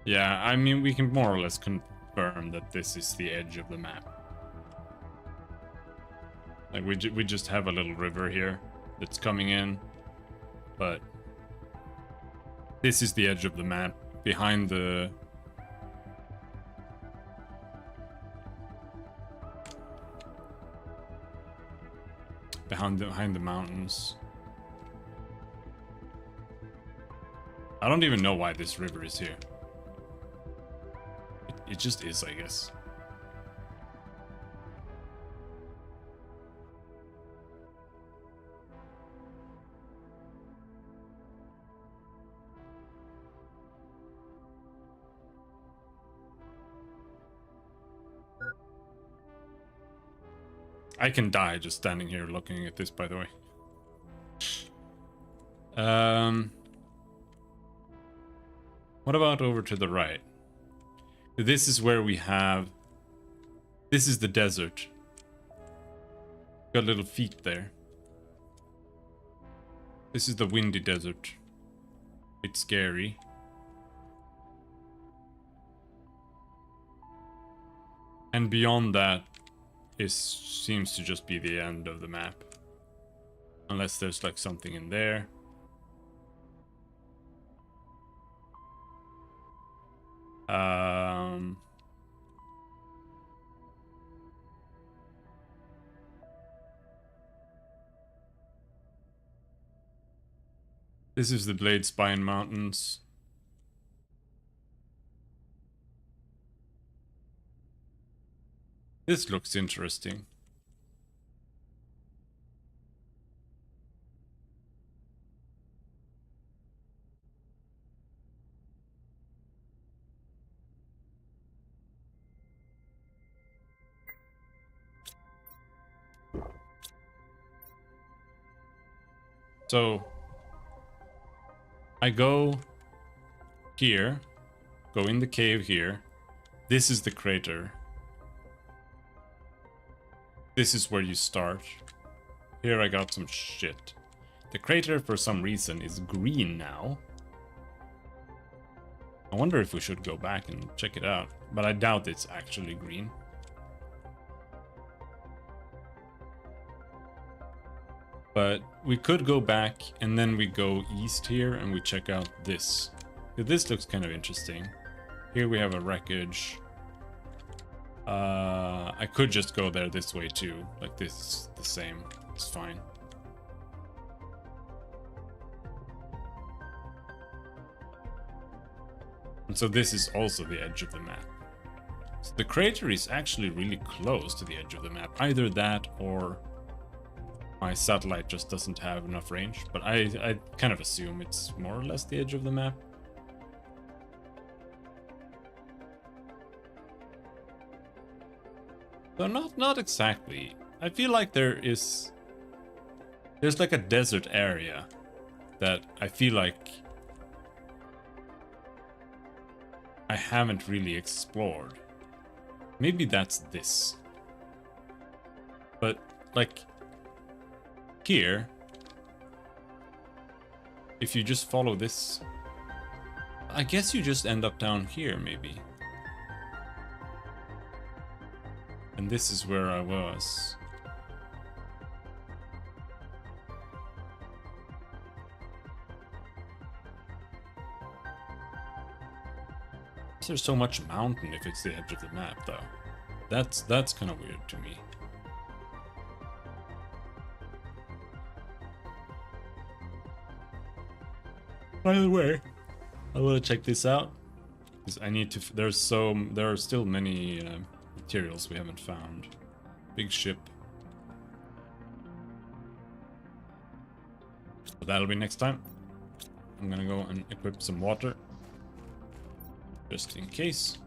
A: Yeah, I mean, we can more or less confirm that this is the edge of the map. Like we just have a little river here that's coming in, but this is the edge of the map behind the behind the mountains. I don't even know why this river is here. It just is, I guess. I can die just standing here looking at this, by the way. What about over to the right? This is where we have... This is the desert. Got little feet there. This is the windy desert. It's scary. And beyond that, seems to just be the end of the map. Unless there's like something in there. This is the Blade Spine Mountains. This looks interesting. So I go here, go in the cave here. This is the crater. This is where you start. Here I got some shit. The crater, for some reason, is green now. I wonder if we should go back and check it out, but I doubt it's actually green. But we could go back and then we go east here and we check out this. This looks kind of interesting. Here we have a wreckage. I could just go there this way too. Like this is the same. It's fine. And so this is also the edge of the map. So the crater is actually really close to the edge of the map. Either that or my satellite just doesn't have enough range. But I kind of assume it's more or less the edge of the map. So not exactly. I feel like there's like a desert area that I feel like I haven't really explored. Maybe that's this. But like here, if you just follow this, I guess you just end up down here maybe. And this is where I was. There's so much mountain if it's the edge of the map, though. That's kind of weird to me. By the way, I want to check this out because I need to. There are still many materials we haven't found. Big ship. So that'll be next time. I'm gonna go and equip some water. Just in case.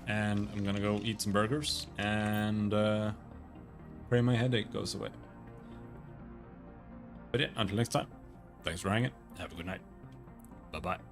A: And I'm gonna go eat some burgers and pray my headache goes away. But yeah, until next time, thanks for hanging. Have a good night. Bye-bye.